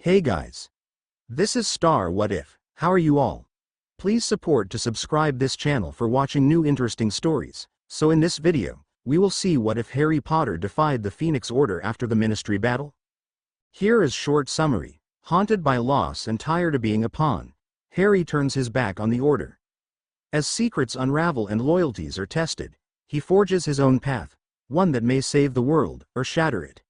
Hey guys. This is Star What If. How are you all? Please support to subscribe this channel for watching new interesting stories. So in this video, we will see what if Harry Potter defied the Phoenix Order after the Ministry battle. Here is short summary. Haunted by loss and tired of being a pawn, Harry turns his back on the Order. As secrets unravel and loyalties are tested, he forges his own path, one that may save the world or shatter it.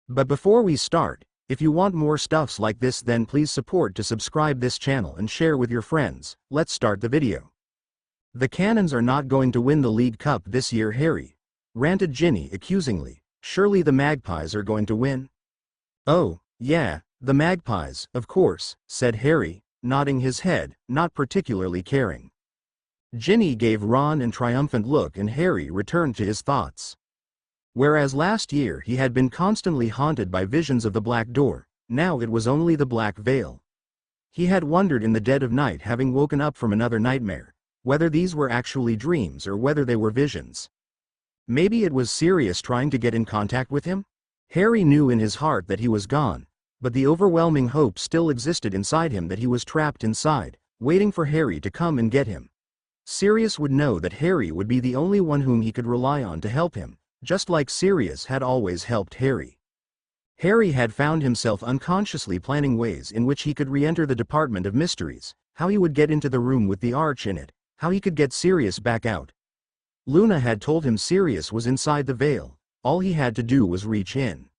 But before we start, if you want more stuffs like this, then please support to subscribe this channel and share with your friends. Let's start the video. The Cannons are not going to win the League Cup this year, Harry, ranted Ginny accusingly. Surely the Magpies are going to win? Oh, yeah, the Magpies, of course, said Harry, nodding his head, not particularly caring. Ginny gave Ron a triumphant look and Harry returned to his thoughts. Whereas last year he had been constantly haunted by visions of the Black Door, now it was only the Black Veil. He had wondered in the dead of night, having woken up from another nightmare, whether these were actually dreams or whether they were visions. Maybe it was Sirius trying to get in contact with him? Harry knew in his heart that he was gone, but the overwhelming hope still existed inside him that he was trapped inside, waiting for Harry to come and get him. Sirius would know that Harry would be the only one whom he could rely on to help him, just like Sirius had always helped Harry. Harry had found himself unconsciously planning ways in which he could re-enter the Department of Mysteries, how he would get into the room with the arch in it, how he could get Sirius back out. Luna had told him Sirius was inside the veil, all he had to do was reach in.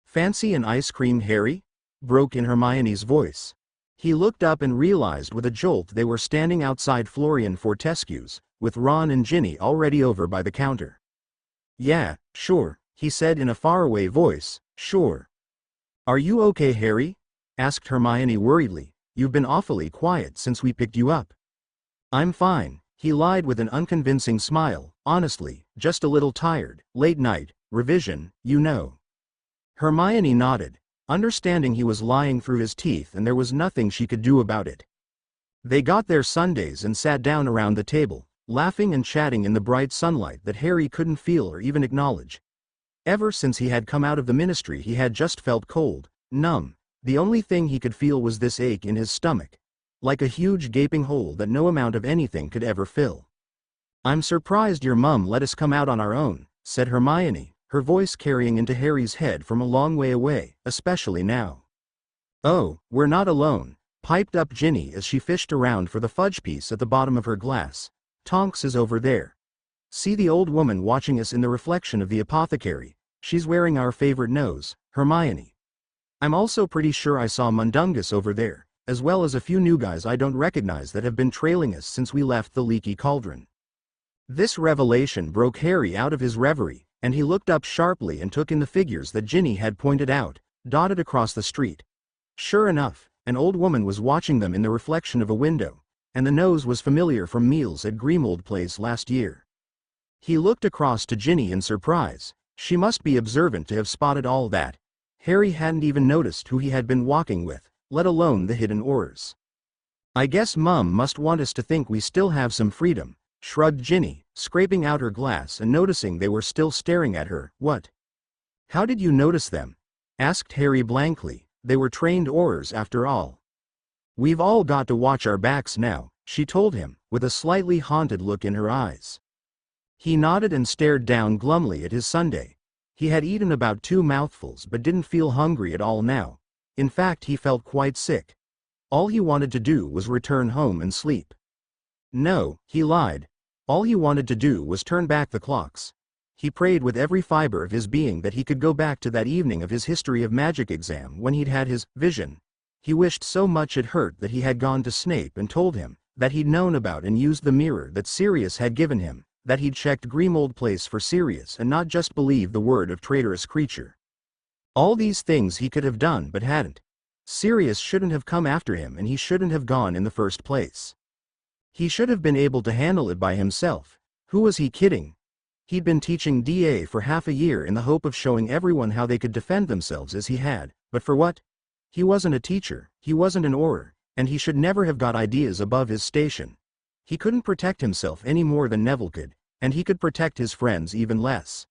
"Fancy an ice cream, Harry?" broke in Hermione's voice. He looked up and realized with a jolt they were standing outside Florian Fortescue's, with Ron and Ginny already over by the counter. "Yeah, sure," he said in a faraway voice, "sure." "Are you okay, Harry?" asked Hermione worriedly. "You've been awfully quiet since we picked you up." "I'm fine," he lied with an unconvincing smile. "Honestly, just a little tired, late night, revision, you know." Hermione nodded, understanding he was lying through his teeth and there was nothing she could do about it. They got their sundaes and sat down around the table, laughing and chatting in the bright sunlight that Harry couldn't feel or even acknowledge. Ever since he had come out of the Ministry he had just felt cold, numb. The only thing he could feel was this ache in his stomach, like a huge gaping hole that no amount of anything could ever fill. "I'm surprised your mum let us come out on our own," said Hermione, her voice carrying into Harry's head from a long way away, especially now. "Oh, we're not alone," piped up Ginny as she fished around for the fudge piece at the bottom of her glass. "Tonks is over there. See the old woman watching us in the reflection of the apothecary, she's wearing our favorite nose, Hermione. I'm also pretty sure I saw Mundungus over there, as well as a few new guys I don't recognize that have been trailing us since we left the leaky cauldron." This revelation broke Harry out of his reverie, and he looked up sharply and took in the figures that Ginny had pointed out, dotted across the street. Sure enough, an old woman was watching them in the reflection of a window, and the nose was familiar from meals at Grimold Place last year. He looked across to Ginny in surprise. She must be observant to have spotted all that. Harry hadn't even noticed who he had been walking with, let alone the hidden oars. "I guess Mum must want us to think we still have some freedom," shrugged Ginny, scraping out her glass and noticing they were still staring at her. "What? How did you notice them?" asked Harry blankly. "They were trained oars after all." "We've all got to watch our backs now," she told him, with a slightly haunted look in her eyes. He nodded and stared down glumly at his sundae. He had eaten about 2 mouthfuls but didn't feel hungry at all now. In fact, he felt quite sick. All he wanted to do was return home and sleep. No, he lied. All he wanted to do was turn back the clocks. He prayed with every fiber of his being that he could go back to that evening of his History of Magic exam when he'd had his vision. He wished so much it hurt that he had gone to Snape and told him that he'd known about and used the mirror that Sirius had given him, that he'd checked Grimold Place for Sirius and not just believed the word of traitorous creature. All these things he could have done but hadn't. Sirius shouldn't have come after him and he shouldn't have gone in the first place. He should have been able to handle it by himself. Who was he kidding? He'd been teaching DA for half a year in the hope of showing everyone how they could defend themselves as he had, but for what? He wasn't a teacher, he wasn't an Auror, and he should never have got ideas above his station. He couldn't protect himself any more than Neville could, and he could protect his friends even less.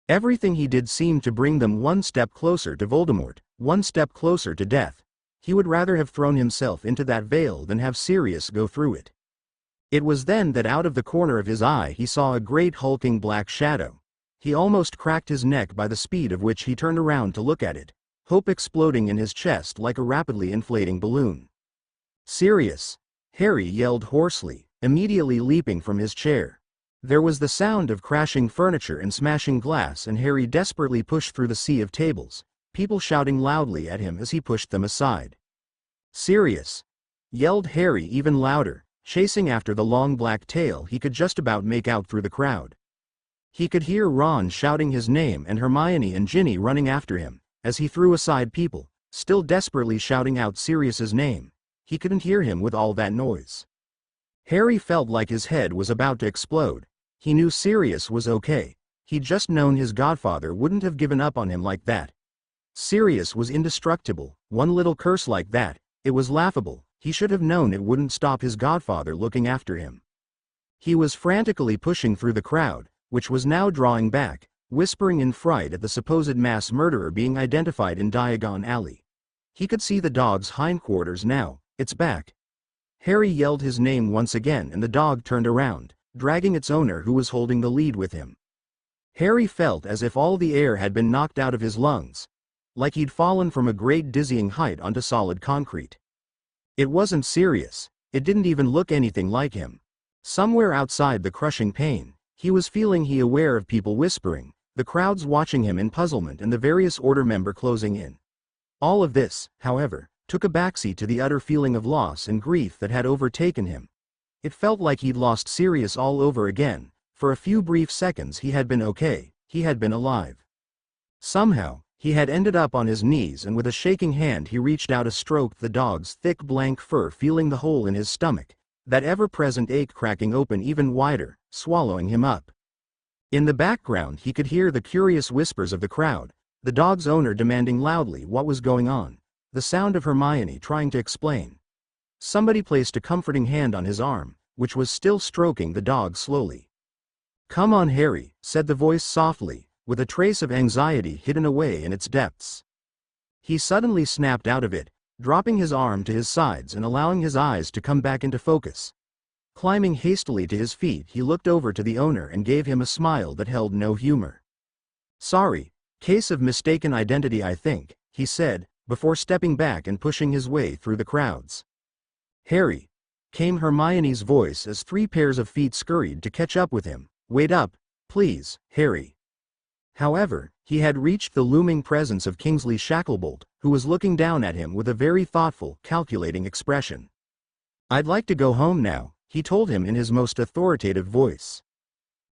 Everything he did seemed to bring them one step closer to Voldemort, one step closer to death. He would rather have thrown himself into that veil than have Sirius go through it. It was then that out of the corner of his eye he saw a great hulking black shadow. He almost cracked his neck by the speed of which he turned around to look at it, hope exploding in his chest like a rapidly inflating balloon. "Sirius!" Harry yelled hoarsely, immediately leaping from his chair. There was the sound of crashing furniture and smashing glass, and Harry desperately pushed through the sea of tables, people shouting loudly at him as he pushed them aside. "Sirius!" yelled Harry even louder, chasing after the long black tail he could just about make out through the crowd. He could hear Ron shouting his name and Hermione and Ginny running after him, as he threw aside people, still desperately shouting out Sirius's name. He couldn't hear him with all that noise. Harry felt like his head was about to explode. He knew Sirius was okay. He'd just known his godfather wouldn't have given up on him like that. Sirius was indestructible. One little curse like that, it was laughable. He should have known it wouldn't stop his godfather looking after him. He was frantically pushing through the crowd, which was now drawing back, whispering in fright at the supposed mass murderer being identified in Diagon Alley. He could see the dog's hindquarters now. "It's back!" Harry yelled his name once again, and the dog turned around, dragging its owner who was holding the lead with him. Harry felt as if all the air had been knocked out of his lungs, like he'd fallen from a great dizzying height onto solid concrete. It wasn't Sirius. It didn't even look anything like him. Somewhere outside the crushing pain, he was feeling aware of people whispering, the crowds watching him in puzzlement, and the various order member closing in. All of this, however, took a backseat to the utter feeling of loss and grief that had overtaken him. It felt like he'd lost Sirius all over again. For a few brief seconds he had been okay, he had been alive. Somehow, he had ended up on his knees, and with a shaking hand he reached out to stroke the dog's thick blank fur, feeling the hole in his stomach, that ever-present ache cracking open even wider, swallowing him up. In the background he could hear the curious whispers of the crowd, the dog's owner demanding loudly what was going on, the sound of Hermione trying to explain. Somebody placed a comforting hand on his arm, which was still stroking the dog slowly. "Come on, Harry," said the voice softly, with a trace of anxiety hidden away in its depths. He suddenly snapped out of it, dropping his arm to his sides and allowing his eyes to come back into focus. Climbing hastily to his feet, he looked over to the owner and gave him a smile that held no humor. "Sorry, case of mistaken identity, I think," he said, before stepping back and pushing his way through the crowds. "Harry," came Hermione's voice as 3 pairs of feet scurried to catch up with him. "Wait up, please, Harry." However, he had reached the looming presence of Kingsley Shacklebolt, who was looking down at him with a very thoughtful, calculating expression. "I'd like to go home now," he told him in his most authoritative voice.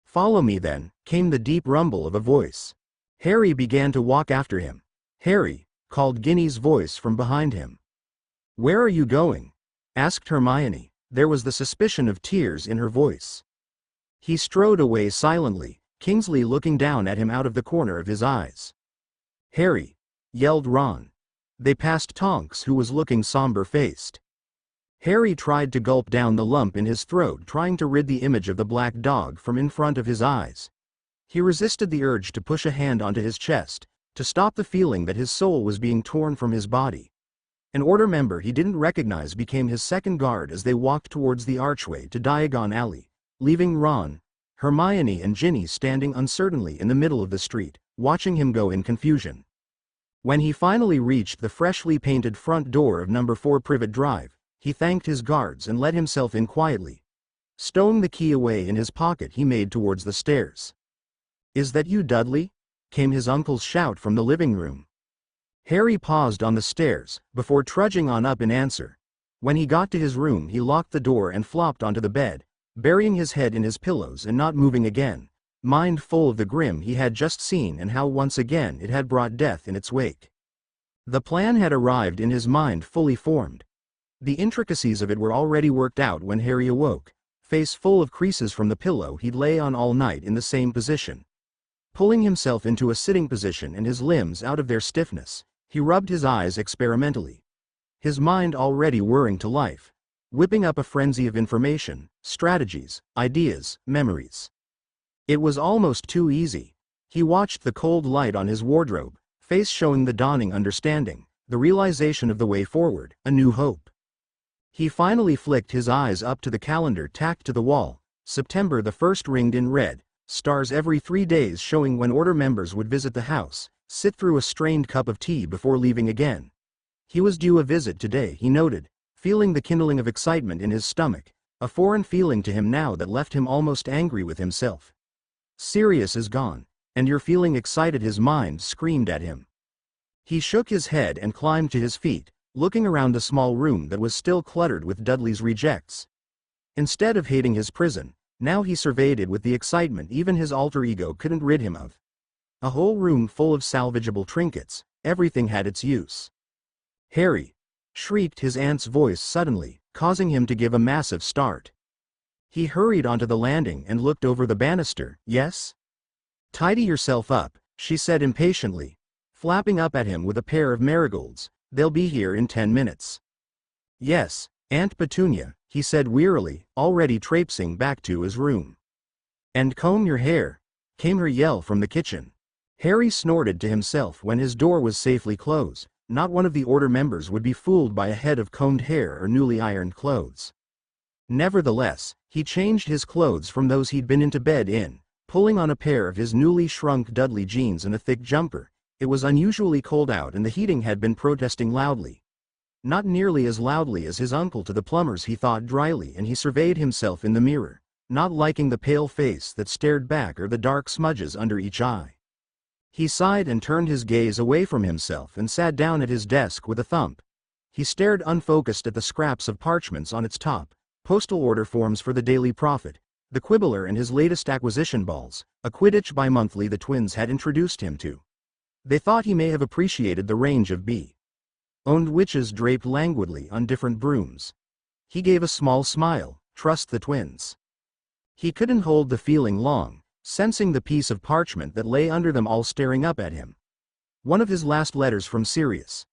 "Follow me then," came the deep rumble of a voice. Harry began to walk after him. "Harry," called Ginny's voice from behind him. "Where are you going?" asked Hermione. There was the suspicion of tears in her voice. He strode away silently, Kingsley looking down at him out of the corner of his eyes. "Harry!" yelled Ron. They passed Tonks, who was looking somber-faced. Harry tried to gulp down the lump in his throat, trying to rid the image of the black dog from in front of his eyes. He resisted the urge to push a hand onto his chest, to stop the feeling that his soul was being torn from his body. An order member he didn't recognize became his second guard as they walked towards the archway to Diagon Alley, leaving Ron, Hermione and Ginny standing uncertainly in the middle of the street, watching him go in confusion. When he finally reached the freshly painted front door of number 4 Privet Drive, he thanked his guards and let himself in quietly. Stowing the key away in his pocket, he made towards the stairs. "Is that you, Dudley?" came his uncle's shout from the living room. Harry paused on the stairs, before trudging on up in answer. When he got to his room, he locked the door and flopped onto the bed, burying his head in his pillows and not moving again, mind full of the grim he had just seen and how once again it had brought death in its wake. The plan had arrived in his mind fully formed. The intricacies of it were already worked out when Harry awoke, face full of creases from the pillow he'd lay on all night in the same position. Pulling himself into a sitting position and his limbs out of their stiffness, he rubbed his eyes experimentally. His mind already whirring to life, whipping up a frenzy of information, strategies, ideas, memories. It was almost too easy. He watched the cold light on his wardrobe, face showing the dawning understanding, the realization of the way forward, a new hope. He finally flicked his eyes up to the calendar tacked to the wall. September the 1st ringed in red, stars every 3 days showing when order members would visit the house, sit through a strained cup of tea before leaving again. He was due a visit today, he noted, feeling the kindling of excitement in his stomach, a foreign feeling to him now that left him almost angry with himself. Sirius is gone, and you're feeling excited, his mind screamed at him. He shook his head and climbed to his feet, looking around the small room that was still cluttered with Dudley's rejects. Instead of hating his prison, now he surveyed it with the excitement even his alter ego couldn't rid him of. A whole room full of salvageable trinkets, everything had its use. "Harry!" shrieked his aunt's voice suddenly, causing him to give a massive start. He hurried onto the landing and looked over the banister. "Yes?" "Tidy yourself up," she said impatiently, flapping up at him with a pair of marigolds. "They'll be here in 10 minutes. "Yes, Aunt Petunia," he said wearily, already traipsing back to his room. "And comb your hair," came her yell from the kitchen. Harry snorted to himself when his door was safely closed. Not one of the order members would be fooled by a head of combed hair or newly ironed clothes. Nevertheless, he changed his clothes from those he'd been into bed in, pulling on a pair of his newly shrunk Dudley jeans and a thick jumper. It was unusually cold out and the heating had been protesting loudly. Not nearly as loudly as his uncle to the plumbers, he thought dryly, and he surveyed himself in the mirror, not liking the pale face that stared back or the dark smudges under each eye. He sighed and turned his gaze away from himself and sat down at his desk with a thump. He stared unfocused at the scraps of parchments on its top, postal order forms for the Daily Prophet, the Quibbler and his latest acquisition balls, a Quidditch bi-monthly the twins had introduced him to. They thought he may have appreciated the range of bee-owned witches draped languidly on different brooms. He gave a small smile. Trust the twins. He couldn't hold the feeling long, sensing the piece of parchment that lay under them all staring up at him. One of his last letters from Sirius.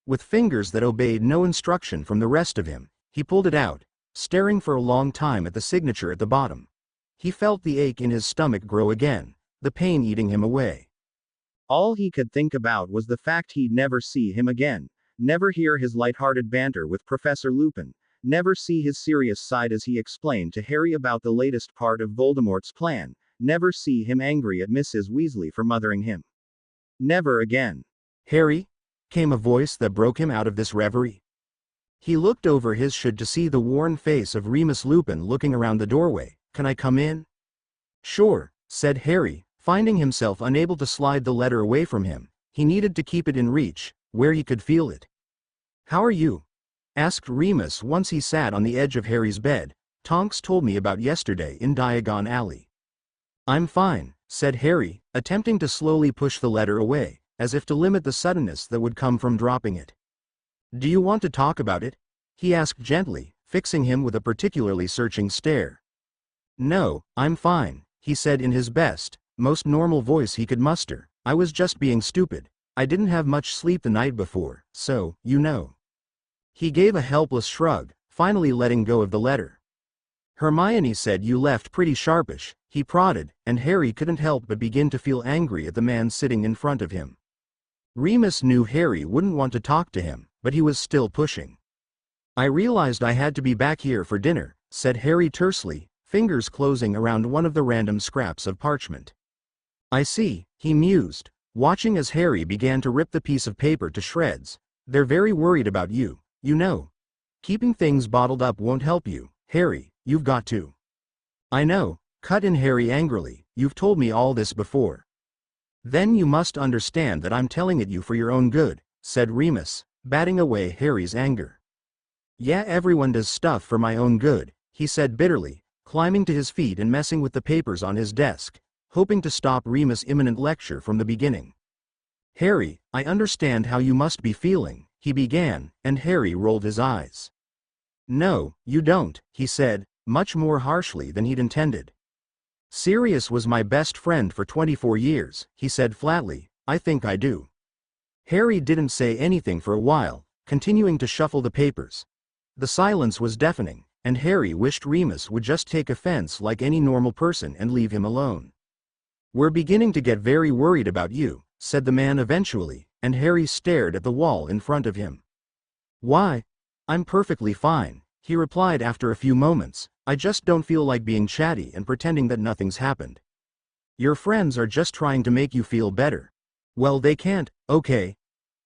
With fingers that obeyed no instruction from the rest of him, he pulled it out, staring for a long time at the signature at the bottom. He felt the ache in his stomach grow again, the pain eating him away. All he could think about was the fact he'd never see him again, never hear his light-hearted banter with Professor Lupin, never see his serious side as he explained to Harry about the latest part of Voldemort's plan, never see him angry at Mrs. Weasley for mothering him. Never again. "Harry?" came a voice that broke him out of this reverie. He looked over his should to see the worn face of Remus Lupin looking around the doorway. "Can I come in?" "Sure," said Harry, finding himself unable to slide the letter away from him. He needed to keep it in reach, where he could feel it. "How are you?" asked Remus once he sat on the edge of Harry's bed. "Tonks told me about yesterday in Diagon Alley." "I'm fine," said Harry, attempting to slowly push the letter away, as if to limit the suddenness that would come from dropping it. "Do you want to talk about it?" he asked gently, fixing him with a particularly searching stare. "No, I'm fine," he said in his best, most normal voice he could muster. "I was just being stupid. I didn't have much sleep the night before, so, you know." He gave a helpless shrug, finally letting go of the letter. "Hermione said you left pretty sharpish," he prodded, and Harry couldn't help but begin to feel angry at the man sitting in front of him. Remus knew Harry wouldn't want to talk to him, but he was still pushing. "I realized I had to be back here for dinner," said Harry tersely, fingers closing around one of the random scraps of parchment. "I see," he mused, watching as Harry began to rip the piece of paper to shreds. "They're very worried about you, you know. Keeping things bottled up won't help you, Harry, you've got to." "I know," cut in Harry angrily, "you've told me all this before." "Then you must understand that I'm telling it you for your own good," said Remus, batting away Harry's anger. "Yeah, everyone does stuff for my own good," he said bitterly, climbing to his feet and messing with the papers on his desk, hoping to stop Remus' imminent lecture from the beginning. "Harry, I understand how you must be feeling," he began, and Harry rolled his eyes. "No, you don't," he said, much more harshly than he'd intended. "Sirius was my best friend for 24 years, he said flatly. "I think I do." Harry didn't say anything for a while, continuing to shuffle the papers. The silence was deafening, and Harry wished Remus would just take offense like any normal person and leave him alone. "We're beginning to get very worried about you," said the man eventually, and Harry stared at the wall in front of him. "Why? I'm perfectly fine," he replied after a few moments. "I just don't feel like being chatty and pretending that nothing's happened." "Your friends are just trying to make you feel better." "Well, they can't, okay?"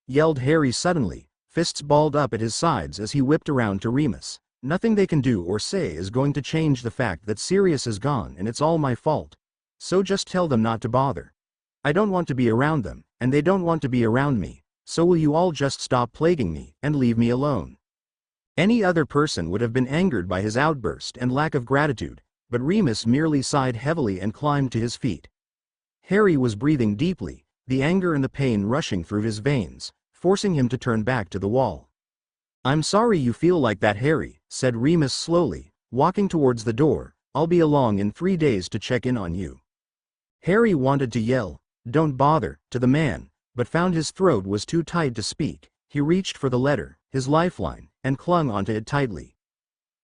yelled Harry suddenly, fists balled up at his sides as he whipped around to Remus. "Nothing they can do or say is going to change the fact that Sirius is gone and it's all my fault. So just tell them not to bother. I don't want to be around them, and they don't want to be around me, so will you all just stop plaguing me and leave me alone?" Any other person would have been angered by his outburst and lack of gratitude, but Remus merely sighed heavily and climbed to his feet. Harry was breathing deeply, the anger and the pain rushing through his veins, forcing him to turn back to the wall. "I'm sorry you feel like that, Harry," said Remus slowly, walking towards the door. "I'll be along in 3 days to check in on you." Harry wanted to yell, "Don't bother," to the man, but found his throat was too tight to speak. He reached for the letter, his lifeline, and clung onto it tightly.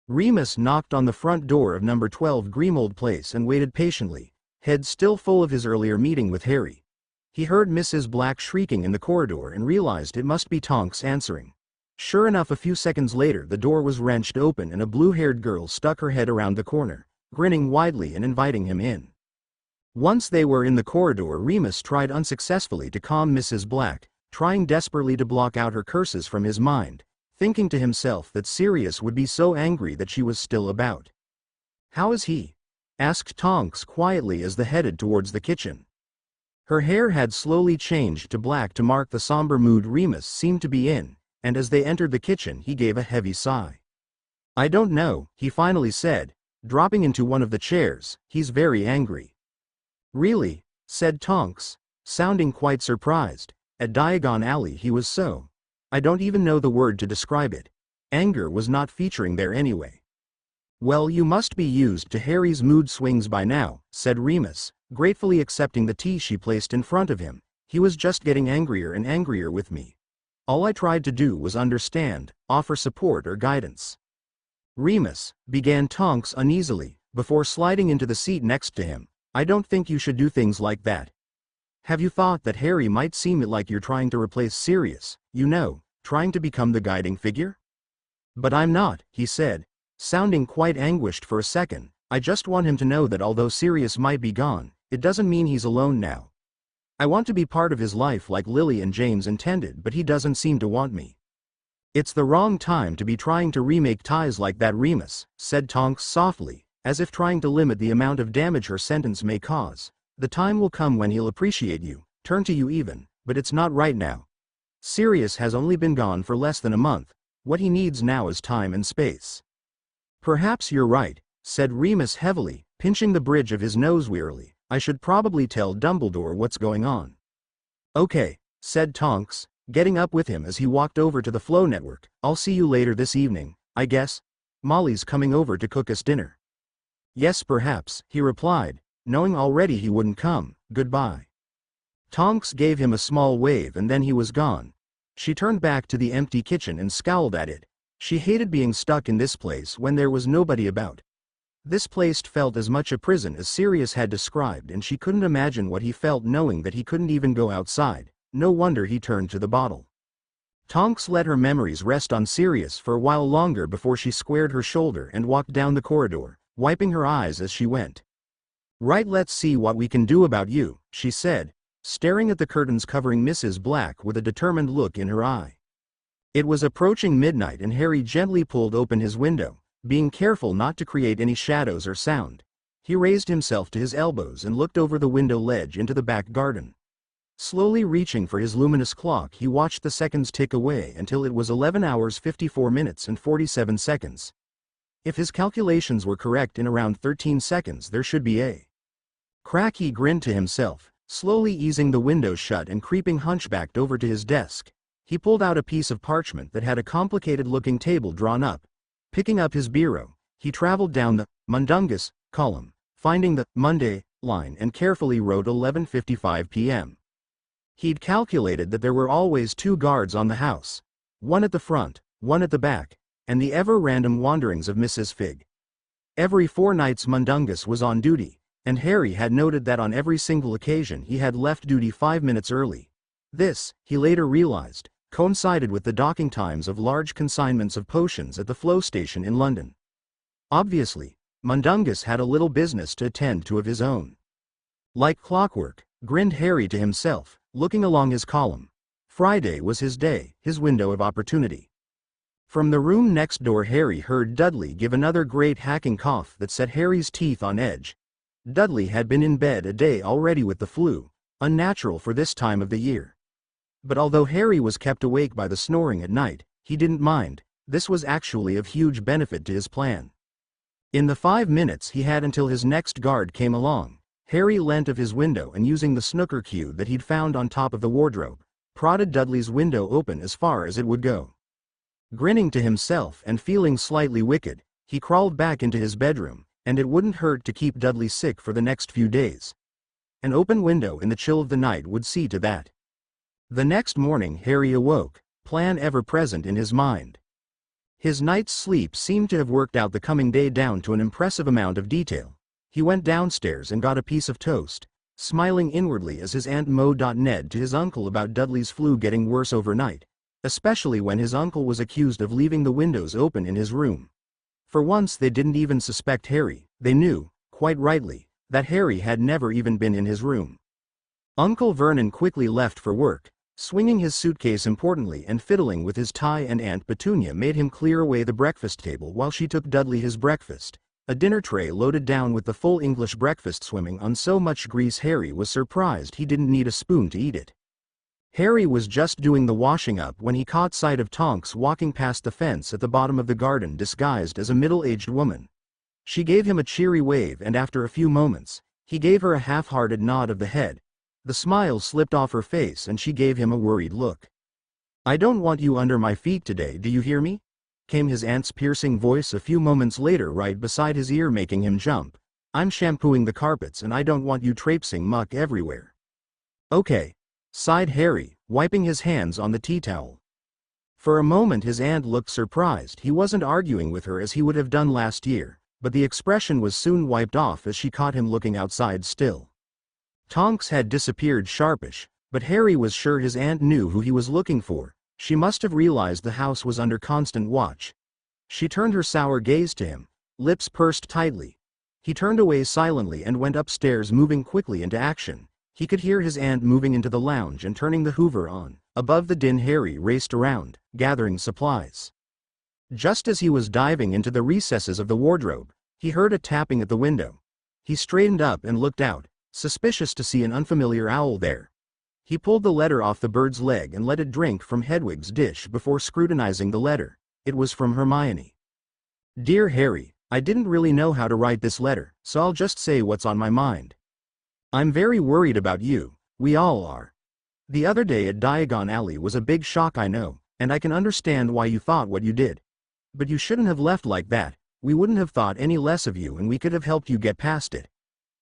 Remus knocked on the front door of number 12 Greenmold Place and waited patiently, head still full of his earlier meeting with Harry. He heard Mrs. Black shrieking in the corridor and realized it must be Tonks answering. Sure enough, a few seconds later the door was wrenched open and a blue-haired girl stuck her head around the corner, grinning widely and inviting him in. Once they were in the corridor, Remus tried unsuccessfully to calm Mrs. Black, trying desperately to block out her curses from his mind, thinking to himself that Sirius would be so angry that she was still about. "How is he?" asked Tonks quietly as they headed towards the kitchen. Her hair had slowly changed to black to mark the somber mood Remus seemed to be in, and as they entered the kitchen he gave a heavy sigh. "I don't know," he finally said, dropping into one of the chairs. "He's very angry." "Really?" said Tonks, sounding quite surprised. At Diagon Alley he was so. I don't even know the word to describe it. Anger was not featuring there anyway. "Well, you must be used to Harry's mood swings by now," said Remus, gratefully accepting the tea she placed in front of him. "He was just getting angrier and angrier with me. All I tried to do was understand, offer support or guidance." "Remus," began Tonks uneasily, before sliding into the seat next to him, "I don't think you should do things like that. Have you thought that Harry might seem like you're trying to replace Sirius, trying to become the guiding figure?" "But I'm not," he said, sounding quite anguished for a second. "I just want him to know that although Sirius might be gone, it doesn't mean he's alone now. I want to be part of his life like Lily and James intended, but he doesn't seem to want me." "It's the wrong time to be trying to remake ties like that, Remus," said Tonks softly, as if trying to limit the amount of damage her sentence may cause. "The time will come when he'll appreciate you, turn to you even, but it's not right now. Sirius has only been gone for less than a month. What he needs now is time and space." "Perhaps you're right," said Remus heavily, pinching the bridge of his nose wearily. "I should probably tell Dumbledore what's going on." "Okay," said Tonks, getting up with him as he walked over to the Flow Network. "I'll see you later this evening, I guess. Molly's coming over to cook us dinner." "Yes, perhaps," he replied, knowing already he wouldn't come. "Goodbye." Tonks gave him a small wave and then he was gone. She turned back to the empty kitchen and scowled at it. She hated being stuck in this place when there was nobody about. This place felt as much a prison as Sirius had described, and she couldn't imagine what he felt knowing that he couldn't even go outside. No wonder he turned to the bottle. Tonks let her memories rest on Sirius for a while longer before she squared her shoulder and walked down the corridor, wiping her eyes as she went. "Right, let's see what we can do about you," she said, staring at the curtains covering Mrs. Black with a determined look in her eye. It was approaching midnight and Harry gently pulled open his window, being careful not to create any shadows or sound. He raised himself to his elbows and looked over the window ledge into the back garden. Slowly reaching for his luminous clock, he watched the seconds tick away until it was 11 hours 54 minutes and 47 seconds. If his calculations were correct, in around 13 seconds there should be a crack. He grinned to himself, slowly easing the window shut and creeping hunchbacked over to his desk. He pulled out a piece of parchment that had a complicated-looking table drawn up. Picking up his bureau, he traveled down the Mundungus column, finding the Monday line and carefully wrote 11:55 p.m. He'd calculated that there were always 2 guards on the house, one at the front, one at the back, and the ever-random wanderings of Mrs. Fig. Every 4 nights Mundungus was on duty, and Harry had noted that on every single occasion he had left duty 5 minutes early. This, he later realized, coincided with the docking times of large consignments of potions at the flow station in London. Obviously, Mundungus had a little business to attend to of his own. Like clockwork, grinned Harry to himself, looking along his column. Friday was his day, his window of opportunity. From the room next door Harry heard Dudley give another great hacking cough that set Harry's teeth on edge. Dudley had been in bed a day already with the flu, unnatural for this time of the year. But although Harry was kept awake by the snoring at night, he didn't mind. This was actually of huge benefit to his plan. In the 5 minutes he had until his next guard came along, Harry leant of his window and using the snooker cue that he'd found on top of the wardrobe, prodded Dudley's window open as far as it would go. Grinning to himself and feeling slightly wicked, he crawled back into his bedroom, and it wouldn't hurt to keep Dudley sick for the next few days. An open window in the chill of the night would see to that. The next morning Harry awoke, plan ever present in his mind. His night's sleep seemed to have worked out the coming day down to an impressive amount of detail. He went downstairs and got a piece of toast, smiling inwardly as his Aunt Mo Ned to his uncle about Dudley's flu getting worse overnight, especially when his uncle was accused of leaving the windows open in his room. For once they didn't even suspect Harry, they knew, quite rightly, that Harry had never even been in his room. Uncle Vernon quickly left for work, swinging his suitcase importantly and fiddling with his tie, and Aunt Petunia made him clear away the breakfast table while she took Dudley his breakfast, a dinner tray loaded down with the full English breakfast swimming on so much grease Harry was surprised he didn't need a spoon to eat it. Harry was just doing the washing up when he caught sight of Tonks walking past the fence at the bottom of the garden disguised as a middle-aged woman. She gave him a cheery wave and after a few moments, he gave her a half-hearted nod of the head. The smile slipped off her face and she gave him a worried look. "I don't want you under my feet today, do you hear me?" came his aunt's piercing voice a few moments later right beside his ear, making him jump. "I'm shampooing the carpets and I don't want you traipsing muck everywhere." "Okay," sighed Harry, wiping his hands on the tea towel. For a moment his aunt looked surprised. He wasn't arguing with her as he would have done last year, but the expression was soon wiped off as she caught him looking outside still. Tonks had disappeared sharpish, but Harry was sure his aunt knew who he was looking for. She must have realized the house was under constant watch. She turned her sour gaze to him, lips pursed tightly. He turned away silently and went upstairs, moving quickly into action. He could hear his aunt moving into the lounge and turning the hoover on. Above the din Harry raced around, gathering supplies. Just as he was diving into the recesses of the wardrobe, he heard a tapping at the window. He straightened up and looked out, suspicious to see an unfamiliar owl there. He pulled the letter off the bird's leg and let it drink from Hedwig's dish before scrutinizing the letter. It was from Hermione. "Dear Harry, I didn't really know how to write this letter, so I'll just say what's on my mind. I'm very worried about you, we all are. The other day at Diagon Alley was a big shock, I know, and I can understand why you thought what you did. But you shouldn't have left like that. We wouldn't have thought any less of you and we could have helped you get past it.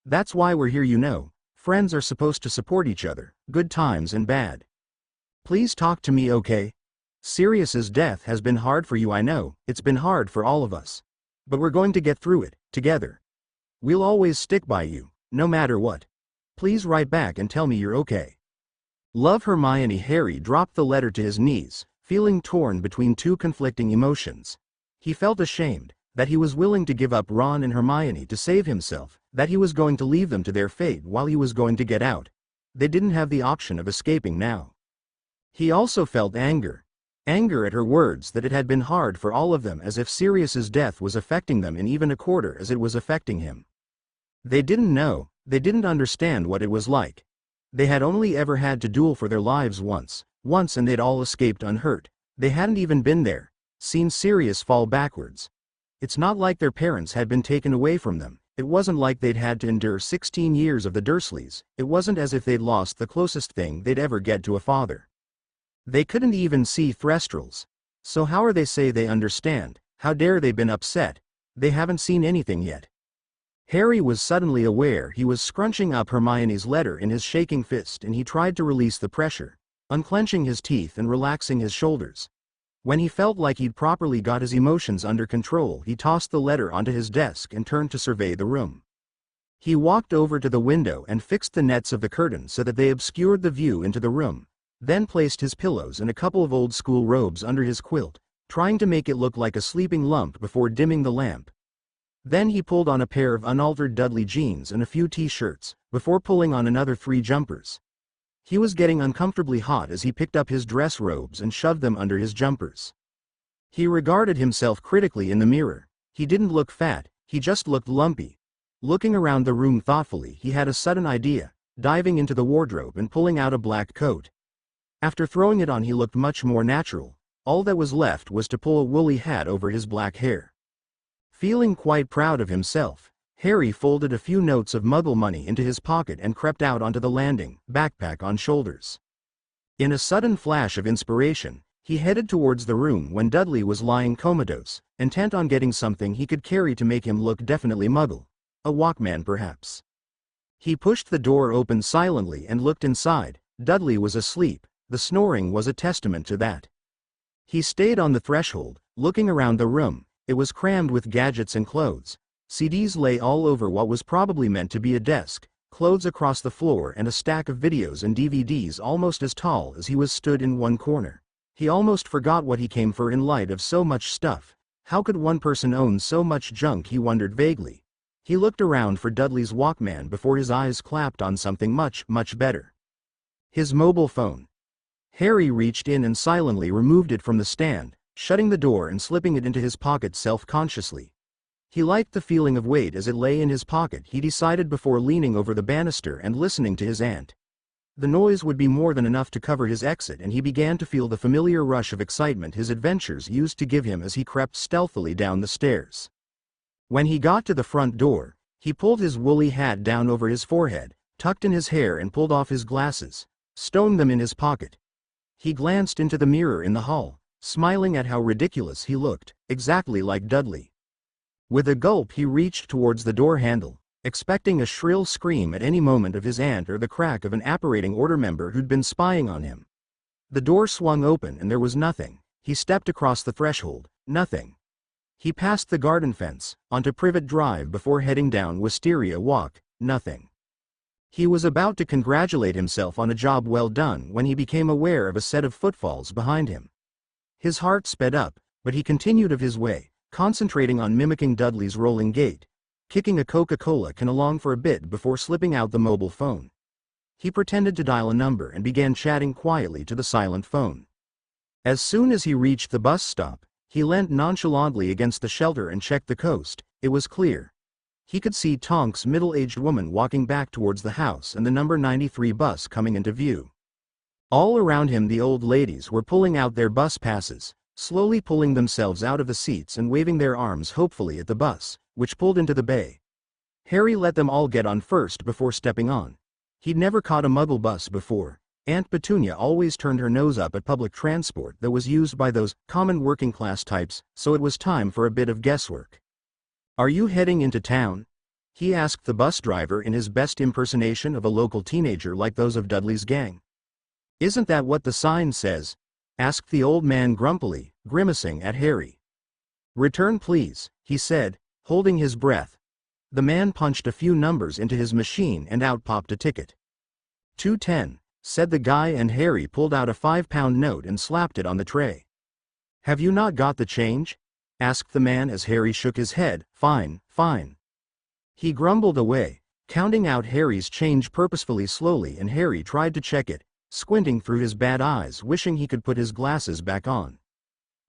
That's why we're here, you know. Friends are supposed to support each other, good times and bad. Please talk to me, okay? Sirius's death has been hard for you, I know. It's been hard for all of us. But we're going to get through it, together. We'll always stick by you, no matter what. Please write back and tell me you're okay. Love, Hermione." Harry dropped the letter to his knees, feeling torn between two conflicting emotions. He felt ashamed, that he was willing to give up Ron and Hermione to save himself, that he was going to leave them to their fate while he was going to get out. They didn't have the option of escaping now. He also felt anger. Anger at her words that it had been hard for all of them, as if Sirius's death was affecting them in even a quarter as it was affecting him. They didn't know, they didn't understand what it was like. They had only ever had to duel for their lives once and they'd all escaped unhurt. They hadn't even been there, seen Sirius fall backwards. It's not like their parents had been taken away from them. It wasn't like they'd had to endure 16 years of the Dursleys. It wasn't as if they'd lost the closest thing they'd ever get to a father. They couldn't even see Thestrals. So how are they say they understand? How dare they been upset? They haven't seen anything yet. Harry was suddenly aware he was scrunching up Hermione's letter in his shaking fist, and he tried to release the pressure, unclenching his teeth and relaxing his shoulders. When he felt like he'd properly got his emotions under control, he tossed the letter onto his desk and turned to survey the room. He walked over to the window and fixed the nets of the curtain so that they obscured the view into the room, then placed his pillows and a couple of old-school robes under his quilt, trying to make it look like a sleeping lump before dimming the lamp. Then he pulled on a pair of unaltered Dudley jeans and a few t-shirts, before pulling on another 3 jumpers. He was getting uncomfortably hot as he picked up his dress robes and shoved them under his jumpers. He regarded himself critically in the mirror. He didn't look fat, he just looked lumpy. Looking around the room thoughtfully, he had a sudden idea, diving into the wardrobe and pulling out a black coat. After throwing it on, he looked much more natural. All that was left was to pull a woolly hat over his black hair. Feeling quite proud of himself, Harry folded a few notes of Muggle money into his pocket and crept out onto the landing, backpack on shoulders. In a sudden flash of inspiration, he headed towards the room when Dudley was lying comatose, intent on getting something he could carry to make him look definitely Muggle. A Walkman perhaps. He pushed the door open silently and looked inside. Dudley was asleep. The snoring was a testament to that. He stayed on the threshold, looking around the room. It was crammed with gadgets and clothes. CDs lay all over what was probably meant to be a desk, clothes across the floor, and a stack of videos and DVDs almost as tall as he was stood in one corner. He almost forgot what he came for in light of so much stuff. How could one person own so much junk, he wondered vaguely. He looked around for Dudley's Walkman before his eyes clapped on something much, much better. His mobile phone. Harry reached in and silently removed it from the stand, shutting the door and slipping it into his pocket self-consciously. He liked the feeling of weight as it lay in his pocket, he decided before leaning over the banister and listening to his aunt. The noise would be more than enough to cover his exit, and he began to feel the familiar rush of excitement his adventures used to give him as he crept stealthily down the stairs. When he got to the front door, he pulled his woolly hat down over his forehead, tucked in his hair and pulled off his glasses, stowing them in his pocket. He glanced into the mirror in the hall, smiling at how ridiculous he looked, exactly like Dudley. With a gulp he reached towards the door handle, expecting a shrill scream at any moment of his aunt or the crack of an apparating order member who'd been spying on him. The door swung open and there was nothing. He stepped across the threshold, nothing. He passed the garden fence, onto Privet Drive before heading down Wisteria Walk, nothing. He was about to congratulate himself on a job well done when he became aware of a set of footfalls behind him. His heart sped up, but he continued of his way, concentrating on mimicking Dudley's rolling gait, kicking a Coca-Cola can along for a bit before slipping out the mobile phone. He pretended to dial a number and began chatting quietly to the silent phone. As soon as he reached the bus stop, he leant nonchalantly against the shelter and checked the coast. It was clear. He could see Tonk's middle-aged woman walking back towards the house and the number 93 bus coming into view. All around him the old ladies were pulling out their bus passes, slowly pulling themselves out of the seats and waving their arms hopefully at the bus, which pulled into the bay. Harry let them all get on first before stepping on. He'd never caught a Muggle bus before. Aunt Petunia always turned her nose up at public transport that was used by those common working-class types, so it was time for a bit of guesswork. "Are you heading into town?" he asked the bus driver in his best impersonation of a local teenager like those of Dudley's gang. "Isn't that what the sign says?" asked the old man grumpily, grimacing at Harry. "Return please," he said, holding his breath. The man punched a few numbers into his machine and out popped a ticket. 210. Said the guy, and Harry pulled out a £5 note and slapped it on the tray. "Have you not got the change?" asked the man as Harry shook his head. "Fine, fine." He grumbled away, counting out Harry's change purposefully slowly, and Harry tried to check it, squinting through his bad eyes, wishing he could put his glasses back on.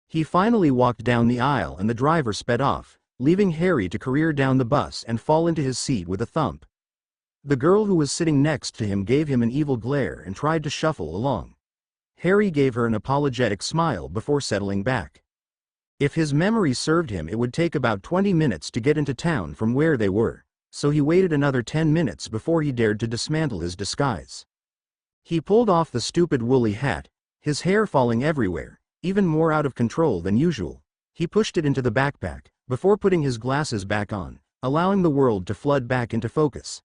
He finally walked down the aisle and the driver sped off, leaving Harry to career down the bus and fall into his seat with a thump. The girl who was sitting next to him gave him an evil glare and tried to shuffle along. Harry gave her an apologetic smile before settling back. If his memory served him, it would take about 20 minutes to get into town from where they were, so he waited another 10 minutes before he dared to dismantle his disguise. He pulled off the stupid woolly hat, his hair falling everywhere, even more out of control than usual. He pushed it into the backpack, before putting his glasses back on, allowing the world to flood back into focus.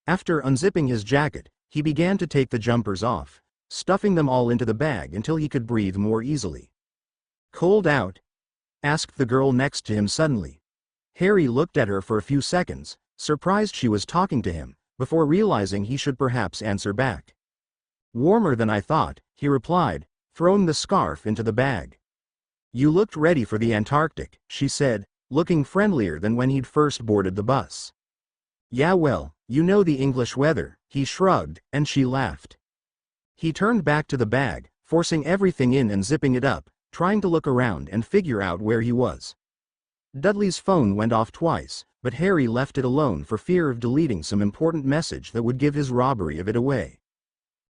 After unzipping his jacket, he began to take the jumpers off, stuffing them all into the bag until he could breathe more easily. "Cold out?" asked the girl next to him suddenly. Harry looked at her for a few seconds, surprised she was talking to him, before realizing he should perhaps answer back. "Warmer than I thought," he replied, throwing the scarf into the bag. "You looked ready for the Antarctic," she said, looking friendlier than when he'd first boarded the bus. "Yeah, well, you know the English weather," he shrugged, and she laughed. He turned back to the bag, forcing everything in and zipping it up, trying to look around and figure out where he was. Dudley's phone went off twice, but Harry left it alone for fear of deleting some important message that would give his robbery of it away.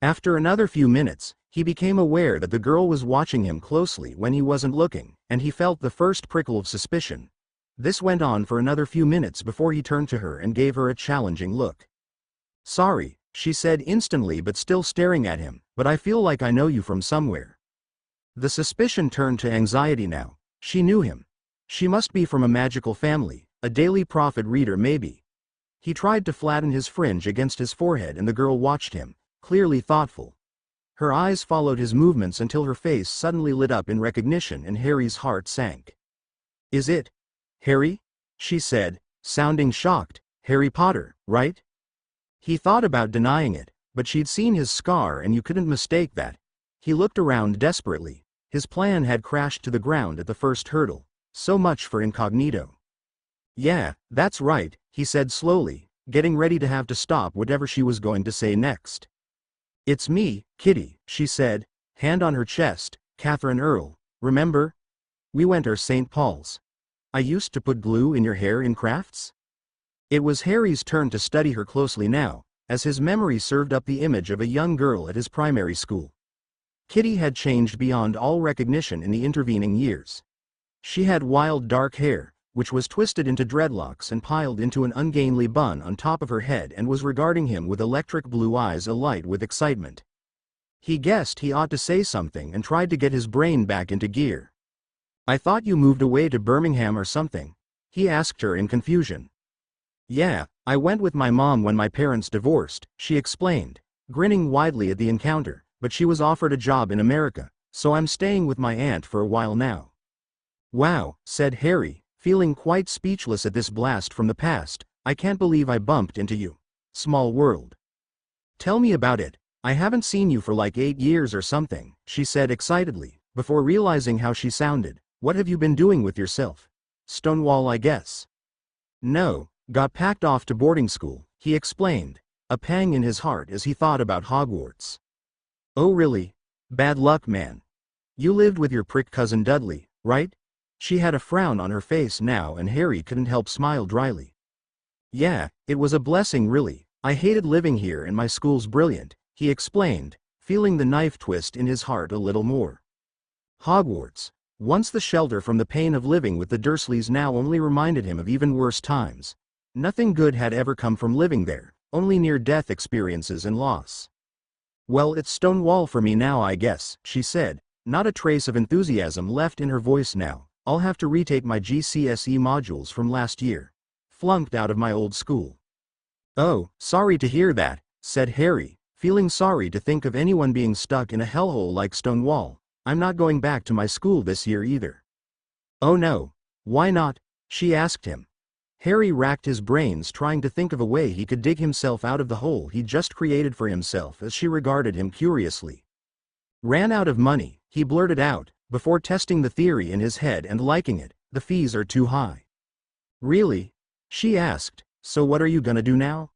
After another few minutes, he became aware that the girl was watching him closely when he wasn't looking, and he felt the first prickle of suspicion. This went on for another few minutes before he turned to her and gave her a challenging look. "Sorry," she said instantly but still staring at him, "but I feel like I know you from somewhere." The suspicion turned to anxiety now. She knew him. She must be from a magical family, a Daily Prophet reader maybe. He tried to flatten his fringe against his forehead and the girl watched him, clearly thoughtful. Her eyes followed his movements until her face suddenly lit up in recognition and Harry's heart sank. "Is it Harry?" she said, sounding shocked. "Harry Potter, right?" He thought about denying it, but she'd seen his scar and you couldn't mistake that. He looked around desperately. His plan had crashed to the ground at the first hurdle. So much for incognito. "Yeah, that's right," he said slowly, getting ready to have to stop whatever she was going to say next. "It's me, Kitty," she said, hand on her chest. "Catherine Earle, remember? We went to St. Paul's. I used to put glue in your hair in crafts." It was Harry's turn to study her closely now, as his memory served up the image of a young girl at his primary school. Kitty had changed beyond all recognition in the intervening years. She had wild dark hair, which was twisted into dreadlocks and piled into an ungainly bun on top of her head and was regarding him with electric blue eyes alight with excitement. He guessed he ought to say something and tried to get his brain back into gear. "I thought you moved away to Birmingham or something," he asked her in confusion. "Yeah, I went with my mom when my parents divorced," she explained, grinning widely at the encounter, "but she was offered a job in America, so I'm staying with my aunt for a while now." "Wow," said Harry, feeling quite speechless at this blast from the past. "I can't believe I bumped into you. Small world." "Tell me about it. I haven't seen you for like 8 years or something," she said excitedly, before realizing how she sounded. "What have you been doing with yourself? Stonewall, I guess." "No, got packed off to boarding school," he explained, a pang in his heart as he thought about Hogwarts. "Oh really? Bad luck, man. You lived with your prick cousin Dudley, right?" She had a frown on her face now and Harry couldn't help smile dryly. "Yeah, it was a blessing really. I hated living here and my school's brilliant," he explained, feeling the knife twist in his heart a little more. Hogwarts, once the shelter from the pain of living with the Dursleys, now only reminded him of even worse times. Nothing good had ever come from living there, only near-death experiences and loss. "Well, it's Stonewall for me now I guess," she said, not a trace of enthusiasm left in her voice now. "I'll have to retake my GCSE modules from last year. Flunked out of my old school." "Oh, sorry to hear that," said Harry, feeling sorry to think of anyone being stuck in a hellhole like Stonewall. "I'm not going back to my school this year either." "Oh no. Why not?" she asked him. Harry racked his brains trying to think of a way he could dig himself out of the hole he'd just created for himself as she regarded him curiously. "Ran out of money," he blurted out, before testing the theory in his head and liking it. "The fees are too high." "Really?" she asked. "So what are you gonna do now?"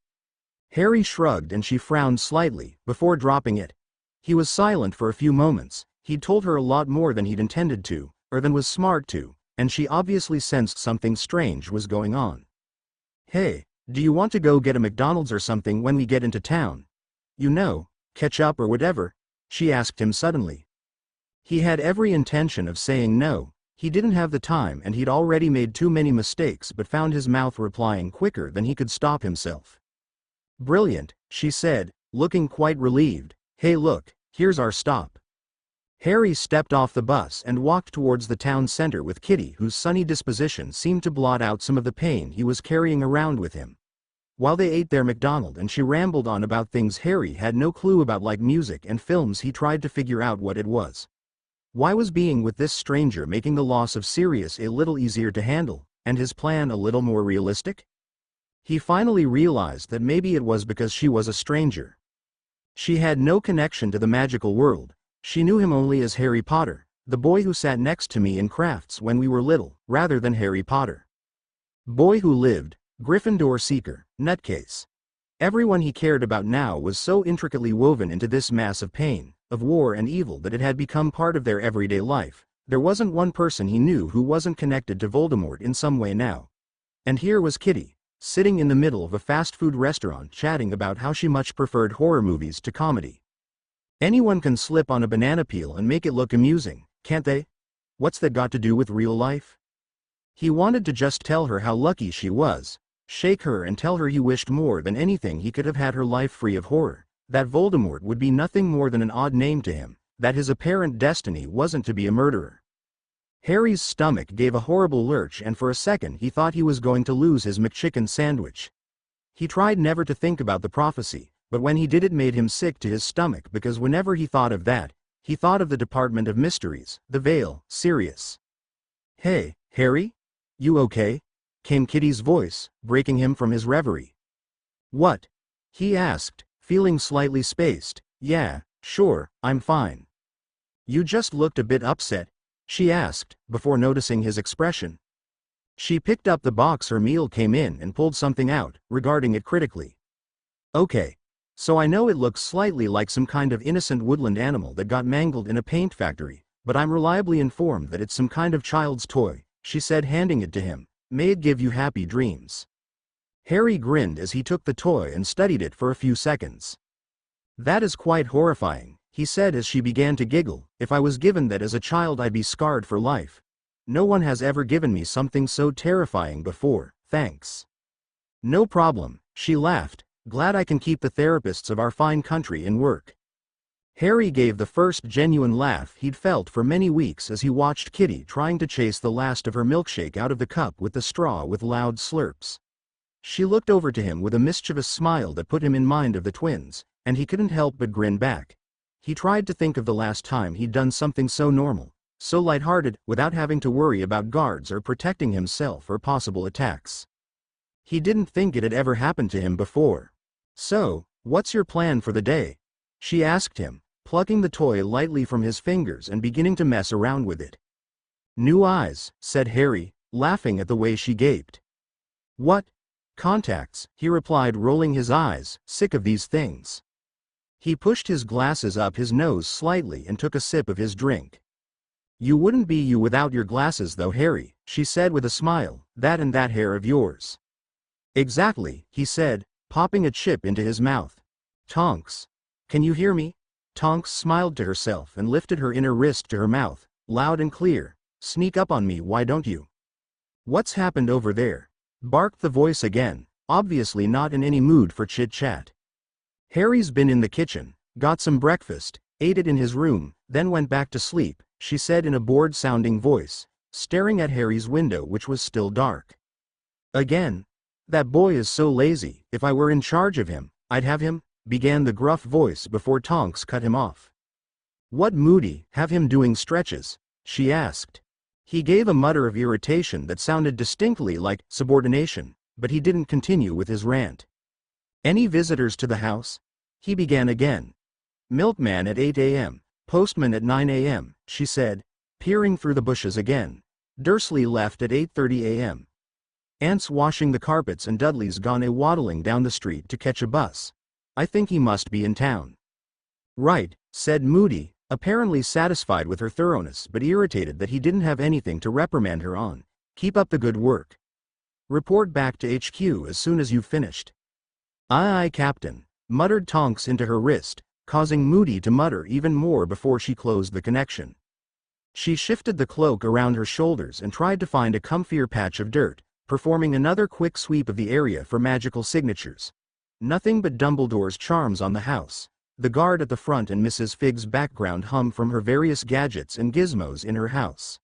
Harry shrugged and she frowned slightly, before dropping it. He was silent for a few moments. He'd told her a lot more than he'd intended to, or than was smart to, and she obviously sensed something strange was going on. "Hey, do you want to go get a McDonald's or something when we get into town? You know, catch up or whatever?" she asked him suddenly. He had every intention of saying no. He didn't have the time and he'd already made too many mistakes, but found his mouth replying quicker than he could stop himself. "Brilliant," she said, looking quite relieved. "Hey look, here's our stop." Harry stepped off the bus and walked towards the town center with Kitty, whose sunny disposition seemed to blot out some of the pain he was carrying around with him. While they ate their McDonald's and she rambled on about things Harry had no clue about, like music and films, he tried to figure out what it was. Why was being with this stranger making the loss of Sirius a little easier to handle, and his plan a little more realistic? He finally realized that maybe it was because she was a stranger. She had no connection to the magical world. She knew him only as Harry Potter, the boy who sat next to me in crafts when we were little, rather than Harry Potter. Boy who lived, Gryffindor seeker, nutcase. Everyone he cared about now was so intricately woven into this mass of pain, of war and evil that it had become part of their everyday life. There wasn't one person he knew who wasn't connected to Voldemort in some way now. And here was Kitty, sitting in the middle of a fast food restaurant chatting about how she much preferred horror movies to comedy. Anyone can slip on a banana peel and make it look amusing, can't they? What's that got to do with real life? He wanted to just tell her how lucky she was, shake her and tell her he wished more than anything he could have had her life free of horror, that Voldemort would be nothing more than an odd name to him, that his apparent destiny wasn't to be a murderer. Harry's stomach gave a horrible lurch and for a second he thought he was going to lose his McChicken sandwich. He tried never to think about the prophecy, but when he did it made him sick to his stomach because whenever he thought of that, he thought of the Department of Mysteries, the Veil, Sirius. "Hey, Harry? You okay?" came Kitty's voice, breaking him from his reverie. "What?" he asked, feeling slightly spaced. "Yeah, sure, I'm fine." "You just looked a bit upset," she asked, before noticing his expression. She picked up the box her meal came in and pulled something out, regarding it critically. "Okay. So I know it looks slightly like some kind of innocent woodland animal that got mangled in a paint factory, but I'm reliably informed that it's some kind of child's toy," she said, handing it to him. "May it give you happy dreams." Harry grinned as he took the toy and studied it for a few seconds. "That is quite horrifying," he said as she began to giggle. "If I was given that as a child I'd be scarred for life. No one has ever given me something so terrifying before, thanks." "No problem," she laughed, "glad I can keep the therapists of our fine country in work." Harry gave the first genuine laugh he'd felt for many weeks as he watched Kitty trying to chase the last of her milkshake out of the cup with the straw with loud slurps. She looked over to him with a mischievous smile that put him in mind of the twins, and he couldn't help but grin back. He tried to think of the last time he'd done something so normal, so lighthearted, without having to worry about guards or protecting himself or possible attacks. He didn't think it had ever happened to him before. "So, what's your plan for the day?" she asked him, plucking the toy lightly from his fingers and beginning to mess around with it. "New eyes," said Harry, laughing at the way she gaped. "What? Contacts," he replied, rolling his eyes, sick of these things. He pushed his glasses up his nose slightly and took a sip of his drink. "You wouldn't be you without your glasses though, Harry," she said with a smile. "That and that hair of yours." "Exactly," he said, popping a chip into his mouth. "Tonks. Can you hear me?" Tonks smiled to herself and lifted her inner wrist to her mouth, loud and clear. "Sneak up on me, why don't you?" "What's happened over there?" barked the voice again, obviously not in any mood for chit-chat. "Harry's been in the kitchen, got some breakfast, ate it in his room, then went back to sleep," she said in a bored-sounding voice, staring at Harry's window which was still dark. "Again? That boy is so lazy. If I were in charge of him, I'd have him," began the gruff voice before Tonks cut him off. "What Moody, have him doing stretches?" she asked. He gave a mutter of irritation that sounded distinctly like subordination, but he didn't continue with his rant. "Any visitors to the house?" he began again. "Milkman at 8 a.m., postman at 9 a.m., she said, peering through the bushes again. "Dursley left at 8:30 a.m. Aunt's washing the carpets and Dudley's gone a-waddling down the street to catch a bus. I think he must be in town." "Right," said Moody, apparently satisfied with her thoroughness but irritated that he didn't have anything to reprimand her on. "Keep up the good work. Report back to HQ as soon as you've finished." "Aye, aye, Captain," muttered Tonks into her wrist, causing Moody to mutter even more before she closed the connection. She shifted the cloak around her shoulders and tried to find a comfier patch of dirt, performing another quick sweep of the area for magical signatures. Nothing but Dumbledore's charms on the house. The guard at the front and Mrs. Figg's background hum from her various gadgets and gizmos in her house.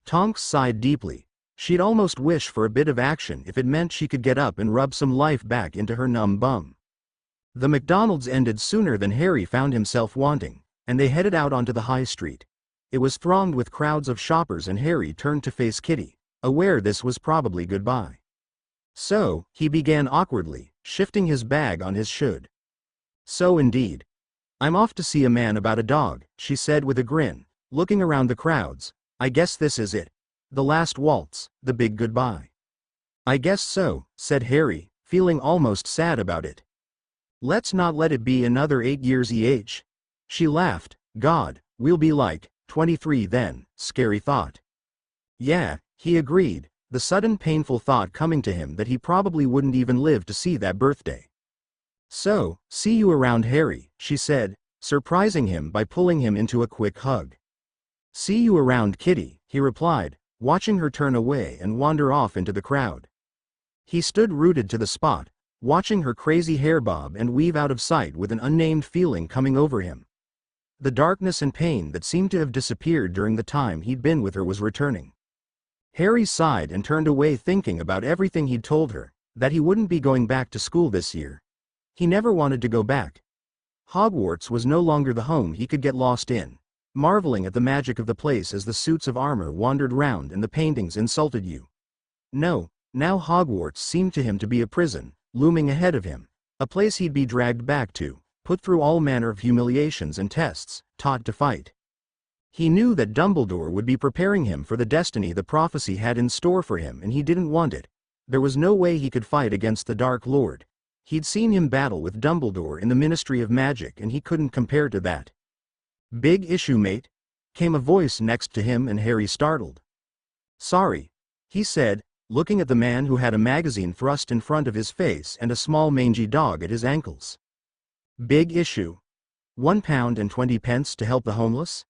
Tonks sighed deeply. She'd almost wish for a bit of action if it meant she could get up and rub some life back into her numb bum. The McDonald's ended sooner than Harry found himself wanting, and they headed out onto the high street. It was thronged with crowds of shoppers and Harry turned to face Kitty, aware this was probably goodbye. So, he began awkwardly, shifting his bag on his should. So indeed. I'm off to see a man about a dog, she said with a grin, looking around the crowds. I guess this is it. The last waltz, the big goodbye. I guess so, said Harry, feeling almost sad about it. Let's not let it be another 8 years EH. She laughed. God, we'll be like 23 then, scary thought. Yeah, he agreed, the sudden painful thought coming to him that he probably wouldn't even live to see that birthday. So, see you around, Harry, she said, surprising him by pulling him into a quick hug. See you around, Kitty, he replied, watching her turn away and wander off into the crowd. He stood rooted to the spot, watching her crazy hair bob and weave out of sight with an unnamed feeling coming over him. The darkness and pain that seemed to have disappeared during the time he'd been with her was returning. Harry sighed and turned away, thinking about everything he'd told her, that he wouldn't be going back to school this year. He never wanted to go back. Hogwarts was no longer the home he could get lost in, marveling at the magic of the place as the suits of armor wandered round and the paintings insulted you. No, now Hogwarts seemed to him to be a prison, looming ahead of him, a place he'd be dragged back to, put through all manner of humiliations and tests, taught to fight. He knew that Dumbledore would be preparing him for the destiny the prophecy had in store for him, and he didn't want it. There was no way he could fight against the Dark Lord. He'd seen him battle with Dumbledore in the Ministry of Magic, and he couldn't compare to that. Big issue, mate? Came a voice next to him, and Harry startled. Sorry, he said, looking at the man who had a magazine thrust in front of his face and a small mangy dog at his ankles. Big issue? £1.20 to help the homeless?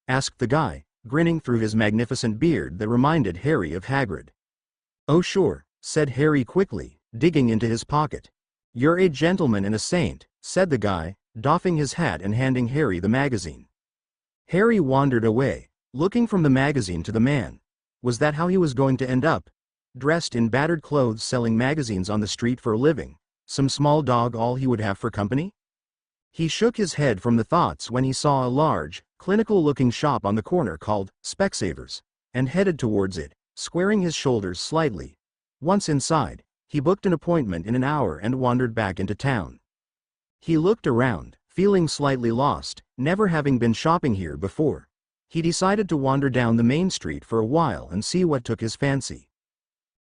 Asked the guy, grinning through his magnificent beard that reminded Harry of Hagrid. Oh sure, said Harry quickly, digging into his pocket. You're a gentleman and a saint, said the guy, doffing his hat and handing Harry the magazine. Harry wandered away, looking from the magazine to the man. Was that how he was going to end up? Dressed in battered clothes, selling magazines on the street for a living, some small dog all he would have for company? He shook his head from the thoughts when he saw a large, clinical-looking shop on the corner called Specsavers, and headed towards it, squaring his shoulders slightly. Once inside, he booked an appointment in an hour and wandered back into town. He looked around, feeling slightly lost, never having been shopping here before. He decided to wander down the main street for a while and see what took his fancy.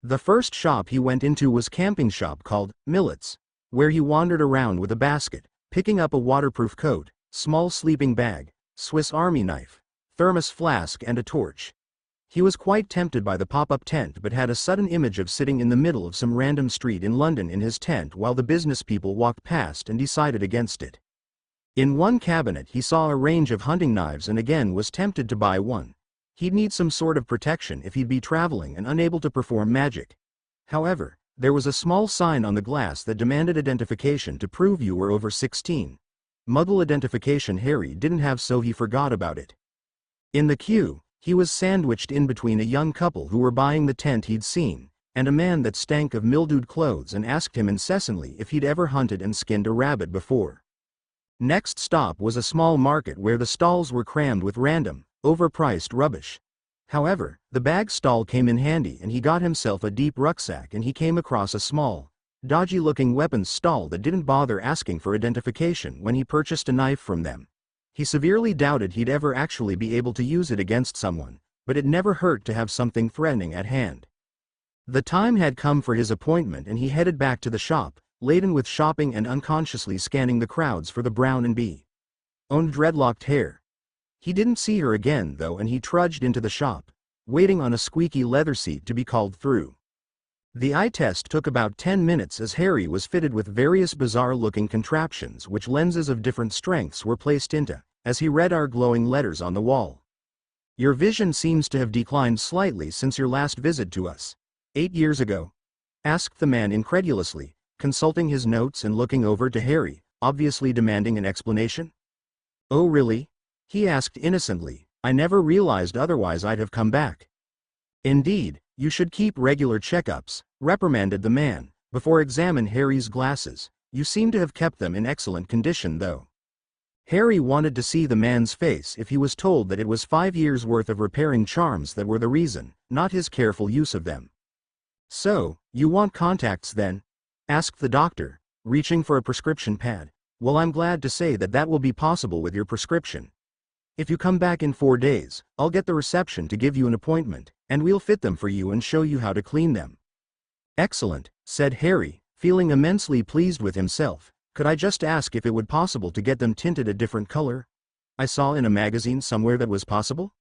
The first shop he went into was a camping shop called Millet's, where he wandered around with a basket, picking up a waterproof coat, small sleeping bag, Swiss Army knife, thermos flask and a torch. He was quite tempted by the pop-up tent, but had a sudden image of sitting in the middle of some random street in London in his tent while the business people walked past, and decided against it. In one cabinet he saw a range of hunting knives and again was tempted to buy one. He'd need some sort of protection if he'd be traveling and unable to perform magic. However, there was a small sign on the glass that demanded identification to prove you were over 16. Muggle identification Harry didn't have, so he forgot about it. In the queue, he was sandwiched in between a young couple who were buying the tent he'd seen, and a man that stank of mildewed clothes and asked him incessantly if he'd ever hunted and skinned a rabbit before. Next stop was a small market where the stalls were crammed with random, overpriced rubbish. However, the bag stall came in handy, and he got himself a deep rucksack, and he came across a small, dodgy-looking weapons stall that didn't bother asking for identification when he purchased a knife from them. He severely doubted he'd ever actually be able to use it against someone, but it never hurt to have something threatening at hand. The time had come for his appointment, and he headed back to the shop, laden with shopping and unconsciously scanning the crowds for the Brown and B. owned dreadlocked hair. He didn't see her again though, and he trudged into the shop, waiting on a squeaky leather seat to be called through. The eye test took about 10 minutes as Harry was fitted with various bizarre-looking contraptions which lenses of different strengths were placed into, as he read our glowing letters on the wall. Your vision seems to have declined slightly since your last visit to us. 8 years ago? Asked the man incredulously, consulting his notes and looking over to Harry, obviously demanding an explanation. Oh really? He asked innocently. I never realized otherwise I'd have come back. Indeed, you should keep regular checkups, reprimanded the man, before examine Harry's glasses. You seem to have kept them in excellent condition though. Harry wanted to see the man's face if he was told that it was 5 years' worth of repairing charms that were the reason, not his careful use of them. "So, you want contacts then?" asked the doctor, reaching for a prescription pad. "Well, I'm glad to say that that will be possible with your prescription. If you come back in 4 days, I'll get the reception to give you an appointment, and we'll fit them for you and show you how to clean them." "Excellent," said Harry, feeling immensely pleased with himself. "Could I just ask if it would possible to get them tinted a different color? I saw in a magazine somewhere that was possible."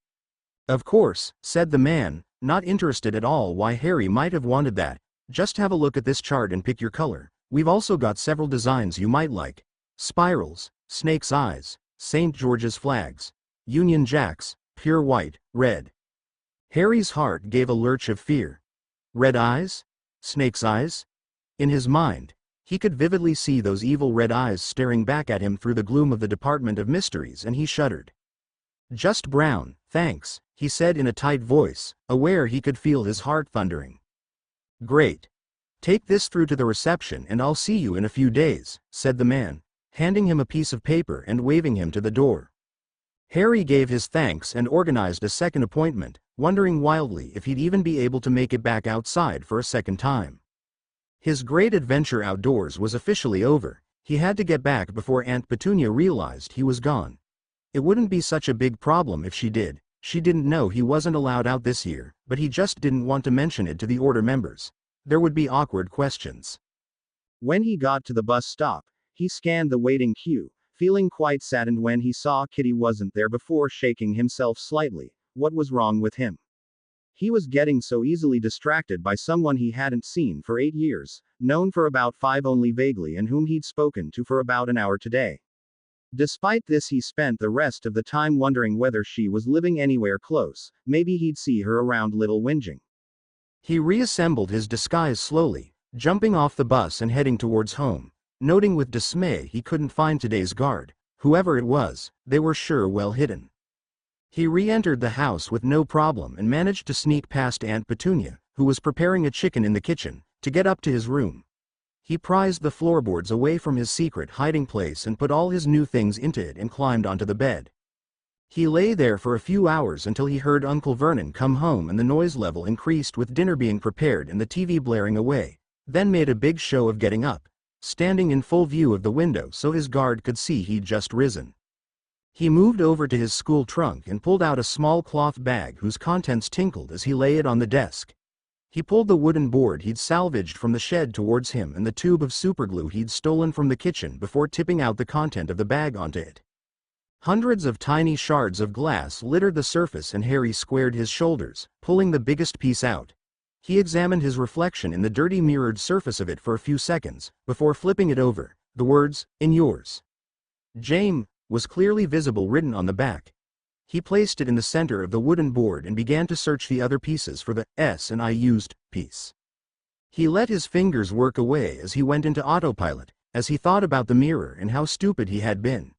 "Of course," said the man, not interested at all why Harry might have wanted that. "Just have a look at this chart and pick your color. We've also got several designs you might like. Spirals, snake's eyes, St. George's flags, Union Jacks, pure white, red." Harry's heart gave a lurch of fear. Red eyes? Snake's eyes? In his mind, he could vividly see those evil red eyes staring back at him through the gloom of the Department of Mysteries, and he shuddered. "Just brown, thanks," he said in a tight voice, aware he could feel his heart thundering. "Great. Take this through to the reception and I'll see you in a few days," said the man, handing him a piece of paper and waving him to the door. Harry gave his thanks and organized a second appointment, wondering wildly if he'd even be able to make it back outside for a second time. His great adventure outdoors was officially over. He had to get back before Aunt Petunia realized he was gone. It wouldn't be such a big problem if she did. She didn't know he wasn't allowed out this year, but he just didn't want to mention it to the order members. There would be awkward questions. When he got to the bus stop, he scanned the waiting queue, feeling quite saddened when he saw Kitty wasn't there before shaking himself slightly. What was wrong with him? He was getting so easily distracted by someone he hadn't seen for 8 years, known for about 5 only vaguely, and whom he'd spoken to for about an hour today. Despite this, he spent the rest of the time wondering whether she was living anywhere close. Maybe he'd see her around Little Whinging. He reassembled his disguise slowly, jumping off the bus and heading towards home, noting with dismay he couldn't find today's guard. Whoever it was, they were sure well hidden. He re-entered the house with no problem and managed to sneak past Aunt Petunia, who was preparing a chicken in the kitchen, to get up to his room. He prized the floorboards away from his secret hiding place and put all his new things into it and climbed onto the bed. He lay there for a few hours until he heard Uncle Vernon come home and the noise level increased with dinner being prepared and the TV blaring away, then made a big show of getting up, standing in full view of the window so his guard could see he'd just risen. He moved over to his school trunk and pulled out a small cloth bag whose contents tinkled as he laid it on the desk. He pulled the wooden board he'd salvaged from the shed towards him and the tube of superglue he'd stolen from the kitchen before tipping out the content of the bag onto it. Hundreds of tiny shards of glass littered the surface and Harry squared his shoulders, pulling the biggest piece out. He examined his reflection in the dirty mirrored surface of it for a few seconds, before flipping it over. The words, "In yours, James," was clearly visible written on the back. He placed it in the center of the wooden board and began to search the other pieces for the S and I used piece. He let his fingers work away as he went into autopilot, as he thought about the mirror and how stupid he had been.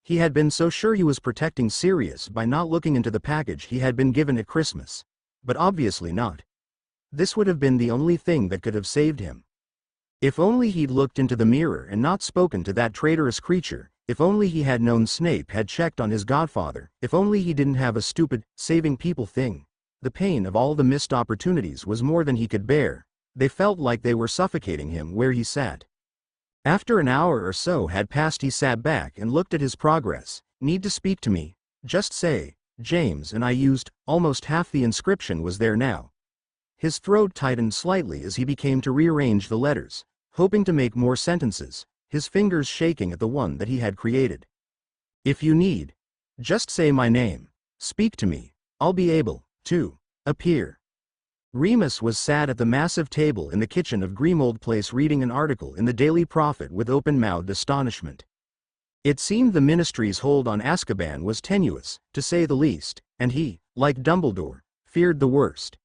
He had been so sure he was protecting Sirius by not looking into the package he had been given at Christmas. But obviously not. This would have been the only thing that could have saved him. If only he'd looked into the mirror and not spoken to that traitorous creature. If only he had known Snape had checked on his godfather. If only he didn't have a stupid, saving people thing. The pain of all the missed opportunities was more than he could bear. They felt like they were suffocating him where he sat. After an hour or so had passed, he sat back and looked at his progress. "Need to speak to me? Just say, James," and I used. Almost half the inscription was there now. His throat tightened slightly as he began to rearrange the letters, hoping to make more sentences, his fingers shaking at the one that he had created. "If you need, just say my name. Speak to me. I'll be able to appear." Remus was sat at the massive table in the kitchen of Grimold Place reading an article in the Daily Prophet with open-mouthed astonishment. It seemed the Ministry's hold on Azkaban was tenuous, to say the least, and he, like Dumbledore, feared the worst.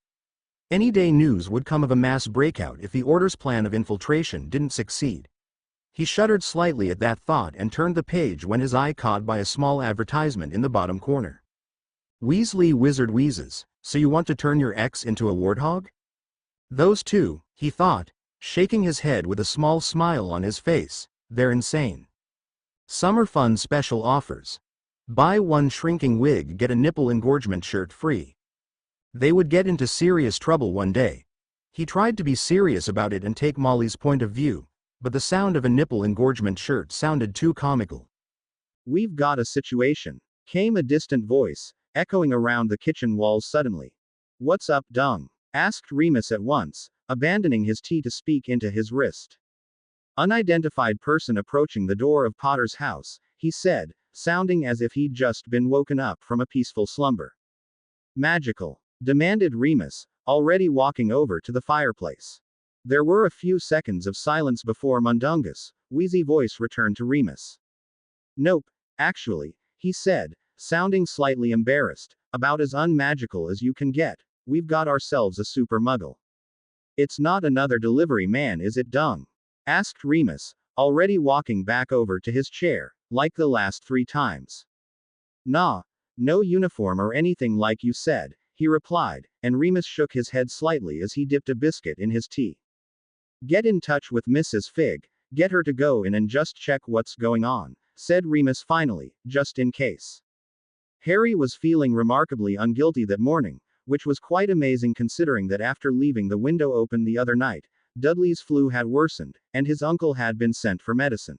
Any day news would come of a mass breakout if the Order's plan of infiltration didn't succeed. He shuddered slightly at that thought and turned the page when his eye caught by a small advertisement in the bottom corner. "Weasley Wizard Wheezes, so you want to turn your ex into a warthog?" Those two, he thought, shaking his head with a small smile on his face, they're insane. Summer fun special offers. Buy one shrinking wig, get a nipple engorgement shirt free. They would get into serious trouble one day. He tried to be serious about it and take Molly's point of view, but the sound of a nipple engorgement shirt sounded too comical. "We've got a situation," came a distant voice, echoing around the kitchen walls suddenly. "What's up, Dung?" asked Remus at once, abandoning his tea to speak into his wrist. "Unidentified person approaching the door of Potter's house," he said, sounding as if he'd just been woken up from a peaceful slumber. "Magical?" demanded Remus, already walking over to the fireplace. There were a few seconds of silence before Mundungus' wheezy voice returned to Remus. "Nope, actually," he said, sounding slightly embarrassed, "about as unmagical as you can get. We've got ourselves a super muggle." "It's not another delivery man, is it, Dung?" asked Remus, already walking back over to his chair, like the last 3 times. "Nah, no uniform or anything like you said," he replied, and Remus shook his head slightly as he dipped a biscuit in his tea. "Get in touch with Mrs. Fig, get her to go in and just check what's going on," said Remus finally, just in case. Harry was feeling remarkably unguilty that morning, which was quite amazing considering that after leaving the window open the other night, Dudley's flu had worsened, and his uncle had been sent for medicine.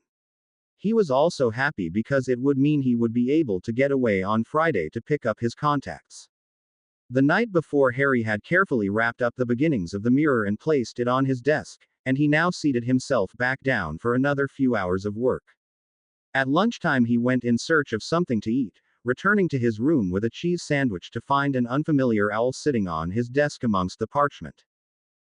He was also happy because it would mean he would be able to get away on Friday to pick up his contacts. The night before, Harry had carefully wrapped up the beginnings of the mirror and placed it on his desk, and he now seated himself back down for another few hours of work. At lunchtime he went in search of something to eat, returning to his room with a cheese sandwich to find an unfamiliar owl sitting on his desk amongst the parchment.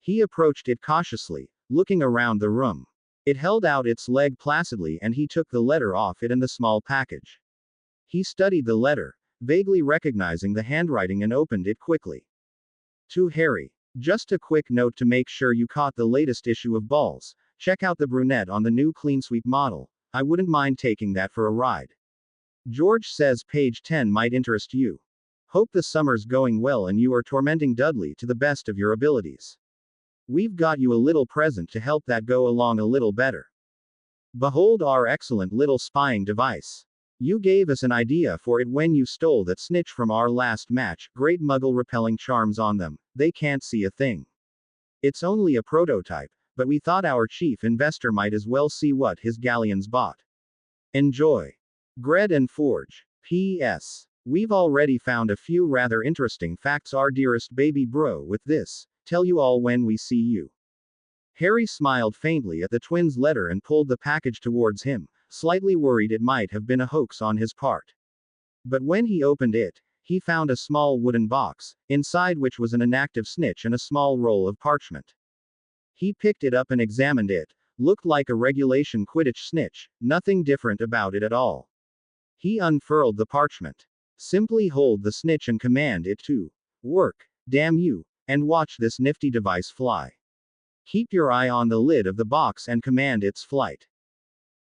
He approached it cautiously, looking around the room. It held out its leg placidly and he took the letter off it and the small package. He studied the letter, vaguely recognizing the handwriting, and opened it quickly. To Harry. Just a quick note to make sure you caught the latest issue of Balls. Check out the brunette on the new clean sweep model. I wouldn't mind taking that for a ride. George says page 10 might interest you. Hope the summer's going well and you are tormenting Dudley to the best of your abilities. We've got you a little present to help that go along a little better. Behold our excellent little spying device. You gave us an idea for it when you stole that snitch from our last match. Great muggle repelling charms on them, they can't see a thing. It's only a prototype, but we thought our chief investor might as well see what his galleons bought. Enjoy. Gred and Forge. P.S. We've already found a few rather interesting facts, our dearest baby bro, with this. Tell you all when we see you. Harry smiled faintly at the twins' letter and pulled the package towards him, slightly worried it might have been a hoax on his part. But when he opened it, he found a small wooden box, inside which was an inactive snitch and a small roll of parchment. He picked it up and examined it. Looked like a regulation Quidditch snitch, nothing different about it at all. He unfurled the parchment. Simply hold the snitch and command it to work, damn you, and watch this nifty device fly. Keep your eye on the lid of the box and command its flight.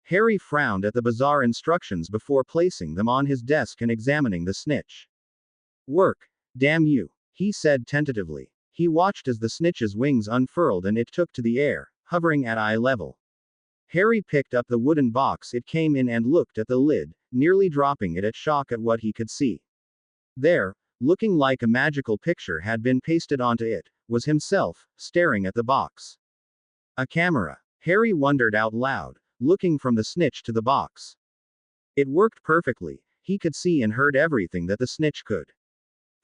Harry frowned at the bizarre instructions before placing them on his desk and examining the snitch. Work, damn you, he said tentatively. He watched as the snitch's wings unfurled and it took to the air, hovering at eye level. Harry picked up the wooden box it came in and looked at the lid, nearly dropping it at shock at what he could see. There, looking like a magical picture had been pasted onto it, was himself, staring at the box. A camera. Harry wondered out loud, looking from the snitch to the box. It worked perfectly. He could see and heard everything that the snitch could.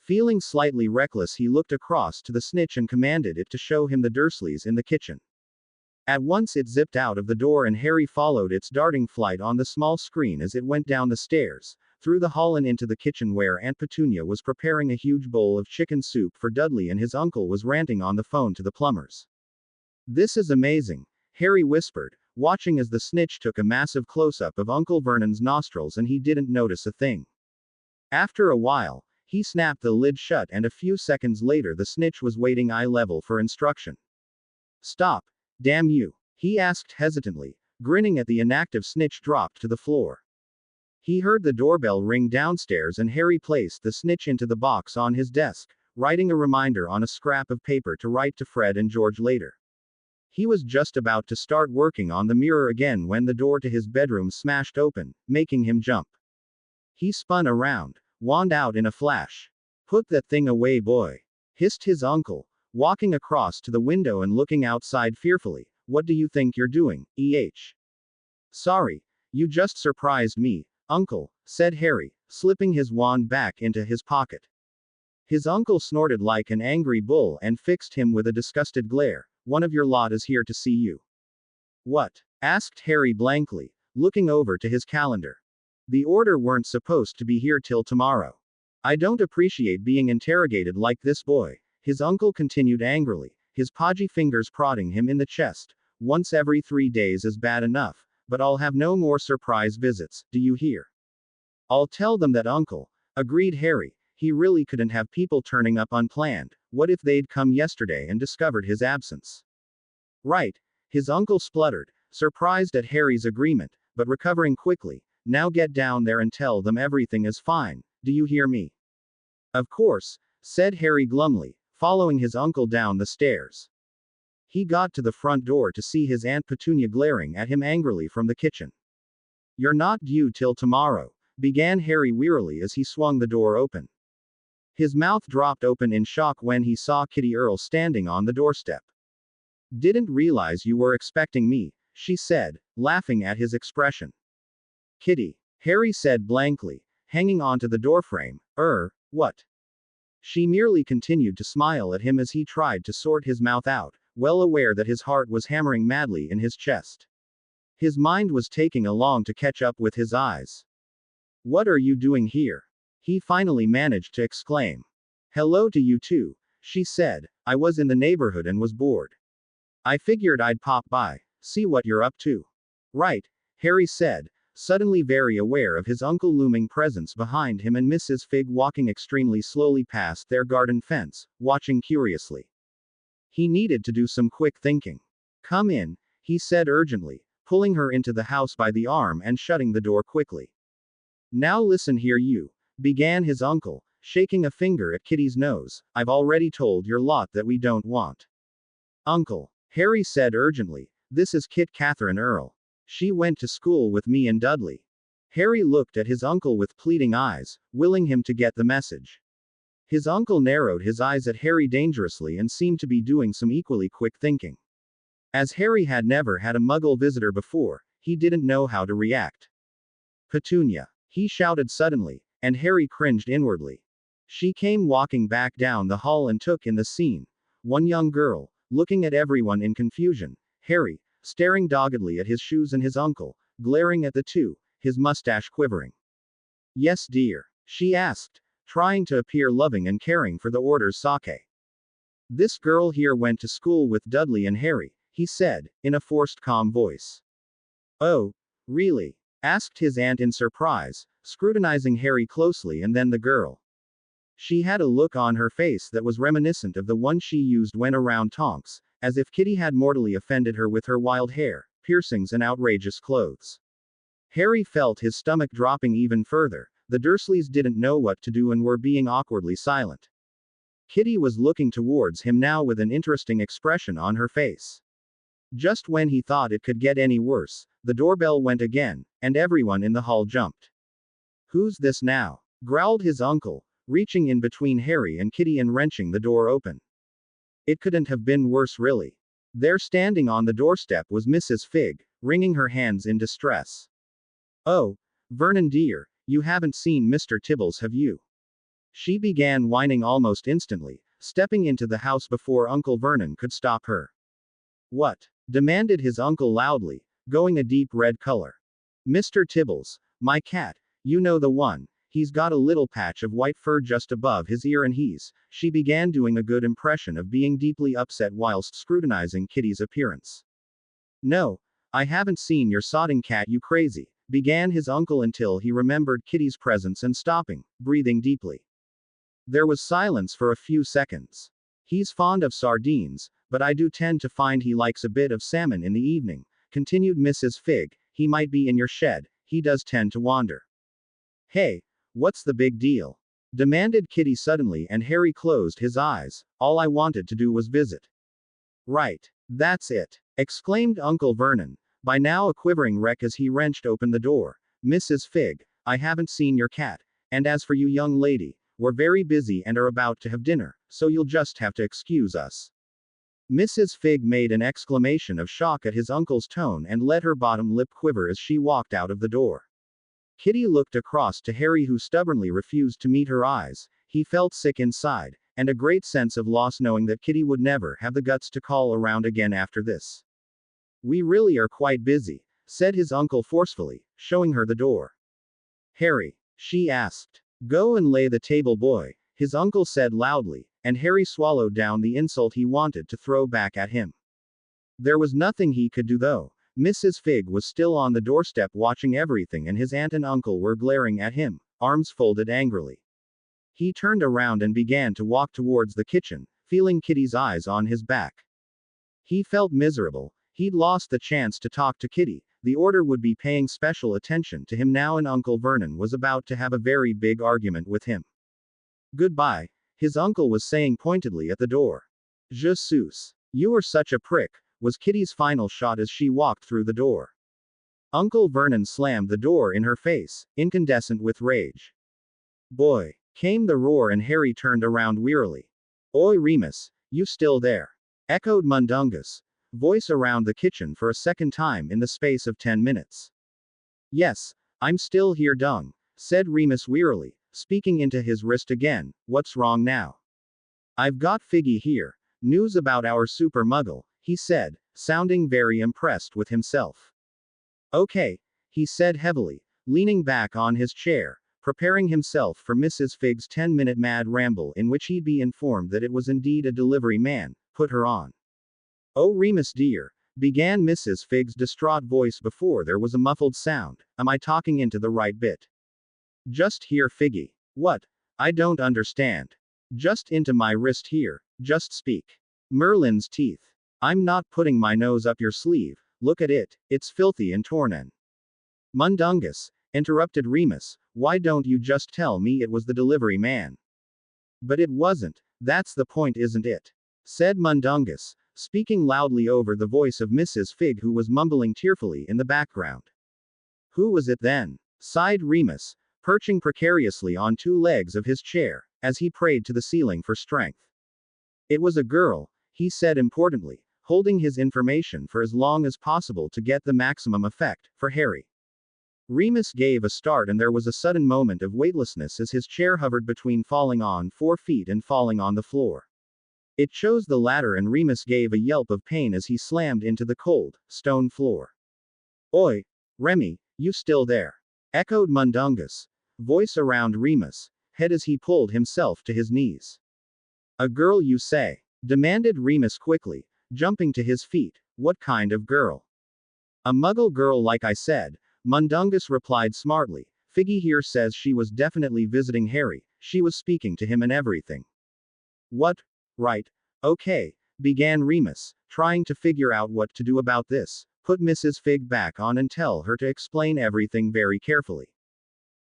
Feeling slightly reckless, he looked across to the snitch and commanded it to show him the Dursleys in the kitchen. At once it zipped out of the door and Harry followed its darting flight on the small screen as it went down the stairs, through the hall and into the kitchen where Aunt Petunia was preparing a huge bowl of chicken soup for Dudley and his uncle was ranting on the phone to the plumbers. This is amazing, Harry whispered, watching as the snitch took a massive close-up of Uncle Vernon's nostrils and he didn't notice a thing. After a while, he snapped the lid shut and a few seconds later the snitch was waiting eye level for instruction. Stop, damn you, he asked hesitantly, grinning at the inactive snitch dropped to the floor. He heard the doorbell ring downstairs and Harry placed the snitch into the box on his desk, writing a reminder on a scrap of paper to write to Fred and George later. He was just about to start working on the mirror again when the door to his bedroom smashed open, making him jump. He spun around, wand out in a flash. Put that thing away, boy, hissed his uncle, walking across to the window and looking outside fearfully. What do you think you're doing, Sorry. You just surprised me, Uncle, said Harry, slipping his wand back into his pocket. His uncle snorted like an angry bull and fixed him with a disgusted glare. One of your lot is here to see you. What? Asked Harry blankly, looking over to his calendar. The order weren't supposed to be here till tomorrow. I don't appreciate being interrogated like this, boy, his uncle continued angrily, his podgy fingers prodding him in the chest. Once every 3 days is bad enough, but I'll have no more surprise visits, do you hear? I'll tell them that, Uncle, agreed Harry. He really couldn't have people turning up unplanned. What if they'd come yesterday and discovered his absence? Right, his uncle spluttered, surprised at Harry's agreement, but recovering quickly. Now get down there and tell them everything is fine, do you hear me? Of course, said Harry glumly, following his uncle down the stairs. He got to the front door to see his Aunt Petunia glaring at him angrily from the kitchen. You're not due till tomorrow, began Harry wearily as he swung the door open. His mouth dropped open in shock when he saw Kitty Earl standing on the doorstep. Didn't realize you were expecting me, she said, laughing at his expression. Kitty, Harry said blankly, hanging onto the doorframe. What? She merely continued to smile at him as he tried to sort his mouth out, well aware that his heart was hammering madly in his chest. His mind was taking a long to catch up with his eyes. What are you doing here? He finally managed to exclaim. Hello to you too, she said. I was in the neighborhood and was bored. I figured I'd pop by, see what you're up to. Right, Harry said, suddenly very aware of his uncle looming presence behind him and Mrs. Figg walking extremely slowly past their garden fence, watching curiously. He needed to do some quick thinking. Come in, he said urgently, pulling her into the house by the arm and shutting the door quickly. Now listen here, you, began his uncle, shaking a finger at Kitty's nose. I've already told your lot that we don't want. Uncle, Harry said urgently, this is Kit Catherine Earl. She went to school with me and Dudley. Harry looked at his uncle with pleading eyes, willing him to get the message. His uncle narrowed his eyes at Harry dangerously and seemed to be doing some equally quick thinking. As Harry had never had a Muggle visitor before, he didn't know how to react. Petunia, he shouted suddenly, and Harry cringed inwardly. She came walking back down the hall and took in the scene. One young girl, looking at everyone in confusion, Harry, staring doggedly at his shoes and his uncle, glaring at the two, his mustache quivering. Yes, dear, she asked, trying to appear loving and caring for the order's sake. This girl here went to school with Dudley and Harry, he said, in a forced calm voice. Oh, really? Asked his aunt in surprise, scrutinizing Harry closely and then the girl. She had a look on her face that was reminiscent of the one she used when around Tonks, as if Kitty had mortally offended her with her wild hair, piercings and outrageous clothes. Harry felt his stomach dropping even further. The Dursleys didn't know what to do and were being awkwardly silent. Kitty was looking towards him now with an interesting expression on her face. Just when he thought it could get any worse, the doorbell went again, and everyone in the hall jumped. Who's this now? Growled his uncle, reaching in between Harry and Kitty and wrenching the door open. It couldn't have been worse, really. There standing on the doorstep was Mrs. Figg, wringing her hands in distress. Oh, Vernon dear, you haven't seen Mr. Tibbles, have you? She began whining almost instantly, stepping into the house before Uncle Vernon could stop her. What? Demanded his uncle loudly, going a deep red color. Mr. Tibbles, my cat, you know the one. He's got a little patch of white fur just above his ear and she began doing a good impression of being deeply upset whilst scrutinizing Kitty's appearance. No, I haven't seen your sodding cat, you crazy, began his uncle until he remembered Kitty's presence and stopping, breathing deeply. There was silence for a few seconds. He's fond of sardines, but I do tend to find he likes a bit of salmon in the evening, continued Mrs. Figg. He might be in your shed, he does tend to wander. Hey, what's the big deal? Demanded Kitty suddenly, and Harry closed his eyes. All I wanted to do was visit. Right. That's it, exclaimed Uncle Vernon, by now a quivering wreck as he wrenched open the door. Mrs. Figg, I haven't seen your cat, and as for you, young lady, we're very busy and are about to have dinner, so you'll just have to excuse us. Mrs. Fig made an exclamation of shock at his uncle's tone and let her bottom lip quiver as she walked out of the door. Kitty looked across to Harry, who stubbornly refused to meet her eyes. He felt sick inside, and a great sense of loss knowing that Kitty would never have the guts to call around again after this. We really are quite busy, said his uncle forcefully, showing her the door. Harry, she asked. Go and lay the table, boy, his uncle said loudly, and Harry swallowed down the insult he wanted to throw back at him. There was nothing he could do though. Mrs. Fig was still on the doorstep watching everything, and his aunt and uncle were glaring at him, arms folded angrily. He turned around and began to walk towards the kitchen, feeling Kitty's eyes on his back. He felt miserable. He'd lost the chance to talk to Kitty. The order would be paying special attention to him now, and Uncle Vernon was about to have a very big argument with him. Goodbye, his uncle was saying pointedly at the door. Jesus, you are such a prick, was Kitty's final shot as she walked through the door. Uncle Vernon slammed the door in her face, incandescent with rage. Boy, came the roar, and Harry turned around wearily. Oi, Remus, you still there? Echoed Mundungus. Voice around the kitchen for a second time in the space of 10 minutes. Yes, I'm still here, Dung, said Remus wearily, speaking into his wrist again. What's wrong now? I've got Figgy here. News about our super muggle, he said, sounding very impressed with himself. Okay, he said heavily, leaning back on his chair, preparing himself for Mrs. Fig's 10-minute mad ramble in which he'd be informed that it was indeed a delivery man. Put her on. Oh, Remus dear, began Mrs. Fig's distraught voice before there was a muffled sound. Am I talking into the right bit? Just here, Figgy. What? I don't understand. Just into my wrist here. Just speak. Merlin's teeth. I'm not putting my nose up your sleeve. Look at it. It's filthy and torn. And Mundungus, interrupted Remus, why don't you just tell me it was the delivery man? But it wasn't. That's the point, isn't it? Said Mundungus, speaking loudly over the voice of Mrs. Fig, who was mumbling tearfully in the background. Who was it then? Sighed Remus, perching precariously on two legs of his chair, as he prayed to the ceiling for strength. It was a girl, he said importantly, holding his information for as long as possible to get the maximum effect, for Harry. Remus gave a start, and there was a sudden moment of weightlessness as his chair hovered between falling on 4 feet and falling on the floor. It chose the latter, and Remus gave a yelp of pain as he slammed into the cold, stone floor. Oi, Remy, you still there? Echoed Mundungus. Voice around Remus' head as he pulled himself to his knees. A girl, you say? Demanded Remus quickly, jumping to his feet. What kind of girl? A muggle girl, like I said, Mundungus replied smartly. Figgy here says she was definitely visiting Harry. She was speaking to him and everything. What? Right. Okay, began Remus, trying to figure out what to do about this. Put Mrs. Fig back on and tell her to explain everything very carefully.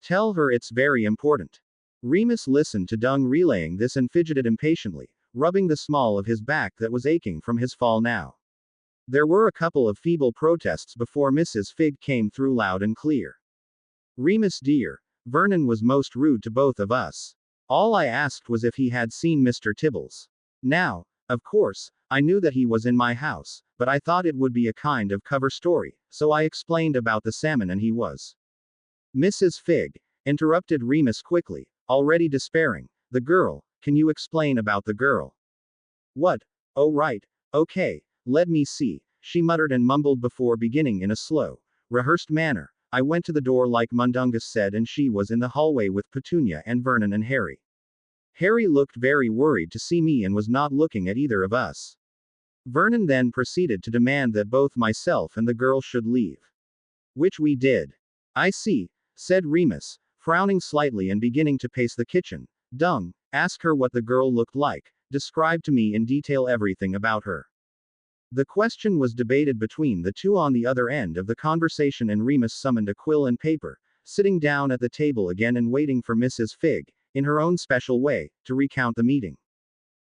Tell her it's very important. Remus listened to Dung relaying this and fidgeted impatiently, rubbing the small of his back that was aching from his fall now. There were a couple of feeble protests before Mrs. Fig came through loud and clear. Remus dear, Vernon was most rude to both of us. All I asked was if he had seen Mr. Tibbles. Now, of course, I knew that he was in my house, but I thought it would be a kind of cover story, so I explained about the salmon and he was. Mrs. Fig interrupted Remus quickly, already despairing. The girl, can you explain about the girl? What? Oh right, okay, let me see, she muttered and mumbled before beginning in a slow, rehearsed manner. I went to the door like Mundungus said, and she was in the hallway with Petunia and Vernon and Harry. Harry looked very worried to see me and was not looking at either of us. Vernon then proceeded to demand that both myself and the girl should leave. Which we did. I see, said Remus, frowning slightly and beginning to pace the kitchen. Dung, ask her what the girl looked like, describe to me in detail everything about her. The question was debated between the two on the other end of the conversation, and Remus summoned a quill and paper, sitting down at the table again and waiting for Mrs. Fig, in her own special way, to recount the meeting.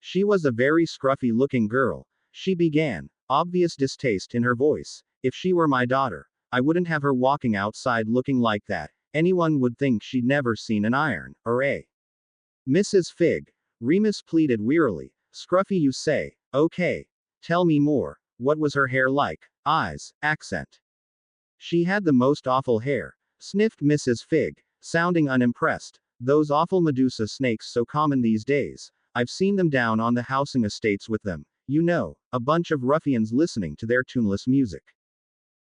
She was a very scruffy-looking girl, she began, obvious distaste in her voice. If she were my daughter, I wouldn't have her walking outside looking like that. Anyone would think she'd never seen an iron, or a Mrs. Fig, Remus pleaded wearily. Scruffy, you say. Okay. Tell me more. What was her hair like? Eyes, accent. She had the most awful hair, sniffed Mrs. Fig, sounding unimpressed. Those awful Medusa snakes so common these days. I've seen them down on the housing estates with them. You know, a bunch of ruffians listening to their tuneless music.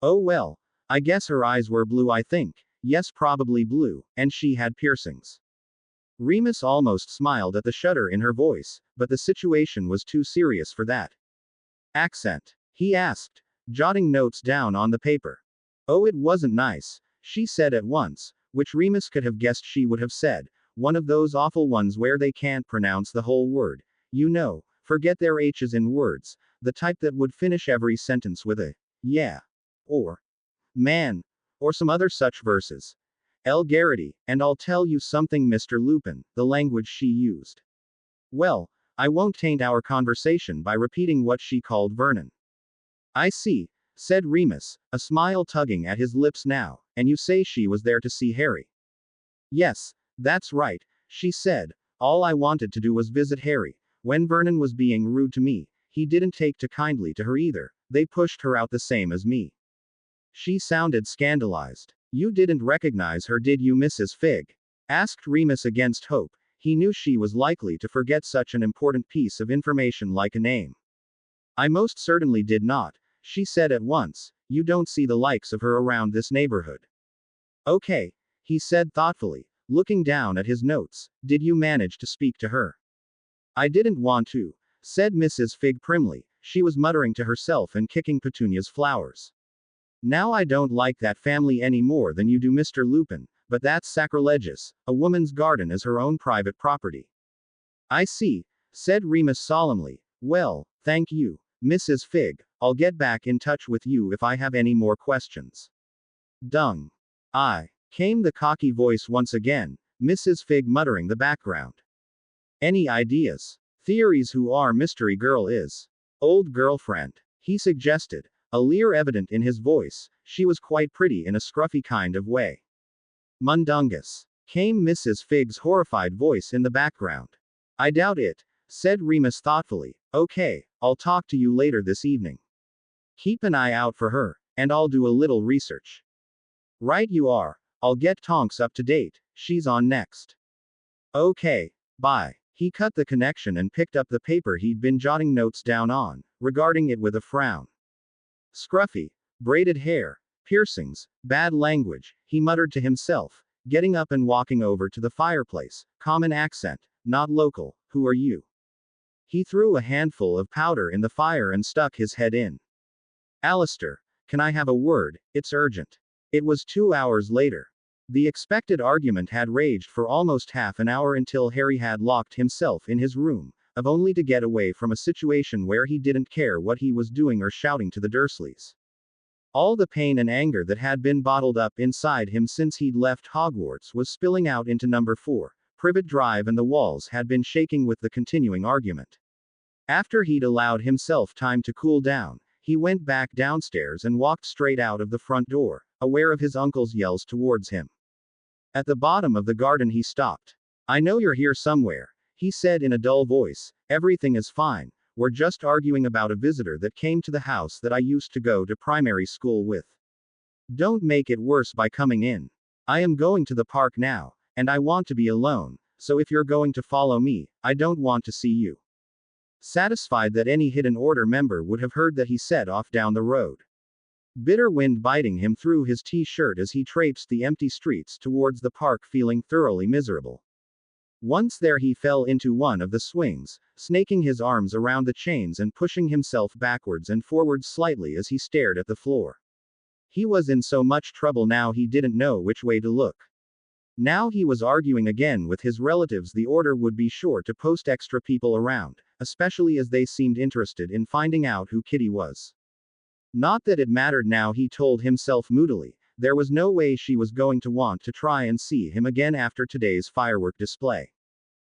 Oh well. I guess her eyes were blue, I think. Yes, probably blue, and she had piercings. Remus almost smiled at the shudder in her voice, but the situation was too serious for that. Accent? He asked, jotting notes down on the paper. Oh, it wasn't nice, she said at once, which Remus could have guessed she would have said. One of those awful ones where they can't pronounce the whole word. You know, forget their H's in words, the type that would finish every sentence with a yeah, or man, or some other such verses. El Garrity, and I'll tell you something, Mr. Lupin, the language she used. Well, I won't taint our conversation by repeating what she called Vernon. I see, said Remus, a smile tugging at his lips now, and you say she was there to see Harry. Yes, that's right, she said. All I wanted to do was visit Harry. When Vernon was being rude to me, he didn't take too kindly to her either. They pushed her out the same as me. She sounded scandalized. You didn't recognize her, did you, Mrs. Fig? Asked Remus against hope. He knew she was likely to forget such an important piece of information like a name. I most certainly did not, she said at once. You don't see the likes of her around this neighborhood. Okay, he said thoughtfully, looking down at his notes. Did you manage to speak to her? I didn't want to, said Mrs. Fig primly. She was muttering to herself and kicking Petunia's flowers. Now I don't like that family any more than you do, Mr. Lupin, but that's sacrilegious. A woman's garden is her own private property. I see, said Remus solemnly. Well, thank you, Mrs. Fig. I'll get back in touch with you if I have any more questions. Dung. Came the cocky voice once again, Mrs. Fig muttering the background. Any ideas? Theories? Who our mystery girl is? Old girlfriend, he suggested, a leer evident in his voice. She was quite pretty in a scruffy kind of way. Mundungus, came Mrs. Fig's horrified voice in the background. I doubt it, said Remus thoughtfully. Okay, I'll talk to you later this evening. Keep an eye out for her, and I'll do a little research. Right you are. I'll get Tonks up to date. She's on next. Okay, bye. He cut the connection and picked up the paper he'd been jotting notes down on, regarding it with a frown. Scruffy, braided hair, piercings, bad language, he muttered to himself, getting up and walking over to the fireplace. Common accent, not local. Who are you? He threw a handful of powder in the fire and stuck his head in. Alistair, can I have a word? It's urgent. It was 2 hours later. The expected argument had raged for almost half an hour until Harry had locked himself in his room, of only to get away from a situation where he didn't care what he was doing or shouting to the Dursleys. All the pain and anger that had been bottled up inside him since he'd left Hogwarts was spilling out into number 4, Privet Drive, and the walls had been shaking with the continuing argument. After he'd allowed himself time to cool down, he went back downstairs and walked straight out of the front door, aware of his uncle's yells towards him. At the bottom of the garden he stopped. I know you're here somewhere, he said in a dull voice. Everything is fine. We're just arguing about a visitor that came to the house that I used to go to primary school with. Don't make it worse by coming in. I am going to the park now, and I want to be alone, so if you're going to follow me, I don't want to see you. Satisfied that any Hidden Order member would have heard that, he set off down the road. Bitter wind biting him through his t-shirt as he traipsed the empty streets towards the park, feeling thoroughly miserable. Once there, he fell into one of the swings, snaking his arms around the chains and pushing himself backwards and forwards slightly as he stared at the floor. He was in so much trouble now he didn't know which way to look. Now he was arguing again with his relatives. The Order would be sure to post extra people around, especially as they seemed interested in finding out who Kitty was. Not that it mattered now, he told himself moodily. There was no way she was going to want to try and see him again after today's firework display.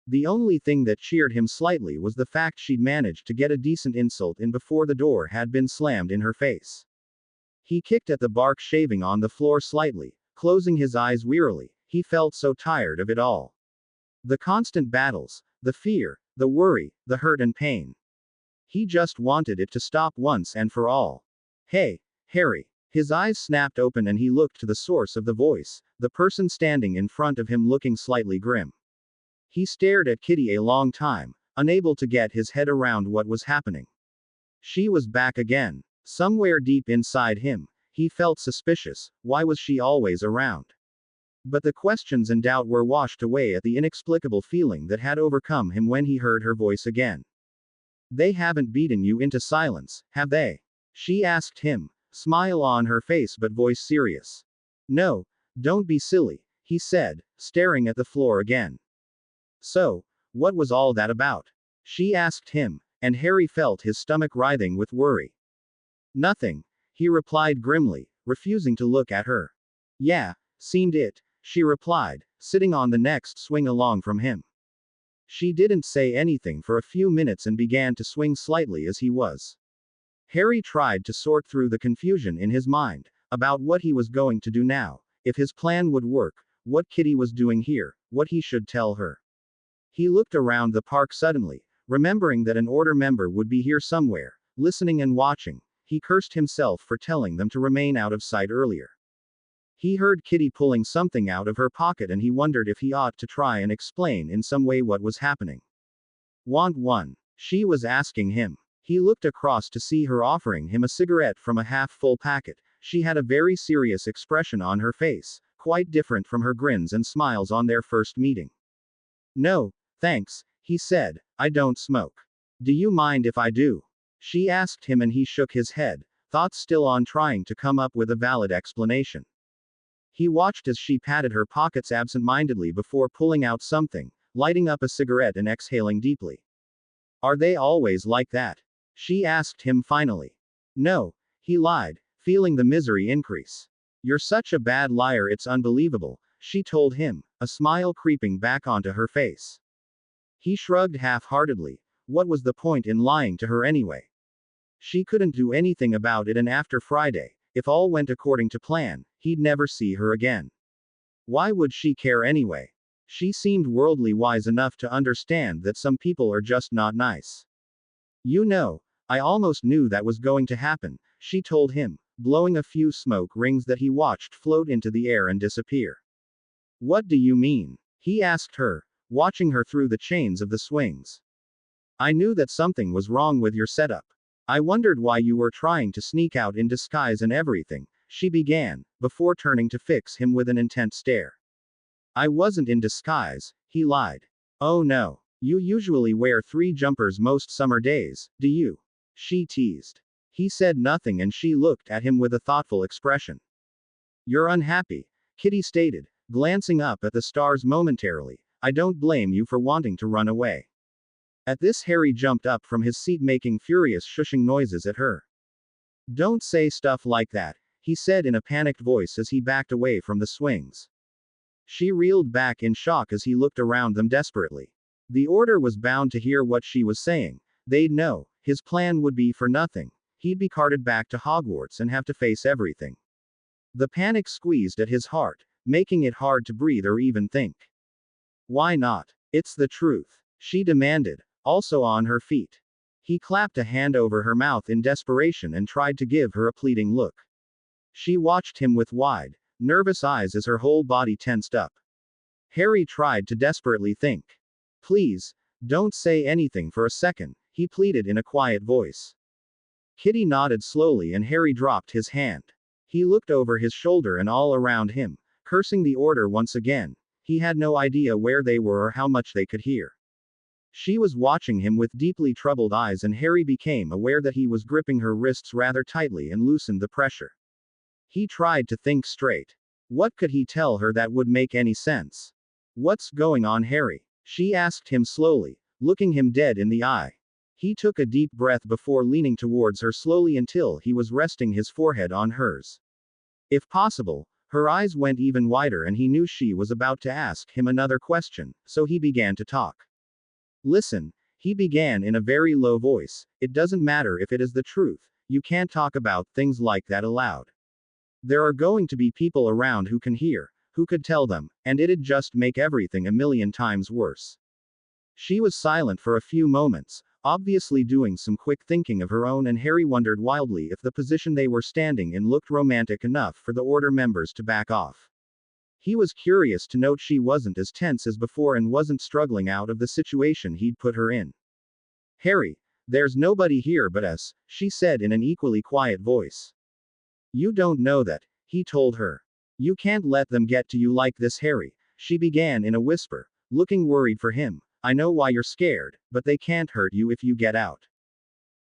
The only thing that cheered him slightly was the fact she'd managed to get a decent insult in before the door had been slammed in her face. He kicked at the bark shaving on the floor slightly, closing his eyes wearily. He felt so tired of it all. The constant battles, the fear, the worry, the hurt and pain. He just wanted it to stop once and for all. Hey, Harry. His eyes snapped open and he looked to the source of the voice, the person standing in front of him looking slightly grim. He stared at Kitty a long time, unable to get his head around what was happening. She was back again. Somewhere deep inside him, he felt suspicious. Why was she always around? But the questions and doubt were washed away at the inexplicable feeling that had overcome him when he heard her voice again. They haven't beaten you into silence, have they? She asked him, smile on her face but voice serious. No, don't be silly, he said, staring at the floor again. So, what was all that about? She asked him, and Harry felt his stomach writhing with worry. Nothing, he replied grimly, refusing to look at her. Yeah, seemed it, she replied, sitting on the next swing along from him. She didn't say anything for a few minutes and began to swing slightly as he was. Harry tried to sort through the confusion in his mind, about what he was going to do now, if his plan would work, what Kitty was doing here, what he should tell her. He looked around the park suddenly, remembering that an order member would be here somewhere, listening and watching. He cursed himself for telling them to remain out of sight earlier. He heard Kitty pulling something out of her pocket and he wondered if he ought to try and explain in some way what was happening. Want one? She was asking him. He looked across to see her offering him a cigarette from a half-full packet. She had a very serious expression on her face, quite different from her grins and smiles on their first meeting. No, thanks, he said, I don't smoke. Do you mind if I do? She asked him and he shook his head, thoughts still on trying to come up with a valid explanation. He watched as she patted her pockets absent-mindedly before pulling out something, lighting up a cigarette and exhaling deeply. Are they always like that? She asked him finally. No, he lied, feeling the misery increase. You're such a bad liar it's unbelievable, she told him, a smile creeping back onto her face. He shrugged half-heartedly. What was the point in lying to her anyway? She couldn't do anything about it and after Friday, if all went according to plan, he'd never see her again. Why would she care anyway? She seemed worldly wise enough to understand that some people are just not nice. You know, I almost knew that was going to happen, she told him, blowing a few smoke rings that he watched float into the air and disappear. What do you mean? He asked her, watching her through the chains of the swings. I knew that something was wrong with your setup. I wondered why you were trying to sneak out in disguise and everything, she began, before turning to fix him with an intent stare. I wasn't in disguise, he lied. Oh no. You usually wear 3 jumpers most summer days, do you? She teased. He said nothing and she looked at him with a thoughtful expression. You're unhappy, Kitty stated, glancing up at the stars momentarily. I don't blame you for wanting to run away. At this Harry jumped up from his seat making furious shushing noises at her. Don't say stuff like that, he said in a panicked voice as he backed away from the swings. She reeled back in shock as he looked around them desperately. The order was bound to hear what she was saying. They'd know, his plan would be for nothing. He'd be carted back to Hogwarts and have to face everything. The panic squeezed at his heart, making it hard to breathe or even think. Why not? It's the truth, she demanded, also on her feet. He clapped a hand over her mouth in desperation and tried to give her a pleading look. She watched him with wide, nervous eyes as her whole body tensed up. Harry tried to desperately think. Please, don't say anything for a second, he pleaded in a quiet voice. Kitty nodded slowly and Harry dropped his hand. He looked over his shoulder and all around him, cursing the order once again. He had no idea where they were or how much they could hear. She was watching him with deeply troubled eyes and Harry became aware that he was gripping her wrists rather tightly and loosened the pressure. He tried to think straight. What could he tell her that would make any sense? What's going on, Harry? She asked him slowly, looking him dead in the eye. He took a deep breath before leaning towards her slowly until he was resting his forehead on hers. If possible, her eyes went even wider and he knew she was about to ask him another question, so he began to talk. Listen, he began in a very low voice, it doesn't matter if it is the truth, you can't talk about things like that aloud. There are going to be people around who can hear. Who could tell them? And it'd just make everything a million times worse. She was silent for a few moments, obviously doing some quick thinking of her own, and Harry wondered wildly if the position they were standing in looked romantic enough for the Order members to back off. He was curious to note she wasn't as tense as before and wasn't struggling out of the situation he'd put her in. Harry, there's nobody here but us, she said in an equally quiet voice. You don't know that, he told her. You can't let them get to you like this, Harry, she began in a whisper, looking worried for him. I know why you're scared, but they can't hurt you if you get out.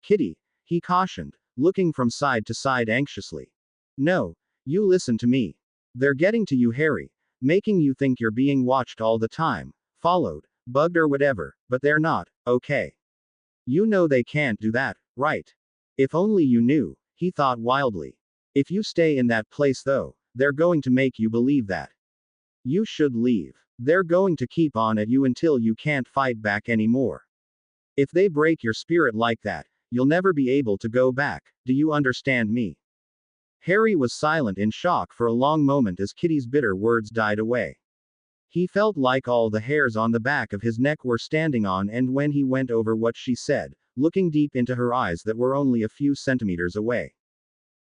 Kitty, he cautioned, looking from side to side anxiously. No, you listen to me. They're getting to you, Harry, making you think you're being watched all the time, followed, bugged or whatever, but they're not, okay? You know they can't do that, right? If only you knew, he thought wildly. If you stay in that place though, they're going to make you believe that. You should leave. They're going to keep on at you until you can't fight back anymore. If they break your spirit like that, you'll never be able to go back, do you understand me? Harry was silent in shock for a long moment as Kitty's bitter words died away. He felt like all the hairs on the back of his neck were standing on end when he went over what she said, looking deep into her eyes that were only a few centimeters away.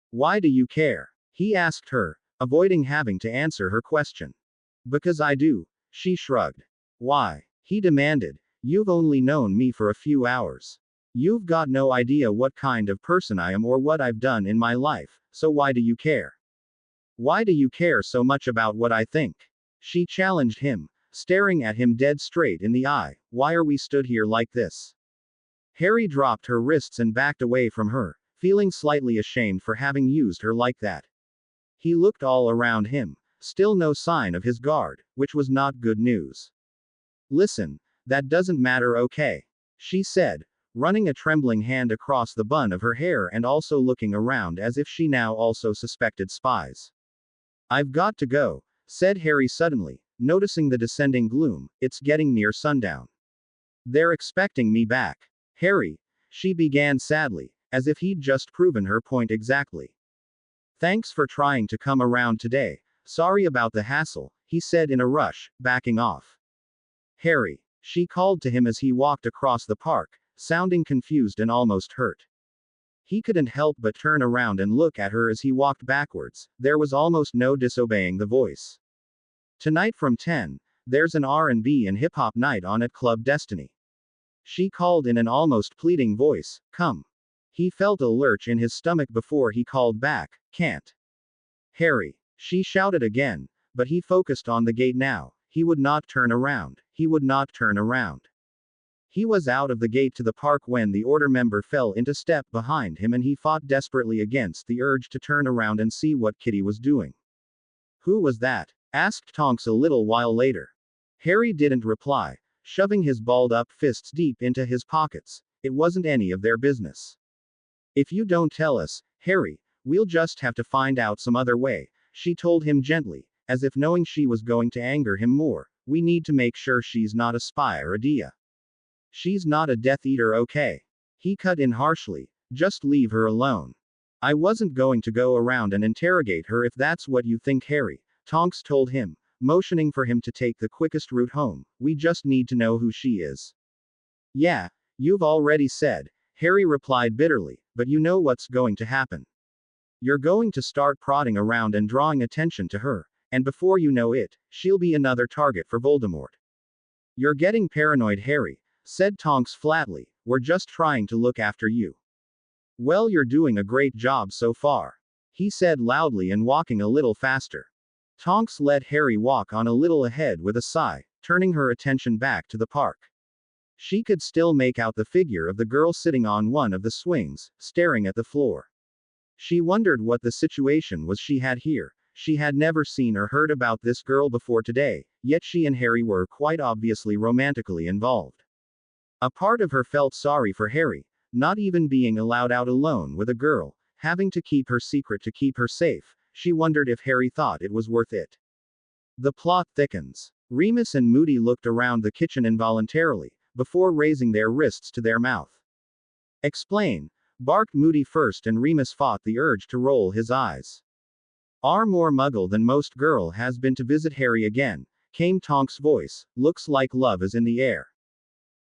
Why do you care? He asked her, avoiding having to answer her question. Because I do. She shrugged. Why? He demanded. You've only known me for a few hours. You've got no idea what kind of person I am or what I've done in my life, so why do you care? Why do you care so much about what I think? She challenged him, staring at him dead straight in the eye. Why are we stood here like this? Harry dropped her wrists and backed away from her, feeling slightly ashamed for having used her like that. He looked all around him. Still no sign of his guard, which was not good news. Listen, that doesn't matter, okay? She said, running a trembling hand across the bun of her hair and also looking around as if she now also suspected spies. I've got to go, said Harry suddenly, noticing the descending gloom. It's getting near sundown. They're expecting me back. Harry, she began sadly, as if he'd just proven her point exactly. Thanks for trying to come around today. Sorry about the hassle, he said in a rush, backing off. Harry, she called to him as he walked across the park, sounding confused and almost hurt. He couldn't help but turn around and look at her as he walked backwards. There was almost no disobeying the voice. Tonight from 10, there's an R&B and hip-hop night on at Club Destiny. She called in an almost pleading voice, come. He felt a lurch in his stomach before he called back, can't. Harry. She shouted again, but he focused on the gate now. He would not turn around. He would not turn around. He was out of the gate to the park when the Order member fell into step behind him and he fought desperately against the urge to turn around and see what Kitty was doing. Who was that? Asked Tonks a little while later. Harry didn't reply, shoving his balled-up fists deep into his pockets. It wasn't any of their business. If you don't tell us, Harry, we'll just have to find out some other way, she told him gently, as if knowing she was going to anger him more. We need to make sure she's not a spy or a Dia. She's not a Death Eater, okay? He cut in harshly. Just leave her alone. I wasn't going to go around and interrogate her if that's what you think, Harry, Tonks told him, motioning for him to take the quickest route home. We just need to know who she is. Yeah, you've already said, Harry replied bitterly, but you know what's going to happen. You're going to start prodding around and drawing attention to her, and before you know it, she'll be another target for Voldemort. You're getting paranoid, Harry, said Tonks flatly. We're just trying to look after you. Well, you're doing a great job so far, he said loudly and walking a little faster. Tonks let Harry walk on a little ahead with a sigh, turning her attention back to the park. She could still make out the figure of the girl sitting on one of the swings, staring at the floor. She wondered what the situation was she had here. She had never seen or heard about this girl before today, yet she and Harry were quite obviously romantically involved. A part of her felt sorry for Harry, not even being allowed out alone with a girl, having to keep her secret to keep her safe. She wondered if Harry thought it was worth it. The plot thickens. Remus and Moody looked around the kitchen involuntarily, before raising their wrists to their mouth. Explain, barked Moody first, and Remus fought the urge to roll his eyes. Are more muggle than most girl has been to visit Harry again, came Tonk's voice, looks like love is in the air.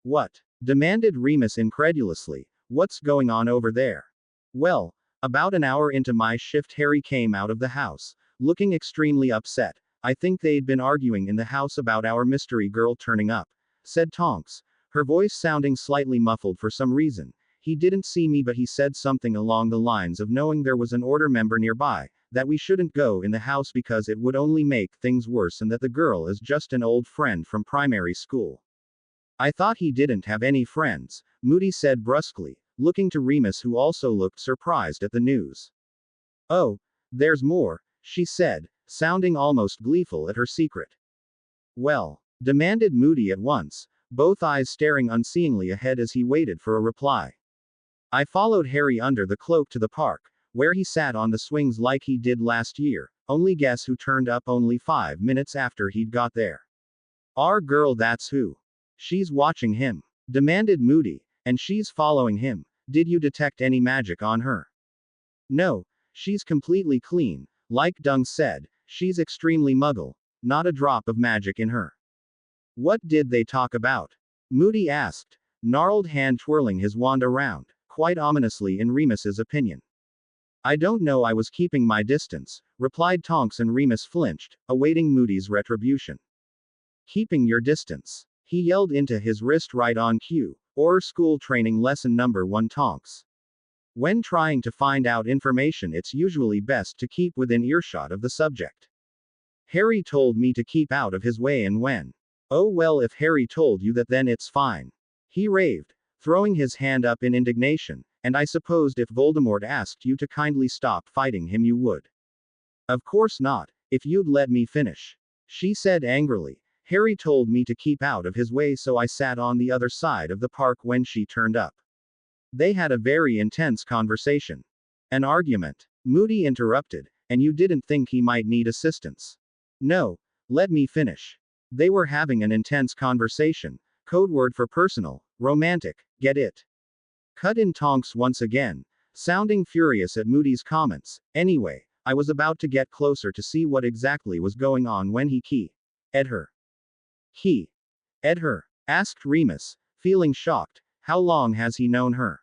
What? Demanded Remus incredulously, what's going on over there? Well, about an hour into my shift Harry came out of the house, looking extremely upset. I think they'd been arguing in the house about our mystery girl turning up, said Tonks, her voice sounding slightly muffled for some reason. He didn't see me but he said something along the lines of knowing there was an order member nearby, that we shouldn't go in the house because it would only make things worse and that the girl is just an old friend from primary school. I thought he didn't have any friends, Moody said brusquely, looking to Remus who also looked surprised at the news. Oh, there's more, she said, sounding almost gleeful at her secret. Well, demanded Moody at once, both eyes staring unseeingly ahead as he waited for a reply. I followed Harry under the cloak to the park, where he sat on the swings like he did last year, only guess who turned up only 5 minutes after he'd got there. Our girl, that's who. She's watching him, demanded Moody, and she's following him. Did you detect any magic on her? No, she's completely clean, like Dung said, she's extremely muggle, not a drop of magic in her. What did they talk about? Moody asked, gnarled hand twirling his wand around, quite ominously in Remus's opinion. I don't know, I was keeping my distance, replied Tonks, and Remus flinched, awaiting Moody's retribution. Keeping your distance, he yelled into his wrist right on cue, or school training lesson number 1 Tonks. When trying to find out information it's usually best to keep within earshot of the subject. Harry told me to keep out of his way and when. Oh well, if Harry told you that then it's fine. He raved, throwing his hand up in indignation, and I supposed if Voldemort asked you to kindly stop fighting him you would. Of course not, if you'd let me finish. She said angrily. Harry told me to keep out of his way so I sat on the other side of the park when she turned up. They had a very intense conversation. An argument, Moody interrupted, and you didn't think he might need assistance? No, let me finish. They were having an intense conversation, code word for personal, romantic, get it? Cut in Tonks once again, sounding furious at Moody's comments. Anyway, I was about to get closer to see what exactly was going on when he ed her. Ed her? Asked Remus, feeling shocked. How long has he known her?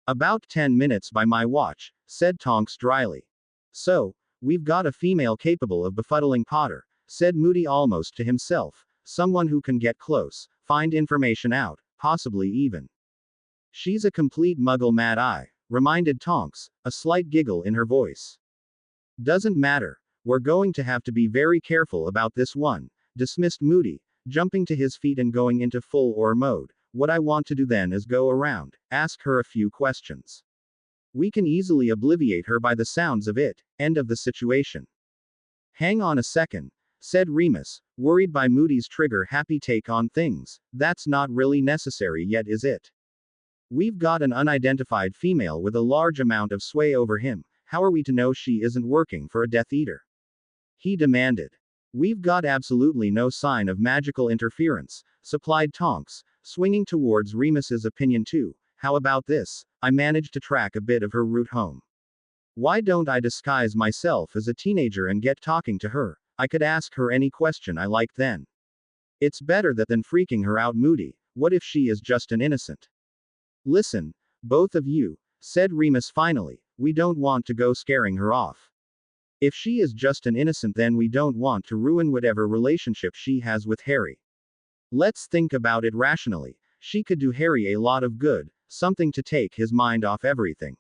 About 10 minutes by my watch, said Tonks dryly. So, we've got a female capable of befuddling Potter, said Moody almost to himself, someone who can get close, find information out, possibly even. She's a complete muggle, Mad Eye, reminded Tonks, a slight giggle in her voice. Doesn't matter, we're going to have to be very careful about this one, dismissed Moody, jumping to his feet and going into full or mode. What I want to do then is go around, ask her a few questions. We can easily obliviate her by the sounds of it, end of the situation. Hang on a second, said Remus, worried by Moody's trigger-happy take on things. That's not really necessary yet, is it? We've got an unidentified female with a large amount of sway over him. How are we to know she isn't working for a Death Eater? He demanded. We've got absolutely no sign of magical interference, supplied Tonks, swinging towards Remus's opinion too. How about this? I managed to track a bit of her route home. Why don't I disguise myself as a teenager and get talking to her? I could ask her any question I liked then. It's better that than freaking her out, Moody. What if she is just an innocent? Listen, both of you, said Remus finally, we don't want to go scaring her off. If she is just an innocent, then we don't want to ruin whatever relationship she has with Harry. Let's think about it rationally. She could do Harry a lot of good, something to take his mind off everything.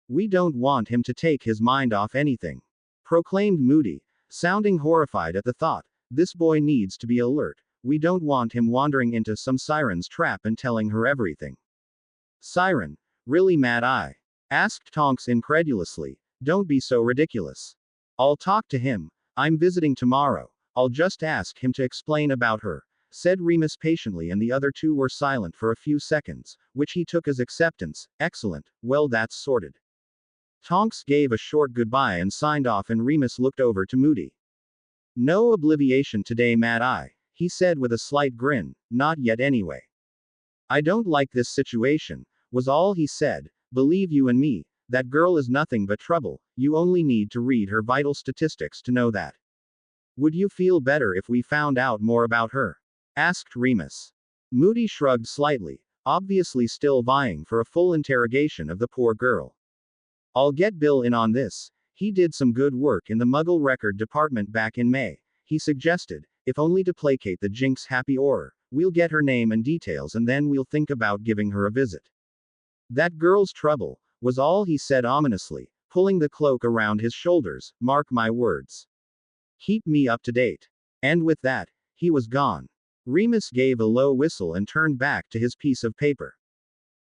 We don't want him to take his mind off anything, proclaimed Moody, sounding horrified at the thought. This boy needs to be alert. We don't want him wandering into some siren's trap and telling her everything. Siren? Really, Mad Eye? Asked Tonks incredulously. Don't be so ridiculous. I'll talk to him. I'm visiting tomorrow. I'll just ask him to explain about her, said Remus patiently, and the other two were silent for a few seconds, which he took as acceptance. Excellent, well that's sorted. Tonks gave a short goodbye and signed off, and Remus looked over to Moody. No obliviation today, Mad Eye, he said with a slight grin. Not yet anyway. I don't like this situation, was all he said. Believe you and me, That girl is nothing but trouble, you only need to read her vital statistics to know that. Would you feel better if we found out more about her? Asked Remus. Moody shrugged slightly, obviously still vying for a full interrogation of the poor girl. I'll get Bill in on this. He did some good work in the Muggle record department back in May, he suggested, if only to placate the Jinx happy aura. We'll get her name and details and then we'll think about giving her a visit. That girl's trouble, was all he said ominously, pulling the cloak around his shoulders, mark my words. Keep me up to date. And with that, he was gone. Remus gave a low whistle and turned back to his piece of paper.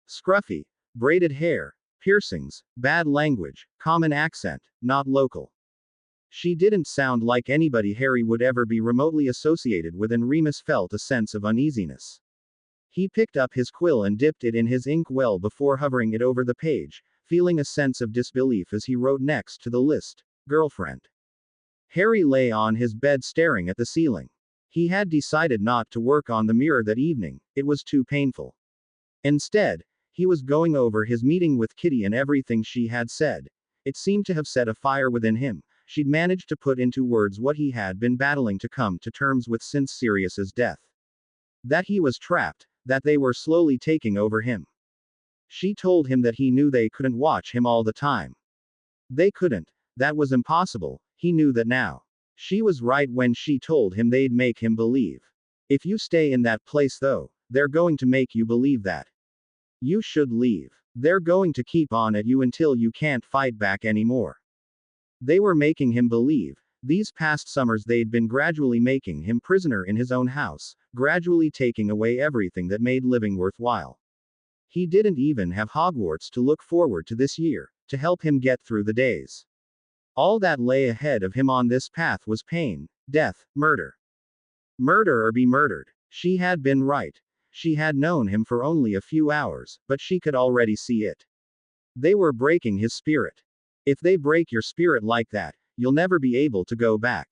Scruffy, braided hair, piercings, bad language, common accent, not local. She didn't sound like anybody Harry would ever be remotely associated with, and Remus felt a sense of uneasiness. He picked up his quill and dipped it in his ink well before hovering it over the page, feeling a sense of disbelief as he wrote next to the list, girlfriend. Harry lay on his bed staring at the ceiling. He had decided not to work on the mirror that evening, it was too painful. Instead, he was going over his meeting with Kitty and everything she had said. It seemed to have set a fire within him. She'd managed to put into words what he had been battling to come to terms with since Sirius's death. That he was trapped, that they were slowly taking over him. She told him that he knew they couldn't watch him all the time. They couldn't, that was impossible, he knew that now. She was right when she told him they'd make him believe. If you stay in that place though, they're going to make you believe that. You should leave. They're going to keep on at you until you can't fight back anymore. They were making him believe. These past summers they'd been gradually making him prisoner in his own house, gradually taking away everything that made living worthwhile. He didn't even have Hogwarts to look forward to this year, to help him get through the days. All that lay ahead of him on this path was pain, death, murder. Murder or be murdered. She had been right. She had known him for only a few hours, but she could already see it. They were breaking his spirit. If they break your spirit like that, you'll never be able to go back.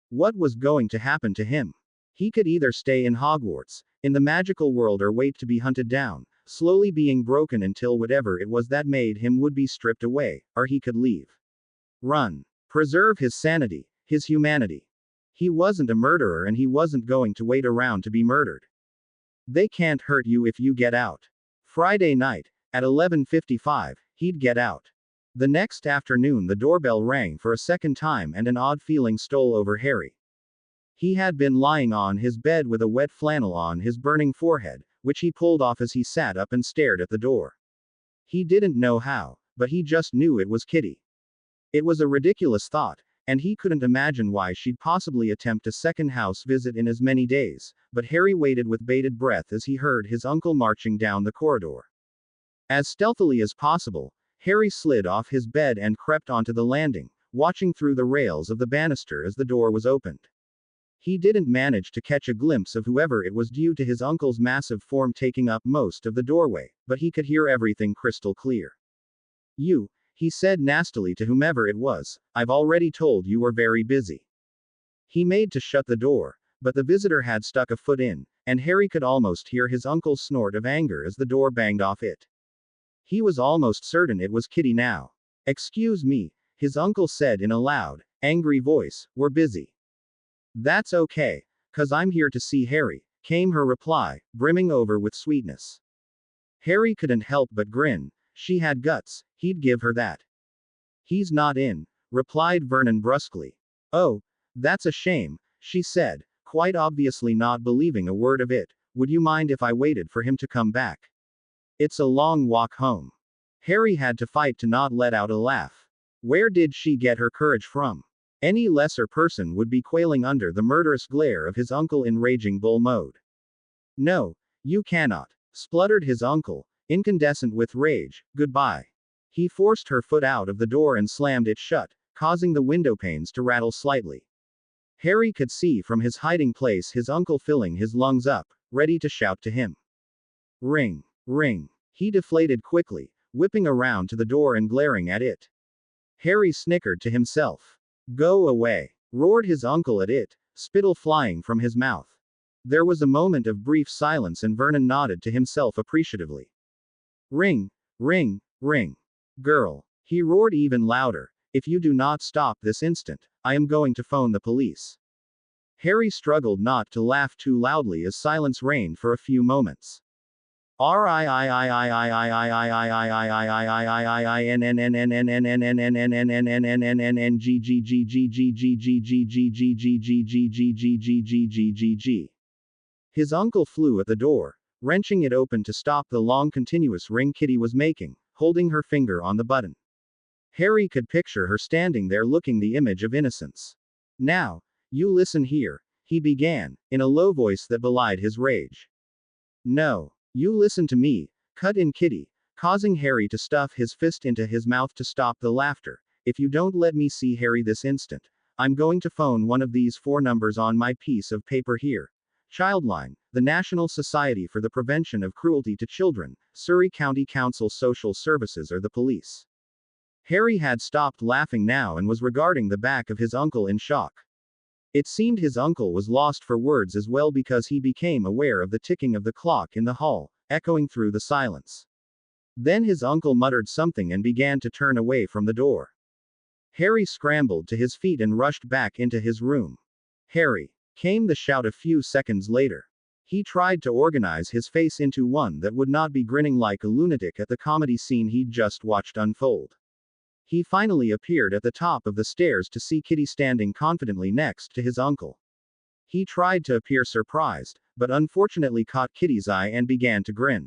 What was going to happen to him? He could either stay in Hogwarts, in the magical world, or wait to be hunted down, slowly being broken until whatever it was that made him would be stripped away, or he could leave. Run. Preserve his sanity, his humanity. He wasn't a murderer and he wasn't going to wait around to be murdered. They can't hurt you if you get out. Friday night, at 11:55, he'd get out. The next afternoon the doorbell rang for a second time and an odd feeling stole over Harry. He had been lying on his bed with a wet flannel on his burning forehead, which he pulled off as he sat up and stared at the door. He didn't know how, but he just knew it was Kitty. It was a ridiculous thought, and he couldn't imagine why she'd possibly attempt a second house visit in as many days, but Harry waited with bated breath as he heard his uncle marching down the corridor. As stealthily as possible, Harry slid off his bed and crept onto the landing, watching through the rails of the banister as the door was opened. He didn't manage to catch a glimpse of whoever it was due to his uncle's massive form taking up most of the doorway, but he could hear everything crystal clear. You, he said nastily to whomever it was, I've already told you we're very busy. He made to shut the door, but the visitor had stuck a foot in, and Harry could almost hear his uncle's snort of anger as the door banged off it. He was almost certain it was Kitty now. Excuse me, his uncle said in a loud, angry voice, we're busy. That's okay, 'cause I'm here to see Harry, came her reply, brimming over with sweetness. Harry couldn't help but grin. She had guts, he'd give her that. He's not in, replied Vernon brusquely. Oh, that's a shame, she said, quite obviously not believing a word of it. Would you mind if I waited for him to come back? It's a long walk home. Harry had to fight to not let out a laugh. Where did she get her courage from? Any lesser person would be quailing under the murderous glare of his uncle in raging bull mode. No, you cannot, spluttered his uncle, incandescent with rage. Goodbye. He forced her foot out of the door and slammed it shut, causing the window panes to rattle slightly. Harry could see from his hiding place his uncle filling his lungs up, ready to shout to him. Ring. Ring. He deflated quickly, whipping around to the door and glaring at it. Harry snickered to himself. Go away, roared his uncle at it, spittle flying from his mouth. There was a moment of brief silence and Vernon nodded to himself appreciatively. Ring, ring, ring. Girl. He roared even louder. If you do not stop this instant, I am going to phone the police. Harry struggled not to laugh too loudly as silence reigned for a few moments. His uncle flew at the door, wrenching it open to stop the long continuous ring Kitty was making, holding her finger on the button. Harry could picture her standing there looking the image of innocence. Now, you listen here, he began, in a low voice that belied his rage. No. You listen to me, cut in Kitty, causing Harry to stuff his fist into his mouth to stop the laughter. If you don't let me see Harry this instant, I'm going to phone one of these 4 numbers on my piece of paper here. Childline, the National Society for the Prevention of Cruelty to Children, Surrey County Council Social Services or the police. Harry had stopped laughing now and was regarding the back of his uncle in shock. It seemed his uncle was lost for words as well because he became aware of the ticking of the clock in the hall, echoing through the silence. Then his uncle muttered something and began to turn away from the door. Harry scrambled to his feet and rushed back into his room. Harry! Came the shout a few seconds later. He tried to organize his face into one that would not be grinning like a lunatic at the comedy scene he'd just watched unfold. He finally appeared at the top of the stairs to see Kitty standing confidently next to his uncle. He tried to appear surprised, but unfortunately caught Kitty's eye and began to grin.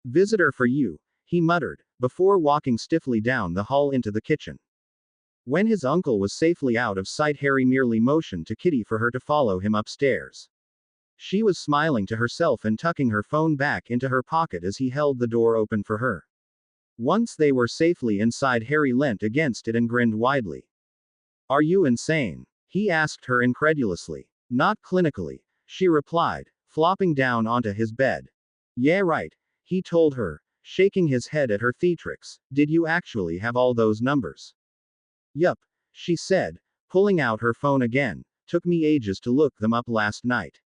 Visitor for you, he muttered, before walking stiffly down the hall into the kitchen. When his uncle was safely out of sight, Harry merely motioned to Kitty for her to follow him upstairs. She was smiling to herself and tucking her phone back into her pocket as he held the door open for her. Once they were safely inside, Harry leant against it and grinned widely. Are you insane? He asked her incredulously. Not clinically, she replied, flopping down onto his bed. Yeah, right, he told her, shaking his head at her theatrics. Did you actually have all those numbers? Yup, she said, pulling out her phone again. Took me ages to look them up last night.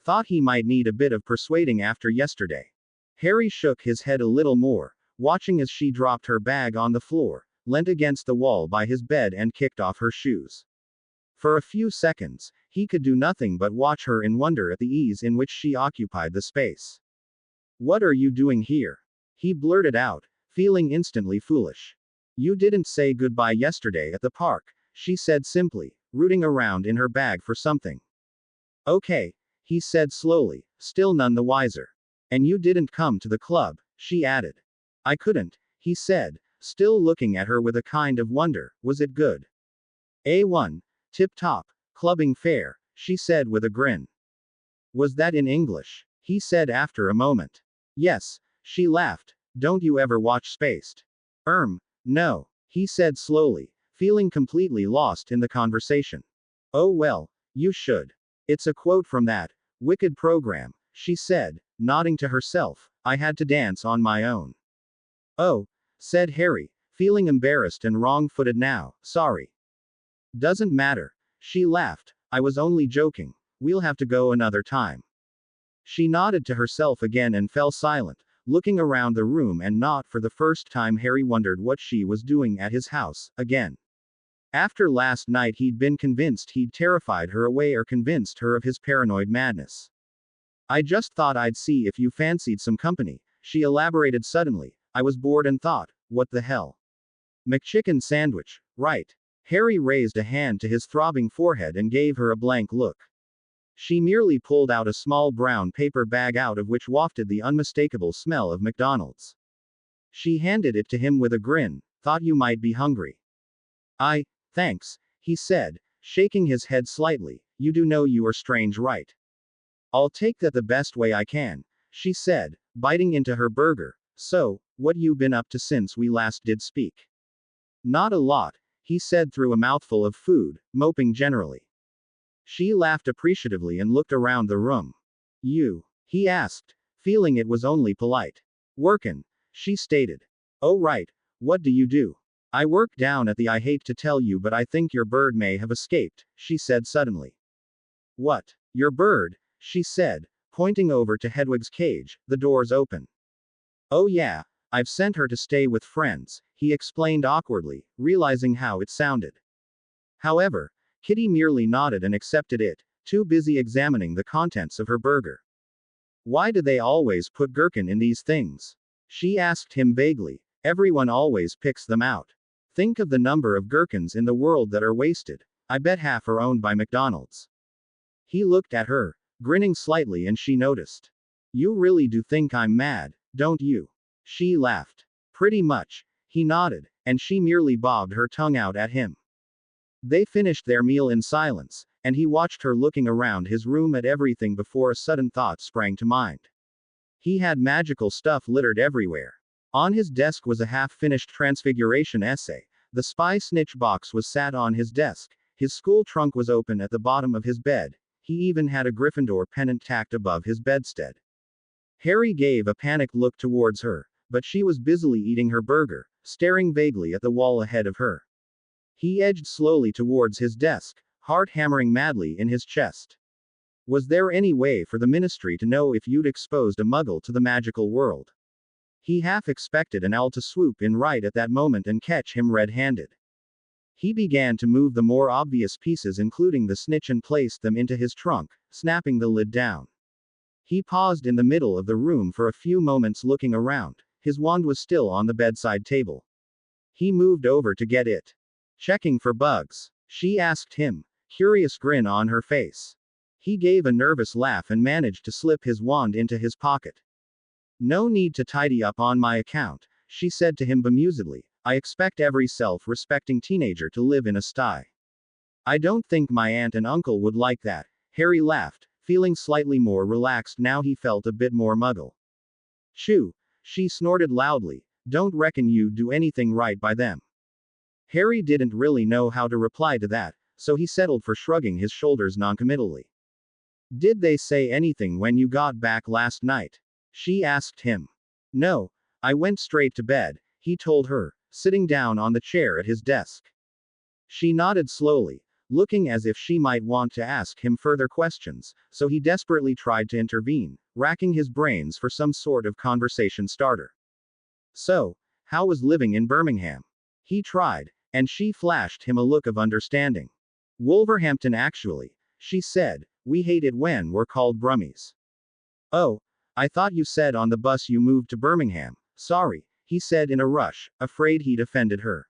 Thought he might need a bit of persuading after yesterday. Harry shook his head a little more, watching as she dropped her bag on the floor, leant against the wall by his bed and kicked off her shoes. For a few seconds, he could do nothing but watch her in wonder at the ease in which she occupied the space. What are you doing here? He blurted out, feeling instantly foolish. You didn't say goodbye yesterday at the park, she said simply, rooting around in her bag for something. Okay, he said slowly, still none the wiser. And you didn't come to the club, she added. I couldn't, he said, still looking at her with a kind of wonder. Was it good? A1. Tip-top. Clubbing fare, she said with a grin. Was that in English? He said after a moment. Yes, she laughed. Don't you ever watch Spaced? No, he said slowly, feeling completely lost in the conversation. Oh well, you should. It's a quote from that wicked program, she said, nodding to herself. I had to dance on my own. Oh, said Harry, feeling embarrassed and wrong-footed now. Sorry. Doesn't matter. She laughed. I was only joking. We'll have to go another time. She nodded to herself again and fell silent, looking around the room, and not for the first time Harry wondered what she was doing at his house, again. After last night he'd been convinced he'd terrified her away or convinced her of his paranoid madness. I just thought I'd see if you fancied some company, she elaborated suddenly. I was bored and thought, what the hell? McChicken sandwich, right. Harry raised a hand to his throbbing forehead and gave her a blank look. She merely pulled out a small brown paper bag out of which wafted the unmistakable smell of McDonald's. She handed it to him with a grin. Thought you might be hungry. Thanks, he said, shaking his head slightly. You do know you are strange, right? I'll take that the best way I can, she said, biting into her burger. So, what you been up to since we last did speak? Not a lot, he said through a mouthful of food, moping generally. She laughed appreciatively and looked around the room. You? He asked, feeling it was only polite. Workin', she stated. Oh right, what do you do? I work down at the I hate to tell you but I think your bird may have escaped, she said suddenly. What? Your bird? She said, pointing over to Hedwig's cage, the doors open. Oh yeah, I've sent her to stay with friends, he explained awkwardly, realizing how it sounded. However, Kitty merely nodded and accepted it, too busy examining the contents of her burger. Why do they always put gherkin in these things? She asked him vaguely. Everyone always picks them out. Think of the number of gherkins in the world that are wasted. I bet half are owned by McDonald's. He looked at her, grinning slightly, and she noticed. You really do think I'm mad, don't you? She laughed. Pretty much. He nodded, and she merely bobbed her tongue out at him. They finished their meal in silence, and he watched her looking around his room at everything before a sudden thought sprang to mind. He had magical stuff littered everywhere. On his desk was a half-finished transfiguration essay. The spy snitch box was sat on his desk. His school trunk was open at the bottom of his bed. He even had a Gryffindor pennant tacked above his bedstead. Harry gave a panicked look towards her, but she was busily eating her burger, staring vaguely at the wall ahead of her. He edged slowly towards his desk, heart hammering madly in his chest. Was there any way for the Ministry to know if you'd exposed a Muggle to the magical world? He half expected an owl to swoop in right at that moment and catch him red-handed. He began to move the more obvious pieces, including the snitch, and placed them into his trunk, snapping the lid down. He paused in the middle of the room for a few moments, looking around. His wand was still on the bedside table. He moved over to get it. Checking for bugs? She asked him, curious grin on her face. He gave a nervous laugh and managed to slip his wand into his pocket. No need to tidy up on my account, she said to him bemusedly. I expect every self-respecting teenager to live in a sty. I don't think my aunt and uncle would like that. Harry laughed, feeling slightly more relaxed now he felt a bit more Muggle. Chew, she snorted loudly. Don't reckon you'd do anything right by them. Harry didn't really know how to reply to that, so he settled for shrugging his shoulders noncommittally. Did they say anything when you got back last night? She asked him. No, I went straight to bed, he told her, sitting down on the chair at his desk. She nodded slowly, looking as if she might want to ask him further questions, so he desperately tried to intervene, racking his brains for some sort of conversation starter. So, how was living in Birmingham? He tried, and she flashed him a look of understanding. Wolverhampton actually, she said, we hate it when we're called Brummies. Oh, I thought you said on the bus you moved to Birmingham. Sorry, he said in a rush, afraid he'd offended her.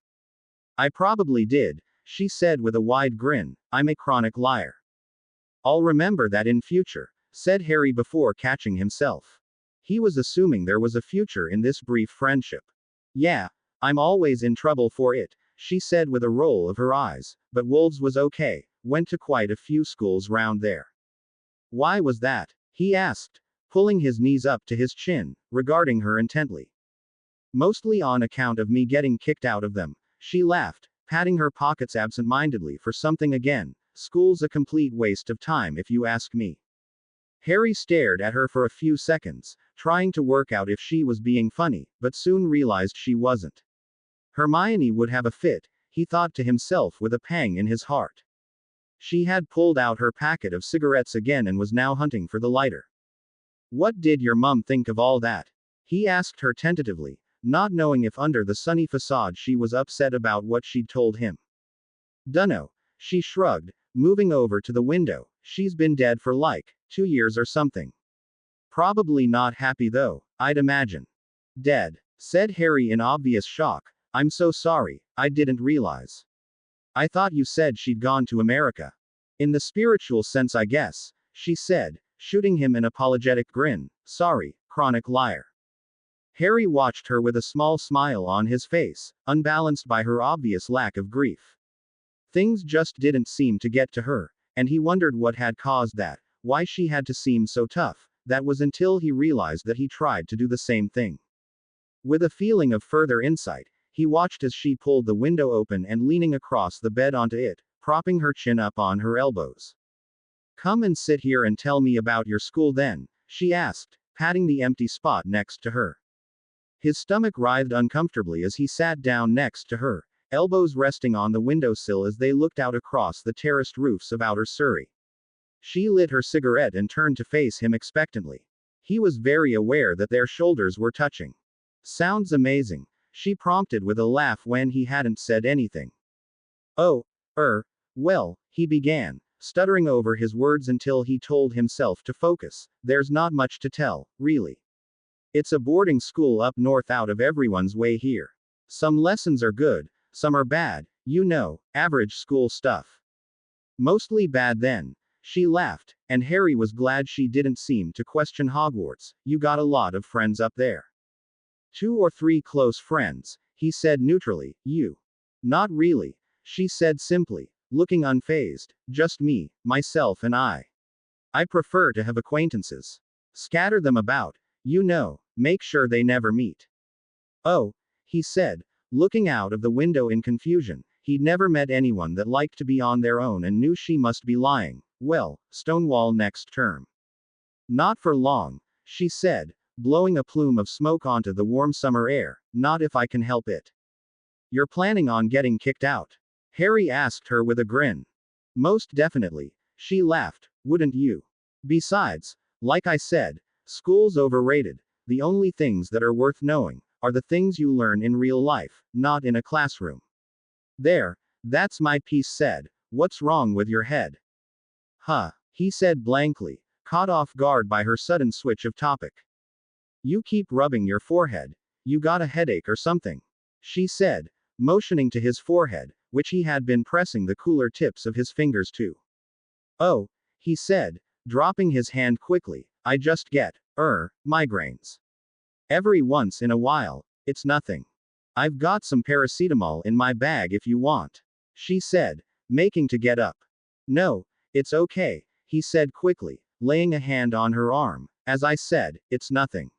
I probably did, she said with a wide grin. I'm a chronic liar. I'll remember that in future, said Harry before catching himself. He was assuming there was a future in this brief friendship. Yeah, I'm always in trouble for it, she said with a roll of her eyes, but Wolves was okay, went to quite a few schools round there. Why was that? He asked, pulling his knees up to his chin, regarding her intently. Mostly on account of me getting kicked out of them, she laughed, patting her pockets absent-mindedly for something again. School's a complete waste of time if you ask me. Harry stared at her for a few seconds, trying to work out if she was being funny, but soon realized she wasn't. Hermione would have a fit, he thought to himself with a pang in his heart. She had pulled out her packet of cigarettes again and was now hunting for the lighter. What did your mum think of all that? He asked her tentatively, not knowing if under the sunny facade she was upset about what she'd told him. Dunno, she shrugged, moving over to the window. She's been dead for like 2 years or something. Probably not happy though, I'd imagine. Dead, said Harry in obvious shock. I'm so sorry, I didn't realize. I thought you said she'd gone to America. In the spiritual sense, I guess, she said, shooting him an apologetic grin. Sorry, chronic liar. Harry watched her with a small smile on his face, unbalanced by her obvious lack of grief. Things just didn't seem to get to her, and he wondered what had caused that, why she had to seem so tough. That was until he realized that he tried to do the same thing. With a feeling of further insight, he watched as she pulled the window open and leaning across the bed onto it, propping her chin up on her elbows. Come and sit here and tell me about your school then, she asked, patting the empty spot next to her. His stomach writhed uncomfortably as he sat down next to her, elbows resting on the windowsill as they looked out across the terraced roofs of outer Surrey. She lit her cigarette and turned to face him expectantly. He was very aware that their shoulders were touching. Sounds amazing, she prompted with a laugh when he hadn't said anything. Oh, well, he began, stuttering over his words until he told himself to focus. There's not much to tell, really. It's a boarding school up north out of everyone's way here. Some lessons are good, some are bad, average school stuff. Mostly bad then. She laughed, and Harry was glad she didn't seem to question Hogwarts. You got a lot of friends up there. 2 or 3 close friends, he said neutrally. You? Not really, she said simply, looking unfazed. Just me, myself and I. I prefer to have acquaintances. Scatter them about, make sure they never meet. Oh, he said, looking out of the window in confusion. He'd never met anyone that liked to be on their own and knew she must be lying. Well, Stonewall next term. Not for long, she said, blowing a plume of smoke onto the warm summer air. Not if I can help it. You're planning on getting kicked out? Harry asked her with a grin. Most definitely, she laughed. Wouldn't you? Besides, like I said, school's overrated. The only things that are worth knowing are the things you learn in real life, not in a classroom. There, that's my piece said. What's wrong with your head? Huh, he said blankly, caught off guard by her sudden switch of topic. You keep rubbing your forehead. You got a headache or something? She said, motioning to his forehead, which he had been pressing the cooler tips of his fingers to. Oh, he said, dropping his hand quickly, I just get, migraines. Every once in a while. It's nothing. I've got some paracetamol in my bag if you want. She said, making to get up. No, it's okay, he said quickly, laying a hand on her arm. As I said, it's nothing.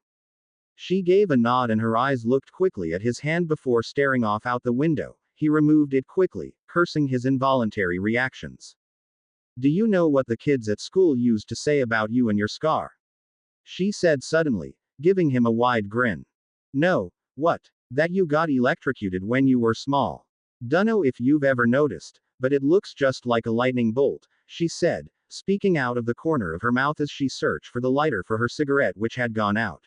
She gave a nod and her eyes looked quickly at his hand before staring off out the window. He removed it quickly, cursing his involuntary reactions. Do you know what the kids at school used to say about you and your scar? She said suddenly, giving him a wide grin. No, what? That you got electrocuted when you were small. Dunno if you've ever noticed, but it looks just like a lightning bolt, she said, speaking out of the corner of her mouth as she searched for the lighter for her cigarette which had gone out.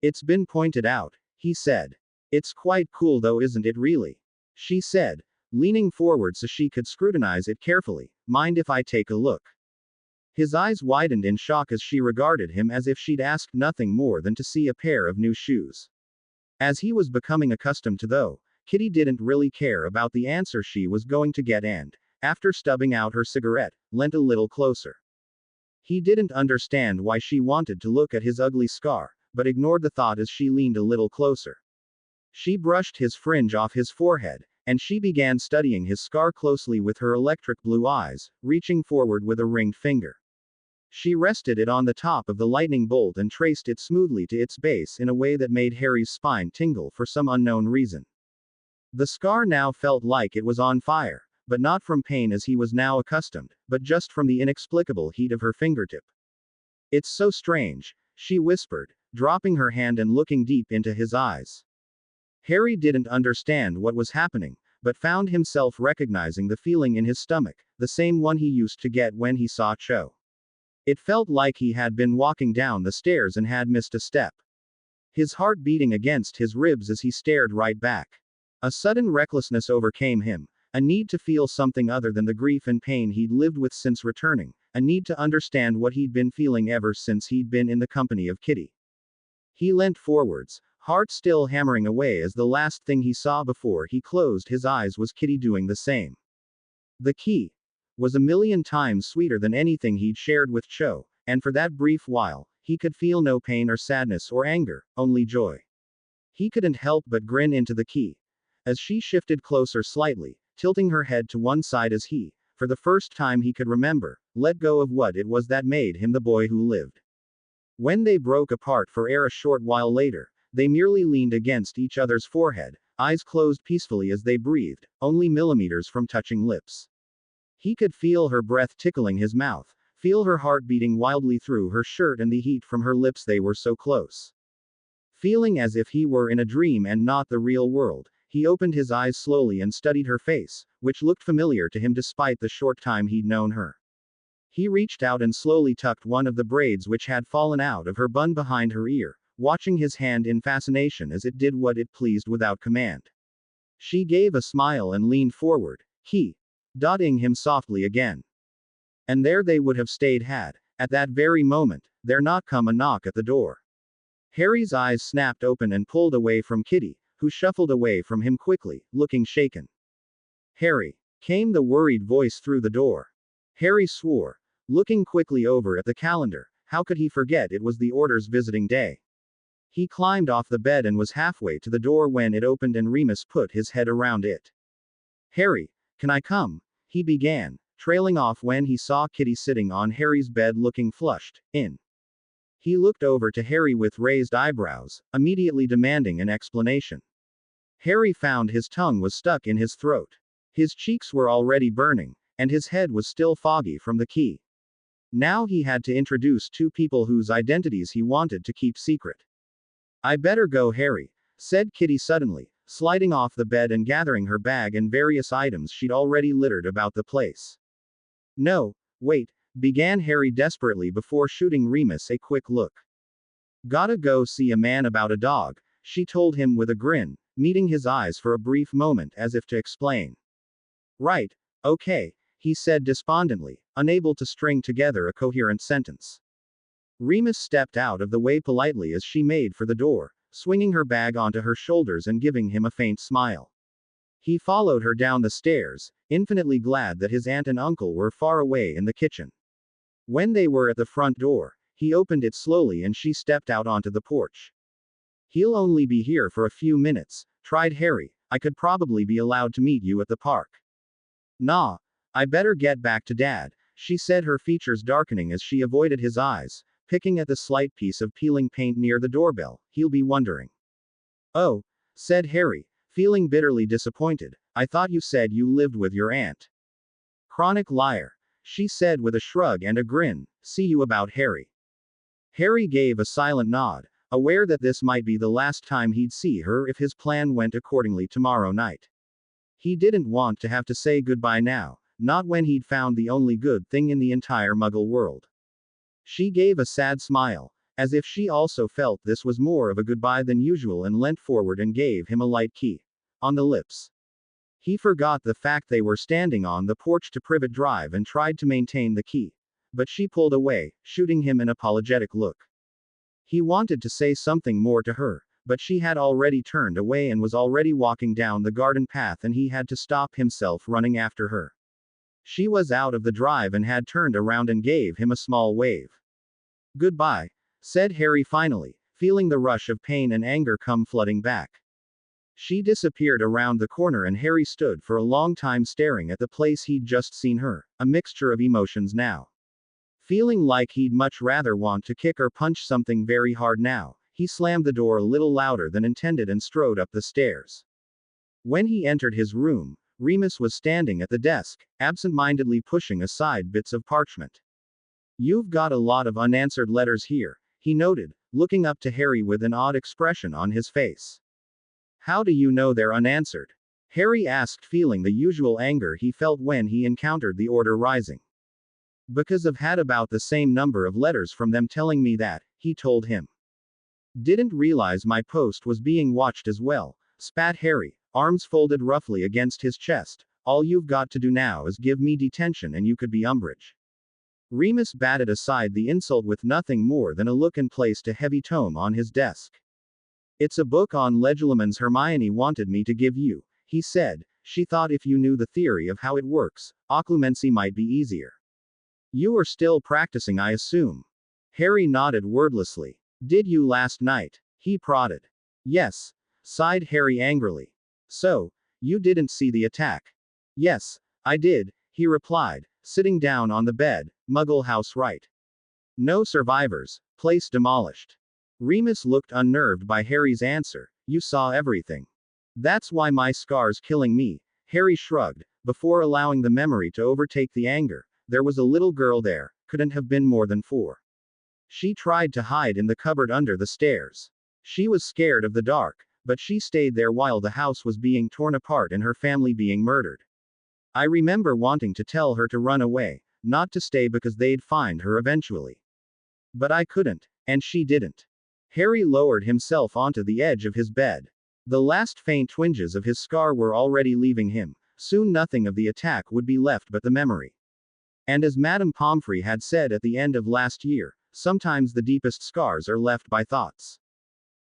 It's been pointed out, he said. It's quite cool though, isn't it really? She said, leaning forward so she could scrutinize it carefully. Mind if I take a look? His eyes widened in shock as she regarded him as if she'd asked nothing more than to see a pair of new shoes. As he was becoming accustomed to though, Kitty didn't really care about the answer she was going to get and, after stubbing out her cigarette, leant a little closer. He didn't understand why she wanted to look at his ugly scar, but ignored the thought as she leaned a little closer. She brushed his fringe off his forehead, and she began studying his scar closely with her electric blue eyes, reaching forward with a ringed finger. She rested it on the top of the lightning bolt and traced it smoothly to its base in a way that made Harry's spine tingle for some unknown reason. The scar now felt like it was on fire, but not from pain as he was now accustomed, but just from the inexplicable heat of her fingertip. It's so strange, she whispered, dropping her hand and looking deep into his eyes. Harry didn't understand what was happening, but found himself recognizing the feeling in his stomach, the same one he used to get when he saw Cho. It felt like he had been walking down the stairs and had missed a step. His heart beating against his ribs as he stared right back. A sudden recklessness overcame him, a need to feel something other than the grief and pain he'd lived with since returning, a need to understand what he'd been feeling ever since he'd been in the company of Kitty. He leant forwards, heart still hammering away as the last thing he saw before he closed his eyes was Kitty doing the same. The key was a million times sweeter than anything he'd shared with Cho, and for that brief while, he could feel no pain or sadness or anger, only joy. He couldn't help but grin into the key, as she shifted closer slightly, tilting her head to one side as he, for the first time he could remember, let go of what it was that made him the boy who lived. When they broke apart for air a short while later, they merely leaned against each other's forehead, eyes closed peacefully as they breathed, only millimeters from touching lips. He could feel her breath tickling his mouth, feel her heart beating wildly through her shirt and the heat from her lips, they were so close. Feeling as if he were in a dream and not the real world, he opened his eyes slowly and studied her face, which looked familiar to him despite the short time he'd known her. He reached out and slowly tucked one of the braids which had fallen out of her bun behind her ear, watching his hand in fascination as it did what it pleased without command. She gave a smile and leaned forward, he, dotting him softly again. And there they would have stayed had, at that very moment, there not come a knock at the door. Harry's eyes snapped open and pulled away from Kitty, who shuffled away from him quickly, looking shaken. Harry, came the worried voice through the door. Harry swore, looking quickly over at the calendar. How could he forget it was the Order's visiting day? He climbed off the bed and was halfway to the door when it opened and Remus put his head around it. Harry, can I come? He began, trailing off when he saw Kitty sitting on Harry's bed looking flushed. He looked over to Harry with raised eyebrows, immediately demanding an explanation. Harry found his tongue was stuck in his throat. His cheeks were already burning, and his head was still foggy from the key. Now he had to introduce two people whose identities he wanted to keep secret. I better go, Harry, said Kitty suddenly, sliding off the bed and gathering her bag and various items she'd already littered about the place. No, wait, began Harry desperately before shooting Remus a quick look. Gotta go see a man about a dog, she told him with a grin, meeting his eyes for a brief moment as if to explain. Right, okay, he said despondently, unable to string together a coherent sentence. Remus stepped out of the way politely as she made for the door, swinging her bag onto her shoulders and giving him a faint smile. He followed her down the stairs, infinitely glad that his aunt and uncle were far away in the kitchen. When they were at the front door, he opened it slowly and she stepped out onto the porch. He'll only be here for a few minutes, tried Harry. I could probably be allowed to meet you at the park. Nah, I better get back to Dad, she said, her features darkening as she avoided his eyes, picking at the slight piece of peeling paint near the doorbell. He'll be wondering. Oh, said Harry, feeling bitterly disappointed. I thought you said you lived with your aunt. Chronic liar, she said with a shrug and a grin. See you about, Harry. Harry gave a silent nod, aware that this might be the last time he'd see her if his plan went accordingly tomorrow night. He didn't want to have to say goodbye now, not when he'd found the only good thing in the entire Muggle world. She gave a sad smile, as if she also felt this was more of a goodbye than usual, and leant forward and gave him a light kiss on the lips. He forgot the fact they were standing on the porch to Privet Drive and tried to maintain the key. But she pulled away, shooting him an apologetic look. He wanted to say something more to her, but she had already turned away and was already walking down the garden path, and he had to stop himself running after her. She was out of the drive and had turned around and gave him a small wave. Goodbye, said Harry finally, feeling the rush of pain and anger come flooding back. She disappeared around the corner and Harry stood for a long time staring at the place he'd just seen her, a mixture of emotions now. Feeling like he'd much rather want to kick or punch something very hard now, he slammed the door a little louder than intended and strode up the stairs. When he entered his room, Remus was standing at the desk, absent-mindedly pushing aside bits of parchment. You've got a lot of unanswered letters here, he noted, looking up to Harry with an odd expression on his face. How do you know they're unanswered? Harry asked, feeling the usual anger he felt when he encountered the Order rising. Because I've had about the same number of letters from them telling me that, he told him. Didn't realize my post was being watched as well, spat Harry, arms folded roughly against his chest. All you've got to do now is give me detention and you could be Umbridge. Remus batted aside the insult with nothing more than a look and placed a heavy tome on his desk. It's a book on Legilimens Hermione wanted me to give you, he said. She thought if you knew the theory of how it works, occlumency might be easier. You are still practicing, I assume. Harry nodded wordlessly. Did you last night? He prodded. Yes, sighed Harry angrily. So, you didn't see the attack? Yes, I did, he replied, sitting down on the bed. Muggle house, right? No survivors, place demolished. Remus looked unnerved by Harry's answer. You saw everything. That's why my scar's killing me, Harry shrugged, before allowing the memory to overtake the anger. There was a little girl there, couldn't have been more than 4. She tried to hide in the cupboard under the stairs. She was scared of the dark, but she stayed there while the house was being torn apart and her family being murdered. I remember wanting to tell her to run away, not to stay because they'd find her eventually. But I couldn't, and she didn't. Harry lowered himself onto the edge of his bed. The last faint twinges of his scar were already leaving him. Soon nothing of the attack would be left but the memory. And as Madame Pomfrey had said at the end of last year, sometimes the deepest scars are left by thoughts.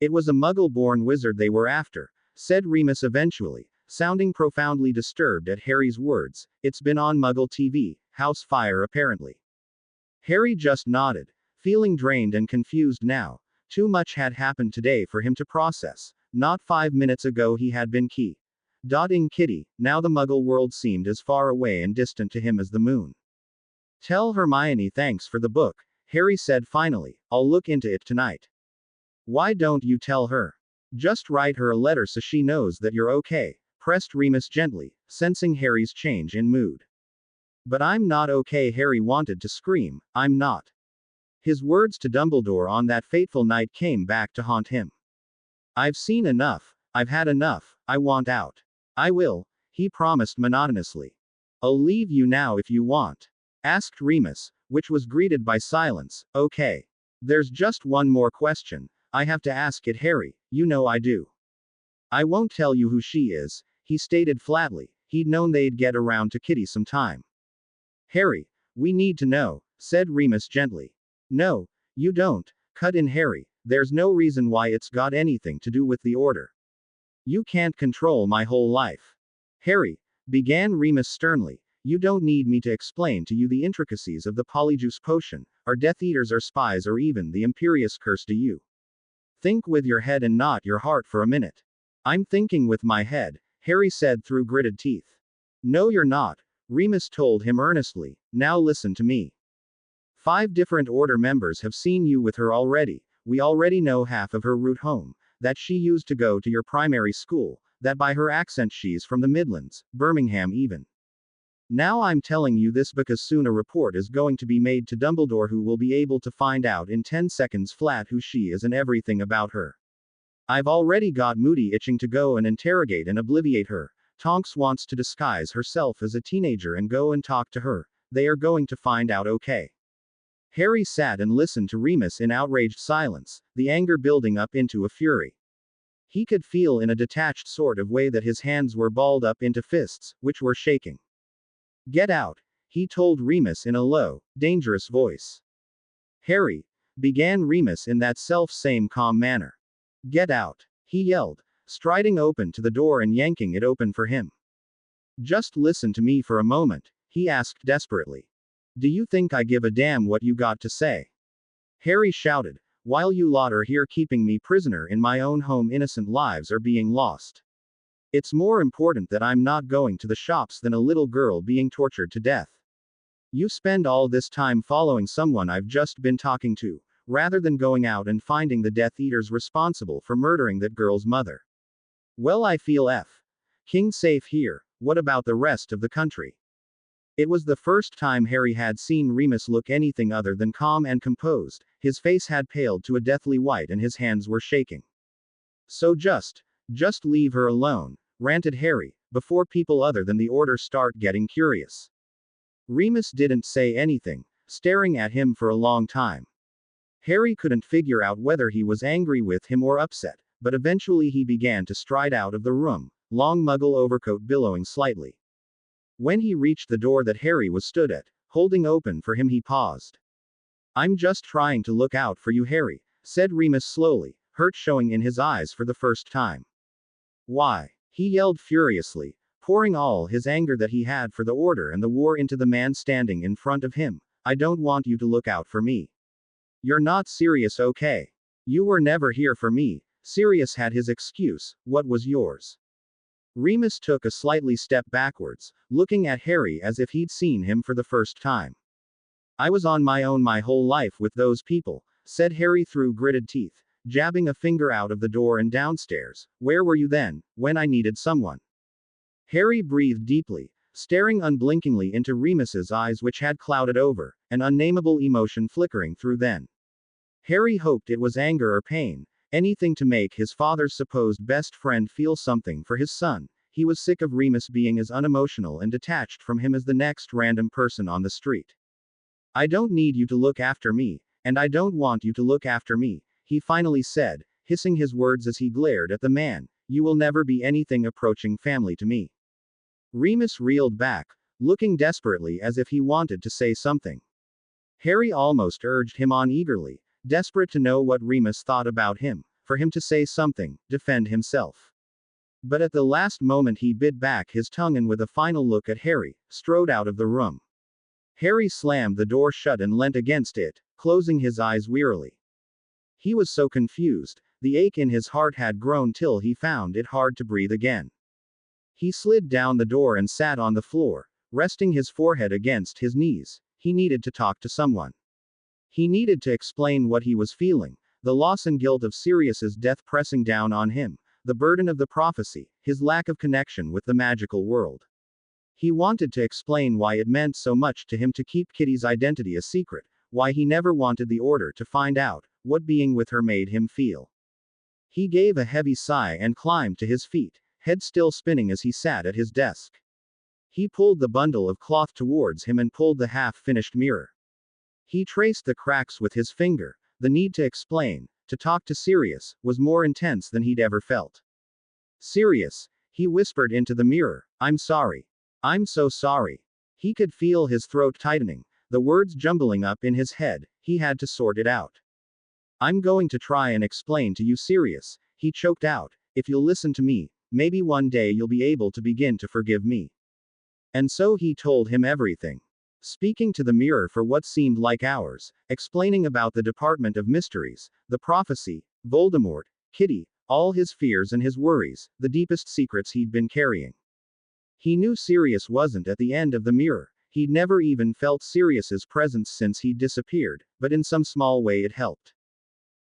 It was a muggle-born wizard they were after, said Remus eventually, sounding profoundly disturbed at Harry's words. It's been on Muggle TV, House Fire apparently. Harry just nodded, feeling drained and confused now. Too much had happened today for him to process. Not 5 minutes ago he had been dotting Kitty, now the Muggle world seemed as far away and distant to him as the moon. Tell Hermione thanks for the book, Harry said finally. I'll look into it tonight. Why don't you tell her? Just write her a letter so she knows that you're okay, pressed Remus gently, sensing Harry's change in mood. But I'm not okay, Harry wanted to scream. I'm not. His words to Dumbledore on that fateful night came back to haunt him. I've seen enough. I've had enough. I want out. I will, he promised monotonously. I'll leave you now if you want, asked Remus, which was greeted by silence. Okay. There's just one more question. I have to ask it, Harry. You know I do. I won't tell you who she is, he stated flatly. He'd known they'd get around to Kitty sometime. Harry, we need to know, said Remus gently. No, you don't, cut in Harry. There's no reason why it's got anything to do with the order. You can't control my whole life. Harry, began Remus sternly, you don't need me to explain to you the intricacies of the Polyjuice potion, or Death Eaters or spies or even the Imperious Curse. Do you? Think with your head and not your heart for a minute. I'm thinking with my head, Harry said through gritted teeth. No you're not, Remus told him earnestly. Now listen to me. 5 different order members have seen you with her already. We already know half of her route home, that she used to go to your primary school, that by her accent she's from the Midlands, Birmingham even. Now I'm telling you this because soon a report is going to be made to Dumbledore, who will be able to find out in 10 seconds flat who she is and everything about her. I've already got Moody itching to go and interrogate and obliviate her. Tonks wants to disguise herself as a teenager and go and talk to her. They are going to find out, okay? Harry sat and listened to Remus in outraged silence, the anger building up into a fury. He could feel in a detached sort of way that his hands were balled up into fists, which were shaking. Get out, he told Remus in a low, dangerous voice. Harry, began Remus in that self-same calm manner. Get out, he yelled, striding open to the door and yanking it open for him. Just listen to me for a moment, he asked desperately. Do you think I give a damn what you got to say? Harry shouted, while you lot are here keeping me prisoner in my own home, innocent lives are being lost. It's more important that I'm not going to the shops than a little girl being tortured to death. You spend all this time following someone I've just been talking to, rather than going out and finding the Death Eaters responsible for murdering that girl's mother. Well, I feel King safe here. What about the rest of the country? It was the first time Harry had seen Remus look anything other than calm and composed. His face had paled to a deathly white and his hands were shaking. So just leave her alone, ranted Harry, before people other than the Order start getting curious. Remus didn't say anything, staring at him for a long time. Harry couldn't figure out whether he was angry with him or upset, but eventually he began to stride out of the room, long Muggle overcoat billowing slightly. When he reached the door that Harry was stood at, holding open for him, he paused. I'm just trying to look out for you, Harry, said Remus slowly, hurt showing in his eyes for the first time. Why? He yelled furiously, pouring all his anger that he had for the Order and the war into the man standing in front of him. I don't want you to look out for me. You're not serious, okay? You were never here for me. Sirius had his excuse, what was yours? Remus took a slightly step backwards, looking at Harry as if he'd seen him for the first time. I was on my own my whole life with those people, said Harry through gritted teeth, jabbing a finger out of the door and downstairs. Where were you then, when I needed someone? Harry breathed deeply, staring unblinkingly into Remus's eyes, which had clouded over, an unnameable emotion flickering through them. Harry hoped it was anger or pain, anything to make his father's supposed best friend feel something for his son. He was sick of Remus being as unemotional and detached from him as the next random person on the street. I don't need you to look after me, and I don't want you to look after me, he finally said, hissing his words as he glared at the man. You will never be anything approaching family to me. Remus reeled back, looking desperately as if he wanted to say something. Harry almost urged him on eagerly, desperate to know what Remus thought about him, for him to say something, defend himself. But at the last moment he bit back his tongue and with a final look at Harry, strode out of the room. Harry slammed the door shut and leant against it, closing his eyes wearily. He was so confused, the ache in his heart had grown till he found it hard to breathe again. He slid down the door and sat on the floor, resting his forehead against his knees. He needed to talk to someone. He needed to explain what he was feeling, the loss and guilt of Sirius's death pressing down on him, the burden of the prophecy, his lack of connection with the magical world. He wanted to explain why it meant so much to him to keep Kitty's identity a secret, why he never wanted the Order to find out what being with her made him feel. He gave a heavy sigh and climbed to his feet, head still spinning as he sat at his desk. He pulled the bundle of cloth towards him and pulled the half-finished mirror. He traced the cracks with his finger. The need to explain, to talk to Sirius, was more intense than he'd ever felt. Sirius, he whispered into the mirror, I'm sorry. I'm so sorry. He could feel his throat tightening, the words jumbling up in his head. He had to sort it out. I'm going to try and explain to you, Sirius, he choked out. If you'll listen to me, maybe one day you'll be able to begin to forgive me. And so he told him everything. Speaking to the mirror for what seemed like hours, explaining about the Department of Mysteries, the prophecy, Voldemort, Kitty, all his fears and his worries, the deepest secrets he'd been carrying. He knew Sirius wasn't at the end of the mirror. He'd never even felt Sirius's presence since he'd disappeared, but in some small way it helped.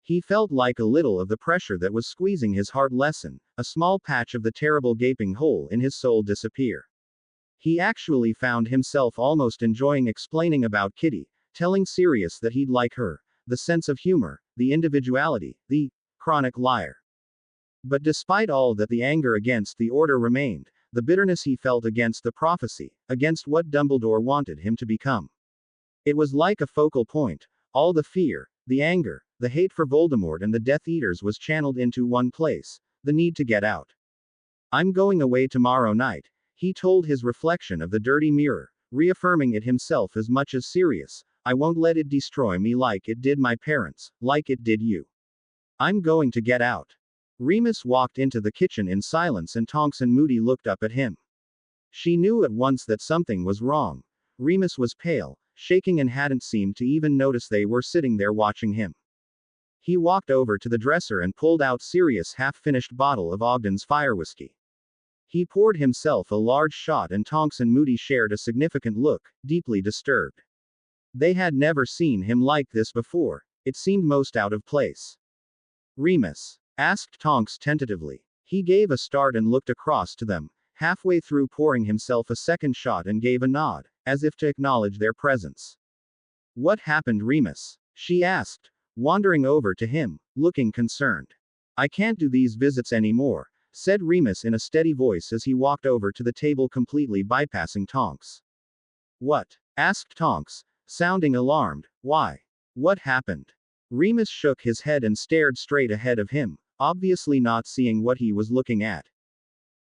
He felt like a little of the pressure that was squeezing his heart lessen, a small patch of the terrible gaping hole in his soul disappear. He actually found himself almost enjoying explaining about Kitty, telling Sirius that he'd like her, the sense of humor, the individuality, the chronic liar. But despite all that, the anger against the Order remained, the bitterness he felt against the prophecy, against what Dumbledore wanted him to become. It was like a focal point. All the fear, the anger, the hate for Voldemort and the Death Eaters was channeled into one place, the need to get out. I'm going away tomorrow night, he told his reflection of the dirty mirror, reaffirming it himself as much as Sirius. I won't let it destroy me like it did my parents, like it did you. I'm going to get out. Remus walked into the kitchen in silence and Tonks and Moody looked up at him. She knew at once that something was wrong. Remus was pale, shaking and hadn't seemed to even notice they were sitting there watching him. He walked over to the dresser and pulled out Sirius' half-finished bottle of Ogden's fire whiskey. He poured himself a large shot and Tonks and Moody shared a significant look, deeply disturbed. They had never seen him like this before. It seemed most out of place. Remus? Asked Tonks tentatively. He gave a start and looked across to them, halfway through pouring himself a second shot and gave a nod, as if to acknowledge their presence. What happened, Remus? She asked, wandering over to him, looking concerned. I can't do these visits anymore, said Remus in a steady voice as he walked over to the table, completely bypassing Tonks. What? Asked Tonks, sounding alarmed. Why? What happened? Remus shook his head and stared straight ahead of him, obviously not seeing what he was looking at.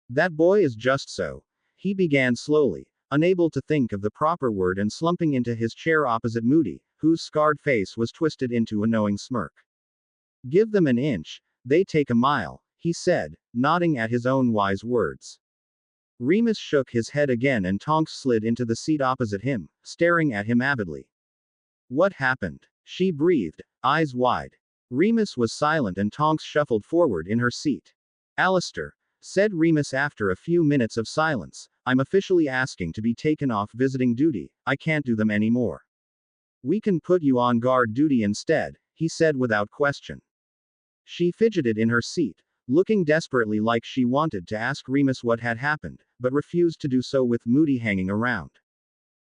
That boy is just so. He began slowly, unable to think of the proper word and slumping into his chair opposite Moody, whose scarred face was twisted into a knowing smirk. Give them an inch, they take a mile, he said, nodding at his own wise words. Remus shook his head again and Tonks slid into the seat opposite him, staring at him avidly. What happened? She breathed, eyes wide. Remus was silent and Tonks shuffled forward in her seat. Alistair, said Remus after a few minutes of silence, I'm officially asking to be taken off visiting duty. I can't do them anymore. We can put you on guard duty instead, he said without question. She fidgeted in her seat, looking desperately like she wanted to ask Remus what had happened, but refused to do so with Moody hanging around.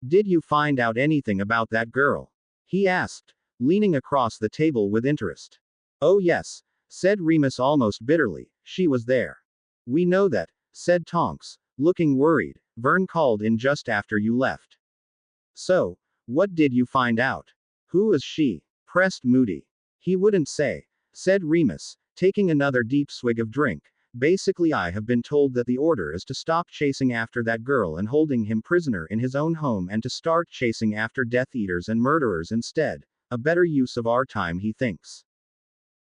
Did you find out anything about that girl? He asked, leaning across the table with interest. Oh yes, said Remus almost bitterly, she was there. We know that, said Tonks, looking worried. Vern called in just after you left. So, what did you find out? Who is she? Pressed Moody. He wouldn't say, said Remus, taking another deep swig of drink. Basically, I have been told that the order is to stop chasing after that girl and holding him prisoner in his own home and to start chasing after Death Eaters and murderers instead. A better use of our time, he thinks.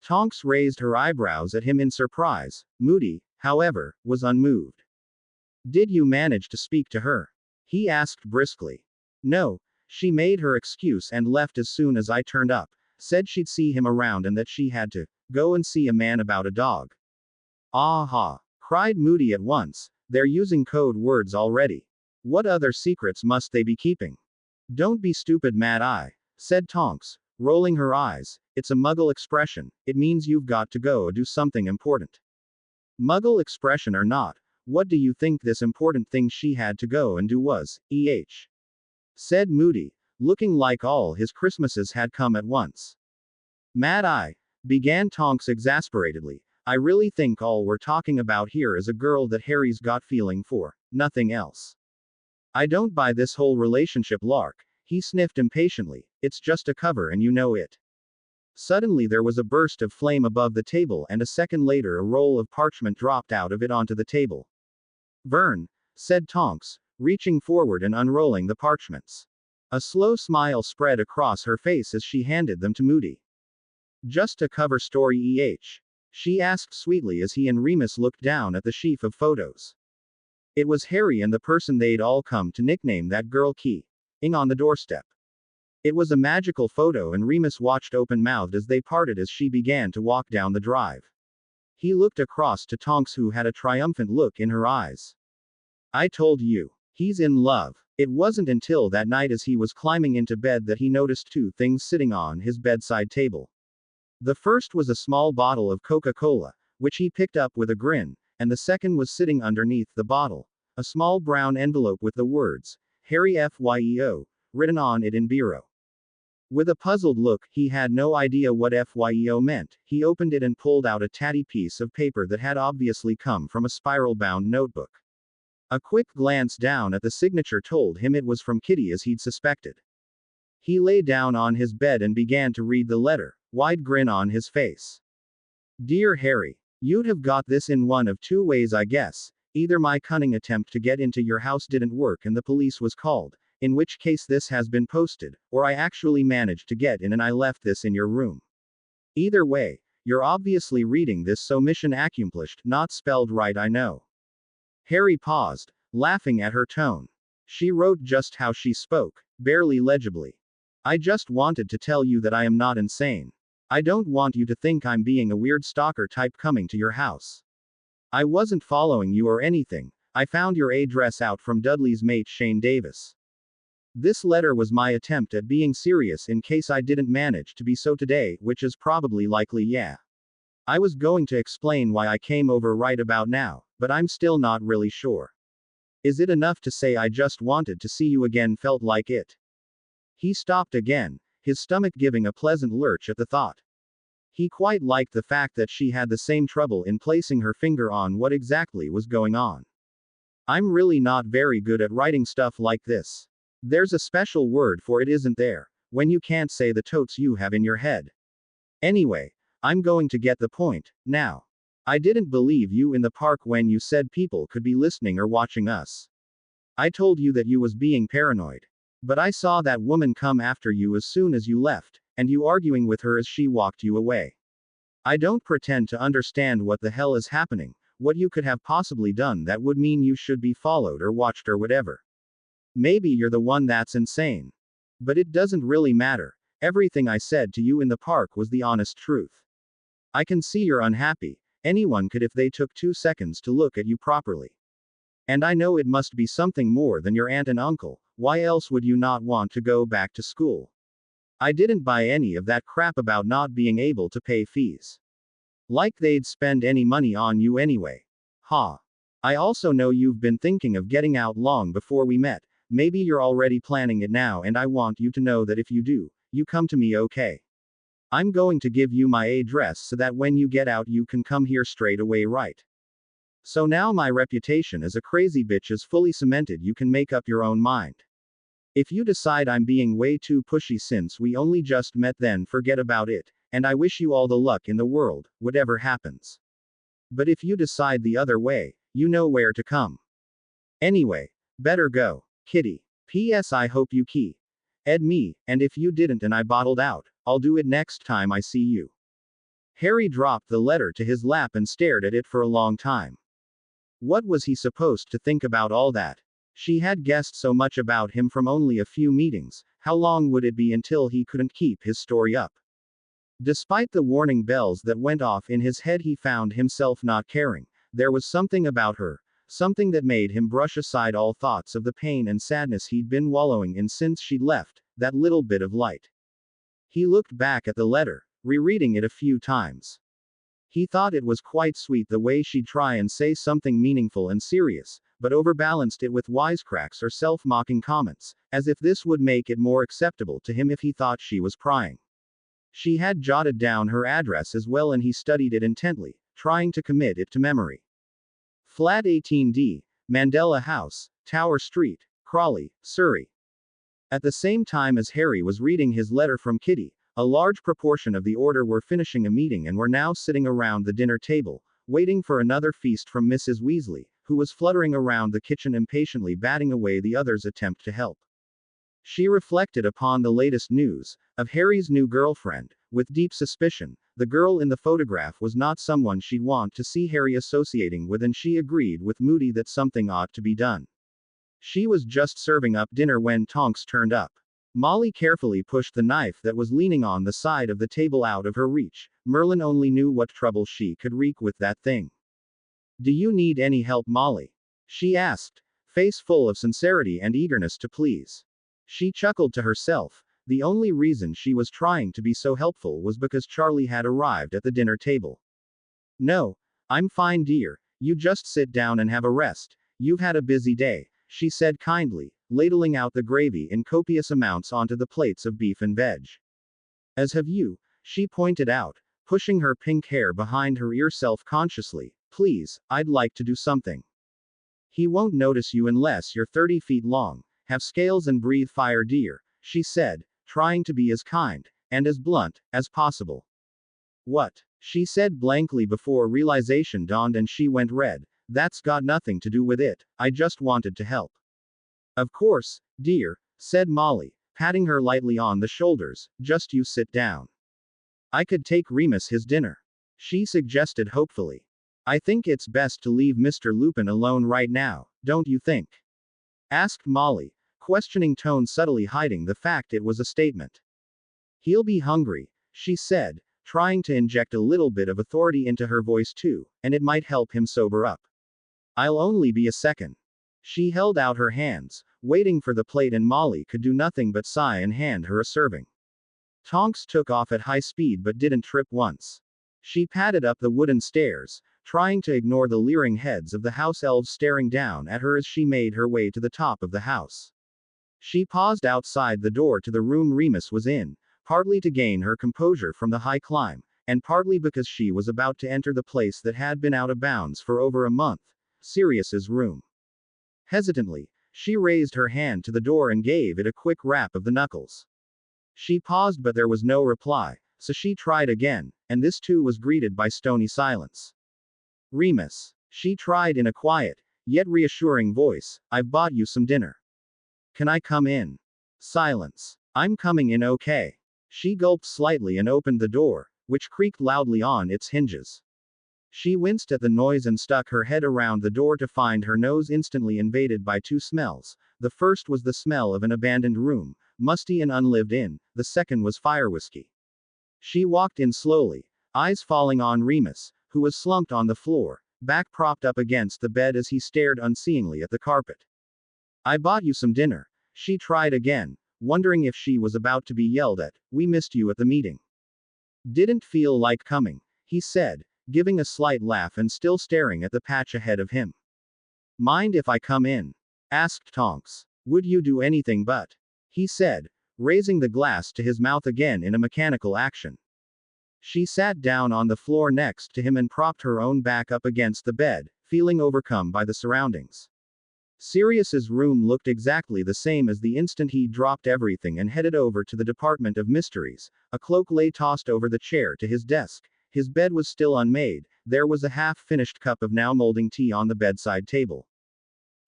Tonks raised her eyebrows at him in surprise. Moody, however, was unmoved. Did you manage to speak to her? He asked briskly. No, she made her excuse and left as soon as I turned up, said she'd see him around and that she had to go and see a man about a dog. Aha! Cried Moody at once. They're using code words already. What other secrets must they be keeping? Don't be stupid, Mad Eye, said Tonks, rolling her eyes. It's a Muggle expression. It means you've got to go do something important. Muggle expression or not, what do you think this important thing she had to go and do was, said Moody, looking like all his Christmases had come at once. Mad Eye, began Tonks exasperatedly, I really think all we're talking about here is a girl that Harry's got feeling for, nothing else. I don't buy this whole relationship lark, he sniffed impatiently, it's just a cover and you know it. Suddenly there was a burst of flame above the table and a second later a roll of parchment dropped out of it onto the table. Vern, said Tonks, reaching forward and unrolling the parchments. A slow smile spread across her face as she handed them to Moody. Just a cover story, she asked sweetly as he and Remus looked down at the sheaf of photos. It was Harry and the person they'd all come to nickname that girl Key-ing on the doorstep. It was a magical photo and Remus watched open-mouthed as they parted as she began to walk down the drive. He looked across to Tonks who had a triumphant look in her eyes. I told you. He's in love. It wasn't until that night as he was climbing into bed that he noticed two things sitting on his bedside table. The first was a small bottle of Coca-Cola, which he picked up with a grin, and the second was sitting underneath the bottle, a small brown envelope with the words, Harry FYEO, written on it in Biro. With a puzzled look, he had no idea what FYEO meant. He opened it and pulled out a tatty piece of paper that had obviously come from a spiral-bound notebook. A quick glance down at the signature told him it was from Kitty as he'd suspected. He lay down on his bed and began to read the letter, wide grin on his face. Dear Harry, you'd have got this in one of two ways, I guess. Either my cunning attempt to get into your house didn't work and the police was called, in which case this has been posted, or I actually managed to get in and I left this in your room. Either way, you're obviously reading this, so mission accomplished, not spelled right, I know. Harry paused, laughing at her tone. She wrote just how she spoke, barely legibly. I just wanted to tell you that I am not insane. I don't want you to think I'm being a weird stalker type coming to your house. I wasn't following you or anything. I found your address out from Dudley's mate Shane Davis. This letter was my attempt at being serious in case I didn't manage to be so today, which is probably likely, yeah. I was going to explain why I came over right about now, but I'm still not really sure. Is it enough to say I just wanted to see you again? Felt like it. He stopped again, his stomach giving a pleasant lurch at the thought. He quite liked the fact that she had the same trouble in placing her finger on what exactly was going on. I'm really not very good at writing stuff like this. There's a special word for it, isn't there, when you can't say the totes you have in your head. Anyway, I'm going to get the point, now. I didn't believe you in the park when you said people could be listening or watching us. I told you that you was being paranoid. But I saw that woman come after you as soon as you left, and you arguing with her as she walked you away. I don't pretend to understand what the hell is happening, what you could have possibly done that would mean you should be followed or watched or whatever. Maybe you're the one that's insane. But it doesn't really matter. Everything I said to you in the park was the honest truth. I can see you're unhappy. Anyone could if they took 2 seconds to look at you properly. And I know it must be something more than your aunt and uncle. Why else would you not want to go back to school? I didn't buy any of that crap about not being able to pay fees. Like they'd spend any money on you anyway. Ha. I also know you've been thinking of getting out long before we met. Maybe you're already planning it now, and I want you to know that if you do, you come to me, okay? I'm going to give you my address so that when you get out you can come here straight away, right? So now my reputation as a crazy bitch is fully cemented. You can make up your own mind. If you decide I'm being way too pushy since we only just met, then forget about it, and I wish you all the luck in the world, whatever happens. But if you decide the other way, you know where to come. Anyway, better go. Kitty. P.S. I hope you key. Ed me, and if you didn't and I bottled out, I'll do it next time I see you. Harry dropped the letter to his lap and stared at it for a long time. What was he supposed to think about all that? She had guessed so much about him from only a few meetings, how long would it be until he couldn't keep his story up? Despite the warning bells that went off in his head, he found himself not caring. There was something about her, something that made him brush aside all thoughts of the pain and sadness he'd been wallowing in since she'd left, that little bit of light. He looked back at the letter, rereading it a few times. He thought it was quite sweet the way she'd try and say something meaningful and serious, but overbalanced it with wisecracks or self-mocking comments, as if this would make it more acceptable to him if he thought she was prying. She had jotted down her address as well, and he studied it intently, trying to commit it to memory. Flat 18D, Mandela House, Tower Street, Crawley, Surrey. At the same time as Harry was reading his letter from Kitty, a large proportion of the order were finishing a meeting and were now sitting around the dinner table, waiting for another feast from Mrs. Weasley, who was fluttering around the kitchen impatiently batting away the others' attempt to help. She reflected upon the latest news of Harry's new girlfriend, with deep suspicion. The girl in the photograph was not someone she'd want to see Harry associating with, and she agreed with Moody that something ought to be done. She was just serving up dinner when Tonks turned up. Molly carefully pushed the knife that was leaning on the side of the table out of her reach. Merlin only knew what trouble she could wreak with that thing. "Do you need any help, Molly?" she asked, face full of sincerity and eagerness to please. She chuckled to herself. The only reason she was trying to be so helpful was because Charlie had arrived at the dinner table. "No, I'm fine, dear. You just sit down and have a rest. You've had a busy day," she said kindly, ladling out the gravy in copious amounts onto the plates of beef and veg. "As have you," she pointed out, pushing her pink hair behind her ear self-consciously. "Please, I'd like to do something." "He won't notice you unless you're 30 feet long. Have scales and breathe fire, dear," she said, trying to be as kind and as blunt as possible. "What?" she said blankly before realization dawned and she went red. "That's got nothing to do with it. I just wanted to help." "Of course, dear," said Molly, patting her lightly on the shoulders. "Just you sit down." "I could take Remus his dinner," she suggested hopefully. "I think it's best to leave Mr. Lupin alone right now, don't you think?" asked Molly, questioning tone subtly hiding the fact it was a statement. "He'll be hungry," she said, trying to inject a little bit of authority into her voice too, "and it might help him sober up. I'll only be a second." She held out her hands, waiting for the plate, and Molly could do nothing but sigh and hand her a serving. Tonks took off at high speed but didn't trip once. She padded up the wooden stairs, trying to ignore the leering heads of the house elves staring down at her as she made her way to the top of the house. She paused outside the door to the room Remus was in, partly to gain her composure from the high climb, and partly because she was about to enter the place that had been out of bounds for over a month, Sirius's room. Hesitantly, she raised her hand to the door and gave it a quick rap of the knuckles. She paused but there was no reply, so she tried again, and this too was greeted by stony silence. "Remus," she tried in a quiet, yet reassuring voice, "I've bought you some dinner. Can I come in?" Silence. "I'm coming in, okay." She gulped slightly and opened the door, which creaked loudly on its hinges. She winced at the noise and stuck her head around the door to find her nose instantly invaded by two smells. The first was the smell of an abandoned room, musty and unlived in. The second was fire whiskey. She walked in slowly, eyes falling on Remus, who was slumped on the floor, back propped up against the bed as he stared unseeingly at the carpet. "I bought you some dinner," she tried again, wondering if she was about to be yelled at. "We missed you at the meeting." "Didn't feel like coming," he said, giving a slight laugh and still staring at the patch ahead of him. "Mind if I come in?" asked Tonks. "Would you do anything but?" he said, raising the glass to his mouth again in a mechanical action. She sat down on the floor next to him and propped her own back up against the bed, feeling overcome by the surroundings. Sirius's room looked exactly the same as the instant he dropped everything and headed over to the Department of Mysteries. A cloak lay tossed over the chair to his desk. His bed was still unmade. There was a half-finished cup of now molding tea on the bedside table.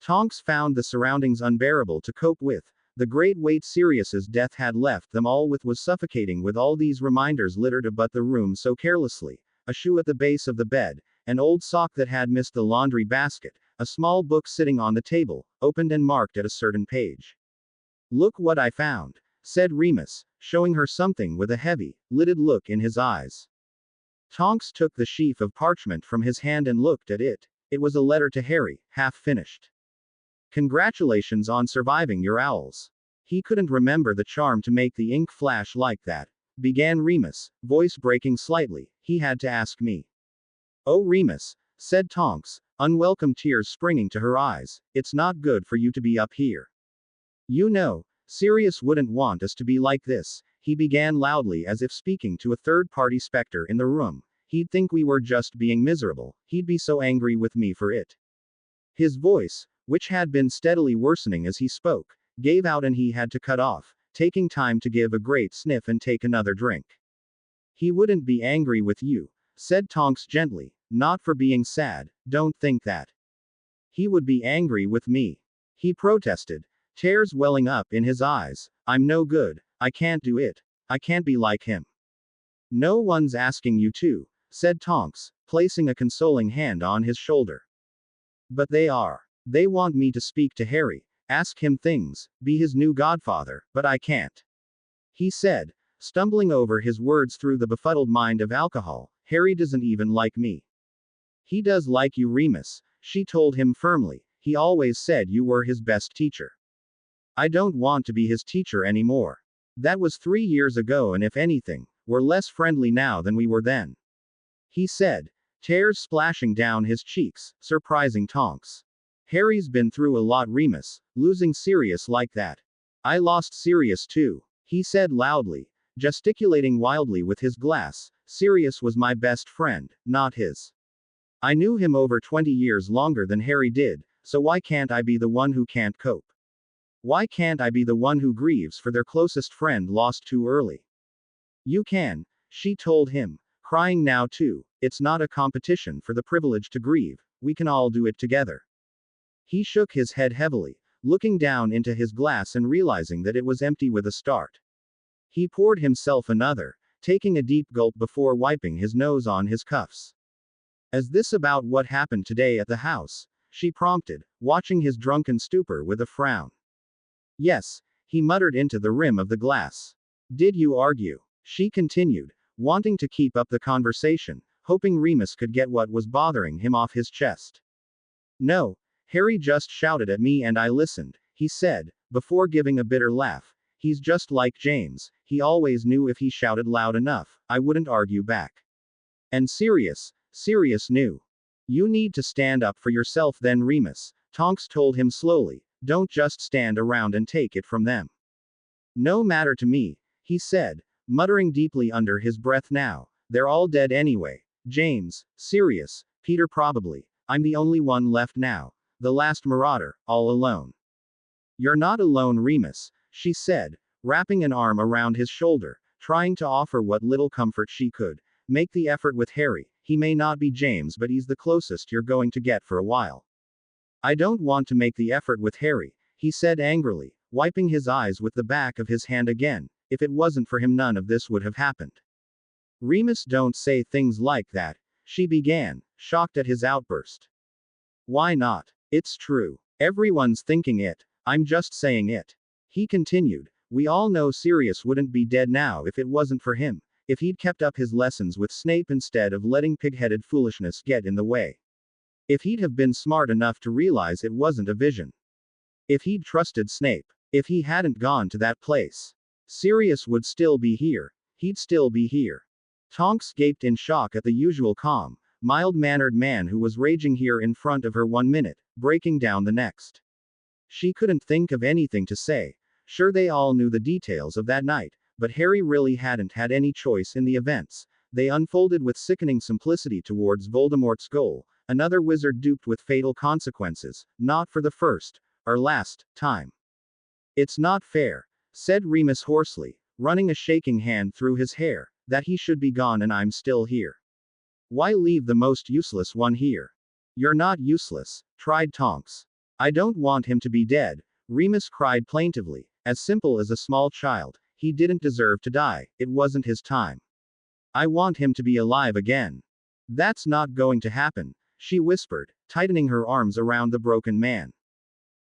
Tonks found the surroundings unbearable to cope with. The great weight Sirius's death had left them all with was suffocating with all these reminders littered about the room so carelessly. A shoe at the base of the bed, an old sock that had missed the laundry basket, a small book sitting on the table, opened and marked at a certain page. "Look what I found," said Remus, showing her something with a heavy, lidded look in his eyes. Tonks took the sheaf of parchment from his hand and looked at it. It was a letter to Harry, half finished. "Congratulations on surviving your owls." "He couldn't remember the charm to make the ink flash like that," began Remus, voice breaking slightly. "He had to ask me." "Oh, Remus," said Tonks, unwelcome tears springing to her eyes, "it's not good for you to be up here. You know, Sirius wouldn't want us to be like this," he began loudly as if speaking to a third-party specter in the room. "He'd think we were just being miserable. He'd be so angry with me for it." His voice, which had been steadily worsening as he spoke, gave out and he had to cut off, taking time to give a great sniff and take another drink. "He wouldn't be angry with you," said Tonks gently, "not for being sad, don't think that. He would be angry with me," he protested, tears welling up in his eyes. "I'm no good, I can't do it. I can't be like him." "No one's asking you to," said Tonks, placing a consoling hand on his shoulder. "But they are. They want me to speak to Harry, ask him things, be his new godfather, but I can't," he said, stumbling over his words through the befuddled mind of alcohol. "Harry doesn't even like me." "He does like you, Remus," she told him firmly. "He always said you were his best teacher." "I don't want to be his teacher anymore. That was 3 years ago, and if anything, we're less friendly now than we were then," he said, tears splashing down his cheeks, surprising Tonks. "Harry's been through a lot, Remus, losing Sirius like that. I lost Sirius too," he said loudly, gesticulating wildly with his glass. "Sirius was my best friend, not his. I knew him over 20 years longer than Harry did, so why can't I be the one who can't cope? Why can't I be the one who grieves for their closest friend lost too early?" "You can," she told him, crying now too. "It's not a competition for the privilege to grieve, we can all do it together." He shook his head heavily, looking down into his glass and realizing that it was empty with a start. He poured himself another, taking a deep gulp before wiping his nose on his cuffs. "Is this about what happened today at the house?" she prompted, watching his drunken stupor with a frown. "Yes," he muttered into the rim of the glass. "Did you argue?" she continued, wanting to keep up the conversation, hoping Remus could get what was bothering him off his chest. "No, Harry just shouted at me and I listened," he said, before giving a bitter laugh. "He's just like James, he always knew if he shouted loud enough, I wouldn't argue back. And Sirius knew. You need to stand up for yourself then, Remus," Tonks told him slowly. "Don't just stand around and take it from them." "No matter to me," he said, muttering deeply under his breath now. "They're all dead anyway. James, Sirius, Peter probably. I'm the only one left now. The last marauder, all alone." "You're not alone, Remus," she said, wrapping an arm around his shoulder, trying to offer what little comfort she could. "Make the effort with Harry. He may not be James, but he's the closest you're going to get for a while." "I don't want to make the effort with Harry," he said angrily, wiping his eyes with the back of his hand again. "If it wasn't for him, none of this would have happened." "Remus, don't say things like that," she began, shocked at his outburst. "Why not? It's true. Everyone's thinking it. I'm just saying it," he continued. "We all know Sirius wouldn't be dead now if it wasn't for him, if he'd kept up his lessons with Snape instead of letting pig-headed foolishness get in the way. If he'd have been smart enough to realize it wasn't a vision. If he'd trusted Snape. If he hadn't gone to that place. Sirius would still be here. He'd still be here." Tonks gaped in shock at the usual calm, mild-mannered man who was raging here in front of her 1 minute, breaking down the next. She couldn't think of anything to say. Sure, they all knew the details of that night, but Harry really hadn't had any choice in the events. They unfolded with sickening simplicity towards Voldemort's goal, another wizard duped with fatal consequences, not for the first, our last time. It's not fair, said Remus hoarsely, running a shaking hand through his hair, that he should be gone and I'm still here. Why leave the most useless one here? You're not useless, tried Tonks. I don't want him to be dead, Remus cried plaintively, as simple as a small child. He didn't deserve to die, it wasn't his time. I want him to be alive again. That's not going to happen, she whispered, tightening her arms around the broken man.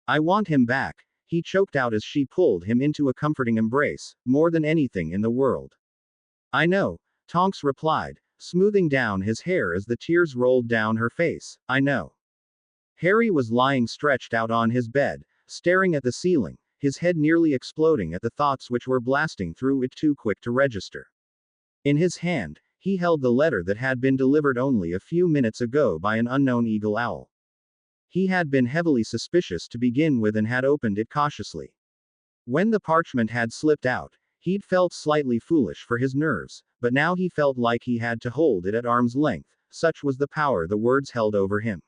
I want him back, he choked out as she pulled him into a comforting embrace, more than anything in the world. I know, Tonks replied, smoothing down his hair as the tears rolled down her face, I know. Harry was lying stretched out on his bed, staring at the ceiling, his head nearly exploding at the thoughts which were blasting through it too quick to register. In his hand, he held the letter that had been delivered only a few minutes ago by an unknown eagle owl. He had been heavily suspicious to begin with and had opened it cautiously. When the parchment had slipped out, he'd felt slightly foolish for his nerves, but now he felt like he had to hold it at arm's length, such was the power the words held over him.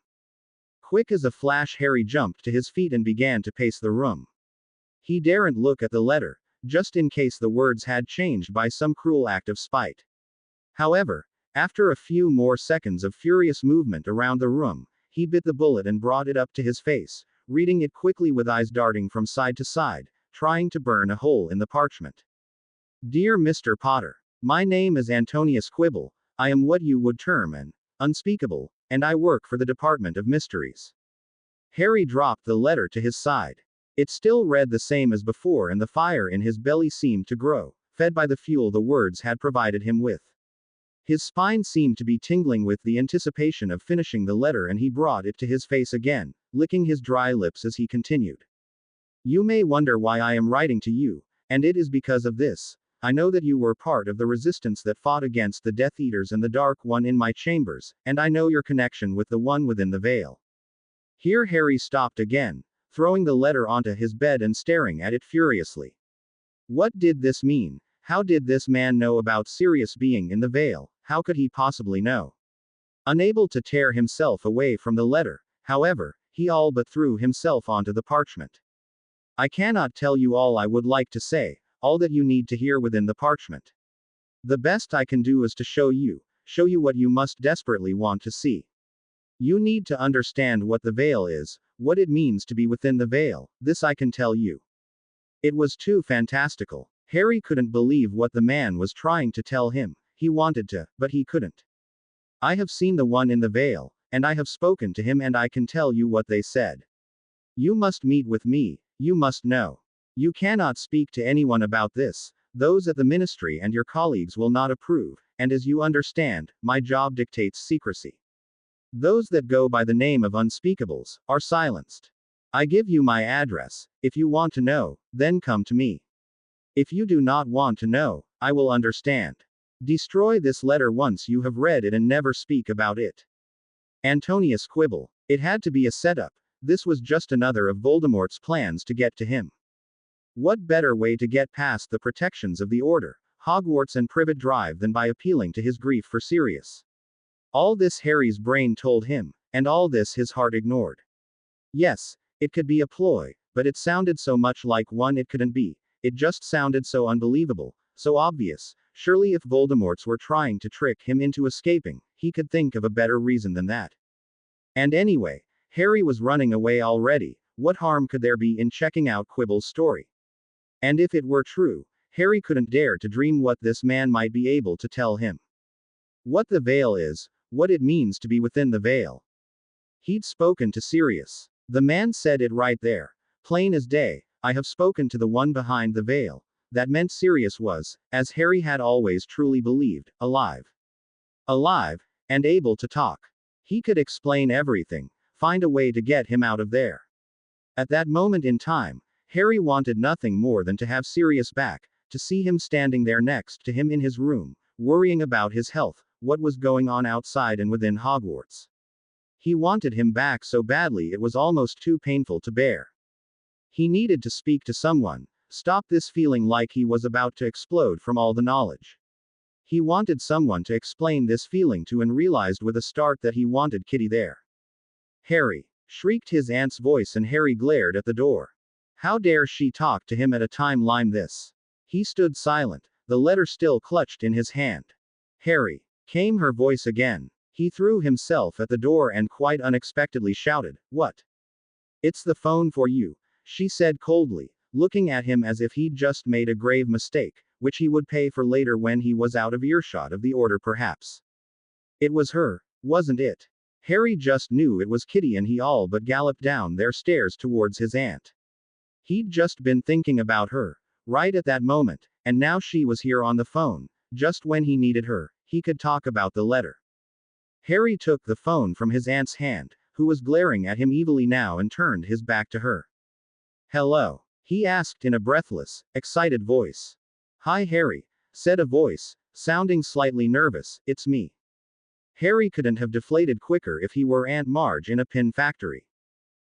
Quick as a flash, Harry jumped to his feet and began to pace the room. He daren't look at the letter, just in case the words had changed by some cruel act of spite. However, after a few more seconds of furious movement around the room, he bit the bullet and brought it up to his face, reading it quickly with eyes darting from side to side, trying to burn a hole in the parchment. Dear Mr. Potter, my name is Antonius Quibble, I am what you would term an unspeakable, and I work for the Department of Mysteries. Harry dropped the letter to his side. It still read the same as before and the fire in his belly seemed to grow, fed by the fuel the words had provided him with. His spine seemed to be tingling with the anticipation of finishing the letter and he brought it to his face again, licking his dry lips as he continued. You may wonder why I am writing to you, and it is because of this. I know that you were part of the resistance that fought against the Death Eaters and the Dark One in my chambers, and I know your connection with the one within the veil. Here Harry stopped again, throwing the letter onto his bed and staring at it furiously. What did this mean? How did this man know about Sirius being in the veil? How could he possibly know? Unable to tear himself away from the letter, however, he all but threw himself onto the parchment. I cannot tell you all I would like to say, all that you need to hear within the parchment. The best I can do is to show you what you must desperately want to see. You need to understand what the veil is, what it means to be within the veil, this I can tell you. It was too fantastical. Harry couldn't believe what the man was trying to tell him. He wanted to, but he couldn't. I have seen the one in the veil, and I have spoken to him and I can tell you what they said. You must meet with me, you must know. You cannot speak to anyone about this, those at the ministry and your colleagues will not approve, and as you understand, my job dictates secrecy. Those that go by the name of unspeakables are silenced. I give you my address. If you want to know, then come to me. If you do not want to know, I will understand. Destroy this letter once you have read it and never speak about it. Antonius Quibble. It had to be a setup. This was just another of Voldemort's plans to get to him. What better way to get past the protections of the Order, Hogwarts and Privet Drive than by appealing to his grief for Sirius? All this Harry's brain told him, and all this his heart ignored. Yes, it could be a ploy, but it sounded so much like one it couldn't be. It just sounded so unbelievable, so obvious. Surely if Voldemorts were trying to trick him into escaping, he could think of a better reason than that. And anyway, Harry was running away already. What harm could there be in checking out Quibble's story? And if it were true, Harry couldn't dare to dream what this man might be able to tell him. What the veil is, what it means to be within the veil. He'd spoken to Sirius. The man said it right there, plain as day. I have spoken to the one behind the veil. That meant Sirius was, as Harry had always truly believed, alive. Alive, and able to talk. He could explain everything, find a way to get him out of there. At that moment in time, Harry wanted nothing more than to have Sirius back, to see him standing there next to him in his room, worrying about his health, what was going on outside and within Hogwarts. He wanted him back so badly it was almost too painful to bear. He needed to speak to someone, stop this feeling like he was about to explode from all the knowledge. He wanted someone to explain this feeling to and realized with a start that he wanted Kitty there. Harry. shrieked his aunt's voice, and Harry glared at the door. How dare she talk to him at a time like this? He stood silent, the letter still clutched in his hand. Harry, came her voice again. He threw himself at the door and quite unexpectedly shouted, "What?" "It's the phone for you," she said coldly, looking at him as if he'd just made a grave mistake, which he would pay for later when he was out of earshot of the order perhaps. It was her, wasn't it? Harry just knew it was Kitty, and he all but galloped down their stairs towards his aunt. He'd just been thinking about her, right at that moment, and now she was here on the phone, just when he needed her. He could talk about the letter. Harry took the phone from his aunt's hand, who was glaring at him evilly now, and turned his back to her. "Hello?" he asked in a breathless, excited voice. "Hi, Harry," said a voice, sounding slightly nervous, "it's me." Harry couldn't have deflated quicker if he were Aunt Marge in a pin factory.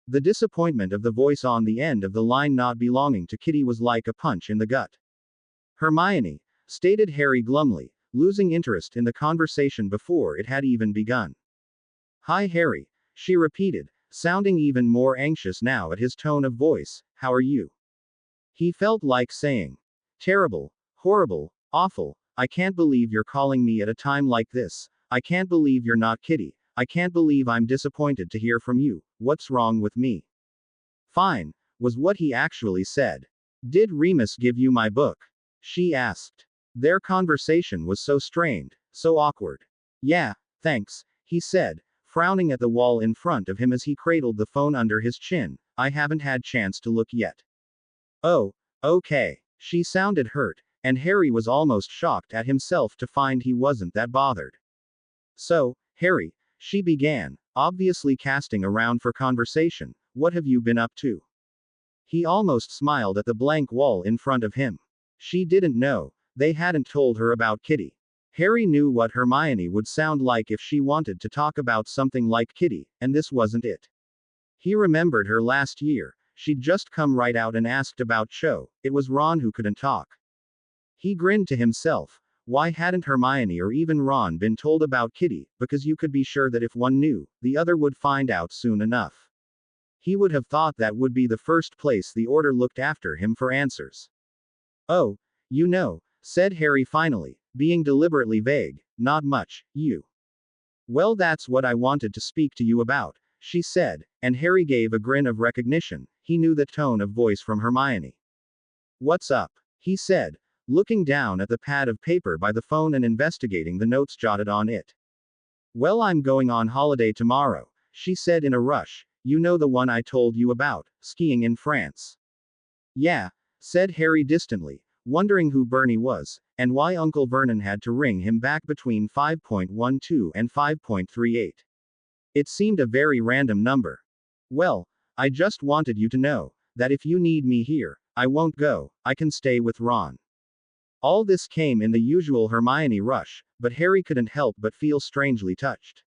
The disappointment of the voice on the end of the line not belonging to Kitty was like a punch in the gut. "Hermione," stated Harry glumly, losing interest in the conversation before it had even begun. "Hi, Harry," she repeated, sounding even more anxious now at his tone of voice. "How are you?" He felt like saying, "Terrible, horrible, awful, I can't believe you're calling me at a time like this. I can't believe you're not Kitty. I can't believe I'm disappointed to hear from you. What's wrong with me?" "Fine," was what he actually said. "Did Remus give you my book?" she asked. Their conversation was so strained, so awkward. "Yeah, thanks," he said, frowning at the wall in front of him as he cradled the phone under his chin. "I haven't had chance to look yet." "Oh, okay." She sounded hurt, and Harry was almost shocked at himself to find he wasn't that bothered. "So, Harry," she began, obviously casting around for conversation, "what have you been up to?" He almost smiled at the blank wall in front of him. She didn't know. They hadn't told her about Kitty. Harry knew what Hermione would sound like if she wanted to talk about something like Kitty, and this wasn't it. He remembered her last year. She'd just come right out and asked about Cho. It was Ron who couldn't talk. He grinned to himself. Why hadn't Hermione or even Ron been told about Kitty? Because you could be sure that if one knew, the other would find out soon enough. He would have thought that would be the first place the order looked after him for answers. "Oh, you know," said Harry finally, being deliberately vague, "not much, you." "Well, that's what I wanted to speak to you about," she said, and Harry gave a grin of recognition. He knew the tone of voice from Hermione. "What's up?" he said, looking down at the pad of paper by the phone and investigating the notes jotted on it. "Well, I'm going on holiday tomorrow," she said in a rush. "You know the one I told you about, skiing in France." "Yeah," said Harry distantly, wondering who Bernie was, and why Uncle Vernon had to ring him back between 5.12 and 5.38. It seemed a very random number. "Well, I just wanted you to know that if you need me here, I won't go, I can stay with Ron." All this came in the usual Hermione rush, but Harry couldn't help but feel strangely touched.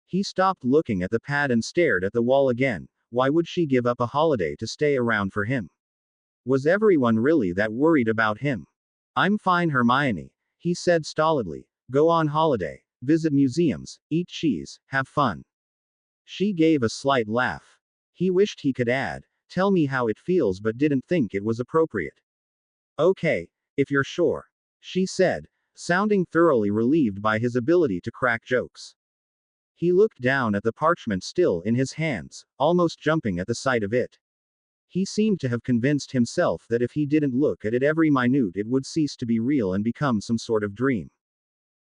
He stopped looking at the pad and stared at the wall again. Why would she give up a holiday to stay around for him? Was everyone really that worried about him? "I'm fine, Hermione," he said stolidly. "Go on holiday, visit museums, eat cheese, have fun." She gave a slight laugh. He wished he could add, "Tell me how it feels," but didn't think it was appropriate. "Okay, if you're sure," she said, sounding thoroughly relieved by his ability to crack jokes. He looked down at the parchment still in his hands, almost jumping at the sight of it. He seemed to have convinced himself that if he didn't look at it every minute it would cease to be real and become some sort of dream.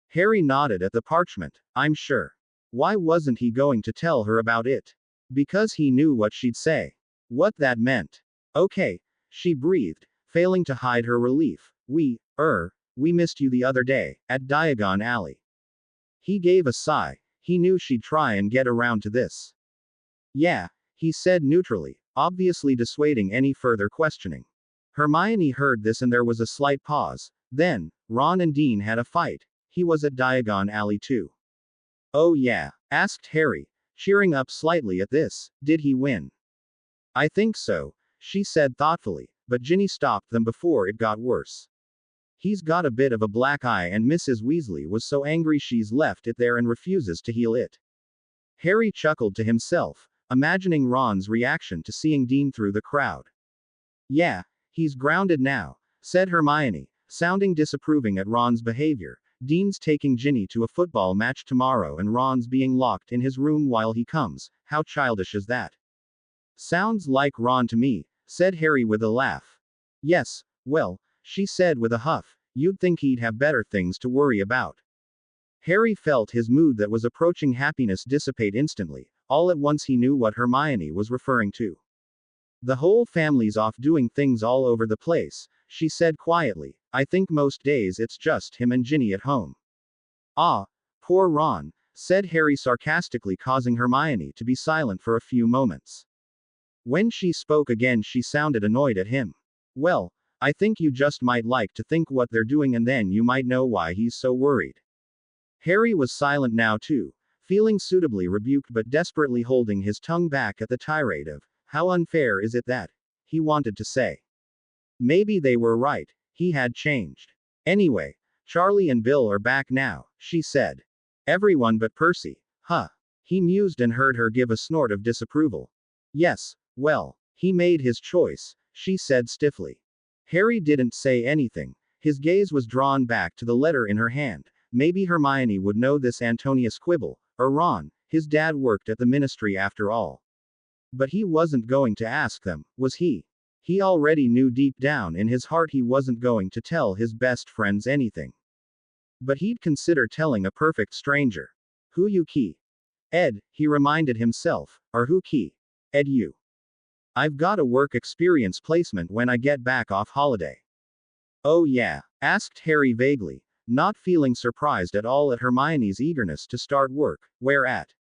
Harry nodded at the parchment. "I'm sure." Why wasn't he going to tell her about it? Because he knew what she'd say. What that meant. "Okay," she breathed, failing to hide her relief. We missed you the other day, at Diagon Alley." He gave a sigh. He knew she'd try and get around to this. "Yeah," he said neutrally, obviously dissuading any further questioning. Hermione heard this and there was a slight pause. Then, "Ron and Dean had a fight. He was at Diagon Alley too." "Oh yeah?" asked Harry, cheering up slightly at this. "Did he win?" "I think so," she said thoughtfully, but Ginny stopped them before it got worse. "He's got a bit of a black eye and Mrs. Weasley was so angry she's left it there and refuses to heal it." Harry chuckled to himself. imagining Ron's reaction to seeing Dean through the crowd. Yeah, he's grounded now, said Hermione, sounding disapproving at Ron's behavior. Dean's taking Ginny to a football match tomorrow and Ron's being locked in his room while he comes. How childish is that? Sounds like Ron to me, said Harry with a laugh. Yes, well, she said with a huff, you'd think he'd have better things to worry about. Harry felt his mood that was approaching happiness dissipate instantly. All at once he knew what Hermione was referring to. The whole family's off doing things all over the place, she said quietly. I think most days it's just him and Ginny at home. Ah, poor Ron, said Harry sarcastically, causing Hermione to be silent for a few moments. When she spoke again, she sounded annoyed at him. Well, I think you just might like to think what they're doing and then you might know why he's so worried. Harry was silent now too, feeling suitably rebuked but desperately holding his tongue back at the tirade of, how unfair is it that, he wanted to say. Maybe they were right, he had changed. Anyway, Charlie and Bill are back now, she said. Everyone but Percy, huh? He mused and heard her give a snort of disapproval. Yes, well, he made his choice, she said stiffly. Harry didn't say anything. His gaze was drawn back to the letter in her hand. Maybe Hermione would know this Antonius quibble, or Ron, his dad worked at the ministry after all. But he wasn't going to ask them, was he? He already knew deep down in his heart he wasn't going to tell his best friends anything. But he'd consider telling a perfect stranger. Who you key? Ed, he reminded himself, or who key? Ed you. I've got a work experience placement when I get back off holiday. Oh yeah? Asked Harry vaguely, not feeling surprised at all at Hermione's eagerness to start work. Where at?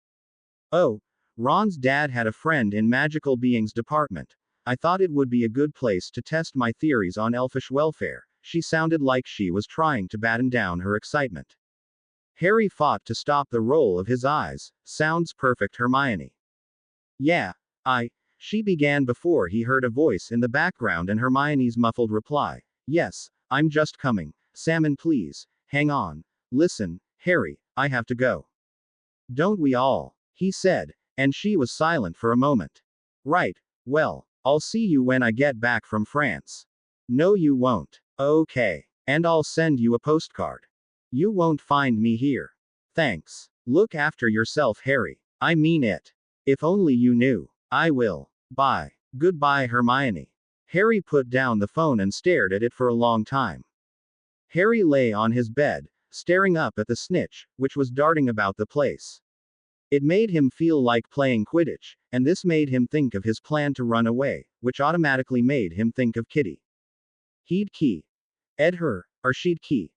Oh, Ron's dad had a friend in magical beings department. I thought it would be a good place to test my theories on elfish welfare. She sounded like she was trying to batten down her excitement. Harry fought to stop the roll of his eyes. Sounds perfect, Hermione. Yeah, she began before he heard a voice in the background and Hermione's muffled reply. Yes, I'm just coming. Salmon, please, hang on. Listen, Harry, I have to go. Don't we all? He said, and she was silent for a moment. Right, well, I'll see you when I get back from France. No, you won't. Okay. And I'll send you a postcard. You won't find me here. Thanks. Look after yourself, Harry. I mean it. If only you knew. I will. Bye. Goodbye, Hermione. Harry put down the phone and stared at it for a long time. Harry lay on his bed, staring up at the snitch, which was darting about the place. It made him feel like playing Quidditch, and this made him think of his plan to run away, which automatically made him think of Kitty. He'd key Ed her, or she'd key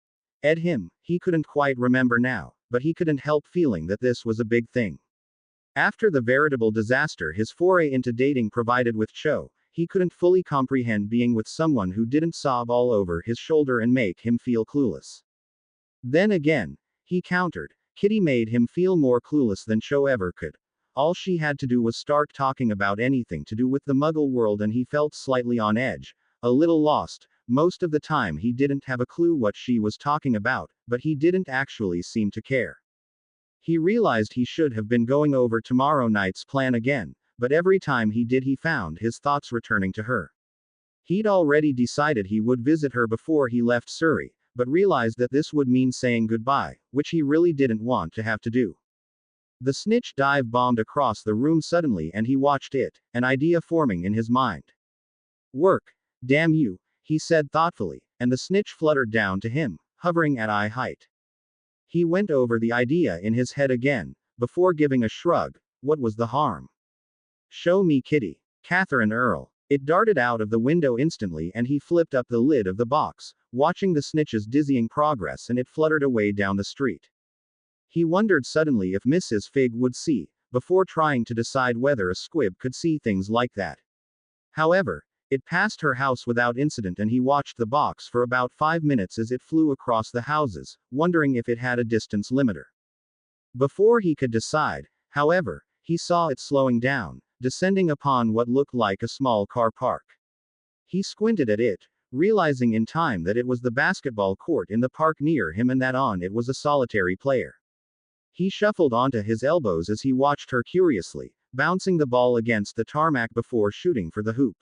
Ed him, he couldn't quite remember now, but he couldn't help feeling that this was a big thing. After the veritable disaster his foray into dating provided with Cho, he couldn't fully comprehend being with someone who didn't sob all over his shoulder and make him feel clueless. Then again, he countered, Kitty made him feel more clueless than Cho ever could. All she had to do was start talking about anything to do with the Muggle world and he felt slightly on edge, a little lost. Most of the time he didn't have a clue what she was talking about, but he didn't actually seem to care. He realized he should have been going over tomorrow night's plan again, but every time he did he found his thoughts returning to her. He'd already decided he would visit her before he left Surrey, but realized that this would mean saying goodbye, which he really didn't want to have to do. The snitch dive-bombed across the room suddenly and he watched it, an idea forming in his mind. Work. Damn you, he said thoughtfully, and the snitch fluttered down to him, hovering at eye height. He went over the idea in his head again, before giving a shrug. What was the harm? Show me Kitty. Catherine Earle. It darted out of the window instantly and he flipped up the lid of the box, watching the snitch's dizzying progress and it fluttered away down the street. He wondered suddenly if Mrs. Fig would see, before trying to decide whether a squib could see things like that. However, it passed her house without incident and he watched the box for about 5 minutes as it flew across the houses, wondering if it had a distance limiter. Before he could decide, however, he saw it slowing down, descending upon what looked like a small car park. He squinted at it, realizing in time that it was the basketball court in the park near him and that on it was a solitary player. He shuffled onto his elbows as he watched her curiously, bouncing the ball against the tarmac before shooting for the hoop.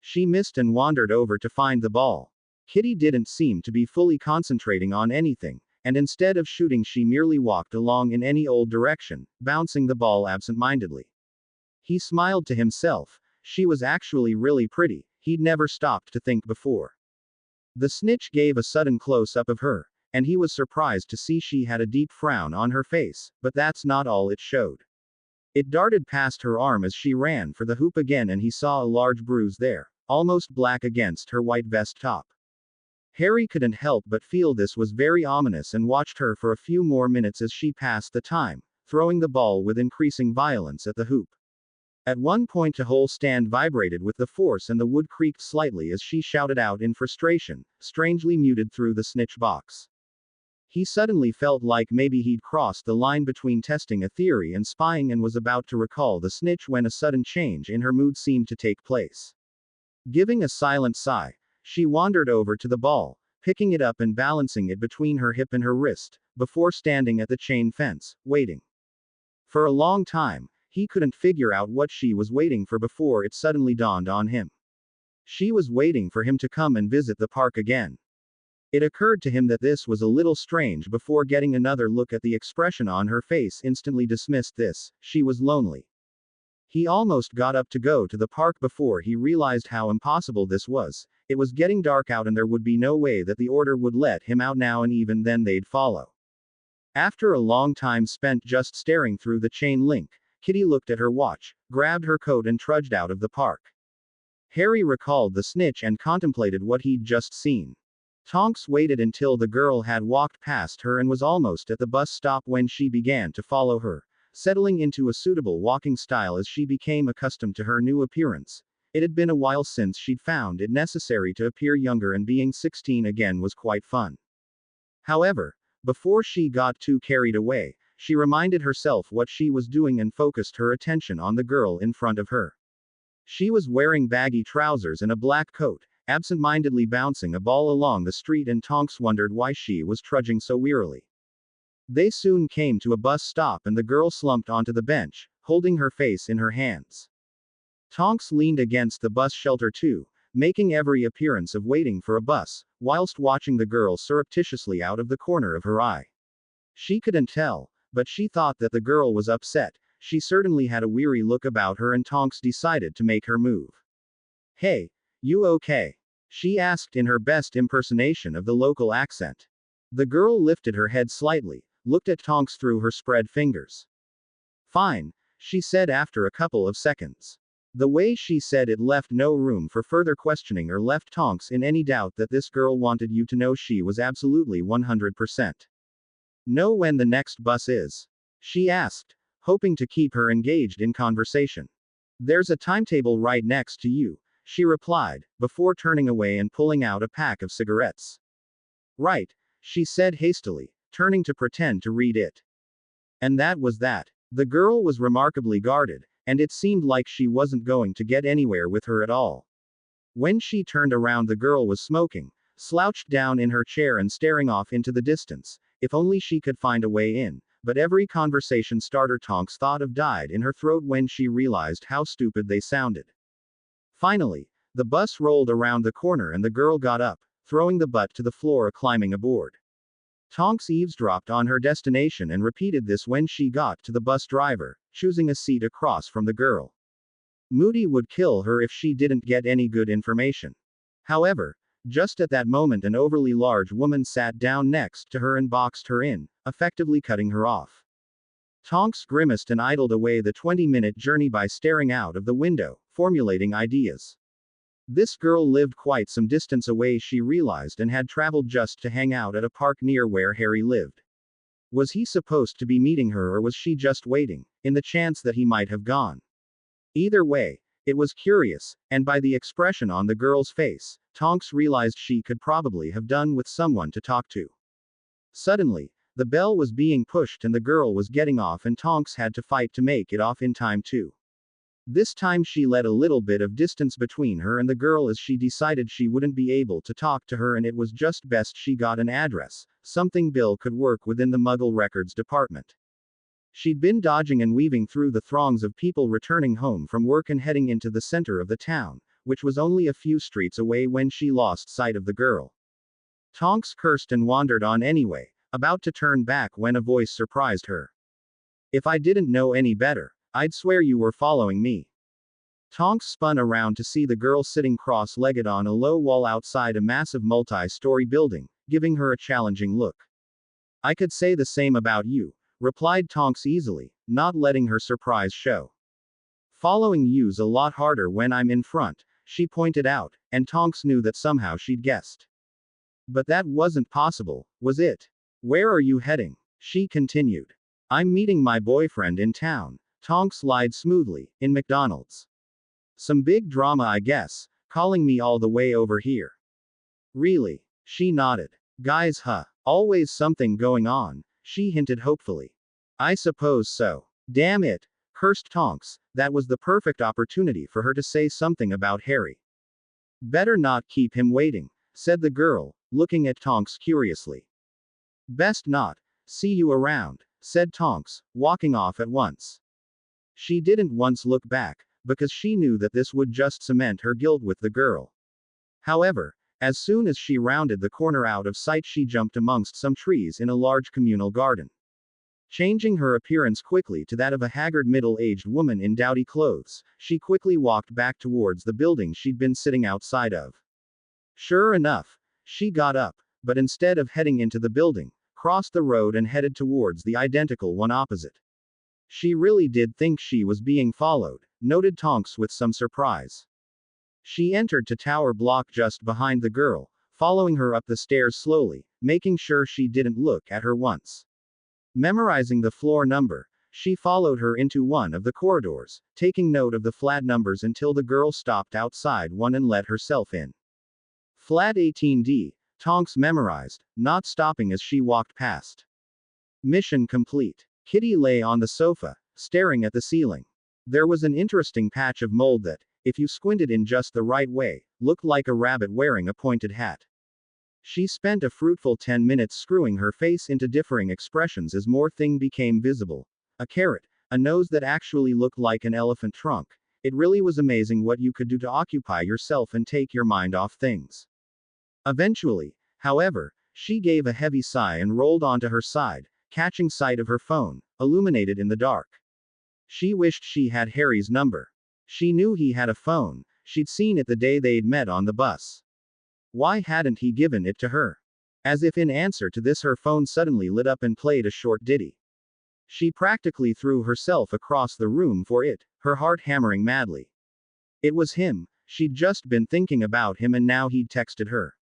She missed and wandered over to find the ball. Kitty didn't seem to be fully concentrating on anything, and instead of shooting, she merely walked along in any old direction, bouncing the ball absent-mindedly. He smiled to himself. She was actually really pretty, he'd never stopped to think before. The snitch gave a sudden close-up of her, and he was surprised to see she had a deep frown on her face, but that's not all it showed. It darted past her arm as she ran for the hoop again, and he saw a large bruise there, almost black against her white vest top. Harry couldn't help but feel this was very ominous and watched her for a few more minutes as she passed the time, throwing the ball with increasing violence at the hoop. At one point, the whole stand vibrated with the force and the wood creaked slightly as she shouted out in frustration, strangely muted through the snitch box. He suddenly felt like maybe he'd crossed the line between testing a theory and spying, and was about to recall the snitch when a sudden change in her mood seemed to take place. Giving a silent sigh, she wandered over to the ball, picking it up and balancing it between her hip and her wrist, before standing at the chain fence, waiting. For a long time, he couldn't figure out what she was waiting for before it suddenly dawned on him. She was waiting for him to come and visit the park again. It occurred to him that this was a little strange. Before getting another look at the expression on her face, instantly dismissed this. She was lonely. He almost got up to go to the park before he realized how impossible this was. It was getting dark out and there would be no way that the order would let him out now, and even then they'd follow. After a long time spent just staring through the chain link, Kitty looked at her watch, grabbed her coat and trudged out of the park. Harry recalled the snitch and contemplated what he'd just seen. Tonks waited until the girl had walked past her and was almost at the bus stop when she began to follow her, settling into a suitable walking style as she became accustomed to her new appearance. It had been a while since she'd found it necessary to appear younger, and being 16 again was quite fun. However, before she got too carried away, she reminded herself what she was doing and focused her attention on the girl in front of her. She was wearing baggy trousers and a black coat, absent-mindedly bouncing a ball along the street, and Tonks wondered why she was trudging so wearily. They soon came to a bus stop and the girl slumped onto the bench, holding her face in her hands. Tonks leaned against the bus shelter too, making every appearance of waiting for a bus, whilst watching the girl surreptitiously out of the corner of her eye. She couldn't tell, but she thought that the girl was upset. She certainly had a weary look about her, and Tonks decided to make her move. "Hey, you okay?" she asked in her best impersonation of the local accent. The girl lifted her head slightly, looked at Tonks through her spread fingers. "Fine," she said after a couple of seconds. The way she said it left no room for further questioning or left Tonks in any doubt that this girl wanted you to know she was absolutely 100%. "Know when the next bus is?" she asked, hoping to keep her engaged in conversation. "There's a timetable right next to you," she replied, before turning away and pulling out a pack of cigarettes. "Right," she said hastily, turning to pretend to read it. And that was that. The girl was remarkably guarded, and it seemed like she wasn't going to get anywhere with her at all. When she turned around, the girl was smoking, slouched down in her chair and staring off into the distance. If only she could find a way in, but every conversation starter Tonks thought of died in her throat when she realized how stupid they sounded. Finally, the bus rolled around the corner and the girl got up, throwing the butt to the floor, climbing aboard. Tonks eavesdropped on her destination and repeated this when she got to the bus driver, choosing a seat across from the girl. Moody would kill her if she didn't get any good information. However, just at that moment an overly large woman sat down next to her and boxed her in, effectively cutting her off. Tonks grimaced and idled away the 20-minute journey by staring out of the window, formulating ideas. This girl lived quite some distance away, she realized, and had traveled just to hang out at a park near where Harry lived. Was he supposed to be meeting her, or was she just waiting, in the chance that he might have gone? Either way, it was curious, and by the expression on the girl's face, Tonks realized she could probably have done with someone to talk to. Suddenly, the bell was being pushed and the girl was getting off, and Tonks had to fight to make it off in time too. This time she let a little bit of distance between her and the girl as she decided she wouldn't be able to talk to her, and it was just best she got an address, something Bill could work within the Muggle Records department. She'd been dodging and weaving through the throngs of people returning home from work and heading into the center of the town, which was only a few streets away when she lost sight of the girl. Tonks cursed and wandered on anyway, about to turn back when a voice surprised her. "If I didn't know any better, I'd swear you were following me." Tonks spun around to see the girl sitting cross-legged on a low wall outside a massive multi-story building, giving her a challenging look. "I could say the same about you," replied Tonks easily, not letting her surprise show. "Following you's a lot harder when I'm in front," she pointed out, and Tonks knew that somehow she'd guessed. "But that wasn't possible, was it? Where are you heading?" she continued. "I'm meeting my boyfriend in town," Tonks lied smoothly, "in McDonald's. Some big drama, I guess, calling me all the way over here." "Really?" She nodded. "Guys, huh? Always something going on," she hinted hopefully. "I suppose so. Damn it," cursed Tonks, that was the perfect opportunity for her to say something about Harry. "Better not keep him waiting," said the girl, looking at Tonks curiously. "Best not. See you around," said Tonks, walking off at once. She didn't once look back, because she knew that this would just cement her guilt with the girl. However, as soon as she rounded the corner out of sight, she jumped amongst some trees in a large communal garden. Changing her appearance quickly to that of a haggard middle-aged woman in dowdy clothes, she quickly walked back towards the building she'd been sitting outside of. Sure enough, she got up, but instead of heading into the building, crossed the road and headed towards the identical one opposite. She really did think she was being followed, noted Tonks with some surprise. She entered the tower block just behind the girl, following her up the stairs slowly, making sure she didn't look at her once. Memorizing the floor number, she followed her into one of the corridors, taking note of the flat numbers until the girl stopped outside one and let herself in. Flat 18D, Tonks memorized, not stopping as she walked past. Mission complete. Kitty lay on the sofa, staring at the ceiling. There was an interesting patch of mold that, if you squinted in just the right way, looked like a rabbit wearing a pointed hat. She spent a fruitful 10 minutes screwing her face into differing expressions as more thing became visible. A carrot, a nose that actually looked like an elephant trunk. It really was amazing what you could do to occupy yourself and take your mind off things. Eventually, however, she gave a heavy sigh and rolled onto her side, catching sight of her phone, illuminated in the dark. She wished she had Harry's number. She knew he had a phone, she'd seen it the day they'd met on the bus. Why hadn't he given it to her? As if in answer to this, her phone suddenly lit up and played a short ditty. She practically threw herself across the room for it, her heart hammering madly. It was him, she'd just been thinking about him and now he'd texted her.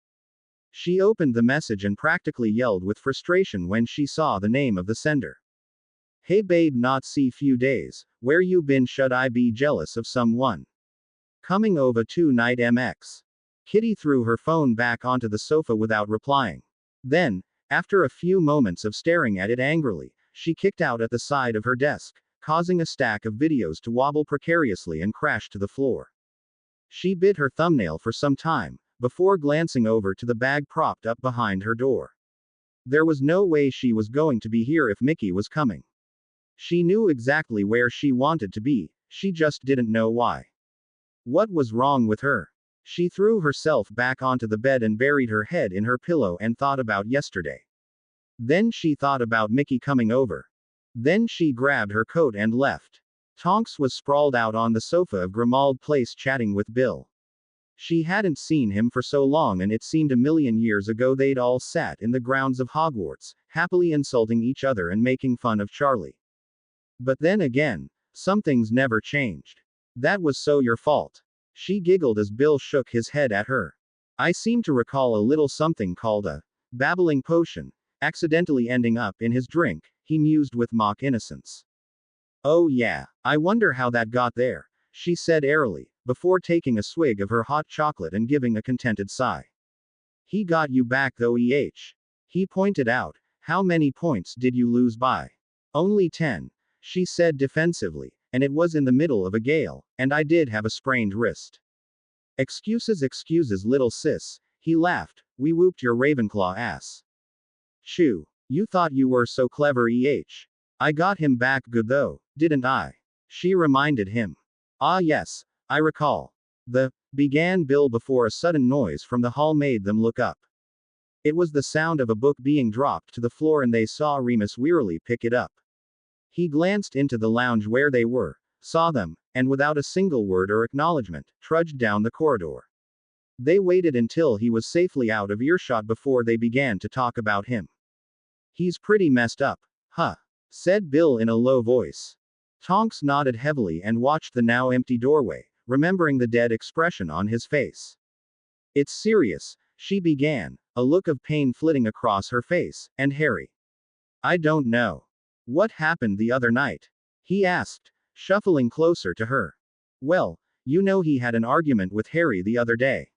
She opened the message and practically yelled with frustration when she saw the name of the sender. "Hey babe, not see few days, where you been? Should I be jealous of someone? Coming over tonight MX." Kitty threw her phone back onto the sofa without replying. Then, after a few moments of staring at it angrily, she kicked out at the side of her desk, causing a stack of videos to wobble precariously and crash to the floor. She bit her thumbnail for some time, before glancing over to the bag propped up behind her door. There was no way she was going to be here if Mickey was coming. She knew exactly where she wanted to be, she just didn't know why. What was wrong with her? She threw herself back onto the bed and buried her head in her pillow and thought about yesterday. Then she thought about Mickey coming over. Then she grabbed her coat and left. Tonks was sprawled out on the sofa of Grimald Place chatting with Bill. She hadn't seen him for so long and it seemed a million years ago they'd all sat in the grounds of Hogwarts, happily insulting each other and making fun of Charlie. But then again, some things never changed. "That was so your fault." She giggled as Bill shook his head at her. "I seem to recall a little something called a babbling potion, accidentally ending up in his drink," he mused with mock innocence. "Oh yeah, I wonder how that got there," she said airily, before taking a swig of her hot chocolate and giving a contented sigh. "He got you back though, he pointed out. "How many points did you lose by?" "Only 10, she said defensively, "and it was in the middle of a gale, and I did have a sprained wrist." Excuses little sis," he laughed, "we whooped your Ravenclaw ass." "Chew. You thought you were so clever, I got him back good though, didn't I? She reminded him. Ah yes, I recall. Began Bill before a sudden noise from the hall made them look up. It was the sound of a book being dropped to the floor and they saw Remus wearily pick it up. He glanced into the lounge where they were, saw them, and without a single word or acknowledgement, trudged down the corridor. They waited until he was safely out of earshot before they began to talk about him. He's pretty messed up, huh? Said Bill in a low voice. Tonks nodded heavily and watched the now empty doorway, remembering the dead expression on his face. It's serious, she began, a look of pain flitting across her face, and Harry. I don't know. What happened the other night? He asked, shuffling closer to her. Well, you know he had an argument with Harry the other day.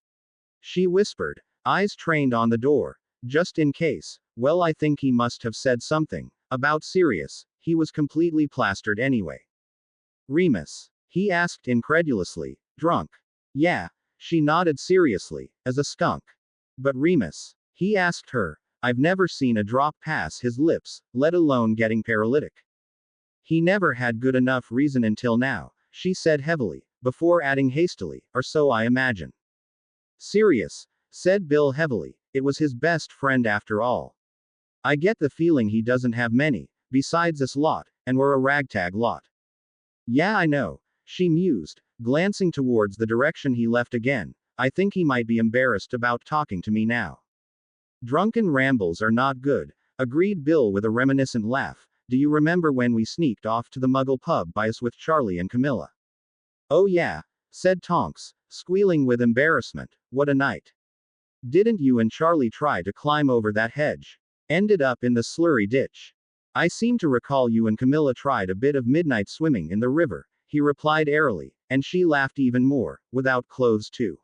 She whispered, eyes trained on the door, just in case. Well, I think he must have said something about Sirius. He was completely plastered anyway. Remus? He asked incredulously, drunk. Yeah, she nodded seriously, as a skunk. But Remus? He asked her. I've never seen a drop pass his lips, let alone getting paralytic. He never had good enough reason until now, she said heavily, before adding hastily, or so I imagine. Sirius, said Bill heavily, it was his best friend after all. I get the feeling he doesn't have many, besides us lot, and we're a ragtag lot. Yeah, I know, she mused, glancing towards the direction he left again. I think he might be embarrassed about talking to me now. Drunken rambles are not good, agreed Bill with a reminiscent laugh. Do you remember when we sneaked off to the Muggle pub by us with Charlie and Camilla? Oh yeah, said Tonks, squealing with embarrassment. What a night. Didn't you and Charlie try to climb over that hedge? Ended up in the slurry ditch. I seem to recall you and Camilla tried a bit of midnight swimming in the river, he replied airily, and she laughed even more, without clothes too.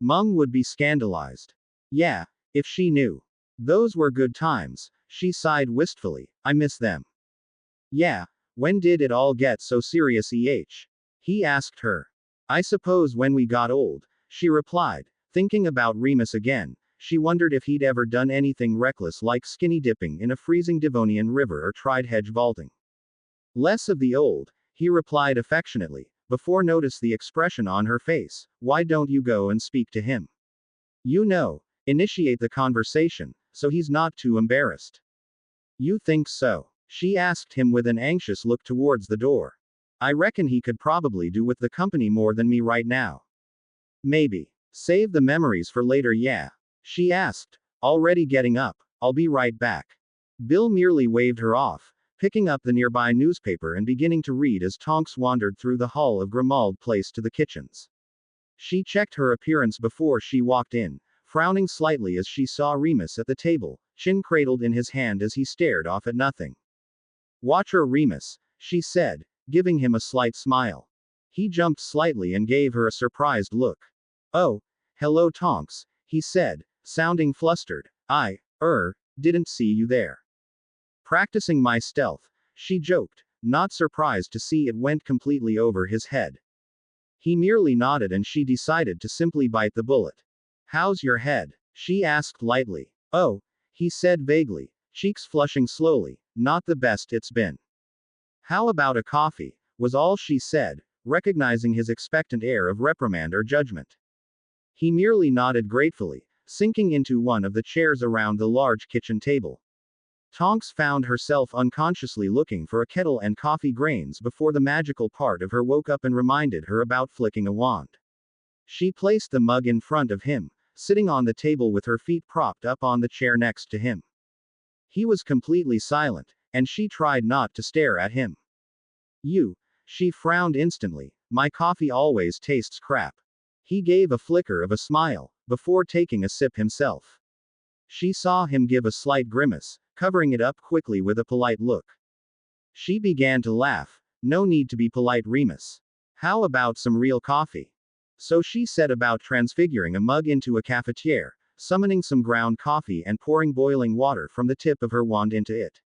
Mum would be scandalized. Yeah, if she knew. Those were good times, she sighed wistfully, I miss them. Yeah, when did it all get so serious, he asked her. I suppose when we got old, she replied, thinking about Remus again. She wondered if he'd ever done anything reckless like skinny dipping in a freezing Devonian river or tried hedge vaulting. Less of the old, he replied affectionately, before notice the expression on her face. Why don't you go and speak to him? You know, initiate the conversation, so he's not too embarrassed. You think so? She asked him with an anxious look towards the door. I reckon he could probably do with the company more than me right now. Maybe. Save the memories for later, yeah. She asked, already getting up. I'll be right back. Bill merely waved her off, picking up the nearby newspaper and beginning to read as Tonks wandered through the hall of Grimmauld Place to the kitchens. She checked her appearance before she walked in, frowning slightly as she saw Remus at the table, chin cradled in his hand as he stared off at nothing. Watch her, Remus, she said, giving him a slight smile. He jumped slightly and gave her a surprised look. Oh, hello Tonks, he said, sounding flustered. I didn't see you there. Practicing my stealth, she joked, not surprised to see it went completely over his head. He merely nodded and she decided to simply bite the bullet. How's your head? She asked lightly. Oh, he said vaguely, cheeks flushing slowly, not the best it's been. How about a coffee? Was all she said, recognizing his expectant air of reprimand or judgment. He merely nodded gratefully, sinking into one of the chairs around the large kitchen table. Tonks found herself unconsciously looking for a kettle and coffee grains before the magical part of her woke up and reminded her about flicking a wand. She placed the mug in front of him, sitting on the table with her feet propped up on the chair next to him. He was completely silent, and she tried not to stare at him. She frowned instantly, my coffee always tastes crap. He gave a flicker of a smile, before taking a sip himself. She saw him give a slight grimace, covering it up quickly with a polite look. She began to laugh. No need to be polite, Remus. How about some real coffee? So she set about transfiguring a mug into a cafetiere, summoning some ground coffee and pouring boiling water from the tip of her wand into it.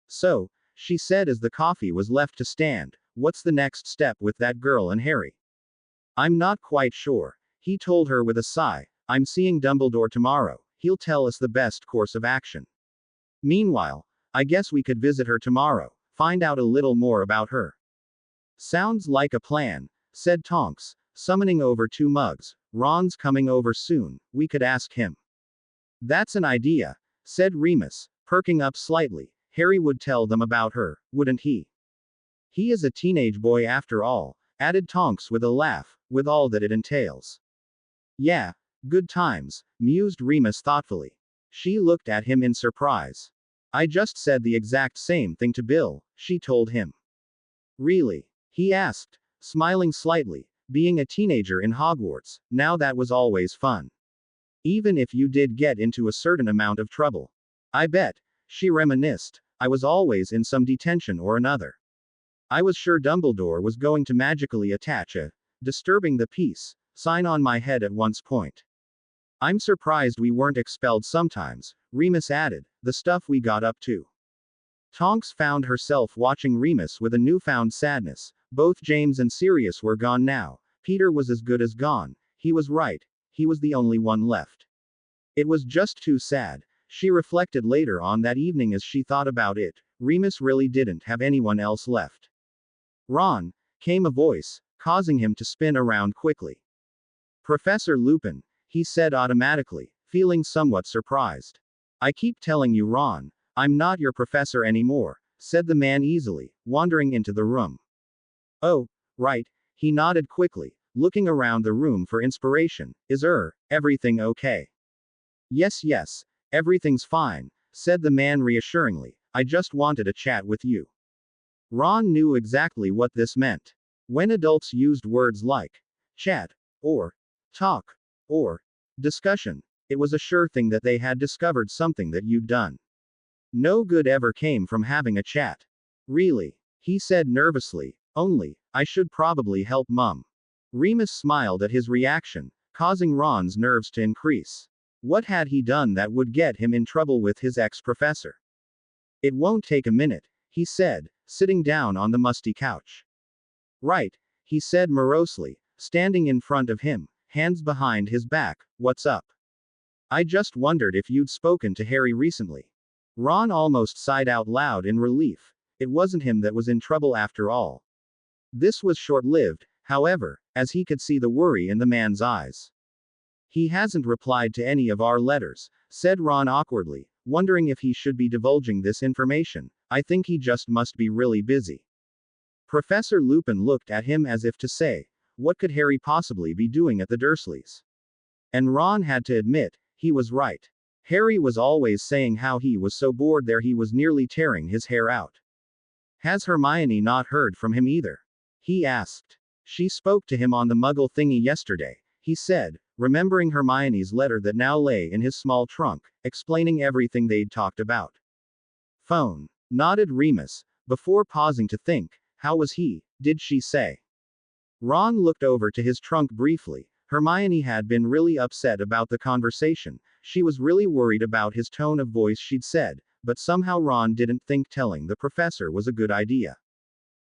So, she said as the coffee was left to stand, what's the next step with that girl and Harry? I'm not quite sure, he told her with a sigh. I'm seeing Dumbledore tomorrow, he'll tell us the best course of action. Meanwhile, I guess we could visit her tomorrow, find out a little more about her. Sounds like a plan, said Tonks, summoning over 2 mugs. Ron's coming over soon, we could ask him. That's an idea, said Remus, perking up slightly. Harry would tell them about her, wouldn't he? He is a teenage boy after all, added Tonks with a laugh, with all that it entails. Yeah, good times, mused Remus thoughtfully. She looked at him in surprise. I just said the exact same thing to Bill, she told him. Really? He asked, smiling slightly. Being a teenager in Hogwarts, now that was always fun. Even if you did get into a certain amount of trouble. I bet, she reminisced, I was always in some detention or another. I was sure Dumbledore was going to magically attach a disturbing the peace sign on my head at one point. I'm surprised we weren't expelled sometimes, Remus added, the stuff we got up to. Tonks found herself watching Remus with a newfound sadness. Both James and Sirius were gone now. Peter was as good as gone. He was right. He was the only one left. It was just too sad, she reflected later on that evening as she thought about it. Remus really didn't have anyone else left. Ron, came a voice, causing him to spin around quickly. Professor Lupin, he said automatically, feeling somewhat surprised. I keep telling you, Ron, I'm not your professor anymore, said the man easily, wandering into the room. Oh, right, he nodded quickly, looking around the room for inspiration. Is everything okay? Yes, everything's fine, said the man reassuringly. I just wanted a chat with you. Ron knew exactly what this meant. When adults used words like chat, or talk, or discussion, it was a sure thing that they had discovered something that you'd done. No good ever came from having a chat. Really? He said nervously, only, I should probably help Mum. Remus smiled at his reaction, causing Ron's nerves to increase. What had he done that would get him in trouble with his ex-professor? It won't take a minute, he said, sitting down on the musty couch. Right, he said morosely, standing in front of him, hands behind his back. What's up? I just wondered if you'd spoken to Harry recently. Ron almost sighed out loud in relief. It wasn't him that was in trouble after all. This was short-lived, however, as he could see the worry in the man's eyes. He hasn't replied to any of our letters, said Ron awkwardly, wondering if he should be divulging this information. I think he just must be really busy. Professor Lupin looked at him as if to say, what could Harry possibly be doing at the Dursleys? And Ron had to admit, he was right. Harry was always saying how he was so bored there he was nearly tearing his hair out. Has Hermione not heard from him either? He asked. She spoke to him on the Muggle thingy yesterday, he said, remembering Hermione's letter that now lay in his small trunk, explaining everything they'd talked about. Phone, nodded Remus, before pausing to think, how was he, did she say? Ron looked over to his trunk briefly. Hermione had been really upset about the conversation. She was really worried about his tone of voice, she'd said, but somehow Ron didn't think telling the professor was a good idea.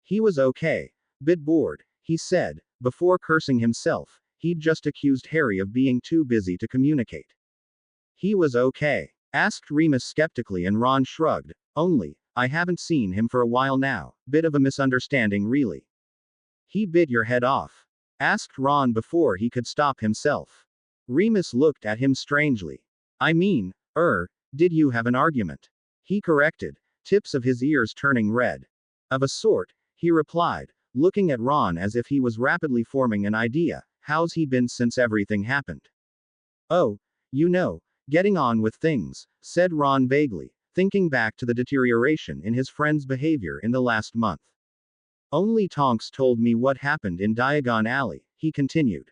He was okay. Bit bored, he said, before cursing himself. He'd just accused Harry of being too busy to communicate. He was okay? Asked Remus skeptically, and Ron shrugged. Only, I haven't seen him for a while now. Bit of a misunderstanding really. He bit your head off? Asked Ron before he could stop himself. Remus looked at him strangely. I mean, did you have an argument? He corrected, tips of his ears turning red. Of a sort, he replied, looking at Ron as if he was rapidly forming an idea. How's he been since everything happened? Oh, getting on with things, said Ron vaguely, thinking back to the deterioration in his friend's behavior in the last month. Only Tonks told me what happened in Diagon Alley, he continued.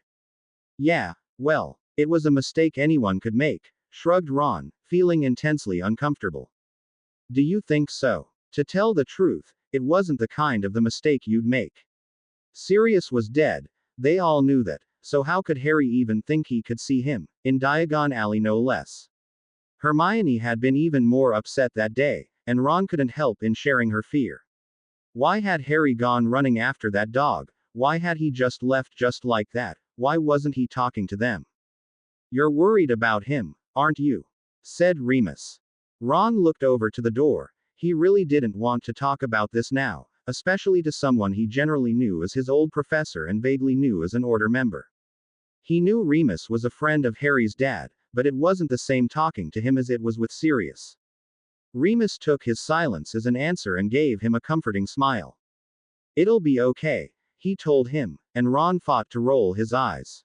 Yeah, well, it was a mistake anyone could make, shrugged Ron, feeling intensely uncomfortable. Do you think so? To tell the truth, it wasn't the kind of the mistake you'd make. Sirius was dead, they all knew that, so how could Harry even think he could see him, in Diagon Alley no less? Hermione had been even more upset that day, and Ron couldn't help in sharing her fear. Why had Harry gone running after that dog? Why had he just left just like that? Why wasn't he talking to them? You're worried about him, aren't you? Said Remus. Ron looked over to the door. He really didn't want to talk about this now, especially to someone he generally knew as his old professor and vaguely knew as an order member. He knew Remus was a friend of Harry's dad, but it wasn't the same talking to him as it was with Sirius. Remus took his silence as an answer and gave him a comforting smile. "It'll be okay," he told him, and Ron fought to roll his eyes.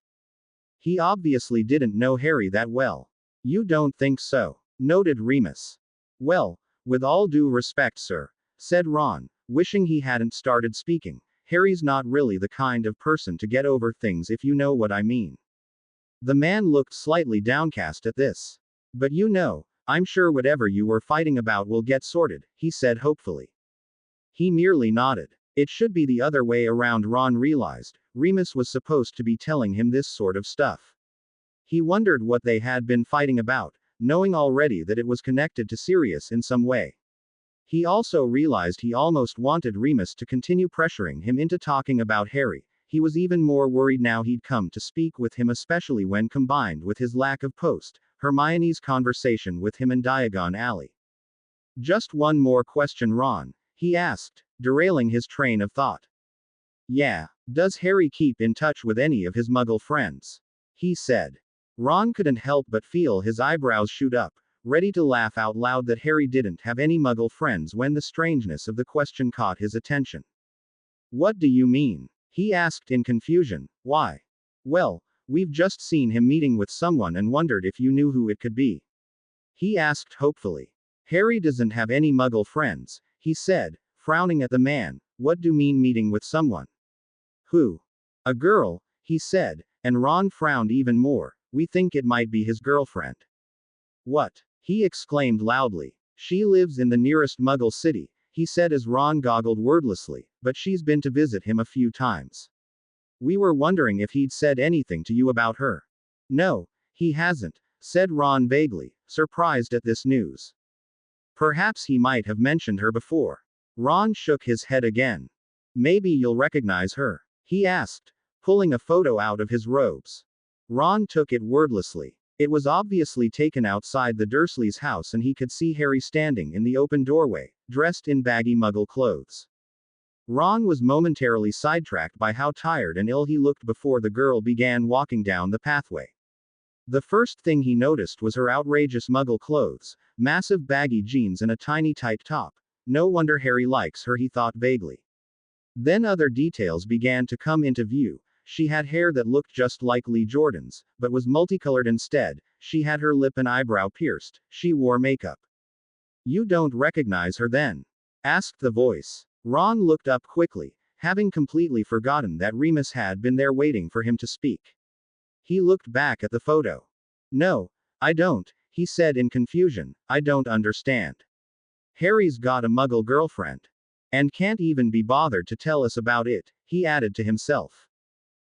He obviously didn't know Harry that well. "You don't think so?" noted Remus. "Well, with all due respect, sir," said Ron, wishing he hadn't started speaking. "Harry's not really the kind of person to get over things, if you know what I mean." The man looked slightly downcast at this. "But you know, I'm sure whatever you were fighting about will get sorted," he said hopefully. He merely nodded. It should be the other way around, Ron realized. Remus was supposed to be telling him this sort of stuff. He wondered what they had been fighting about, knowing already that it was connected to Sirius in some way. He also realized he almost wanted Remus to continue pressuring him into talking about Harry. He was even more worried now he'd come to speak with him, especially when combined with his lack of Hermione's conversation with him in Diagon Alley. "Just one more question, Ron," he asked, derailing his train of thought. "Yeah, does Harry keep in touch with any of his Muggle friends?" he said. Ron couldn't help but feel his eyebrows shoot up, ready to laugh out loud that Harry didn't have any Muggle friends when the strangeness of the question caught his attention. "What do you mean?" he asked in confusion. "Why?" "Well, we've just seen him meeting with someone and wondered if you knew who it could be," he asked hopefully. "Harry doesn't have any Muggle friends," he said, frowning at the man. "What do you mean meeting with someone?" "Who?" "A girl," he said, and Ron frowned even more. "We think it might be his girlfriend." "What?" he exclaimed loudly. "She lives in the nearest Muggle city," he said as Ron goggled wordlessly, "but she's been to visit him a few times. We were wondering if he'd said anything to you about her." "No, he hasn't," said Ron vaguely, surprised at this news. "Perhaps he might have mentioned her before." Ron shook his head again. "Maybe you'll recognize her?" he asked, pulling a photo out of his robes. Ron took it wordlessly. It was obviously taken outside the Dursleys' house and he could see Harry standing in the open doorway, dressed in baggy Muggle clothes. Ron was momentarily sidetracked by how tired and ill he looked before the girl began walking down the pathway. The first thing he noticed was her outrageous Muggle clothes, massive baggy jeans and a tiny tight top. No wonder Harry likes her, he thought vaguely. Then other details began to come into view. She had hair that looked just like Lee Jordan's, but was multicolored instead. She had her lip and eyebrow pierced. She wore makeup. "You don't recognize her then?" asked the voice. Ron looked up quickly, having completely forgotten that Remus had been there waiting for him to speak. He looked back at the photo. "No, I don't," he said in confusion. "I don't understand. Harry's got a Muggle girlfriend. And can't even be bothered to tell us about it," he added to himself.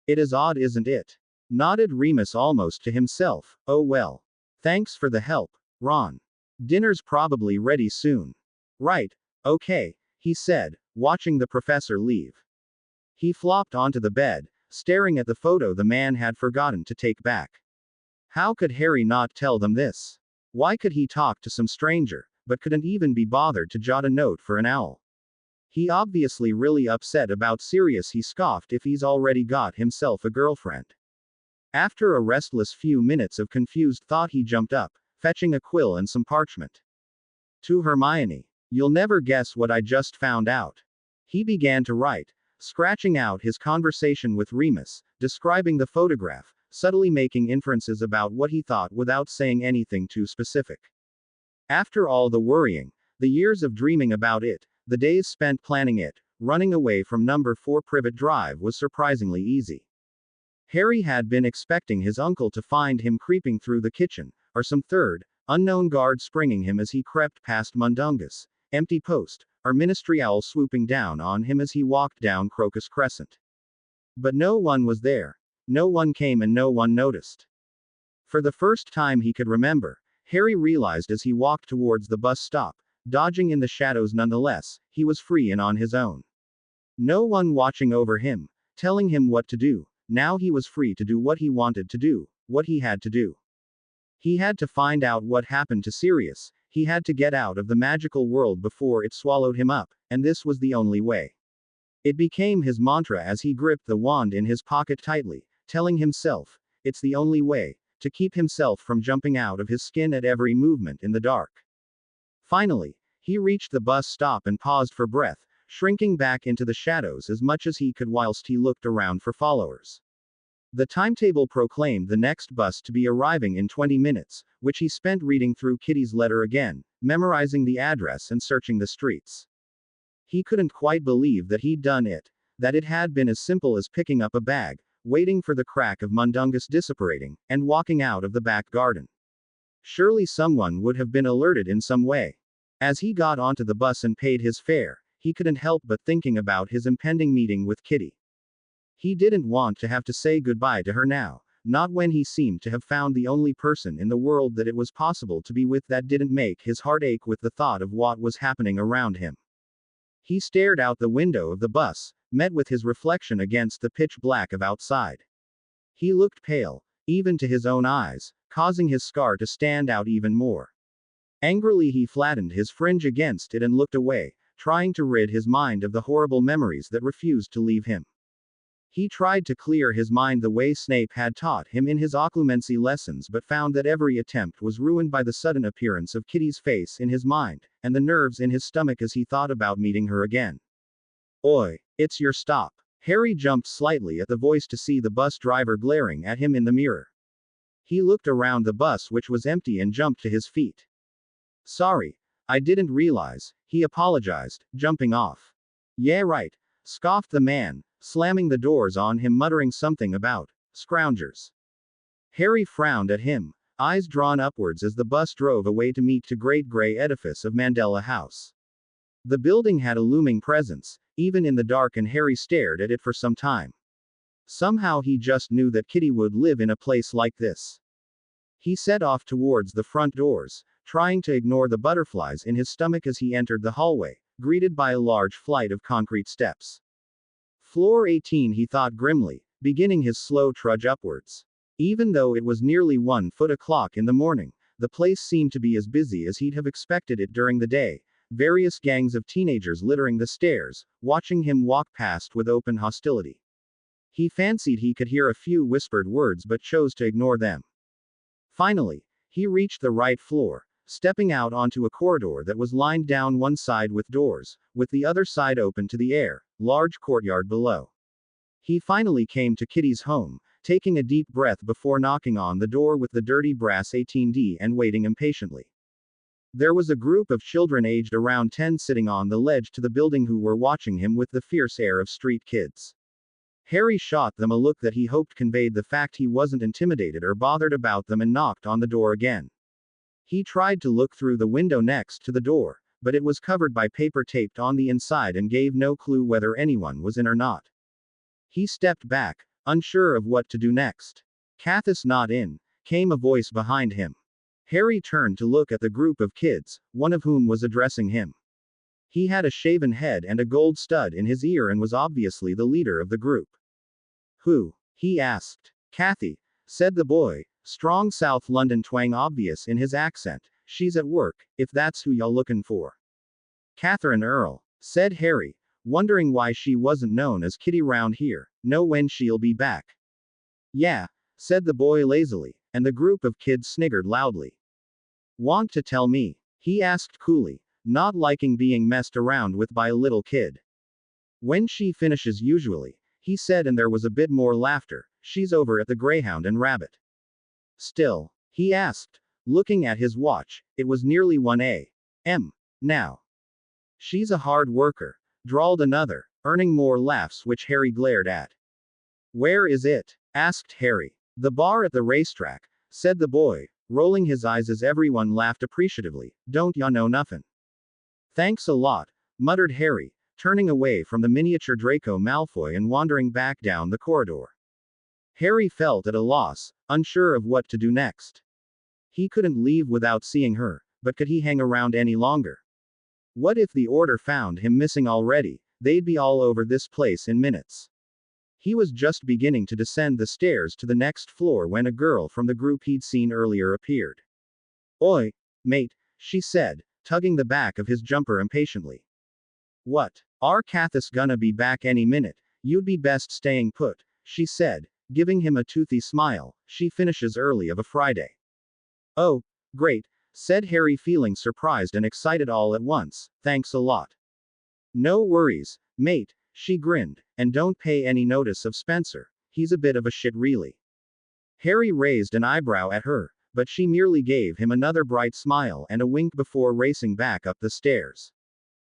"It is odd, isn't it?" nodded Remus almost to himself. "Oh well. Thanks for the help, Ron. Dinner's probably ready soon." "Right, okay," he said, watching the professor leave. He flopped onto the bed, staring at the photo the man had forgotten to take back. How could Harry not tell them this? Why could he talk to some stranger, but couldn't even be bothered to jot a note for an owl? He obviously really upset about Sirius, he scoffed, if he's already got himself a girlfriend. After a restless few minutes of confused thought he jumped up, fetching a quill and some parchment. "To Hermione. You'll never guess what I just found out." He began to write, scratching out his conversation with Remus, describing the photograph, subtly making inferences about what he thought without saying anything too specific. After all the worrying, the years of dreaming about it, the days spent planning it, running away from number 4 Privet Drive was surprisingly easy. Harry had been expecting his uncle to find him creeping through the kitchen, or some third, unknown guard springing him as he crept past Mundungus, empty post, or ministry owl swooping down on him as he walked down Crocus Crescent. But no one was there. No one came and no one noticed. For the first time he could remember, Harry realized as he walked towards the bus stop, dodging in the shadows nonetheless, he was free and on his own. No one watching over him, telling him what to do. Now he was free to do what he wanted to do, what he had to do. He had to find out what happened to Sirius. he had to get out of the magical world before it swallowed him up, and this was the only way. It became his mantra as he gripped the wand in his pocket tightly, telling himself, it's the only way, to keep himself from jumping out of his skin at every movement in the dark. Finally, he reached the bus stop and paused for breath, shrinking back into the shadows as much as he could whilst he looked around for followers. The timetable proclaimed the next bus to be arriving in 20 minutes, which he spent reading through Kitty's letter again, memorizing the address and searching the streets. He couldn't quite believe that he'd done it, that it had been as simple as picking up a bag, waiting for the crack of Mundungus dissipating, and walking out of the back garden. Surely someone would have been alerted in some way. As he got onto the bus and paid his fare, he couldn't help but thinking about his impending meeting with Kitty. He didn't want to have to say goodbye to her now, not when he seemed to have found the only person in the world that it was possible to be with that didn't make his heart ache with the thought of what was happening around him. He stared out the window of the bus, met with his reflection against the pitch black of outside. He looked pale, even to his own eyes, causing his scar to stand out even more. Angrily he flattened his fringe against it and looked away, trying to rid his mind of the horrible memories that refused to leave him. He tried to clear his mind the way Snape had taught him in his occlumency lessons, but found that every attempt was ruined by the sudden appearance of Kitty's face in his mind, and the nerves in his stomach as he thought about meeting her again. Oi, it's your stop. Harry jumped slightly at the voice to see the bus driver glaring at him in the mirror. He looked around the bus, which was empty, and jumped to his feet. Sorry, I didn't realize, he apologized, jumping off. Yeah right, scoffed the man, slamming the doors on him, muttering something about scroungers. Harry frowned at him, eyes drawn upwards as the bus drove away to meet the great grey edifice of Mandela House. The building had a looming presence, even in the dark, and Harry stared at it for some time. Somehow he just knew that Kitty would live in a place like this. He set off towards the front doors, trying to ignore the butterflies in his stomach as he entered the hallway, greeted by a large flight of concrete steps. Floor 18, he thought grimly, beginning his slow trudge upwards. Even though it was nearly 1:00 in the morning, the place seemed to be as busy as he'd have expected it during the day, various gangs of teenagers littering the stairs, watching him walk past with open hostility. He fancied he could hear a few whispered words but chose to ignore them. Finally, he reached the right floor, stepping out onto a corridor that was lined down one side with doors, with the other side open to the air, large courtyard below. He finally came to Kitty's home, taking a deep breath before knocking on the door with the dirty brass 18D and waiting impatiently. There was a group of children aged around 10 sitting on the ledge to the building who were watching him with the fierce air of street kids. Harry shot them a look that he hoped conveyed the fact he wasn't intimidated or bothered about them and knocked on the door again. He tried to look through the window next to the door, but it was covered by paper taped on the inside and gave no clue whether anyone was in or not. He stepped back, unsure of what to do next. "Cathus not in," came a voice behind him. Harry turned to look at the group of kids, one of whom was addressing him. He had a shaven head and a gold stud in his ear and was obviously the leader of the group. "Who?" he asked. "Kathy," said the boy, strong South London twang obvious in his accent. "She's at work, if that's who y'all looking for." "Catherine Earl," said Harry, wondering why she wasn't known as Kitty round here. "Know when she'll be back?" "Yeah," said the boy lazily, and the group of kids sniggered loudly. "Want to tell me?" he asked coolly, not liking being messed around with by a little kid. "When she finishes usually," he said, and there was a bit more laughter. "She's over at the Greyhound and Rabbit." "Still?" he asked, looking at his watch. It was nearly 1 a.m. now. "She's a hard worker," drawled another, earning more laughs, which Harry glared at. "Where is it?" asked Harry. "The bar at the racetrack," said the boy, rolling his eyes as everyone laughed appreciatively. "Don't ya know nothin'?" "Thanks a lot," muttered Harry, turning away from the miniature Draco Malfoy and wandering back down the corridor. Harry felt at a loss, unsure of what to do next. He couldn't leave without seeing her, but could he hang around any longer? What if the Order found him missing already? They'd be all over this place in minutes. He was just beginning to descend the stairs to the next floor when a girl from the group he'd seen earlier appeared. "Oi, mate," she said, tugging the back of his jumper impatiently. What? Our Kath's gonna be back any minute, you'd be best staying put, she said, giving him a toothy smile. She finishes early of a Friday. Oh, great, said Harry, feeling surprised and excited all at once. Thanks a lot. No worries, mate, she grinned, and don't pay any notice of Spencer. He's a bit of a shit really. Harry raised an eyebrow at her, but she merely gave him another bright smile and a wink before racing back up the stairs.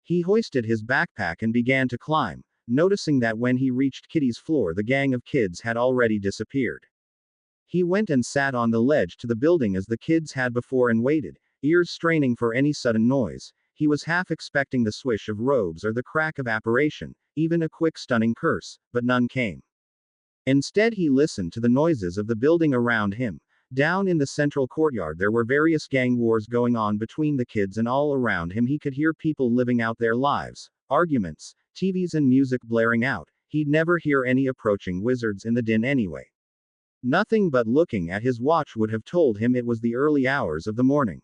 He hoisted his backpack and began to climb, noticing that when he reached Kitty's floor the gang of kids had already disappeared. He went and sat on the ledge to the building as the kids had before and waited, ears straining for any sudden noise. He was half expecting the swish of robes or the crack of apparition, even a quick stunning curse, but none came. Instead he listened to the noises of the building around him. Down in the central courtyard there were various gang wars going on between the kids, and all around him he could hear people living out their lives, arguments, TVs and music blaring out. He'd never hear any approaching wizards in the din anyway. Nothing but looking at his watch would have told him it was the early hours of the morning.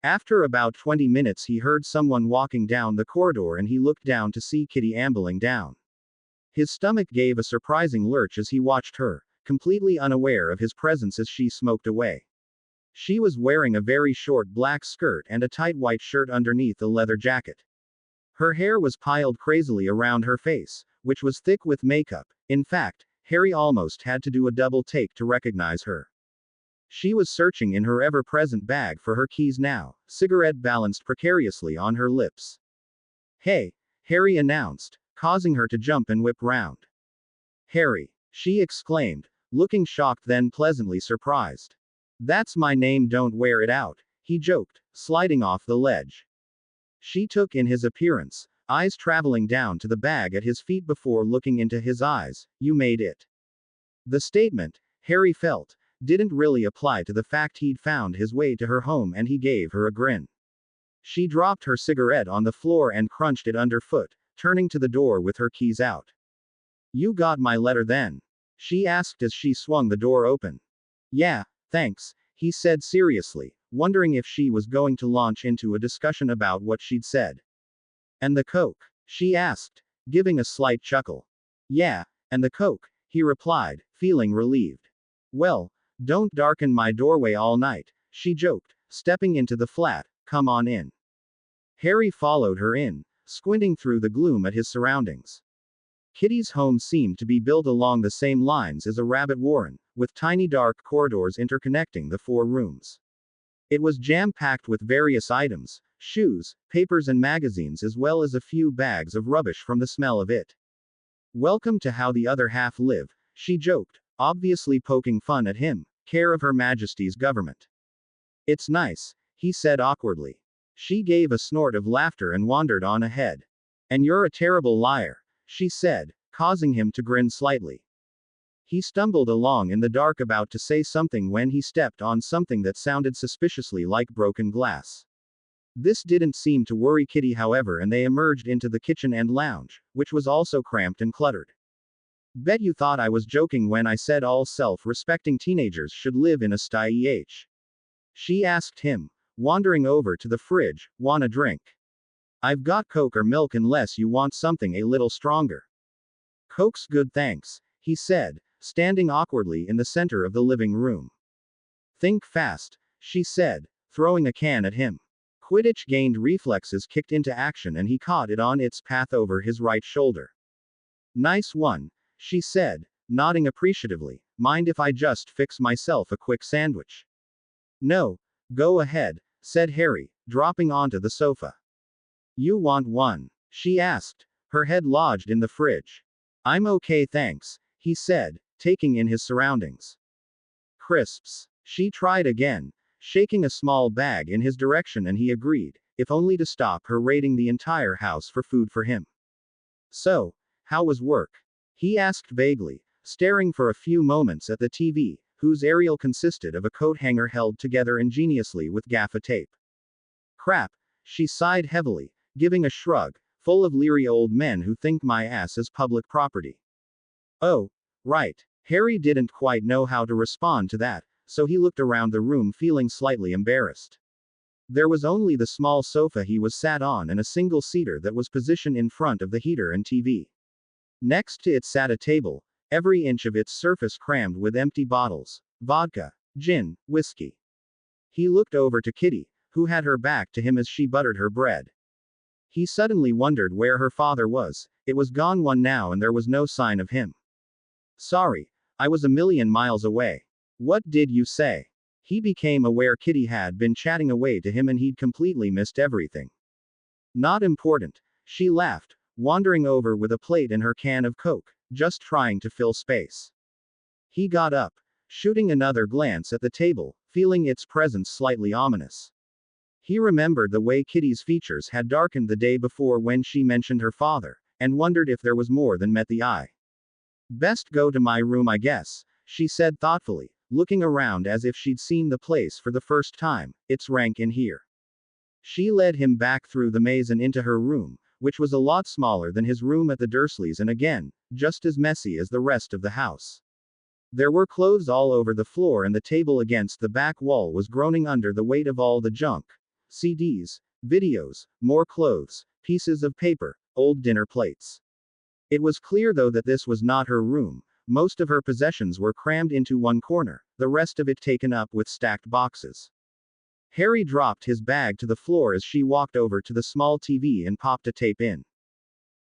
After about 20 minutes he heard someone walking down the corridor and he looked down to see Kitty ambling down. His stomach gave a surprising lurch as he watched her, completely unaware of his presence as she smoked away. She was wearing a very short black skirt and a tight white shirt underneath a leather jacket. Her hair was piled crazily around her face, which was thick with makeup. In fact, Harry almost had to do a double take to recognize her. She was searching in her ever-present bag for her keys now, cigarette balanced precariously on her lips. Hey, Harry announced, causing her to jump and whip round. Harry, she exclaimed, looking shocked then pleasantly surprised. That's my name, don't wear it out, he joked, sliding off the ledge. She took in his appearance, eyes traveling down to the bag at his feet before looking into his eyes. You made it. The statement, Harry felt, didn't really apply to the fact he'd found his way to her home, and he gave her a grin. She dropped her cigarette on the floor and crunched it underfoot, turning to the door with her keys out. You got my letter then? She asked as she swung the door open. Yeah, thanks, he said seriously, wondering if she was going to launch into a discussion about what she'd said. And the Coke? She asked, giving a slight chuckle. Yeah, and the Coke, he replied, feeling relieved. Well, don't darken my doorway all night, she joked, stepping into the flat. Come on in. Harry followed her in, squinting through the gloom at his surroundings. Kitty's home seemed to be built along the same lines as a rabbit warren, with tiny dark corridors interconnecting the 4 rooms. It was jam-packed with various items, shoes, papers and magazines, as well as a few bags of rubbish from the smell of it. Welcome to how the other half live, she joked, obviously poking fun at him. Care of Her Majesty's government. It's nice, he said awkwardly. She gave a snort of laughter and wandered on ahead. And you're a terrible liar, she said, causing him to grin slightly. He stumbled along in the dark about to say something when he stepped on something that sounded suspiciously like broken glass. This didn't seem to worry Kitty, however, and they emerged into the kitchen and lounge, which was also cramped and cluttered. Bet you thought I was joking when I said all self-respecting teenagers should live in a sty. She asked him, wandering over to the fridge. Want a drink? I've got Coke or milk unless you want something a little stronger. Coke's good thanks, he said, standing awkwardly in the center of the living room. Think fast, she said, throwing a can at him. Quidditch gained reflexes kicked into action and he caught it on its path over his right shoulder. Nice one, she said, nodding appreciatively. Mind if I just fix myself a quick sandwich? No, go ahead, said Harry, dropping onto the sofa. You want one? She asked, her head lodged in the fridge. I'm okay thanks, he said, taking in his surroundings. Crisps. She tried again, shaking a small bag in his direction, and he agreed, if only to stop her raiding the entire house for food for him. So, how was work? He asked vaguely, staring for a few moments at the TV, whose aerial consisted of a coat hanger held together ingeniously with gaffer tape. Crap, she sighed heavily, giving a shrug, full of leery old men who think my ass is public property. Oh, right. Harry didn't quite know how to respond to that, so he looked around the room feeling slightly embarrassed. There was only the small sofa he was sat on and a single seater that was positioned in front of the heater and TV. Next to it sat a table, every inch of its surface crammed with empty bottles, vodka, gin, whiskey. He looked over to Kitty, who had her back to him as she buttered her bread. He suddenly wondered where her father was. It was gone one now and there was no sign of him. Sorry, I was a million miles away. What did you say? He became aware Kitty had been chatting away to him and he'd completely missed everything. Not important, she laughed, wandering over with a plate and her can of Coke, just trying to fill space. He got up, shooting another glance at the table, feeling its presence slightly ominous. He remembered the way Kitty's features had darkened the day before when she mentioned her father, and wondered if there was more than met the eye. Best go to my room, I guess, she said thoughtfully, looking around as if she'd seen the place for the first time. It's rank in here. She led him back through the maze and into her room, which was a lot smaller than his room at the Dursleys and again, just as messy as the rest of the house. There were clothes all over the floor and the table against the back wall was groaning under the weight of all the junk. CDs, videos, more clothes, pieces of paper, old dinner plates. It was clear though that this was not her room. Most of her possessions were crammed into one corner, the rest of it taken up with stacked boxes. Harry dropped his bag to the floor as she walked over to the small TV and popped a tape in.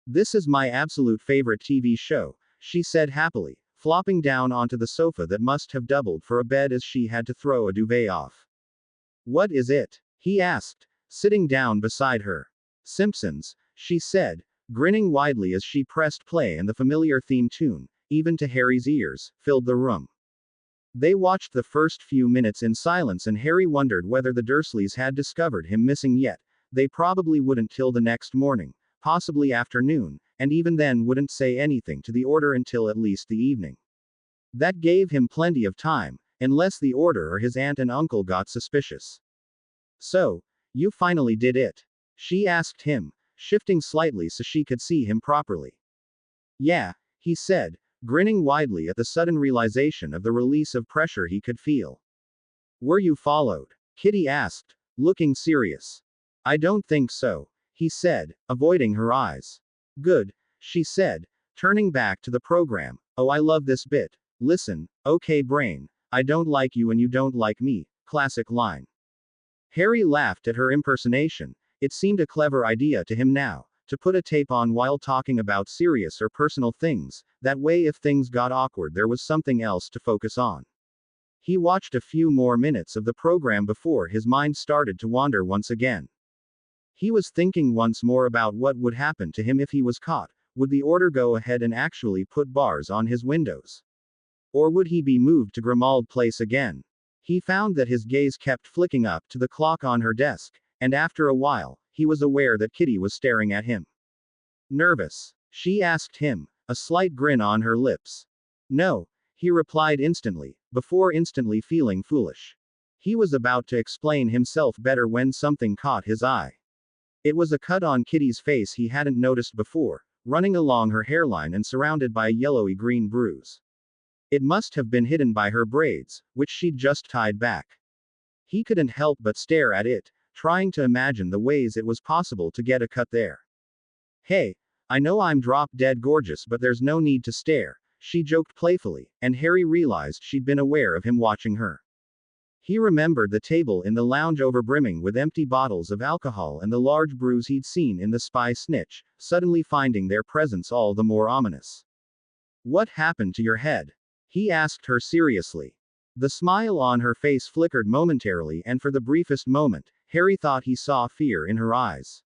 This is my absolute favorite TV show, she said happily, flopping down onto the sofa that must have doubled for a bed as she had to throw a duvet off. What is it? He asked, sitting down beside her. Simpsons, she said, grinning widely as she pressed play and the familiar theme tune, even to Harry's ears, filled the room. They watched the first few minutes in silence and Harry wondered whether the Dursleys had discovered him missing yet. They probably wouldn't till the next morning, possibly afternoon, and even then wouldn't say anything to the Order until at least the evening. That gave him plenty of time, unless the Order or his aunt and uncle got suspicious. So, you finally did it? She asked him, shifting slightly so she could see him properly. Yeah, he said, grinning widely at the sudden realization of the release of pressure he could feel. Were you followed? Kitty asked, looking serious. I don't think so, he said, avoiding her eyes. Good, she said, turning back to the program. Oh, I love this bit. Listen, okay brain, I don't like you and you don't like me. Classic line. Harry laughed at her impersonation. It seemed a clever idea to him now, to put a tape on while talking about serious or personal things, that way if things got awkward there was something else to focus on. He watched a few more minutes of the program before his mind started to wander once again. He was thinking once more about what would happen to him if he was caught. Would the Order go ahead and actually put bars on his windows? Or would he be moved to Grimmauld Place again? He found that his gaze kept flicking up to the clock on her desk, and after a while, he was aware that Kitty was staring at him. Nervous? She asked him, a slight grin on her lips. No, he replied instantly, before instantly feeling foolish. He was about to explain himself better when something caught his eye. It was a cut on Kitty's face he hadn't noticed before, running along her hairline and surrounded by a yellowy-green bruise. It must have been hidden by her braids, which she'd just tied back. He couldn't help but stare at it, trying to imagine the ways it was possible to get a cut there. Hey, I know I'm drop-dead gorgeous but there's no need to stare, she joked playfully, and Harry realized she'd been aware of him watching her. He remembered the table in the lounge overbrimming with empty bottles of alcohol and the large bruise he'd seen in the spy snitch, suddenly finding their presence all the more ominous. What happened to your head? He asked her seriously. The smile on her face flickered momentarily and for the briefest moment, Harry thought he saw fear in her eyes.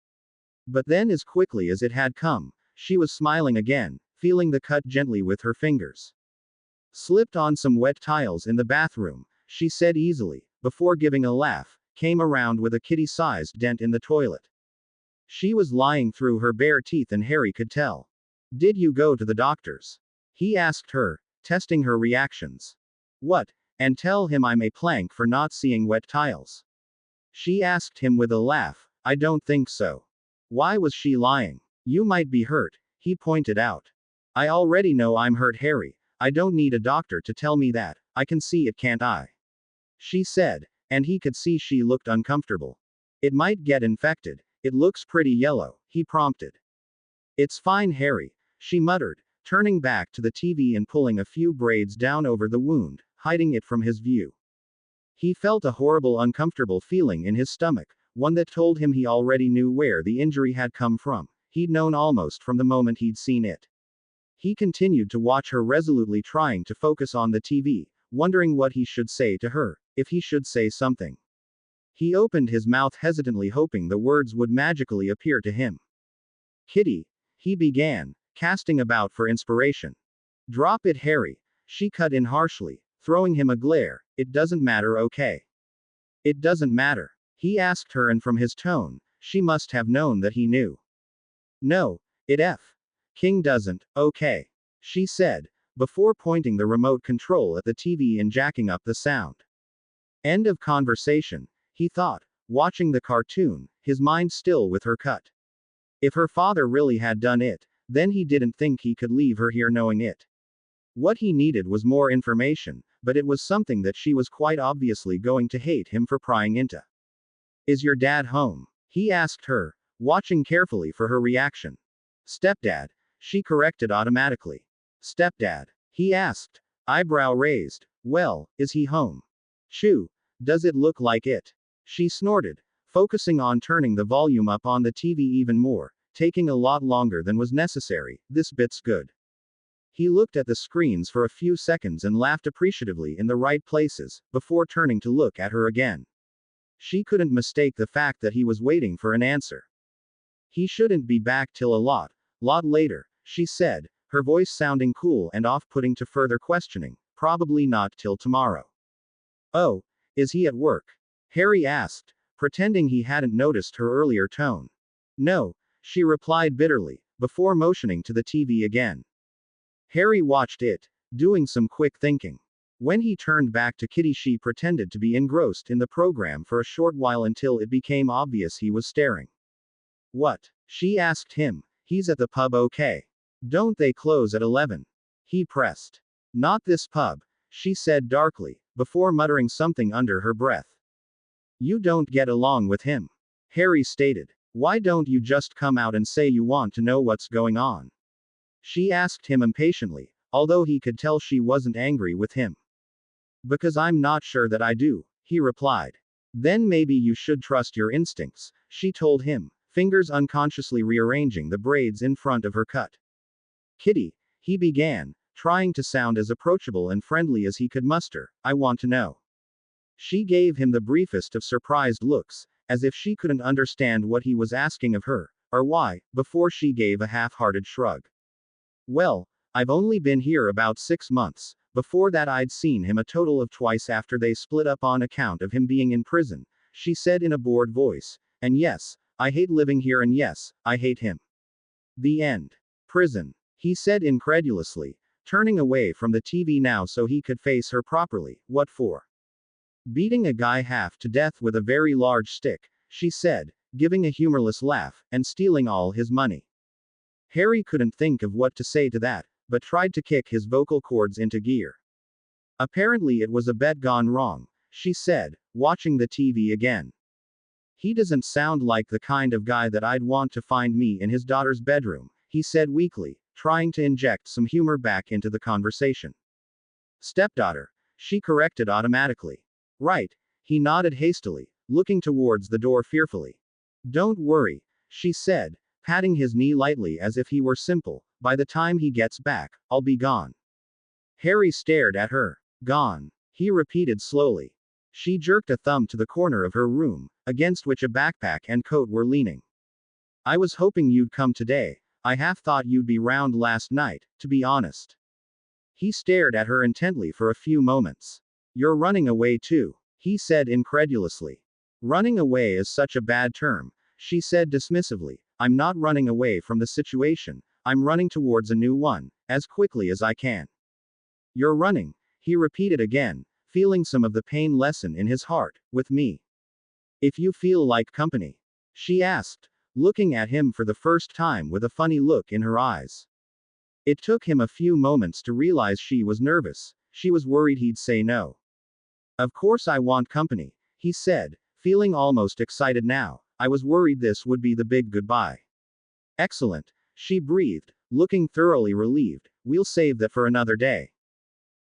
But then as quickly as it had come, she was smiling again, feeling the cut gently with her fingers. Slipped on some wet tiles in the bathroom, she said easily, before giving a laugh, came around with a kitty-sized dent in the toilet. She was lying through her bare teeth and Harry could tell. Did you go to the doctor's? He asked her, testing her reactions. What? And tell him I'm a plank for not seeing wet tiles? She asked him with a laugh. I don't think so. Why was she lying? You might be hurt, he pointed out. I already know I'm hurt, Harry. I don't need a doctor to tell me that. I can see it, can't I? She said, and he could see she looked uncomfortable. It might get infected. It looks pretty yellow, he prompted. It's fine, Harry, she muttered, turning back to the TV and pulling a few braids down over the wound, hiding it from his view. He felt a horrible, uncomfortable feeling in his stomach, one that told him he already knew where the injury had come from. He'd known almost from the moment he'd seen it. He continued to watch her, resolutely trying to focus on the TV, wondering what he should say to her, if he should say something. He opened his mouth hesitantly, hoping the words would magically appear to him. Kitty, he began, casting about for inspiration. Drop it, Harry, she cut in harshly, throwing him a glare. It doesn't matter, okay? It doesn't matter, he asked her, and from his tone, she must have known that he knew. No, it King doesn't, okay, she said, before pointing the remote control at the TV and jacking up the sound. End of conversation, he thought, watching the cartoon, his mind still with her cut. If her father really had done it, then he didn't think he could leave her here knowing it. What he needed was more information, but it was something that she was quite obviously going to hate him for prying into. Is your dad home? He asked her, watching carefully for her reaction. Stepdad, she corrected automatically. Stepdad, he asked, eyebrow raised. Well, is he home? Chew, does it look like it? She snorted, focusing on turning the volume up on the TV even more, taking a lot longer than was necessary. This bit's good. He looked at the screens for a few seconds and laughed appreciatively in the right places, before turning to look at her again. She couldn't mistake the fact that he was waiting for an answer. He shouldn't be back till a lot later, she said, her voice sounding cool and off-putting to further questioning. Probably not till tomorrow. Oh, is he at work? Harry asked, pretending he hadn't noticed her earlier tone. No, she replied bitterly, before motioning to the TV again. Harry watched it, doing some quick thinking. When he turned back to Kitty, she pretended to be engrossed in the program for a short while until it became obvious he was staring. What? She asked him. He's at the pub, okay? Don't they close at 11? He pressed. Not this pub, she said darkly, before muttering something under her breath. You don't get along with him, Harry stated. Why don't you just come out and say you want to know what's going on? She asked him impatiently, although he could tell she wasn't angry with him. Because I'm not sure that I do, he replied. Then maybe you should trust your instincts, she told him, fingers unconsciously rearranging the braids in front of her cut. Kitty, he began, trying to sound as approachable and friendly as he could muster, I want to know. She gave him the briefest of surprised looks, as if she couldn't understand what he was asking of her, or why, before she gave a half-hearted shrug. Well, I've only been here about 6 months. Before that I'd seen him a total of twice after they split up on account of him being in prison, she said in a bored voice. And yes, I hate living here, and yes, I hate him. The end. Prison, he said incredulously, turning away from the TV now so he could face her properly. What for? Beating a guy half to death with a very large stick, she said, giving a humorless laugh, and stealing all his money. Harry couldn't think of what to say to that, but tried to kick his vocal cords into gear. Apparently it was a bet gone wrong, she said, watching the TV again. He doesn't sound like the kind of guy that I'd want to find me in his daughter's bedroom, he said weakly, trying to inject some humor back into the conversation. Stepdaughter, she corrected automatically. Right, he nodded hastily, looking towards the door fearfully. Don't worry, she said, patting his knee lightly as if he were simple, by the time he gets back, I'll be gone. Harry stared at her. Gone, he repeated slowly. She jerked a thumb to the corner of her room, against which a backpack and coat were leaning. I was hoping you'd come today. I half thought you'd be round last night, to be honest. He stared at her intently for a few moments. You're running away too, he said incredulously. Running away is such a bad term, she said dismissively. I'm not running away from the situation, I'm running towards a new one, as quickly as I can. You're running, he repeated again, feeling some of the pain lessen in his heart, with me. If you feel like company, she asked, looking at him for the first time with a funny look in her eyes. It took him a few moments to realize she was nervous. She was worried he'd say no. Of course I want company, he said, feeling almost excited now. I was worried this would be the big goodbye. Excellent, she breathed, looking thoroughly relieved. We'll save that for another day.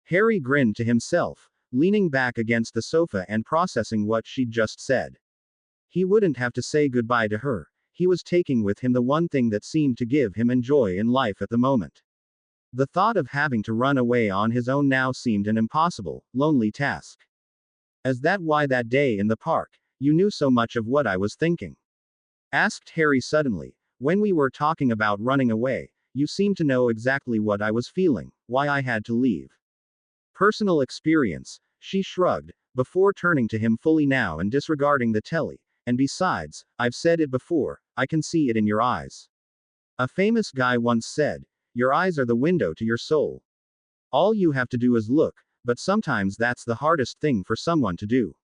Harry grinned to himself, leaning back against the sofa and processing what she'd just said. He wouldn't have to say goodbye to her. He was taking with him the one thing that seemed to give him joy in life at the moment. The thought of having to run away on his own now seemed an impossible, lonely task. Is that why that day in the park, you knew so much of what I was thinking? Asked Harry suddenly. When we were talking about running away, you seemed to know exactly what I was feeling, why I had to leave. Personal experience, she shrugged, before turning to him fully now and disregarding the telly. And besides, I've said it before, I can see it in your eyes. A famous guy once said, your eyes are the window to your soul. All you have to do is look, but sometimes that's the hardest thing for someone to do.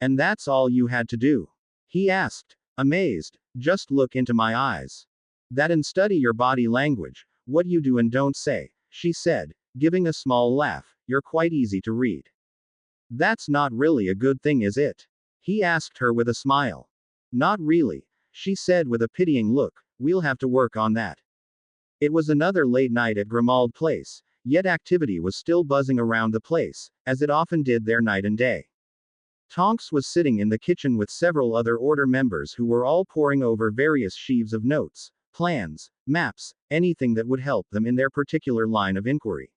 And that's all you had to do? He asked, amazed. Just look into my eyes. That and study your body language, what you do and don't say, she said, giving a small laugh. You're quite easy to read. That's not really a good thing, is it? He asked her with a smile. Not really, she said with a pitying look. We'll have to work on that. It was another late night at Grimald Place, yet activity was still buzzing around the place, as it often did there night and day. Tonks was sitting in the kitchen with several other order members who were all poring over various sheaves of notes, plans, maps, anything that would help them in their particular line of inquiry.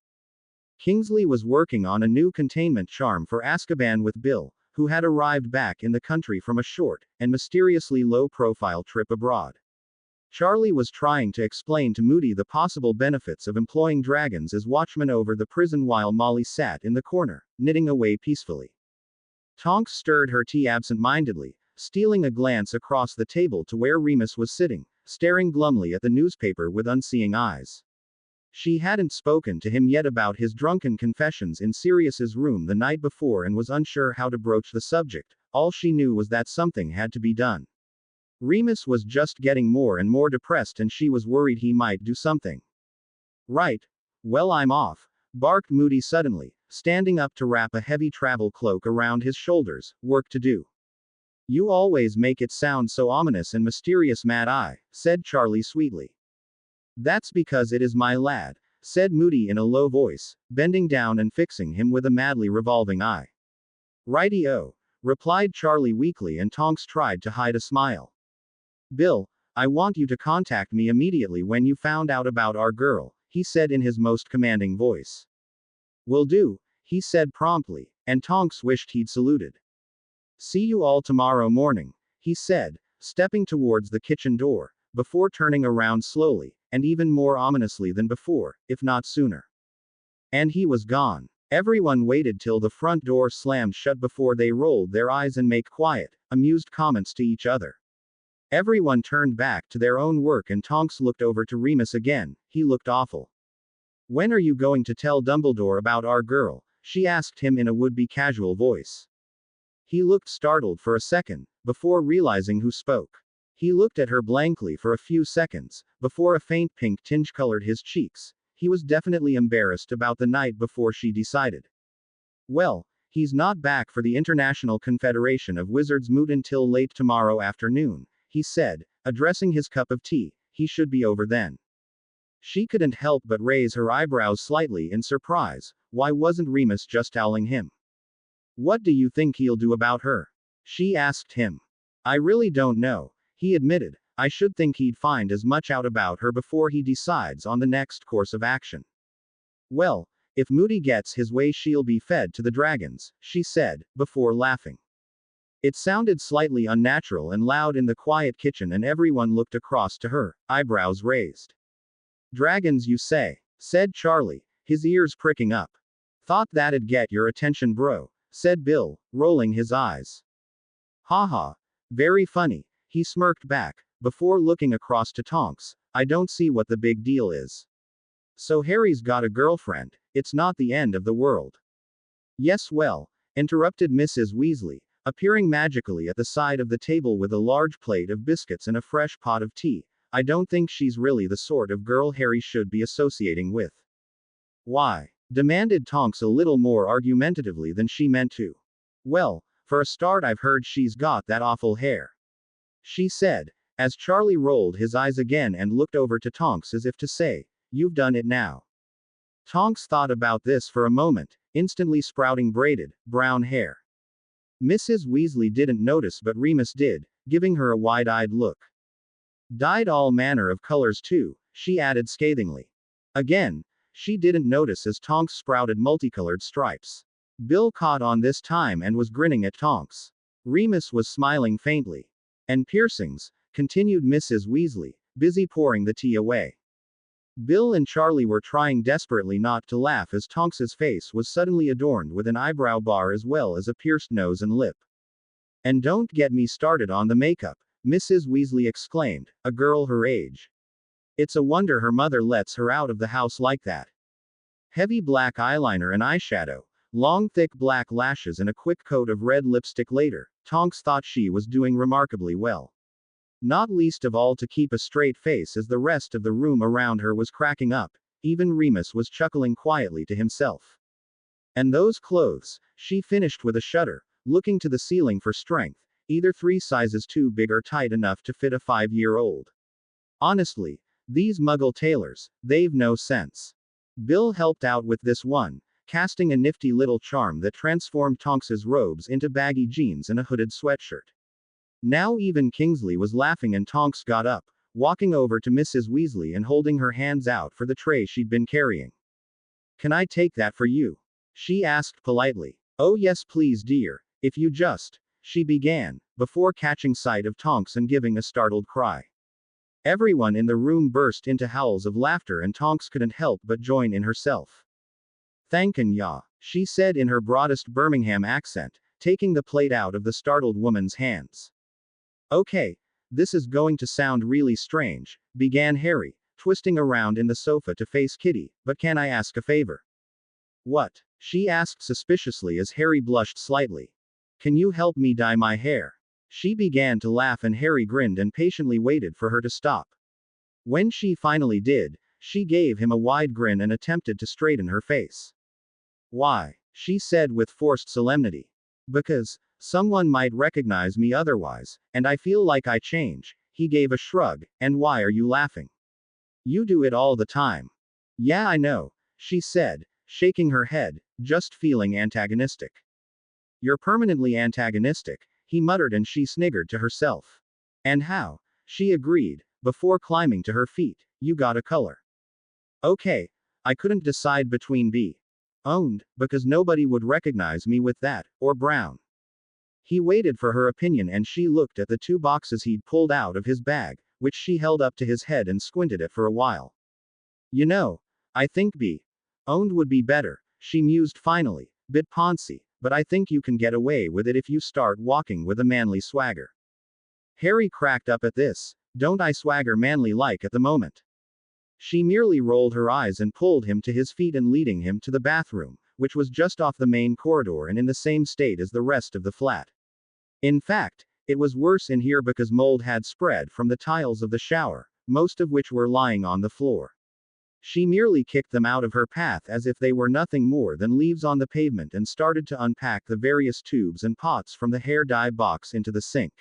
Kingsley was working on a new containment charm for Azkaban with Bill, who had arrived back in the country from a short, and mysteriously low-profile trip abroad. Charlie was trying to explain to Moody the possible benefits of employing dragons as watchmen over the prison while Molly sat in the corner, knitting away peacefully. Tonks stirred her tea absent-mindedly, stealing a glance across the table to where Remus was sitting, staring glumly at the newspaper with unseeing eyes. She hadn't spoken to him yet about his drunken confessions in Sirius's room the night before and was unsure how to broach the subject. All she knew was that something had to be done. Remus was just getting more and more depressed and she was worried he might do something. Right. Well, I'm off, barked Moody suddenly, standing up to wrap a heavy travel cloak around his shoulders. Work to do. You always make it sound so ominous and mysterious, Mad Eye, said Charlie sweetly. That's because it is, my lad, said Moody in a low voice, bending down and fixing him with a madly revolving eye. Righty-o, replied Charlie weakly, and Tonks tried to hide a smile. Bill, I want you to contact me immediately when you found out about our girl, he said in his most commanding voice. Will do, he said promptly, and Tonks wished he'd saluted. See you all tomorrow morning, he said, stepping towards the kitchen door, before turning around slowly, and even more ominously than before, if not sooner. And he was gone. Everyone waited till the front door slammed shut before they rolled their eyes and made quiet, amused comments to each other. Everyone turned back to their own work and Tonks looked over to Remus again. He looked awful. When are you going to tell Dumbledore about our girl? She asked him in a would-be casual voice. He looked startled for a second, before realizing who spoke. He looked at her blankly for a few seconds, before a faint pink tinge colored his cheeks. He was definitely embarrassed about the night before she decided. Well, he's not back for the International Confederation of Wizards moot until late tomorrow afternoon, he said, addressing his cup of tea. He should be over then. She couldn't help but raise her eyebrows slightly in surprise. Why wasn't Remus just telling him? What do you think he'll do about her? She asked him. I really don't know, he admitted. I should think he'd find as much out about her before he decides on the next course of action. Well, if Moody gets his way, she'll be fed to the dragons, she said, before laughing. It sounded slightly unnatural and loud in the quiet kitchen, and everyone looked across to her, eyebrows raised. Dragons, you say? Said Charlie, his ears pricking up. Thought that'd get your attention, bro, said Bill, rolling his eyes. Ha ha. Very funny, he smirked back, before looking across to Tonks. I don't see what the big deal is. So Harry's got a girlfriend. It's not the end of the world. Yes, well, interrupted Mrs. Weasley, appearing magically at the side of the table with a large plate of biscuits and a fresh pot of tea. I don't think she's really the sort of girl Harry should be associating with. Why? Demanded Tonks a little more argumentatively than she meant to. Well, For a start, I've heard she's got that awful hair. She said, as Charlie rolled his eyes again and looked over to Tonks as if to say, "You've done it now." Tonks thought about this for a moment, instantly sprouting braided, brown hair. Mrs. Weasley didn't notice, but Remus did, giving her a wide-eyed look. "Dyed all manner of colors too," she added scathingly. Again, she didn't notice as Tonks sprouted multicolored stripes. Bill caught on this time and was grinning at Tonks. Remus was smiling faintly. "And piercings," continued Mrs. Weasley, busy pouring the tea away. Bill and Charlie were trying desperately not to laugh as Tonks's face was suddenly adorned with an eyebrow bar as well as a pierced nose and lip. "And don't get me started on the makeup," Mrs. Weasley exclaimed, a girl her age. "It's a wonder her mother lets her out of the house like that." Heavy black eyeliner and eyeshadow, long thick black lashes and a quick coat of red lipstick later, Tonks thought she was doing remarkably well. Not least of all to keep a straight face as the rest of the room around her was cracking up, even Remus was chuckling quietly to himself. "And those clothes," she finished with a shudder, looking to the ceiling for strength, either 3 sizes too big or tight enough to fit a 5-year-old. "Honestly, these muggle tailors, they've no sense." Bill helped out with this one, casting a nifty little charm that transformed Tonks's robes into baggy jeans and a hooded sweatshirt. Now even Kingsley was laughing and Tonks got up, walking over to Mrs. Weasley and holding her hands out for the tray she'd been carrying. "Can I take that for you?" she asked politely. "Oh yes please dear, if you just," she began, before catching sight of Tonks and giving a startled cry. Everyone in the room burst into howls of laughter and Tonks couldn't help but join in herself. "Thankin' ya," she said in her broadest Birmingham accent, taking the plate out of the startled woman's hands. "Okay, this is going to sound really strange," began Harry, twisting around in the sofa to face Kitty, "but can I ask a favor?" "What?" she asked suspiciously as Harry blushed slightly. "Can you help me dye my hair?" She began to laugh and Harry grinned and patiently waited for her to stop. When she finally did, she gave him a wide grin and attempted to straighten her face. "Why?" she said with forced solemnity. "Because someone might recognize me otherwise, and I feel like I change." He gave a shrug. "And why are you laughing? You do it all the time." "Yeah, I know," she said, shaking her head, just feeling antagonistic. "You're permanently antagonistic," he muttered and she sniggered to herself. "And how?" she agreed, before climbing to her feet. "You got a color." "Okay, I couldn't decide between B. Owned, because nobody would recognize me with that, or brown." He waited for her opinion and she looked at the 2 boxes he'd pulled out of his bag, which she held up to his head and squinted at for a while. "You know, I think B. Owned would be better," she mused finally, bit poncy, "but I think you can get away with it if you start walking with a manly swagger." Harry cracked up at this. "Don't I swagger manly like at the moment?" She merely rolled her eyes and pulled him to his feet and leading him to the bathroom, which was just off the main corridor and in the same state as the rest of the flat. In fact, it was worse in here because mold had spread from the tiles of the shower, most of which were lying on the floor. She merely kicked them out of her path as if they were nothing more than leaves on the pavement and started to unpack the various tubes and pots from the hair dye box into the sink.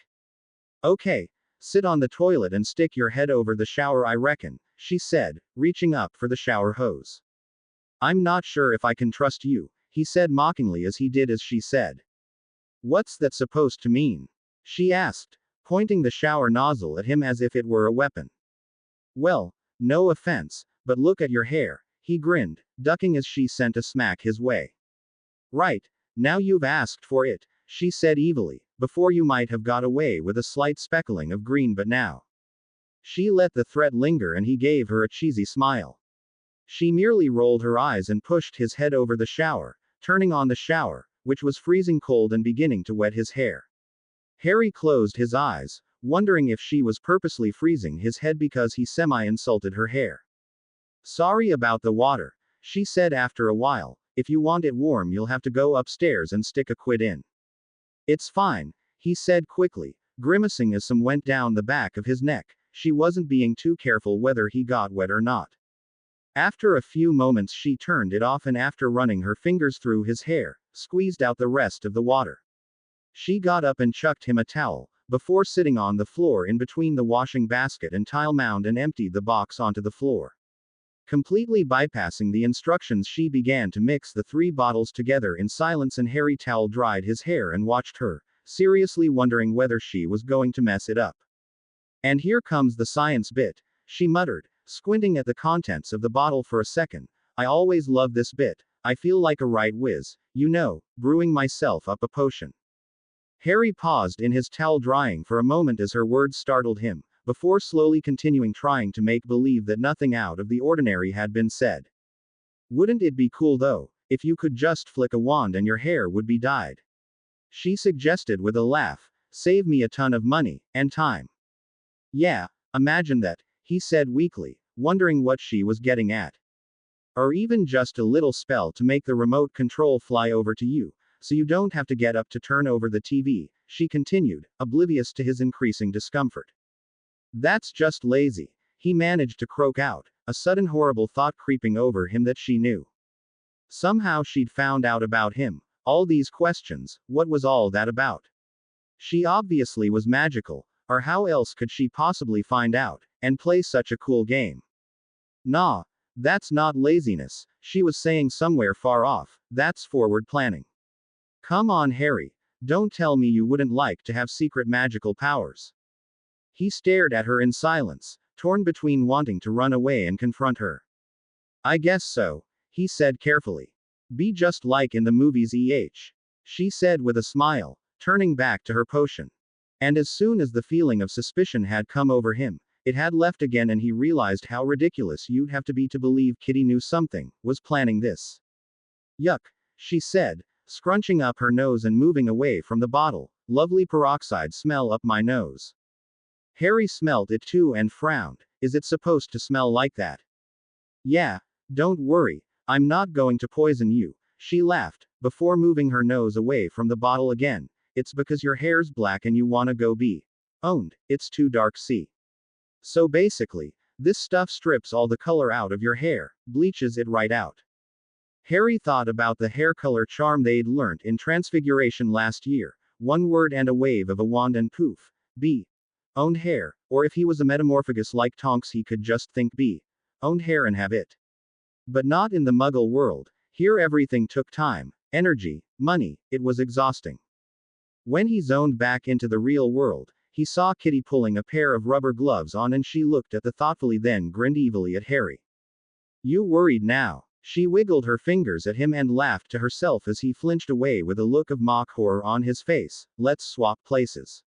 "Okay, sit on the toilet and stick your head over the shower I reckon," she said, reaching up for the shower hose. "I'm not sure if I can trust you," he said mockingly as he did as she said. "What's that supposed to mean?" she asked, pointing the shower nozzle at him as if it were a weapon. "Well, no offense, but look at your hair," he grinned, ducking as she sent a smack his way. "Right, now you've asked for it," she said evilly. "Before you might have got away with a slight speckling of green, but now." She let the threat linger and he gave her a cheesy smile. She merely rolled her eyes and pushed his head over the shower, turning on the shower, which was freezing cold and beginning to wet his hair. Harry closed his eyes, wondering if she was purposely freezing his head because he semi-insulted her hair. "Sorry about the water," she said after a while. "If you want it warm you'll have to go upstairs and stick a quid in." "It's fine," he said quickly, grimacing as some went down the back of his neck. She wasn't being too careful whether he got wet or not. After a few moments she turned it off and after running her fingers through his hair, squeezed out the rest of the water. She got up and chucked him a towel, before sitting on the floor in between the washing basket and tile mound and emptied the box onto the floor. Completely bypassing the instructions, she began to mix the 3 bottles together in silence, and Harry towel dried his hair and watched her, seriously wondering whether she was going to mess it up. "And here comes the science bit," she muttered, squinting at the contents of the bottle for a second. "I always love this bit. I feel like a right whiz, you know, brewing myself up a potion." Harry paused in his towel drying for a moment as her words startled him, before slowly continuing, trying to make believe that nothing out of the ordinary had been said. "Wouldn't it be cool though, if you could just flick a wand and your hair would be dyed?" she suggested with a laugh. "Save me a ton of money, and time." "Yeah, imagine that," he said weakly, wondering what she was getting at. "Or even just a little spell to make the remote control fly over to you, so you don't have to get up to turn over the TV," she continued, oblivious to his increasing discomfort. "That's just lazy," he managed to croak out, a sudden horrible thought creeping over him that she knew. Somehow she'd found out about him. All these questions, what was all that about? She obviously was magical, or how else could she possibly find out, and play such a cool game? "Nah, that's not laziness," she was saying somewhere far off, "that's forward planning. Come on, Harry. Don't tell me you wouldn't like to have secret magical powers." He stared at her in silence, torn between wanting to run away and confront her. "I guess so," he said carefully. "Be just like in the movies, she said with a smile, turning back to her potion. And as soon as the feeling of suspicion had come over him, it had left again, and he realized how ridiculous you'd have to be to believe Kitty knew something, was planning this. "Yuck," she said, scrunching up her nose and moving away from the bottle. "Lovely peroxide smell up my nose." Harry smelt it too and frowned. "Is it supposed to smell like that?" "Yeah, don't worry, I'm not going to poison you," she laughed, before moving her nose away from the bottle again. "It's because your hair's black and you wanna go be owned, it's too dark, see? So basically, this stuff strips all the color out of your hair, bleaches it right out." Harry thought about the hair color charm they'd learnt in Transfiguration last year. One word and a wave of a wand and poof. Be owned hair, or if he was a metamorphagus like Tonks, he could just think be owned hair and have it. But not in the Muggle world. Here everything took time, energy, money. It was exhausting. When he zoned back into the real world, he saw Kitty pulling a pair of rubber gloves on, and she looked at the thoughtfully, then grinned evilly at Harry. "You worried now?" She wiggled her fingers at him and laughed to herself as he flinched away with a look of mock horror on his face. "Let's swap places."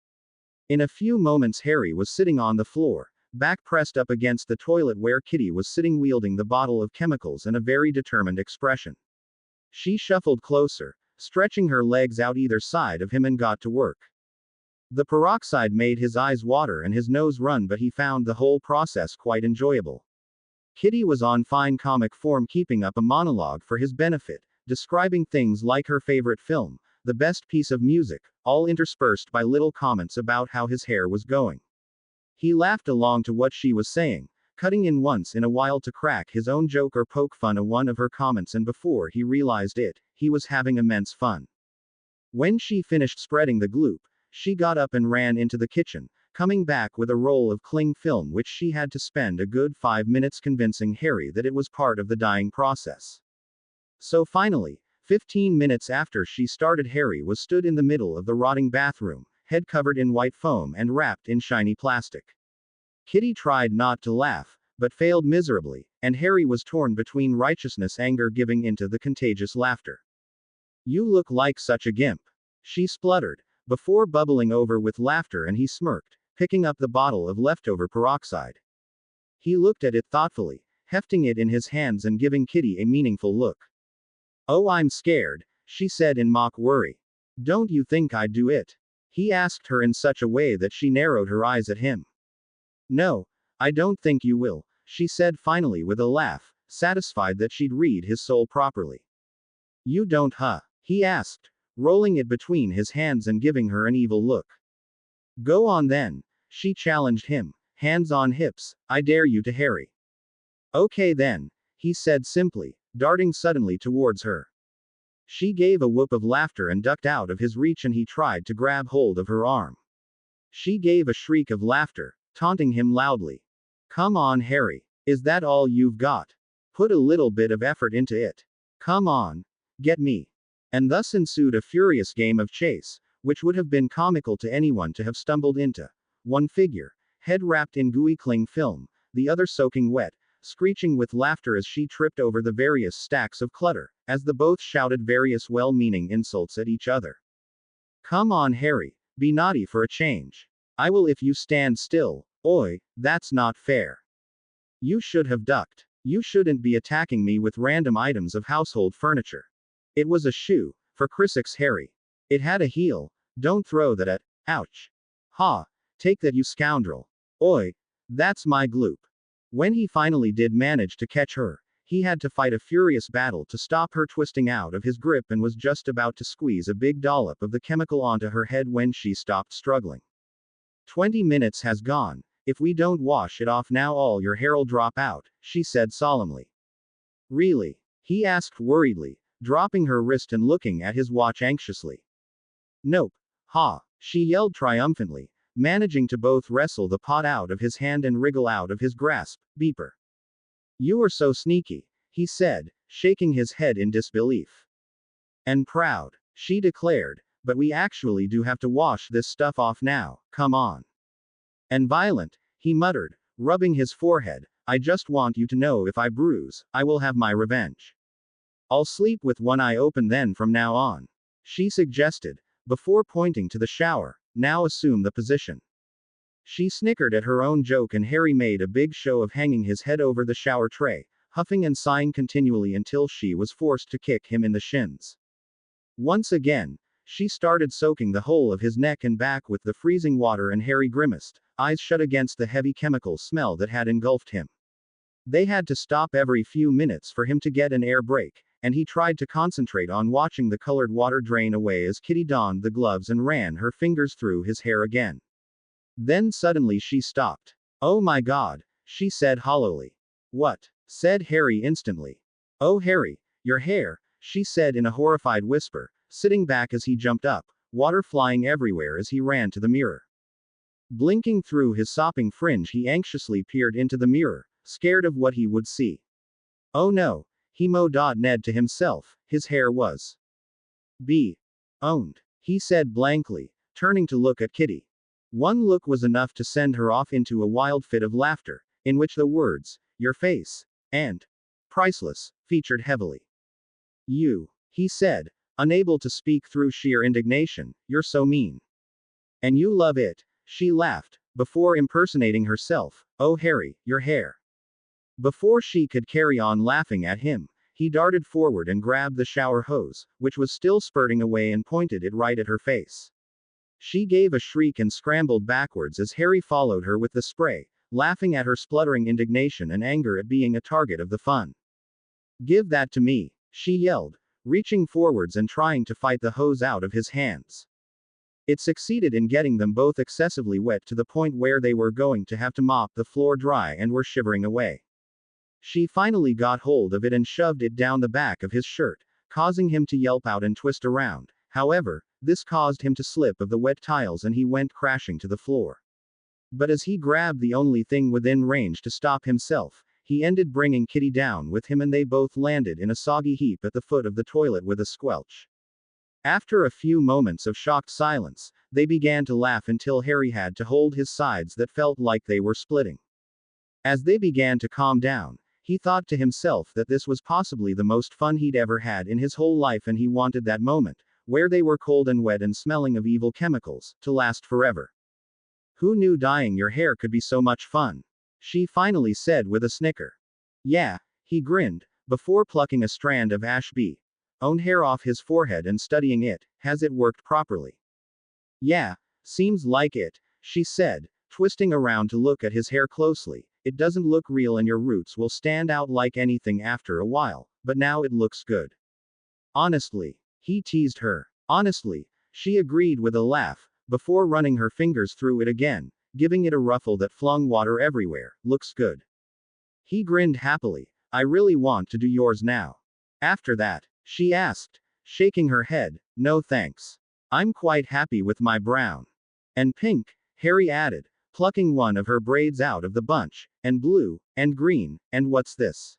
In a few moments Harry was sitting on the floor, back pressed up against the toilet, where Kitty was sitting wielding the bottle of chemicals and a very determined expression. She shuffled closer, stretching her legs out either side of him, and got to work. The peroxide made his eyes water and his nose run, but he found the whole process quite enjoyable. Kitty was on fine comic form, keeping up a monologue for his benefit, describing things like her favorite film, the best piece of music, all interspersed by little comments about how his hair was going. He laughed along to what she was saying, cutting in once in a while to crack his own joke or poke fun at one of her comments, and before he realized it, he was having immense fun. When she finished spreading the gloop, she got up and ran into the kitchen, coming back with a roll of cling film, which she had to spend a good 5 minutes convincing Harry that it was part of the dyeing process. So finally, 15 minutes after she started, Harry was stood in the middle of the rotting bathroom, head covered in white foam and wrapped in shiny plastic. Kitty tried not to laugh, but failed miserably, and Harry was torn between righteousness and anger, giving into the contagious laughter. "You look like such a gimp," she spluttered, before bubbling over with laughter, and he smirked, picking up the bottle of leftover peroxide. He looked at it thoughtfully, hefting it in his hands and giving Kitty a meaningful look. "Oh, I'm scared," she said in mock worry. "Don't you think I'd do it?" He asked her in such a way that she narrowed her eyes at him. "No, I don't think you will," she said finally with a laugh, satisfied that she'd read his soul properly. "You don't, huh?" he asked, rolling it between his hands and giving her an evil look. "Go on then," she challenged him, hands on hips. "I dare you to, Harry." "Okay then," he said simply, darting suddenly towards her. She gave a whoop of laughter and ducked out of his reach, and he tried to grab hold of her arm. She gave a shriek of laughter, taunting him loudly. Come on, Harry. Is that all you've got? Put a little bit of effort into it. Come on. Get me. And thus ensued a furious game of chase, which would have been comical to anyone to have stumbled into. One figure, head wrapped in gooey cling film, the other soaking wet, screeching with laughter as she tripped over the various stacks of clutter, as the both shouted various well-meaning insults at each other. Come on, Harry, be naughty for a change. I will if you stand still. Oi, that's not fair. You should have ducked. You shouldn't be attacking me with random items of household furniture. It was a shoe, for Chrissakes, Harry. It had a heel. Don't throw that at. Ouch. Ha. Take that, you scoundrel. Oi. That's my gloop. When he finally did manage to catch her, he had to fight a furious battle to stop her twisting out of his grip and was just about to squeeze a big dollop of the chemical onto her head when she stopped struggling. 20 minutes has gone. If we don't wash it off now, all your hair'll drop out, she said solemnly. Really? He asked worriedly, dropping her wrist and looking at his watch anxiously. Nope. Ha. She yelled triumphantly, managing to both wrestle the pot out of his hand and wriggle out of his grasp. Beeper. You are so sneaky, he said, shaking his head in disbelief. And proud, she declared, but we actually do have to wash this stuff off now, come on. And violent, he muttered, rubbing his forehead, I just want you to know if I bruise, I will have my revenge. I'll sleep with one eye open then from now on, she suggested, before pointing to the shower. Now assume the position. She snickered at her own joke, and Harry made a big show of hanging his head over the shower tray, huffing and sighing continually until she was forced to kick him in the shins. Once again, she started soaking the whole of his neck and back with the freezing water, and Harry grimaced, eyes shut against the heavy chemical smell that had engulfed him. They had to stop every few minutes for him to get an air break, and he tried to concentrate on watching the colored water drain away as Kitty donned the gloves and ran her fingers through his hair again. Then suddenly she stopped. Oh my God, she said hollowly. What? Said Harry instantly. Oh Harry, your hair, she said in a horrified whisper, sitting back as he jumped up, water flying everywhere as he ran to the mirror. Blinking through his sopping fringe, he anxiously peered into the mirror, scared of what he would see. Oh no, he Ned to himself, his hair was owned, he said blankly, turning to look at Kitty. One look was enough to send her off into a wild fit of laughter, in which the words, your face, and priceless, featured heavily. You, he said, unable to speak through sheer indignation, you're so mean. And you love it, she laughed, before impersonating herself, oh Harry, your hair. Before she could carry on laughing at him, he darted forward and grabbed the shower hose, which was still spurting away, and pointed it right at her face. She gave a shriek and scrambled backwards as Harry followed her with the spray, laughing at her spluttering indignation and anger at being a target of the fun. Give that to me, she yelled, reaching forwards and trying to fight the hose out of his hands. It succeeded in getting them both excessively wet to the point where they were going to have to mop the floor dry and were shivering away. She finally got hold of it and shoved it down the back of his shirt, causing him to yelp out and twist around. However, this caused him to slip of the wet tiles and he went crashing to the floor. But as he grabbed the only thing within range to stop himself, he ended bringing Kitty down with him, and they both landed in a soggy heap at the foot of the toilet with a squelch. After a few moments of shocked silence, they began to laugh until Harry had to hold his sides that felt like they were splitting. As they began to calm down, he thought to himself that this was possibly the most fun he'd ever had in his whole life, and he wanted that moment, where they were cold and wet and smelling of evil chemicals, to last forever. Who knew dyeing your hair could be so much fun? She finally said with a snicker. Yeah, he grinned, before plucking a strand of own hair off his forehead and studying it. Has it worked properly? Yeah, seems like it, she said, twisting around to look at his hair closely. It doesn't look real and your roots will stand out like anything after a while, but now it looks good. Honestly, he teased her. Honestly, she agreed with a laugh, before running her fingers through it again, giving it a ruffle that flung water everywhere. Looks good. He grinned happily. I really want to do yours now. After that, she asked. shaking her head. No thanks. I'm quite happy with my brown. And pink, Harry added, plucking one of her braids out of the bunch, and blue, and green, and what's this?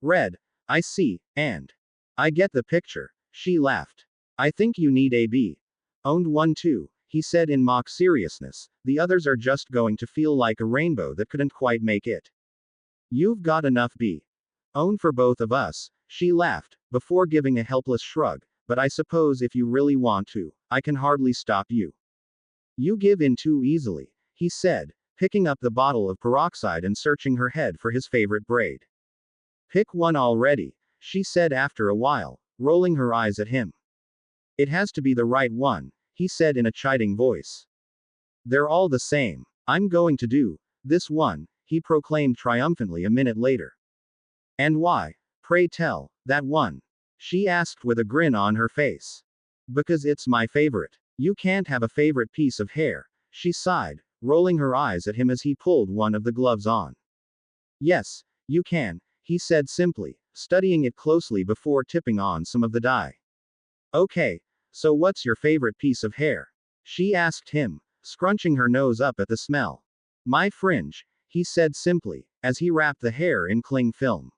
Red. I see, and. I get the picture. She laughed. I think you need a bee. Owned one too, he said in mock seriousness. The others are just going to feel like a rainbow that couldn't quite make it. You've got enough bee. Own for both of us, she laughed, before giving a helpless shrug. But I suppose if you really want to, I can hardly stop you. You give in too easily, he said, picking up the bottle of peroxide and searching her head for his favorite braid. Pick one already, she said after a while, rolling her eyes at him. It has to be the right one, he said in a chiding voice. They're all the same. I'm going to do this one, he proclaimed triumphantly a minute later. And why, pray tell, that one? She asked with a grin on her face. Because it's my favorite. You can't have a favorite piece of hair, she sighed, rolling her eyes at him as he pulled one of the gloves on. Yes, you can, he said simply, studying it closely before tipping on some of the dye. Okay, so what's your favorite piece of hair? She asked him, scrunching her nose up at the smell. My fringe, he said simply, as he wrapped the hair in cling film.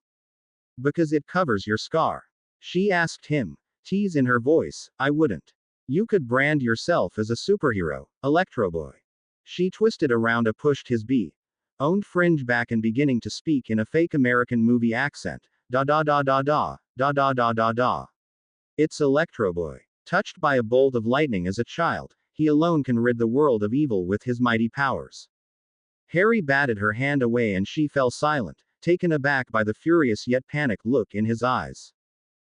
Because it covers your scar. She asked him, tease in her voice. I wouldn't. You could brand yourself as a superhero, Electro Boy. She twisted around and pushed his owned fringe back and beginning to speak in a fake American movie accent. Da da da da da, da da da da da. It's Electro Boy. Touched by a bolt of lightning as a child, he alone can rid the world of evil with his mighty powers. Harry batted her hand away and she fell silent, taken aback by the furious yet panicked look in his eyes.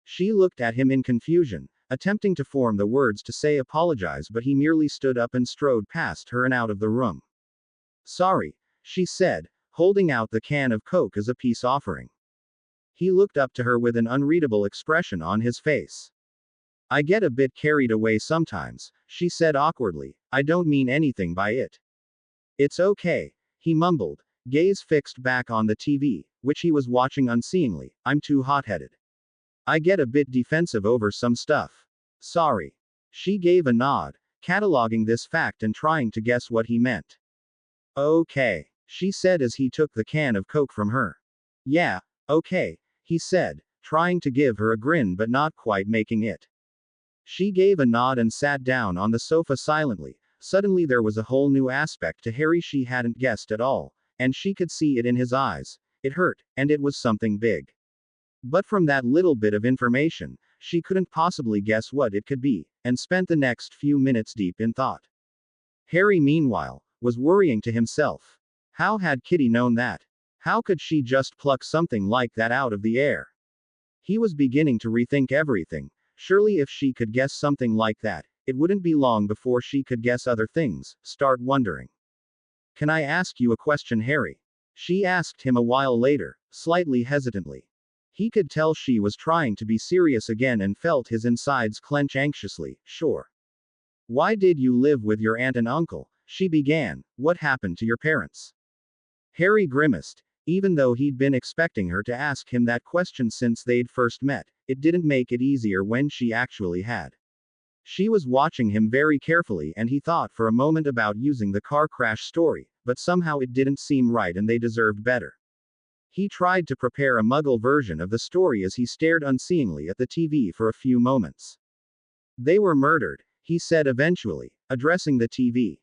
She looked at him in confusion, attempting to form the words to say apologize, but he merely stood up and strode past her and out of the room. Sorry, she said, holding out the can of Coke as a peace offering. He looked up to her with an unreadable expression on his face. I get a bit carried away sometimes, she said awkwardly. I don't mean anything by it. It's okay, he mumbled, gaze fixed back on the TV, which he was watching unseeingly. I'm too hot-headed. I get a bit defensive over some stuff. Sorry. She gave a nod, cataloging this fact and trying to guess what he meant. Okay, she said as he took the can of Coke from her. Yeah, okay, he said, trying to give her a grin but not quite making it. She gave a nod and sat down on the sofa silently. Suddenly there was a whole new aspect to Harry she hadn't guessed at all, and she could see it in his eyes. It hurt, and it was something big. But from that little bit of information, she couldn't possibly guess what it could be, and spent the next few minutes deep in thought. Harry, meanwhile, was worrying to himself. How had Kitty known that? How could she just pluck something like that out of the air? He was beginning to rethink everything. Surely if she could guess something like that, it wouldn't be long before she could guess other things, start wondering. Can I ask you a question, Harry? She asked him a while later, slightly hesitantly. He could tell she was trying to be serious again and felt his insides clench anxiously. Sure. Why did you live with your aunt and uncle? She began. What happened to your parents? Harry grimaced. Even though he'd been expecting her to ask him that question since they'd first met, it didn't make it easier when she actually had. She was watching him very carefully and he thought for a moment about using the car crash story, but somehow it didn't seem right and they deserved better. He tried to prepare a Muggle version of the story as he stared unseeingly at the TV for a few moments. They were murdered, he said eventually, addressing the TV.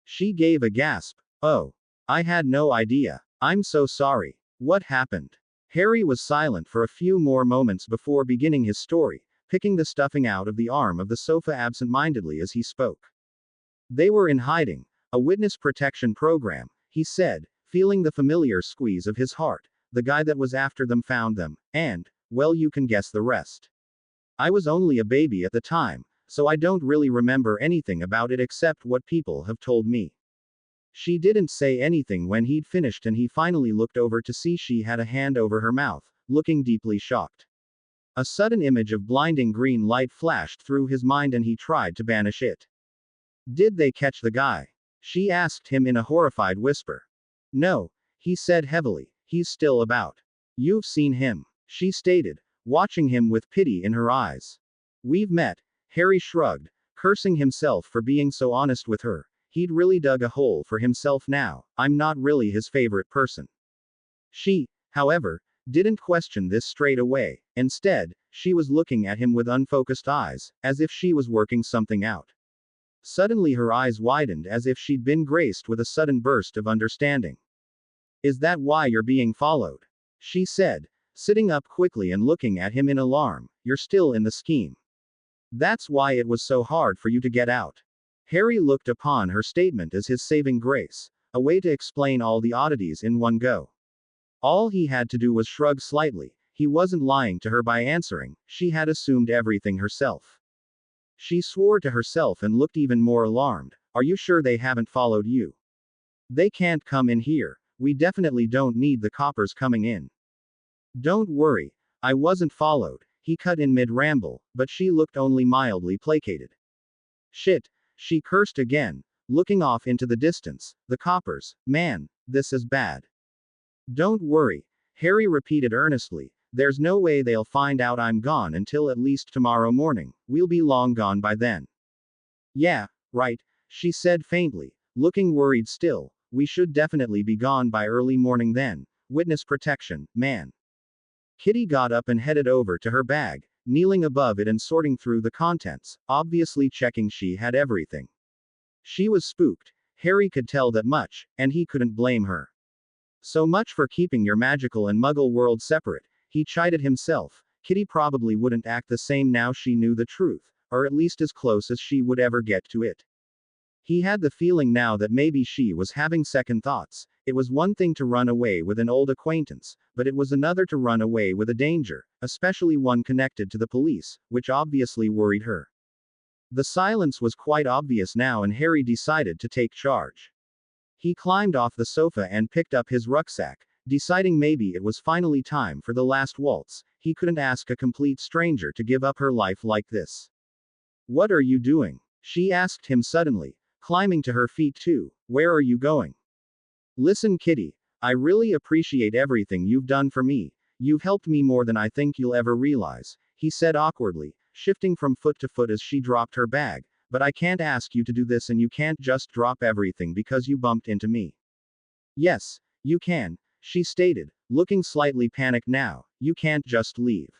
She gave a gasp. Oh. I had no idea. I'm so sorry. What happened? Harry was silent for a few more moments before beginning his story, picking the stuffing out of the arm of the sofa absent-mindedly as he spoke. They were in hiding, a witness protection program, he said, feeling the familiar squeeze of his heart. The guy that was after them found them, and, well, you can guess the rest. I was only a baby at the time, so I don't really remember anything about it except what people have told me. She didn't say anything when he'd finished and he finally looked over to see she had a hand over her mouth, looking deeply shocked. A sudden image of blinding green light flashed through his mind and he tried to banish it. Did they catch the guy? She asked him in a horrified whisper. No, he said heavily, he's still about. You've seen him, she stated, watching him with pity in her eyes. We've met. Harry shrugged, cursing himself for being so honest with her. He'd really dug a hole for himself now. I'm not really his favorite person. She, however, didn't question this straight away. Instead, she was looking at him with unfocused eyes, as if she was working something out. Suddenly her eyes widened as if she'd been graced with a sudden burst of understanding. Is that why you're being followed? She said, sitting up quickly and looking at him in alarm. You're still in the scheme. That's why it was so hard for you to get out. Harry looked upon her statement as his saving grace, a way to explain all the oddities in one go. All he had to do was shrug slightly. He wasn't lying to her by answering, she had assumed everything herself. She swore to herself and looked even more alarmed. Are you sure they haven't followed you? They can't come in here. We definitely don't need the coppers coming in. Don't worry. I wasn't followed, he cut in mid-ramble, but she looked only mildly placated. Shit, she cursed again, looking off into the distance. The coppers, man, this is bad. Don't worry, Harry repeated earnestly. There's no way they'll find out I'm gone until at least tomorrow morning. We'll be long gone by then. Yeah, right, she said faintly, looking worried still. We should definitely be gone by early morning then. Witness protection, man. Kitty got up and headed over to her bag, kneeling above it and sorting through the contents, obviously checking she had everything. She was spooked. Harry could tell that much, and he couldn't blame her. So much for keeping your magical and muggle world separate, he chided himself. Kitty probably wouldn't act the same now she knew the truth, or at least as close as she would ever get to it. He had the feeling now that maybe she was having second thoughts. It was one thing to run away with an old acquaintance, but it was another to run away with a danger, especially one connected to the police, which obviously worried her. The silence was quite obvious now and Harry decided to take charge. He climbed off the sofa and picked up his rucksack, deciding maybe it was finally time for the last waltz. He couldn't ask a complete stranger to give up her life like this. What are you doing? She asked him suddenly, climbing to her feet too. Where are you going? Listen, Kitty, I really appreciate everything you've done for me. You've helped me more than I think you'll ever realize, he said awkwardly, shifting from foot to foot as she dropped her bag. But I can't ask you to do this and you can't just drop everything because you bumped into me. Yes, you can, she stated, looking slightly panicked now. You can't just leave.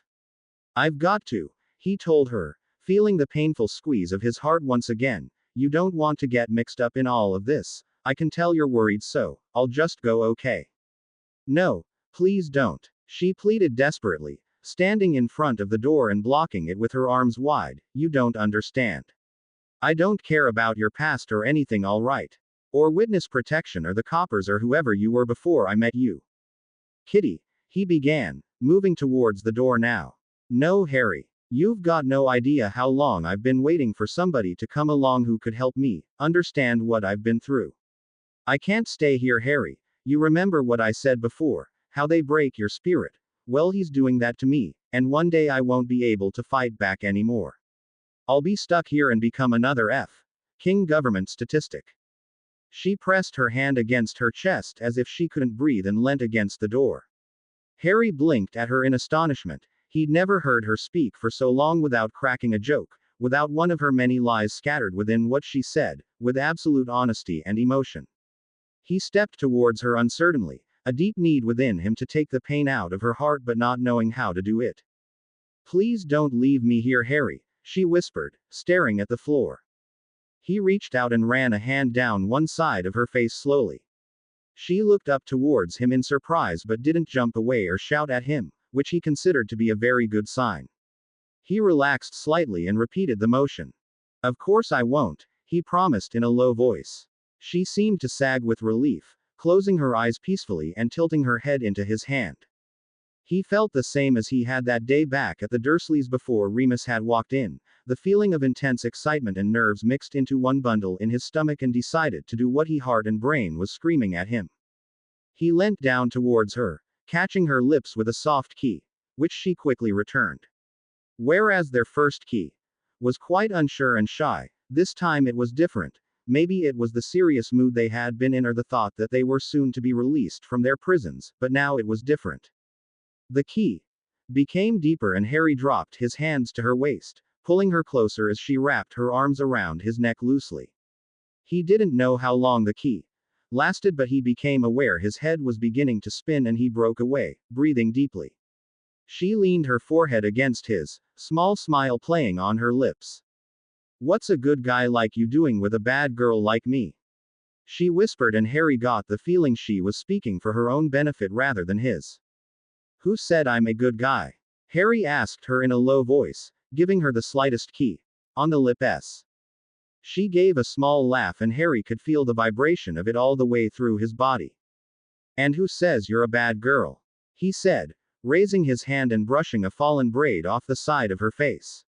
I've got to, he told her, feeling the painful squeeze of his heart once again. You don't want to get mixed up in all of this. I can tell you're worried, so I'll just go, okay? No, please don't, she pleaded desperately, standing in front of the door and blocking it with her arms wide. You don't understand. I don't care about your past or anything, all right? Or witness protection or the coppers or whoever you were before I met you. Kitty, he began, moving towards the door now. No, Harry. You've got no idea how long I've been waiting for somebody to come along who could help me understand what I've been through. I can't stay here, Harry. You remember what I said before, how they break your spirit. Well, he's doing that to me, and one day I won't be able to fight back anymore. I'll be stuck here and become another King government statistic. She pressed her hand against her chest as if she couldn't breathe and leant against the door. Harry blinked at her in astonishment. He'd never heard her speak for so long without cracking a joke, without one of her many lies scattered within what she said, with absolute honesty and emotion. He stepped towards her uncertainly, a deep need within him to take the pain out of her heart but not knowing how to do it. Please don't leave me here, Harry, she whispered, staring at the floor. He reached out and ran a hand down one side of her face slowly. She looked up towards him in surprise but didn't jump away or shout at him, which he considered to be a very good sign. He relaxed slightly and repeated the motion. Of course I won't, he promised in a low voice. She seemed to sag with relief, closing her eyes peacefully and tilting her head into his hand. He felt the same as he had that day back at the Dursleys before Remus had walked in, the feeling of intense excitement and nerves mixed into one bundle in his stomach, and decided to do what he heart and brain was screaming at him. He leant down towards her, catching her lips with a soft key, which she quickly returned. Whereas their first key was quite unsure and shy, this time it was different. Maybe it was the serious mood they had been in or the thought that they were soon to be released from their prisons, but now it was different. The key became deeper and Harry dropped his hands to her waist, pulling her closer as she wrapped her arms around his neck loosely. He didn't know how long the key lasted, but he became aware his head was beginning to spin and he broke away, breathing deeply. She leaned her forehead against his, small smile playing on her lips. "What's a good guy like you doing with a bad girl like me?" She whispered, and Harry got the feeling she was speaking for her own benefit rather than his. "Who said I'm a good guy?" Harry asked her in a low voice, giving her the slightest key on the lips. She gave a small laugh, and Harry could feel the vibration of it all the way through his body. "And who says you're a bad girl?" he said, raising his hand and brushing a fallen braid off the side of her face.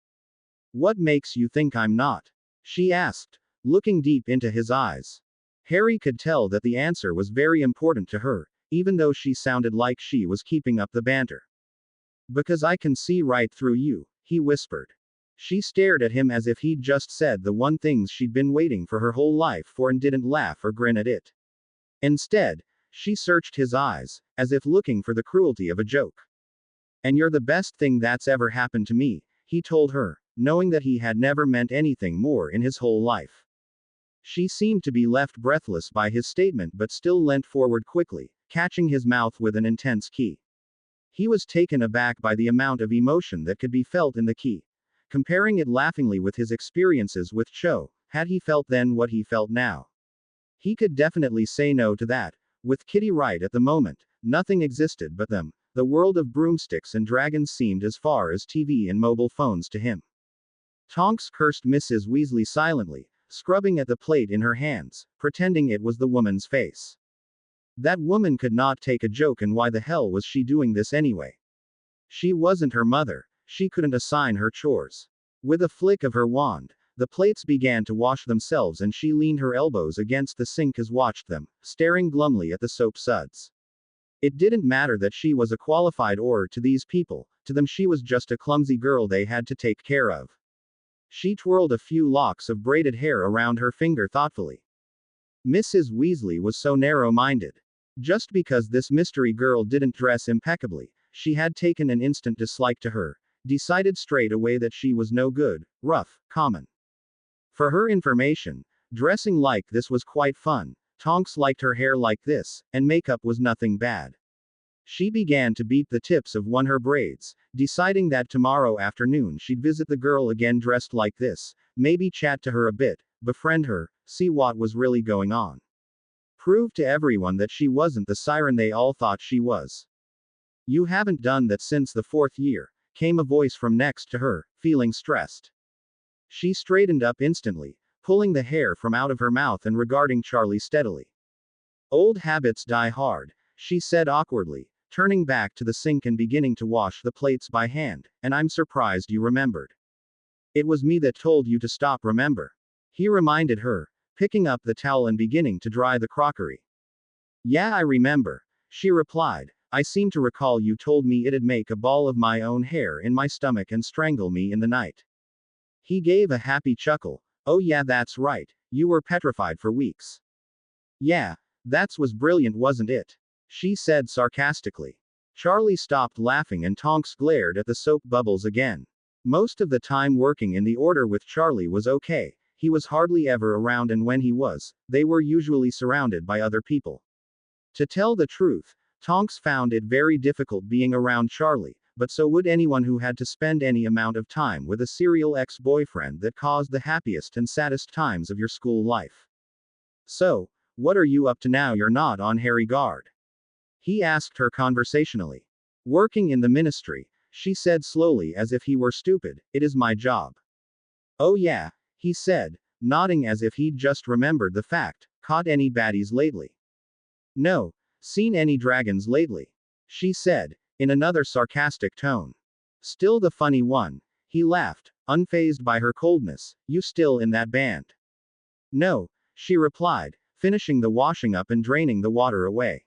"What makes you think I'm not?" she asked, looking deep into his eyes. Harry could tell that the answer was very important to her, even though she sounded like she was keeping up the banter. "Because I can see right through you," he whispered. She stared at him as if he'd just said the one thing she'd been waiting for her whole life for, and didn't laugh or grin at it. Instead, she searched his eyes, as if looking for the cruelty of a joke. "And you're the best thing that's ever happened to me," he told her, knowing that he had never meant anything more in his whole life. She seemed to be left breathless by his statement, but still leant forward quickly, catching his mouth with an intense key. He was taken aback by the amount of emotion that could be felt in the key. Comparing it laughingly with his experiences with Cho, had he felt then what he felt now? He could definitely say no to that. With Kitty right at the moment, nothing existed but them. The world of broomsticks and dragons seemed as far as TV and mobile phones to him. Tonks cursed Mrs. Weasley silently, scrubbing at the plate in her hands, pretending it was the woman's face. That woman could not take a joke, and why the hell was she doing this anyway? She wasn't her mother. She couldn't assign her chores. With a flick of her wand, the plates began to wash themselves, and she leaned her elbows against the sink as watched them, staring glumly at the soap suds. It didn't matter that she was a qualified or to these people, to them she was just a clumsy girl they had to take care of. She twirled a few locks of braided hair around her finger thoughtfully. Mrs. Weasley was so narrow-minded. Just because this mystery girl didn't dress impeccably, she had taken an instant dislike to her, decided straight away that she was no good, rough, common. For her information, dressing like this was quite fun. Tonks liked her hair like this, and makeup was nothing bad. She began to beat the tips of one her braids, deciding that tomorrow afternoon she'd visit the girl again dressed like this, maybe chat to her a bit, befriend her, see what was really going on. Prove to everyone that she wasn't the siren they all thought she was. "You haven't done that since the 4th year, came a voice from next to her, feeling stressed. She straightened up instantly, pulling the hair from out of her mouth and regarding Charlie steadily. "Old habits die hard," she said awkwardly, turning back to the sink and beginning to wash the plates by hand, "and I'm surprised you remembered." "It was me that told you to stop, remember?" he reminded her, picking up the towel and beginning to dry the crockery. "Yeah, I remember," she replied. "I seem to recall you told me it'd make a ball of my own hair in my stomach and strangle me in the night." He gave a happy chuckle. "Oh yeah, that's right, you were petrified for weeks." "Yeah, that was brilliant, wasn't it?" she said sarcastically. Charlie stopped laughing and Tonks glared at the soap bubbles again. Most of the time working in the order with Charlie was okay. He was hardly ever around, and when he was, they were usually surrounded by other people. To tell the truth, Tonks found it very difficult being around Charlie, but so would anyone who had to spend any amount of time with a serial ex-boyfriend that caused the happiest and saddest times of your school life. "So, what are you up to now you're not on Harry guard?" he asked her conversationally. "Working in the ministry," she said slowly as if he were stupid. "It is my job." "Oh yeah," he said, nodding as if he'd just remembered the fact. "Caught any baddies lately?" "No. Seen any dragons lately?" she said, in another sarcastic tone. "Still the funny one," he laughed, unfazed by her coldness. "You still in that band?" "No," she replied, finishing the washing up and draining the water away.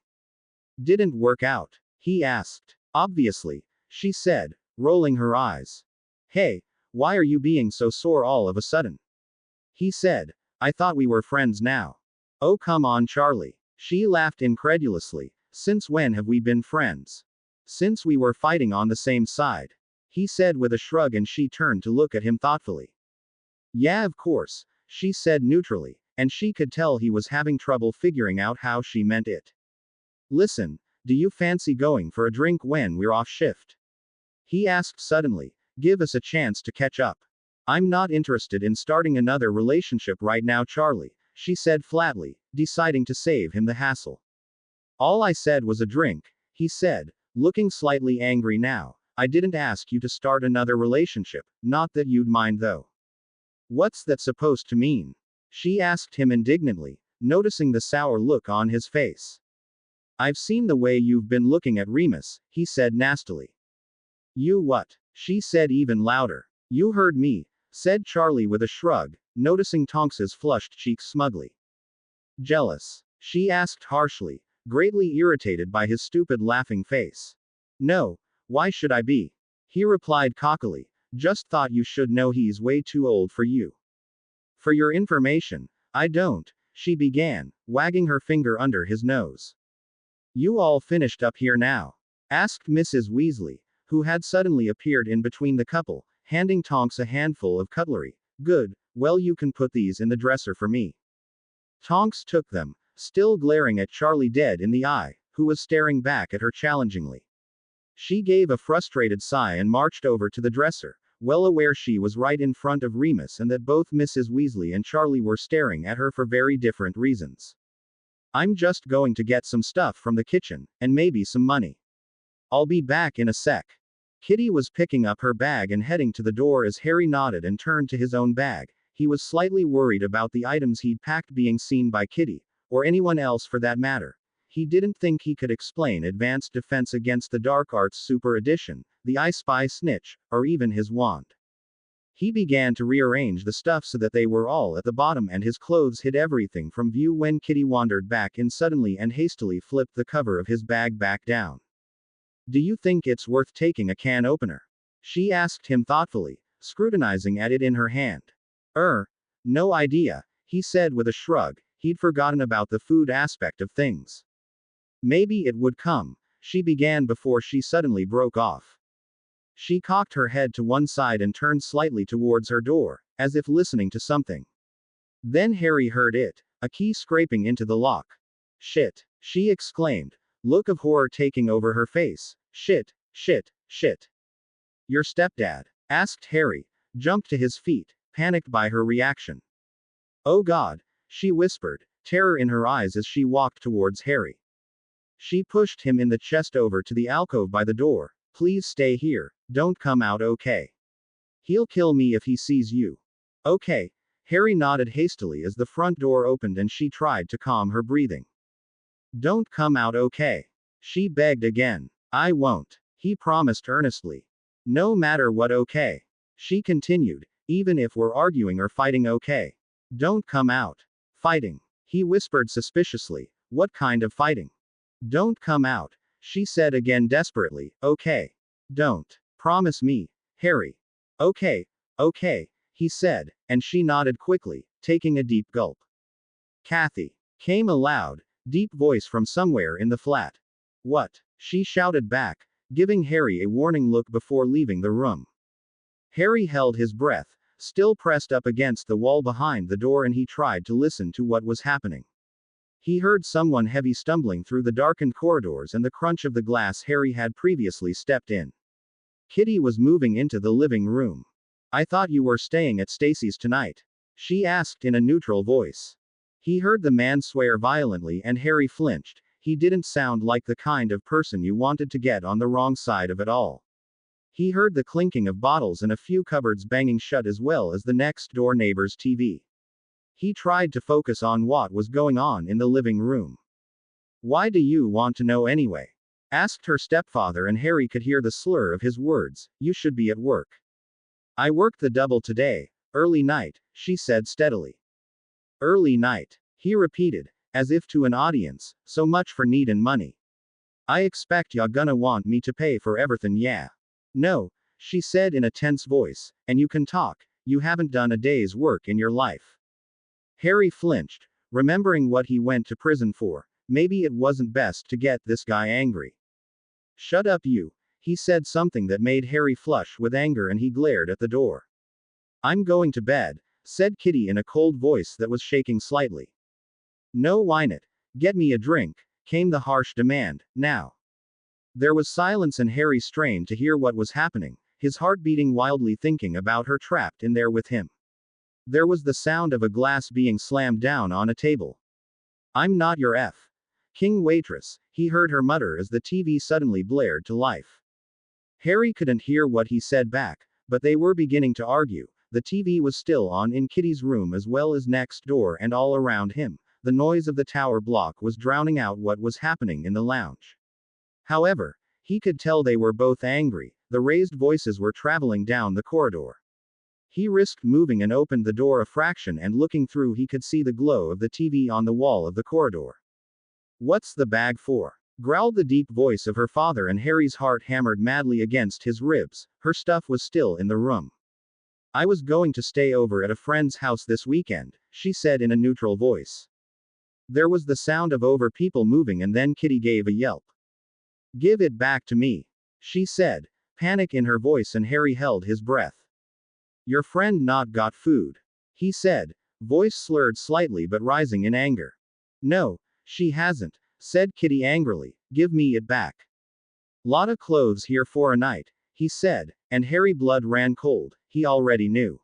"Didn't work out?" he asked. "Obviously," she said, rolling her eyes. "Hey, why are you being so sore all of a sudden?" he said. "I thought we were friends now." "Oh come on, Charlie." She laughed incredulously. "Since when have we been friends?" "Since we were fighting on the same side." he said with a shrug, and she turned to look at him thoughtfully. Yeah, of course, she said neutrally, and she could tell he was having trouble figuring out how she meant it. Listen, do you fancy going for a drink when we're off shift? He asked suddenly. Give us a chance to catch up. I'm not interested in starting another relationship right now, Charlie, she said flatly, deciding to save him the hassle. All I said was a drink, he said, looking slightly angry now. I didn't ask you to start another relationship, not that you'd mind though. What's that supposed to mean? She asked him indignantly, noticing the sour look on his face. I've seen the way you've been looking at Remus, he said nastily. You what? She said even louder. You heard me, said Charlie with a shrug, noticing Tonks's flushed cheeks smugly. Jealous? She asked harshly, greatly irritated by his stupid laughing face. No, why should I be? He replied cockily, just thought you should know he's way too old for you. For your information, I don't, she began, wagging her finger under his nose. You all finished up here now? Asked Mrs. Weasley, who had suddenly appeared in between the couple, handing Tonks a handful of cutlery. Good, well you can put these in the dresser for me. Tonks took them, still glaring at Charlie dead in the eye, who was staring back at her challengingly. She gave a frustrated sigh and marched over to the dresser, well aware she was right in front of Remus and that both Mrs. Weasley and Charlie were staring at her for very different reasons. I'm just going to get some stuff from the kitchen, and maybe some money. I'll be back in a sec. Kitty was picking up her bag and heading to the door as Harry nodded and turned to his own bag. He was slightly worried about the items he'd packed being seen by Kitty, or anyone else for that matter. He didn't think he could explain Advanced Defense Against the Dark Arts Super Edition, the I Spy Snitch, or even his wand. He began to rearrange the stuff so that they were all at the bottom and his clothes hid everything from view when Kitty wandered back in suddenly and hastily flipped the cover of his bag back down. Do you think it's worth taking a can opener? She asked him thoughtfully, scrutinizing at it in her hand. No idea, he said with a shrug. He'd forgotten about the food aspect of things. Maybe it would come, she began before she suddenly broke off. She cocked her head to one side and turned slightly towards her door, as if listening to something. Then Harry heard it, a key scraping into the lock. Shit, she exclaimed, look of horror taking over her face. Shit, shit, shit. Your stepdad? Asked Harry, jumped to his feet, panicked by her reaction. Oh God, she whispered, terror in her eyes as she walked towards Harry. She pushed him in the chest over to the alcove by the door. Please stay here, don't come out, okay? He'll kill me if he sees you. Okay. Harry nodded hastily as the front door opened and she tried to calm her breathing. Don't come out, okay? She begged again. I won't, he promised earnestly. No matter what, okay? She continued, even if we're arguing or fighting, okay? Don't come out. Fighting, he whispered suspiciously. What kind of fighting? Don't come out, she said again desperately. Okay. Don't. Promise me, Harry. Okay, he said, and she nodded quickly, taking a deep gulp. Kathy, came a loud, deep voice from somewhere in the flat. What? She shouted back, giving Harry a warning look before leaving the room. Harry held his breath, still pressed up against the wall behind the door, and he tried to listen to what was happening. He heard someone heavy stumbling through the darkened corridors and the crunch of the glass Harry had previously stepped in. Kitty was moving into the living room. I thought you were staying at Stacy's tonight, she asked in a neutral voice. He heard the man swear violently and Harry flinched. He didn't sound like the kind of person you wanted to get on the wrong side of it all. He heard the clinking of bottles and a few cupboards banging shut, as well as the next door neighbor's TV. He tried to focus on what was going on in the living room. Why do you want to know anyway? Asked her stepfather, and Harry could hear the slur of his words. You should be at work. I worked the double today. Early night, she said steadily. Early night, he repeated, as if to an audience. So much for needin' money. I expect y'all gonna want me to pay for everything, yeah? No, she said in a tense voice, and you can talk. You haven't done a day's work in your life. Harry flinched, remembering what he went to prison for. Maybe it wasn't best to get this guy angry. Shut up, you, He said something that made Harry flush with anger and he glared at the door. I'm going to bed, said Kitty in a cold voice that was shaking slightly. No, whine it. Get me a drink, came the harsh demand, now. There was silence and Harry strained to hear what was happening, his heart beating wildly thinking about her trapped in there with him. There was the sound of a glass being slammed down on a table. I'm not your King waitress, he heard her mutter as the TV suddenly blared to life. Harry couldn't hear what he said back, but they were beginning to argue. The TV was still on in Kitty's room as well as next door and all around him. The noise of the tower block was drowning out what was happening in the lounge. However, he could tell they were both angry. The raised voices were traveling down the corridor. He risked moving and opened the door a fraction, and looking through he could see the glow of the TV on the wall of the corridor. What's the bag for? Growled the deep voice of her father, and Harry's heart hammered madly against his ribs. Her stuff was still in the room. I was going to stay over at a friend's house this weekend, she said in a neutral voice. There was the sound of over people moving, and then Kitty gave a yelp. Give it back to me, she said, panic in her voice, and Harry held his breath. Your friend not got food, he said, voice slurred slightly but rising in anger. No, she hasn't, said Kitty angrily, give me it back. Lot of clothes here for a night, he said, and Harry blood ran cold, he already knew.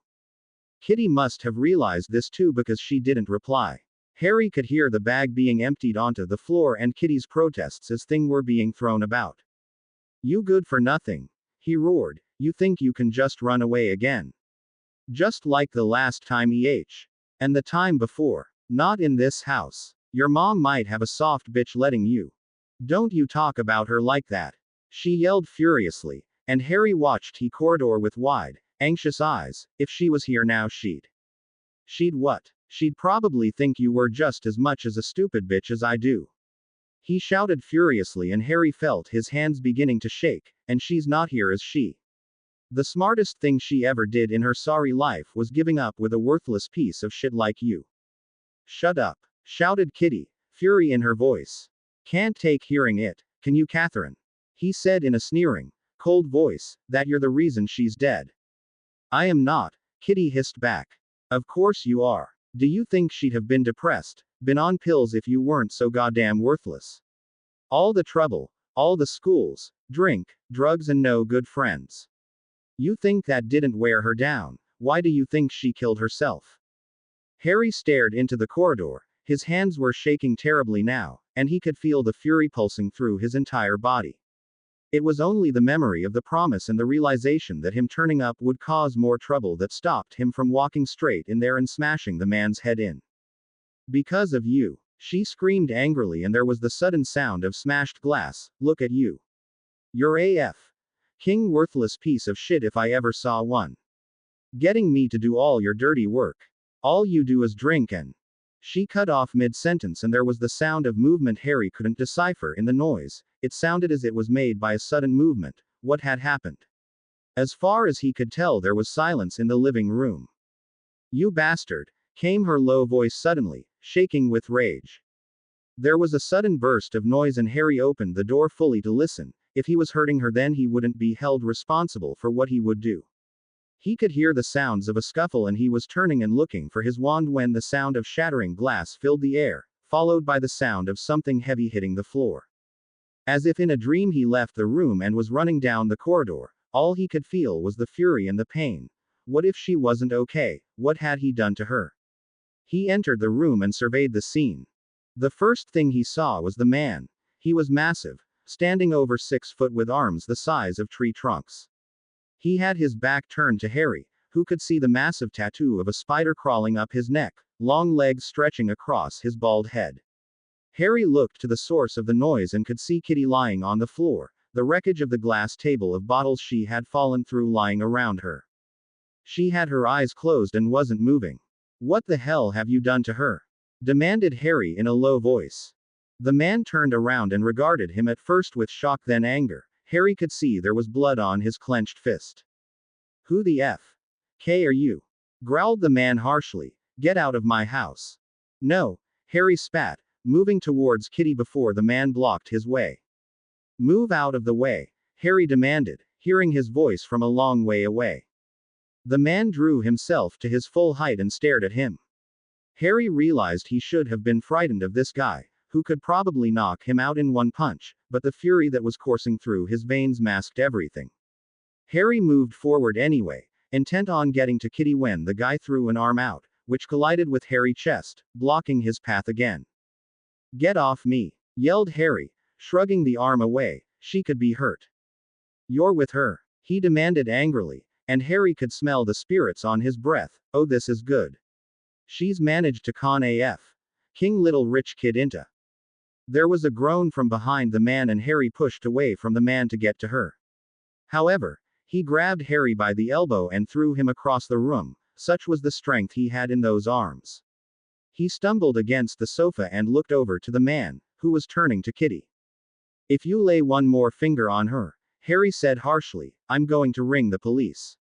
Kitty must have realized this too because she didn't reply. Harry could hear the bag being emptied onto the floor and Kitty's protests as things were being thrown about. You good for nothing, he roared, you think you can just run away again? Just like the last time and the time before. Not in this house. Your mom might have a soft bitch letting you. Don't you talk about her like that. She yelled furiously, and Harry watched the corridor with wide, anxious eyes. If she was here now, she'd what? She'd probably think you were just as much as a stupid bitch as I do. He shouted furiously, and Harry felt his hands beginning to shake. And she's not here as she. The smartest thing she ever did in her sorry life was giving up with a worthless piece of shit like you. Shut up, shouted Kitty, fury in her voice. Can't take hearing it, can you, Catherine? He said in a sneering, cold voice, that you're the reason she's dead. I am not, Kitty hissed back. Of course you are. Do you think she'd have been depressed, been on pills if you weren't so goddamn worthless? All the trouble, all the schools, drink, drugs, and no good friends. You think that didn't wear her down? Why do you think she killed herself? Harry stared into the corridor. His hands were shaking terribly now, and he could feel the fury pulsing through his entire body. It was only the memory of the promise and the realization that him turning up would cause more trouble that stopped him from walking straight in there and smashing the man's head in. Because of you, she screamed angrily, and there was the sudden sound of smashed glass. Look at you. You're King worthless piece of shit if I ever saw one. Getting me to do all your dirty work. All you do is drink and. She cut off mid-sentence, and there was the sound of movement Harry couldn't decipher in the noise. It sounded as it was made by a sudden movement. What had happened? As far as he could tell, there was silence in the living room. You bastard, came her low voice suddenly, shaking with rage. There was a sudden burst of noise, and Harry opened the door fully to listen. If he was hurting her, then he wouldn't be held responsible for what he would do. He could hear the sounds of a scuffle, and he was turning and looking for his wand when the sound of shattering glass filled the air, followed by the sound of something heavy hitting the floor. As if in a dream, he left the room and was running down the corridor. All he could feel was the fury and the pain. What if she wasn't okay? What had he done to her? He entered the room and surveyed the scene. The first thing he saw was the man. He was massive, standing over 6 foot with arms the size of tree trunks. He had his back turned to Harry, who could see the massive tattoo of a spider crawling up his neck, long legs stretching across his bald head. Harry looked to the source of the noise and could see Kitty lying on the floor, the wreckage of the glass table of bottles she had fallen through lying around her. She had her eyes closed and wasn't moving. What the hell have you done to her? Demanded Harry in a low voice. The man turned around and regarded him at first with shock, then anger. Harry could see there was blood on his clenched fist. Who the K are you? Growled the man harshly. Get out of my house. No, Harry spat, moving towards Kitty before the man blocked his way. Move out of the way. Harry demanded, hearing his voice from a long way away. The man drew himself to his full height and stared at him. Harry realized he should have been frightened of this guy, who could probably knock him out in one punch, but the fury that was coursing through his veins masked everything. Harry moved forward anyway, intent on getting to Kitty when the guy threw an arm out, which collided with Harry's chest, blocking his path again. "Get off me!" yelled Harry, shrugging the arm away. "She could be hurt." "You're with her," he demanded angrily, and Harry could smell the spirits on his breath. "Oh, this is good. She's managed to con AF. King little rich kid into." There was a groan from behind the man and Harry pushed away from the man to get to her. However, he grabbed Harry by the elbow and threw him across the room, such was the strength he had in those arms. He stumbled against the sofa and looked over to the man, who was turning to Kitty. "If you lay one more finger on her," Harry said harshly, "I'm going to ring the police."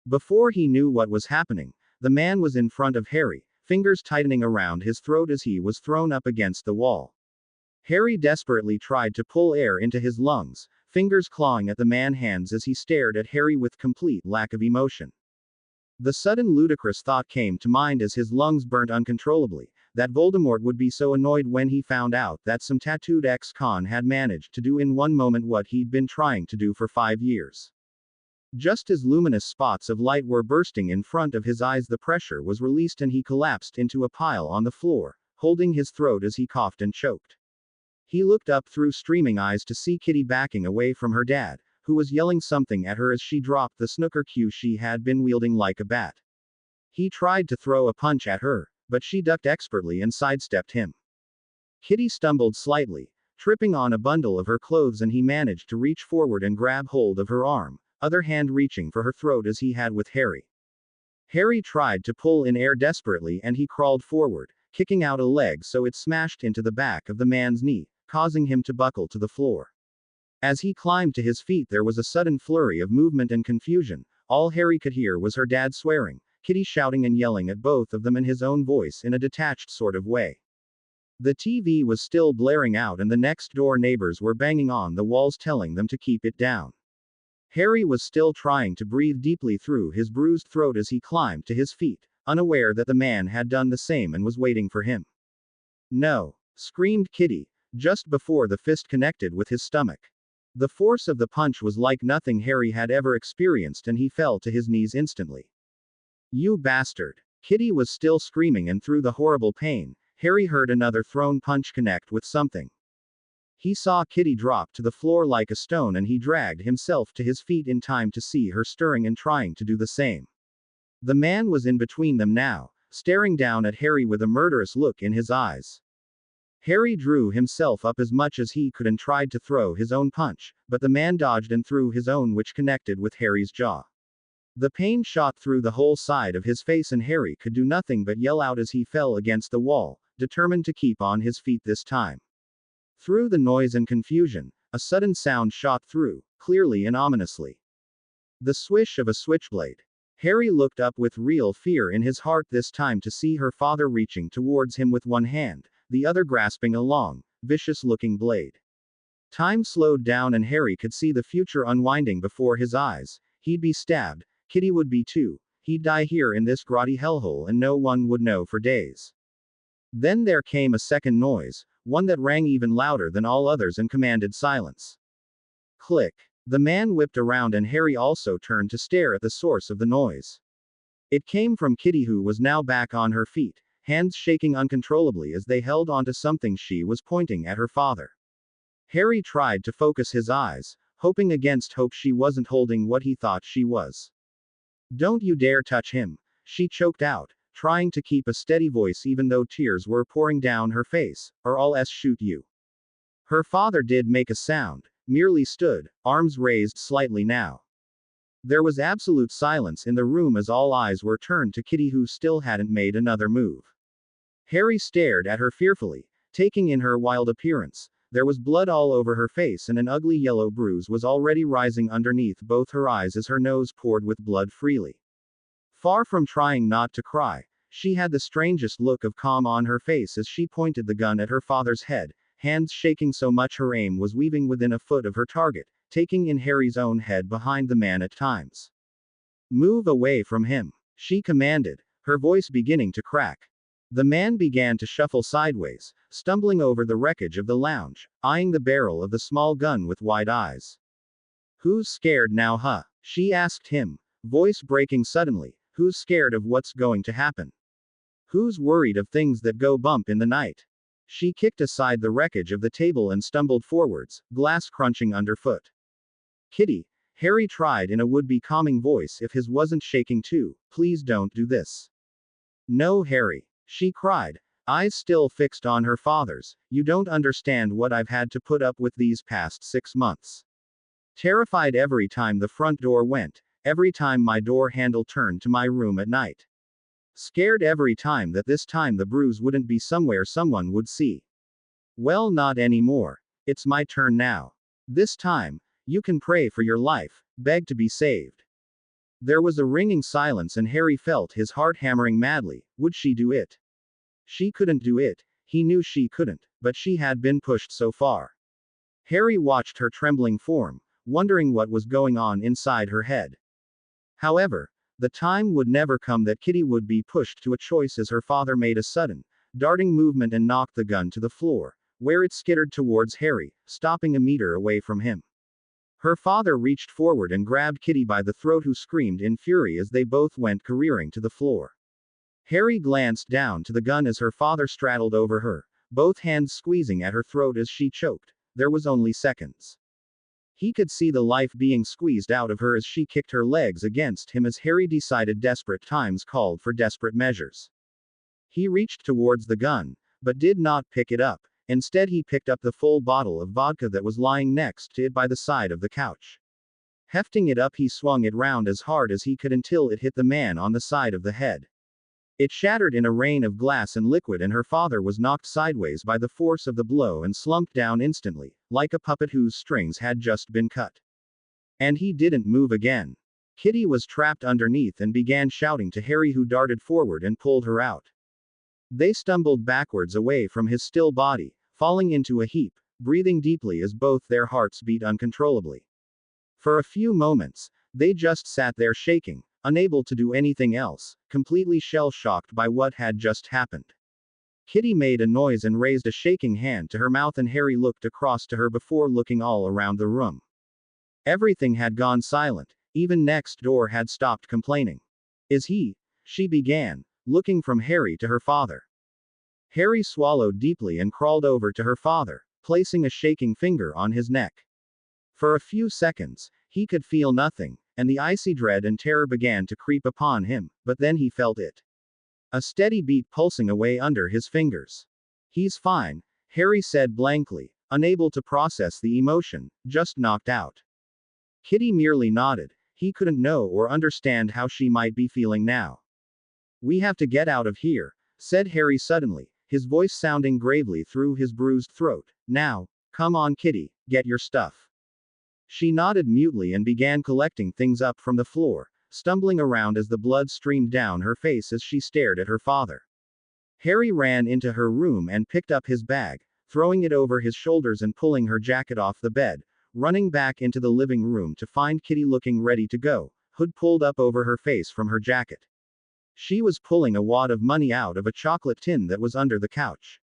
Before he knew what was happening, the man was in front of Harry, fingers tightening around his throat as he was thrown up against the wall. Harry desperately tried to pull air into his lungs, fingers clawing at the man's hands as he stared at Harry with complete lack of emotion. The sudden ludicrous thought came to mind as his lungs burnt uncontrollably, that Voldemort would be so annoyed when he found out that some tattooed ex-con had managed to do in one moment what he'd been trying to do for 5 years. Just as luminous spots of light were bursting in front of his eyes, the pressure was released and he collapsed into a pile on the floor, holding his throat as he coughed and choked. He looked up through streaming eyes to see Kitty backing away from her dad, who was yelling something at her as she dropped the snooker cue she had been wielding like a bat. He tried to throw a punch at her, but she ducked expertly and sidestepped him. Kitty stumbled slightly, tripping on a bundle of her clothes, and he managed to reach forward and grab hold of her arm, other hand reaching for her throat as he had with Harry. Harry tried to pull in air desperately and he crawled forward, kicking out a leg so it smashed into the back of the man's knee, causing him to buckle to the floor. As he climbed to his feet, there was a sudden flurry of movement and confusion. All Harry could hear was her dad swearing, Kitty shouting and yelling at both of them in his own voice in a detached sort of way. The TV was still blaring out and the next door neighbors were banging on the walls telling them to keep it down. Harry was still trying to breathe deeply through his bruised throat as he climbed to his feet, unaware that the man had done the same and was waiting for him. "No!" screamed Kitty, just before the fist connected with his stomach. The force of the punch was like nothing Harry had ever experienced and he fell to his knees instantly. "You bastard!" Kitty was still screaming, and through the horrible pain, Harry heard another thrown punch connect with something. He saw Kitty drop to the floor like a stone and he dragged himself to his feet in time to see her stirring and trying to do the same. The man was in between them now, staring down at Harry with a murderous look in his eyes. Harry drew himself up as much as he could and tried to throw his own punch, but the man dodged and threw his own, which connected with Harry's jaw. The pain shot through the whole side of his face and Harry could do nothing but yell out as he fell against the wall, determined to keep on his feet this time. Through the noise and confusion, a sudden sound shot through, clearly and ominously. The swish of a switchblade. Harry looked up with real fear in his heart this time to see her father reaching towards him with one hand, the other grasping a long, vicious-looking blade. Time slowed down and Harry could see the future unwinding before his eyes. He'd be stabbed, Kitty would be too, he'd die here in this grotty hellhole and no one would know for days. Then there came a second noise, one that rang even louder than all others and commanded silence. Click. The man whipped around and Harry also turned to stare at the source of the noise. It came from Kitty, who was now back on her feet, hands shaking uncontrollably as they held onto something she was pointing at her father. Harry tried to focus his eyes, hoping against hope she wasn't holding what he thought she was. "Don't you dare touch him," she choked out, trying to keep a steady voice even though tears were pouring down her face, "or I'll shoot you." Her father did make a sound, merely stood, arms raised slightly now. There was absolute silence in the room as all eyes were turned to Kitty, who still hadn't made another move. Harry stared at her fearfully, taking in her wild appearance. There was blood all over her face and an ugly yellow bruise was already rising underneath both her eyes as her nose poured with blood freely. Far from trying not to cry, she had the strangest look of calm on her face as she pointed the gun at her father's head, hands shaking so much her aim was weaving within a foot of her target, taking in Harry's own head behind the man at times. Move away from him, she commanded, her voice beginning to crack. The man began to shuffle sideways, stumbling over the wreckage of the lounge, eyeing the barrel of the small gun with wide eyes. Who's scared now, huh? She asked him, voice breaking suddenly. Who's scared of what's going to happen? Who's worried of things that go bump in the night? She kicked aside the wreckage of the table and stumbled forwards, glass crunching underfoot. Kitty, Harry tried in a would-be calming voice if his wasn't shaking too, please don't do this. No, Harry, she cried, eyes still fixed on her father's, you don't understand what I've had to put up with these past 6 months. Terrified every time the front door went, every time my door handle turned to my room at night. Scared every time that this time the bruise wouldn't be somewhere someone would see. Well, not anymore. It's my turn now. This time, you can pray for your life, beg to be saved. There was a ringing silence and Harry felt his heart hammering madly. Would she do it? She couldn't do it, he knew she couldn't, but she had been pushed so far. Harry watched her trembling form, wondering what was going on inside her head. However, the time would never come that Kitty would be pushed to a choice as her father made a sudden, darting movement and knocked the gun to the floor, where it skittered towards Harry, stopping a meter away from him. Her father reached forward and grabbed Kitty by the throat, who screamed in fury as they both went careering to the floor. Harry glanced down to the gun as her father straddled over her, both hands squeezing at her throat as she choked. There was only seconds. He could see the life being squeezed out of her as she kicked her legs against him as Harry decided desperate times called for desperate measures. He reached towards the gun, but did not pick it up. Instead, he picked up the full bottle of vodka that was lying next to it by the side of the couch. Hefting it up, he swung it round as hard as he could until it hit the man on the side of the head. It shattered in a rain of glass and liquid, and her father was knocked sideways by the force of the blow and slumped down instantly, like a puppet whose strings had just been cut. And he didn't move again. Kitty was trapped underneath and began shouting to Harry, who darted forward and pulled her out. They stumbled backwards away from his still body, falling into a heap, breathing deeply as both their hearts beat uncontrollably. For a few moments, they just sat there shaking, unable to do anything else, completely shell-shocked by what had just happened. Kitty made a noise and raised a shaking hand to her mouth, and Harry looked across to her before looking all around the room. Everything had gone silent, even next door had stopped complaining. Is he? She began, looking from Harry to her father. Harry swallowed deeply and crawled over to her father, placing a shaking finger on his neck. For a few seconds, he could feel nothing, and the icy dread and terror began to creep upon him, but then he felt it. A steady beat pulsing away under his fingers. He's fine, Harry said blankly, unable to process the emotion, just knocked out. Kitty merely nodded. He couldn't know or understand how she might be feeling now. We have to get out of here, said Harry suddenly, his voice sounding gravely through his bruised throat. Now, come on, Kitty, get your stuff. She nodded mutely and began collecting things up from the floor, stumbling around as the blood streamed down her face as she stared at her father. Harry ran into her room and picked up his bag, throwing it over his shoulders and pulling her jacket off the bed, running back into the living room to find Kitty looking ready to go, hood pulled up over her face from her jacket. She was pulling a wad of money out of a chocolate tin that was under the couch.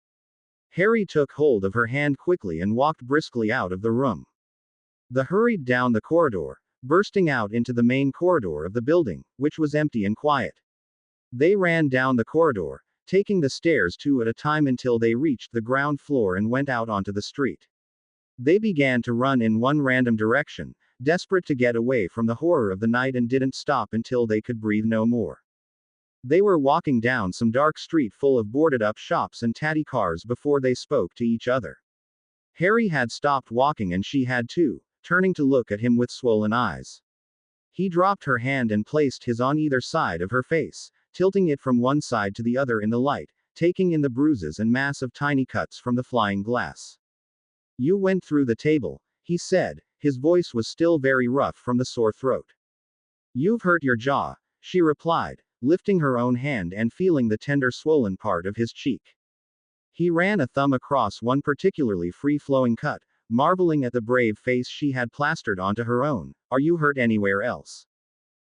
Harry took hold of her hand quickly and walked briskly out of the room. They hurried down the corridor, bursting out into the main corridor of the building, which was empty and quiet. They ran down the corridor, taking the stairs two at a time until they reached the ground floor and went out onto the street. They began to run in one random direction, desperate to get away from the horror of the night, and didn't stop until they could breathe no more. They were walking down some dark street full of boarded-up shops and tatty cars before they spoke to each other. Harry had stopped walking and she had too, turning to look at him with swollen eyes. He dropped her hand and placed his on either side of her face, tilting it from one side to the other in the light, taking in the bruises and mass of tiny cuts from the flying glass. You went through the table, he said, his voice was still very rough from the sore throat. You've hurt your jaw, she replied, lifting her own hand and feeling the tender swollen part of his cheek. He ran a thumb across one particularly free-flowing cut, marveling at the brave face she had plastered onto her own. Are you hurt anywhere else?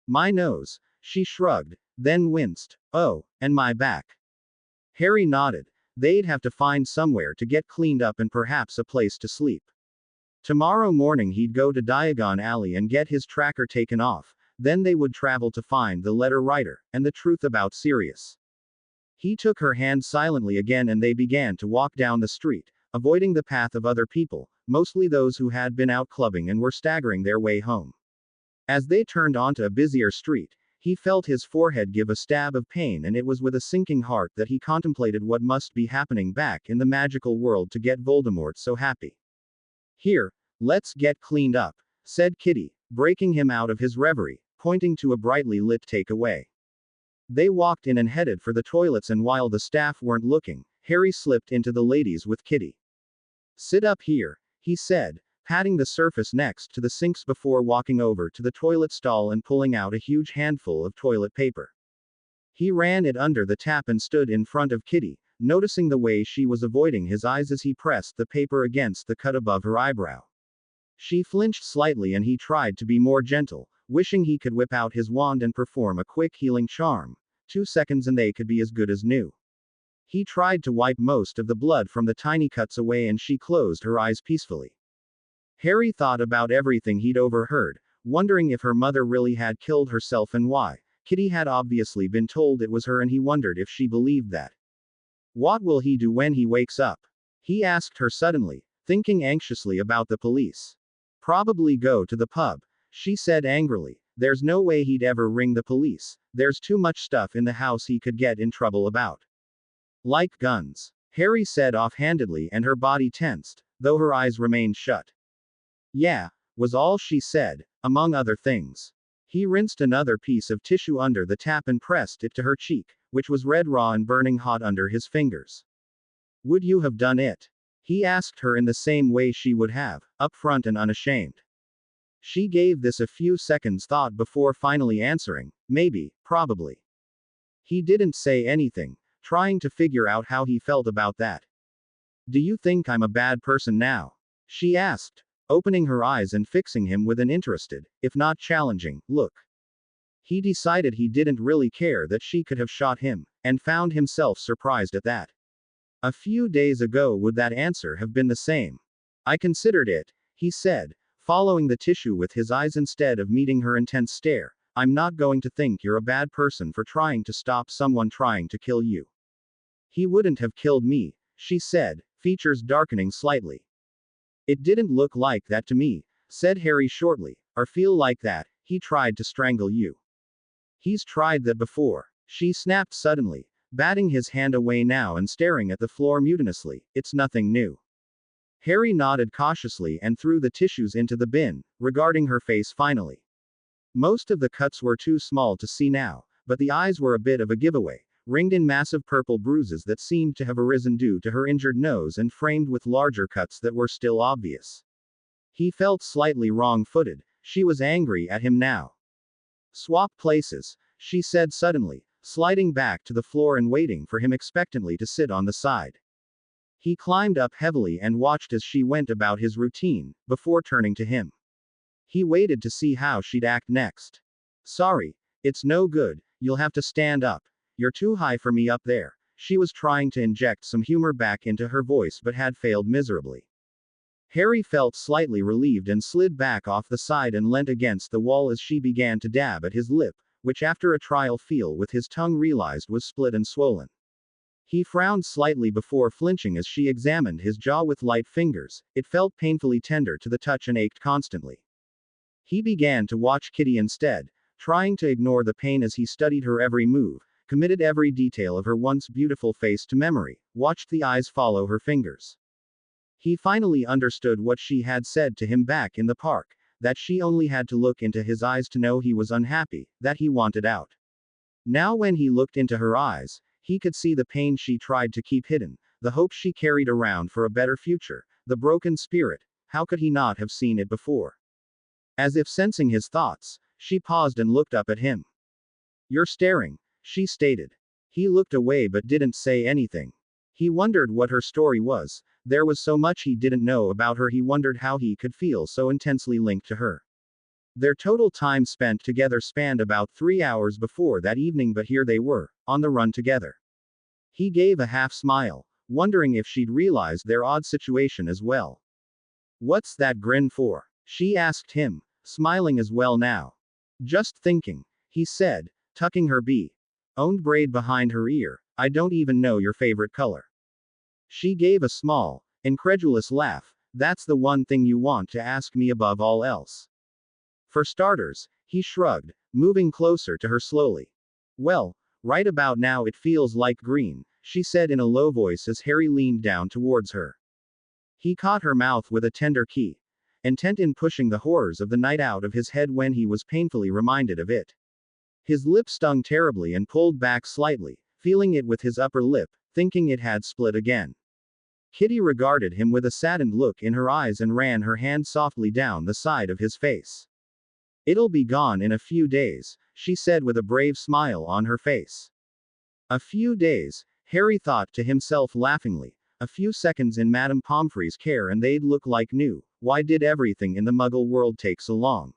My nose. She shrugged, then winced. Oh, and my back. Harry nodded. They'd have to find somewhere to get cleaned up and perhaps a place to sleep. Tomorrow morning he'd go to Diagon Alley and get his tracker taken off, then they would travel to find the letter writer, and the truth about Sirius. He took her hand silently again and they began to walk down the street, avoiding the path of other people, mostly those who had been out clubbing and were staggering their way home. As they turned onto a busier street, he felt his forehead give a stab of pain, and it was with a sinking heart that he contemplated what must be happening back in the magical world to get Voldemort so happy. Here, let's get cleaned up, said Kitty, breaking him out of his reverie, pointing to a brightly lit takeaway. They walked in and headed for the toilets, and while the staff weren't looking, Harry slipped into the ladies with Kitty. Sit up here, he said, patting the surface next to the sinks before walking over to the toilet stall and pulling out a huge handful of toilet paper. He ran it under the tap and stood in front of Kitty, noticing the way she was avoiding his eyes as he pressed the paper against the cut above her eyebrow. She flinched slightly and he tried to be more gentle, wishing he could whip out his wand and perform a quick healing charm. 2 seconds and they could be as good as new. He tried to wipe most of the blood from the tiny cuts away and she closed her eyes peacefully. Harry thought about everything he'd overheard, wondering if her mother really had killed herself and why. Kitty had obviously been told it was her and he wondered if she believed that. What will he do when he wakes up? He asked her suddenly, thinking anxiously about the police. Probably go to the pub, she said angrily. There's no way he'd ever ring the police. There's too much stuff in the house he could get in trouble about. Like guns, Harry said offhandedly, and her body tensed, though her eyes remained shut. Yeah, was all she said, among other things. He rinsed another piece of tissue under the tap and pressed it to her cheek, which was red raw and burning hot under his fingers. Would you have done it? He asked her in the same way she would have, upfront and unashamed. She gave this a few seconds thought before finally answering, maybe, probably. He didn't say anything, trying to figure out how he felt about that. Do you think I'm a bad person now? She asked, opening her eyes and fixing him with an interested, if not challenging, look. He decided he didn't really care that she could have shot him, and found himself surprised at that. A few days ago would that answer have been the same? I considered it, he said, following the tissue with his eyes instead of meeting her intense stare. I'm not going to think you're a bad person for trying to stop someone trying to kill you. He wouldn't have killed me, she said, features darkening slightly. It didn't look like that to me, said Harry shortly, or feel like that. He tried to strangle you. He's tried that before, she snapped suddenly, batting his hand away now and staring at the floor mutinously. It's nothing new. Harry nodded cautiously and threw the tissues into the bin, regarding her face finally. Most of the cuts were too small to see now, but the eyes were a bit of a giveaway, ringed in massive purple bruises that seemed to have arisen due to her injured nose and framed with larger cuts that were still obvious. He felt slightly wrong-footed. She was angry at him now. Swap places, she said suddenly, sliding back to the floor and waiting for him expectantly to sit on the side. He climbed up heavily and watched as she went about his routine, before turning to him. He waited to see how she'd act next. Sorry, it's no good, you'll have to stand up. You're too high for me up there. She was trying to inject some humor back into her voice but had failed miserably. Harry felt slightly relieved and slid back off the side and leant against the wall as she began to dab at his lip, which after a trial feel with his tongue realized was split and swollen. He frowned slightly before flinching as she examined his jaw with light fingers. It felt painfully tender to the touch and ached constantly. He began to watch Kitty instead, trying to ignore the pain as he studied her every move, committed every detail of her once beautiful face to memory, watched the eyes follow her fingers. He finally understood what she had said to him back in the park, that she only had to look into his eyes to know he was unhappy, that he wanted out. Now when he looked into her eyes, he could see the pain she tried to keep hidden, the hope she carried around for a better future, the broken spirit. How could he not have seen it before? As if sensing his thoughts, she paused and looked up at him. You're staring, she stated. He looked away but didn't say anything. He wondered what her story was. There was so much he didn't know about her. He wondered how he could feel so intensely linked to her. Their total time spent together spanned about 3 hours before that evening, but here they were, on the run together. He gave a half smile, wondering if she'd realized their odd situation as well. What's that grin for? She asked him, smiling as well now. Just thinking, he said, tucking her owned braid behind her ear. I don't even know your favorite color. She gave a small, incredulous laugh. That's the one thing you want to ask me above all else. For starters, he shrugged, moving closer to her slowly. Well, right about now it feels like green, she said in a low voice as Harry leaned down towards her. He caught her mouth with a tender key, intent in pushing the horrors of the night out of his head when he was painfully reminded of it. His lip stung terribly and pulled back slightly, feeling it with his upper lip, thinking it had split again. Kitty regarded him with a saddened look in her eyes and ran her hand softly down the side of his face. It'll be gone in a few days, she said with a brave smile on her face. A few days, Harry thought to himself laughingly. A few seconds in Madame Pomfrey's care and they'd look like new. Why did everything in the Muggle world take so long?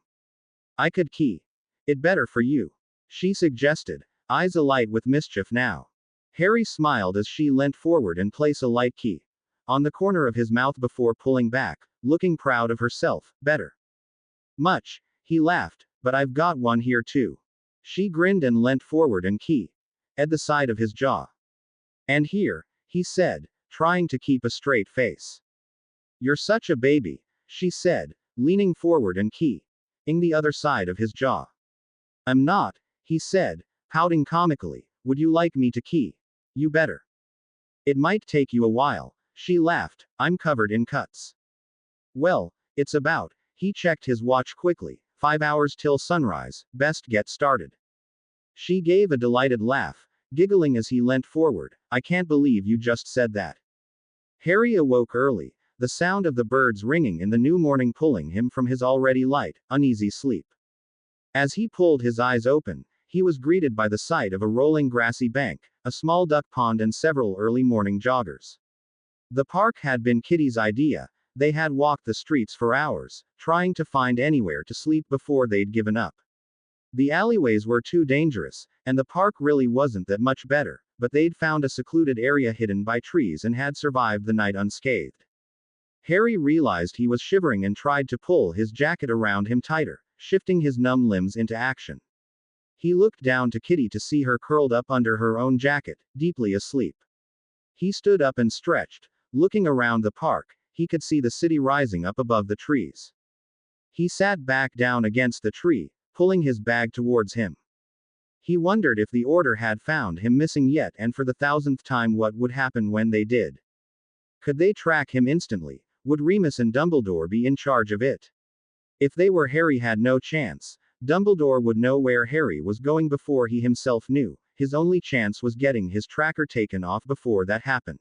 I could key it better for you, she suggested, eyes alight with mischief now. Harry smiled as she leant forward and placed a light key on the corner of his mouth before pulling back, looking proud of herself. Better. Much, he laughed, but I've got one here too. She grinned and leant forward and key at the side of his jaw. And here, he said, trying to keep a straight face. You're such a baby, she said, leaning forward and keying the other side of his jaw. I'm not, he said, pouting comically. Would you like me to key you better? It might take you a while, she laughed. I'm covered in cuts. Well, it's about, he checked his watch quickly, 5 hours till sunrise, best get started. She gave a delighted laugh, giggling as he leant forward. I can't believe you just said that. Harry awoke early, the sound of the birds ringing in the new morning pulling him from his already light, uneasy sleep. As he pulled his eyes open, he was greeted by the sight of a rolling grassy bank, a small duck pond and several early morning joggers. The park had been Kitty's idea. They had walked the streets for hours, trying to find anywhere to sleep before they'd given up. The alleyways were too dangerous, and the park really wasn't that much better, but they'd found a secluded area hidden by trees and had survived the night unscathed. Harry realized he was shivering and tried to pull his jacket around him tighter, shifting his numb limbs into action. He looked down to Kitty to see her curled up under her own jacket, deeply asleep. He stood up and stretched. Looking around the park, he could see the city rising up above the trees. He sat back down against the tree, pulling his bag towards him. He wondered if the Order had found him missing yet, and for the 1000th time what would happen when they did. Could they track him instantly? Would Remus and Dumbledore be in charge of it? If they were, Harry had no chance. Dumbledore would know where Harry was going before he himself knew. His only chance was getting his tracker taken off before that happened.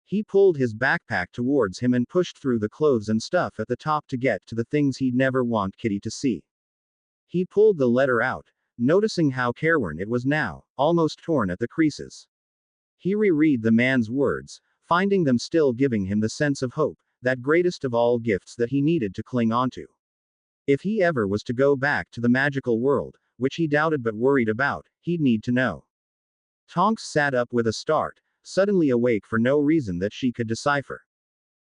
He pulled his backpack towards him and pushed through the clothes and stuff at the top to get to the things he'd never want Kitty to see. He pulled the letter out, noticing how careworn it was now, almost torn at the creases. He reread the man's words, finding them still giving him the sense of hope, that greatest of all gifts that he needed to cling onto. If he ever was to go back to the magical world, which he doubted but worried about, he'd need to know. Tonks sat up with a start, suddenly awake for no reason that she could decipher.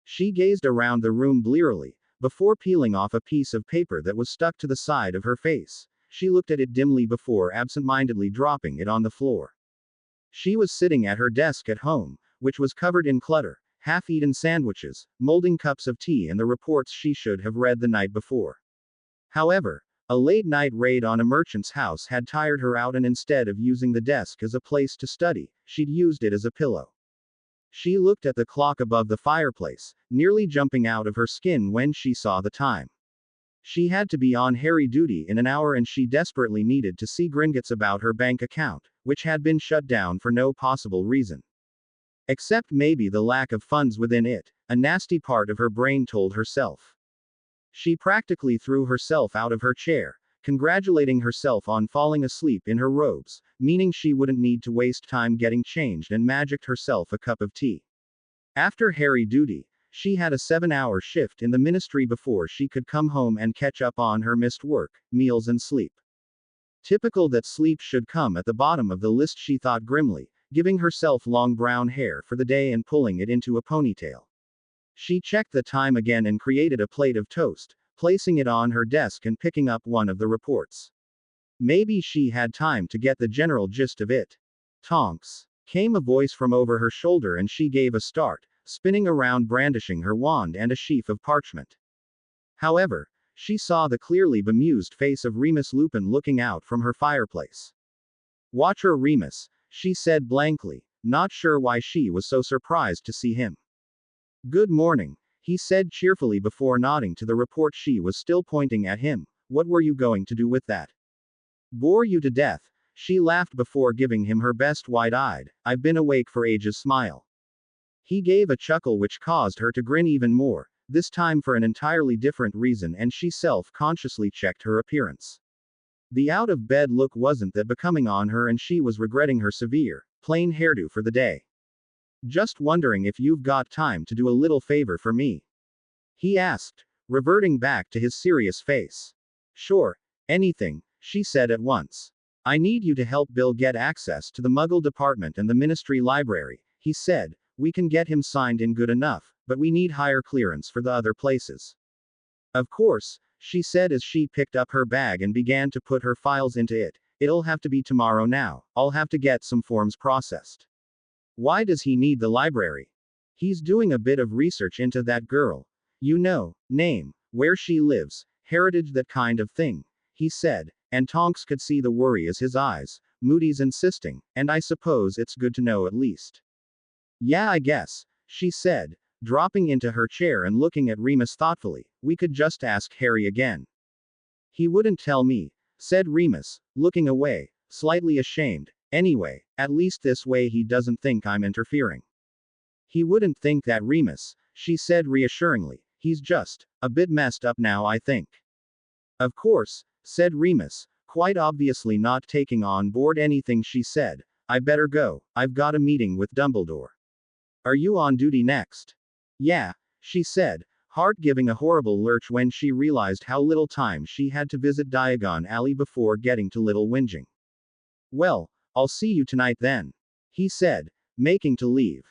She gazed around the room blearily, before peeling off a piece of paper that was stuck to the side of her face. She looked at it dimly before absent-mindedly dropping it on the floor. She was sitting at her desk at home, which was covered in clutter, half-eaten sandwiches, molding cups of tea and the reports she should have read the night before. However, a late-night raid on a merchant's house had tired her out, and instead of using the desk as a place to study, she'd used it as a pillow. She looked at the clock above the fireplace, nearly jumping out of her skin when she saw the time. She had to be on Harry duty in an hour, and she desperately needed to see Gringotts about her bank account, which had been shut down for no possible reason. Except maybe the lack of funds within it, a nasty part of her brain told herself. She practically threw herself out of her chair, congratulating herself on falling asleep in her robes, meaning she wouldn't need to waste time getting changed, and magicked herself a cup of tea. After Harry duty, she had a 7-hour shift in the ministry before she could come home and catch up on her missed work, meals and sleep. Typical that sleep should come at the bottom of the list, she thought grimly, giving herself long brown hair for the day and pulling it into a ponytail. She checked the time again and created a plate of toast, placing it on her desk and picking up one of the reports. Maybe she had time to get the general gist of it. Tonks! Came a voice from over her shoulder, and she gave a start, spinning around brandishing her wand and a sheaf of parchment. However, she saw the clearly bemused face of Remus Lupin looking out from her fireplace. "Watch her, Remus," she said blankly, not sure why she was so surprised to see him. "Good morning," he said cheerfully before nodding to the report. She was still pointing at him. "What were you going to do with that?" "Bore you to death," she laughed before giving him her best wide-eyed, "I've been awake for ages" smile. He gave a chuckle which caused her to grin even more, this time for an entirely different reason, and she self-consciously checked her appearance. The out-of-bed look wasn't that becoming on her, and she was regretting her severe, plain hairdo for the day. "Just wondering if you've got time to do a little favor for me?" he asked, reverting back to his serious face. "Sure, anything," she said at once. "I need you to help Bill get access to the Muggle department and the Ministry library," he said. "We can get him signed in good enough, but we need higher clearance for the other places." "Of course," she said as she picked up her bag and began to put her files into it. "It'll have to be tomorrow now. I'll have to get some forms processed." "Why does he need the library?" "He's doing a bit of research into that girl. You know, name, where she lives, heritage, that kind of thing," he said, and Tonks could see the worry as his eyes. Moody's insisting, "And I suppose it's good to know at least." "Yeah, I guess," she said, dropping into her chair and looking at Remus thoughtfully. "We could just ask Harry again." "He wouldn't tell me," said Remus, looking away, slightly ashamed. "Anyway, at least this way he doesn't think I'm interfering." "He wouldn't think that, Remus," she said reassuringly. "He's just a bit messed up now, I think." "Of course," said Remus, quite obviously not taking on board anything she said. "I better go. I've got a meeting with Dumbledore." "Are you on duty next?" "Yeah," she said, heart giving a horrible lurch when she realized how little time she had to visit Diagon Alley before getting to Little Whinging. "Well, I'll see you tonight then," he said, making to leave.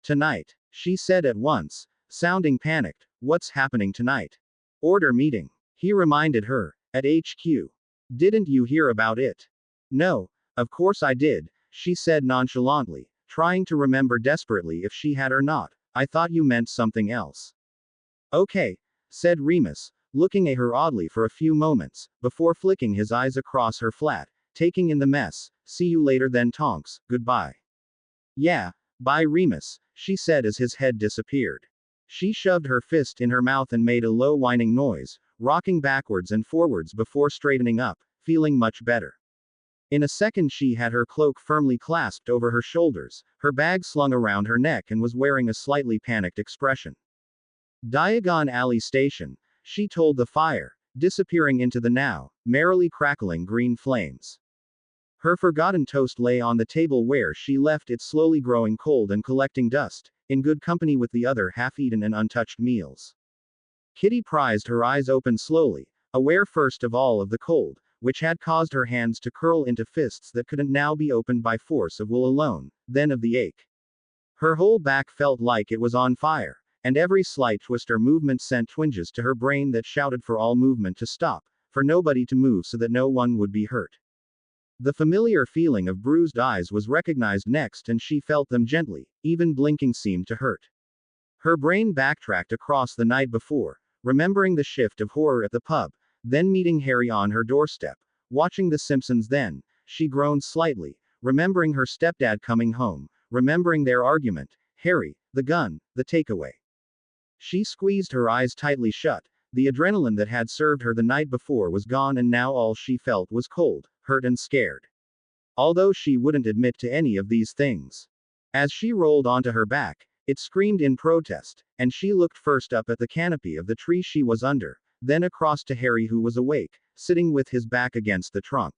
"Tonight," she said at once, sounding panicked. "What's happening tonight?" "Order meeting," he reminded her, "at HQ. Didn't you hear about it?" "No, of course I did," she said nonchalantly, trying to remember desperately if she had or not. "I thought you meant something else." "Okay," said Remus, looking at her oddly for a few moments, before flicking his eyes across her flat, taking in the mess. "See you later then, Tonks, goodbye." "Yeah, bye, Remus," she said as his head disappeared. She shoved her fist in her mouth and made a low whining noise, rocking backwards and forwards before straightening up, feeling much better. In a second she had her cloak firmly clasped over her shoulders, her bag slung around her neck, and was wearing a slightly panicked expression. "Diagon Alley Station," she told the fire, disappearing into the now merrily crackling green flames. Her forgotten toast lay on the table where she left it, slowly growing cold and collecting dust, in good company with the other half-eaten and untouched meals. Kitty prized her eyes open slowly, aware first of all of the cold, which had caused her hands to curl into fists that couldn't now be opened by force of will alone, then of the ache. Her whole back felt like it was on fire, and every slight twist or movement sent twinges to her brain that shouted for all movement to stop, for nobody to move so that no one would be hurt. The familiar feeling of bruised eyes was recognized next, and she felt them gently. Even blinking seemed to hurt. Her brain backtracked across the night before, remembering the shift of horror at the pub, then meeting Harry on her doorstep, watching The Simpsons. Then she groaned slightly, remembering her stepdad coming home, remembering their argument, Harry, the gun, the takeaway. She squeezed her eyes tightly shut. The adrenaline that had served her the night before was gone, and now all she felt was cold, hurt and scared. Although she wouldn't admit to any of these things. As she rolled onto her back, it screamed in protest, and she looked first up at the canopy of the tree she was under, then across to Harry, who was awake, sitting with his back against the trunk.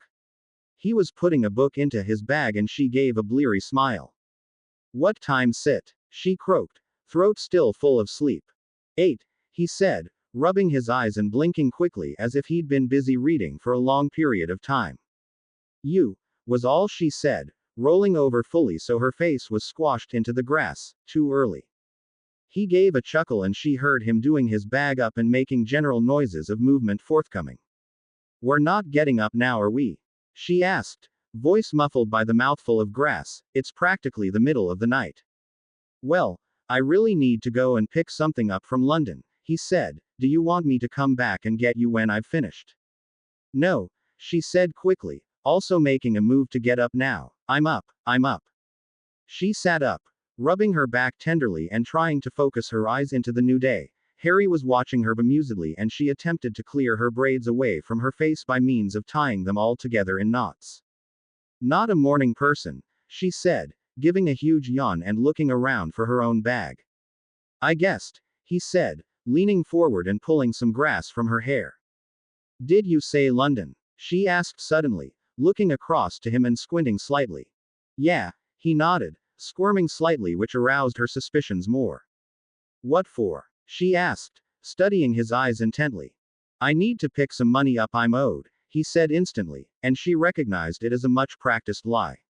He was putting a book into his bag and she gave a bleary smile. "What time's it?" she croaked, throat still full of sleep. "8," he said, rubbing his eyes and blinking quickly as if he'd been busy reading for a long period of time. "You," was all she said, rolling over fully so her face was squashed into the grass. "Too early." He gave a chuckle and she heard him doing his bag up and making general noises of movement forthcoming. "We're not getting up now, are we?" she asked, voice muffled by the mouthful of grass. "It's practically the middle of the night." "Well, I really need to go and pick something up from London," he said. "Do you want me to come back and get you when I've finished?" "No," she said quickly, also making a move to get up now. I'm up. She sat up, rubbing her back tenderly and trying to focus her eyes into the new day. Harry was watching her bemusedly and she attempted to clear her braids away from her face by means of tying them all together in knots. "Not a morning person," she said, giving a huge yawn and looking around for her own bag. "I guessed," he said, leaning forward and pulling some grass from her hair. "Did you say London?" she asked suddenly, looking across to him and squinting slightly. "Yeah," he nodded, squirming slightly, which aroused her suspicions more. "What for?" she asked, studying his eyes intently. "I need to pick some money up I'm owed," he said instantly, and she recognized it as a much practiced lie.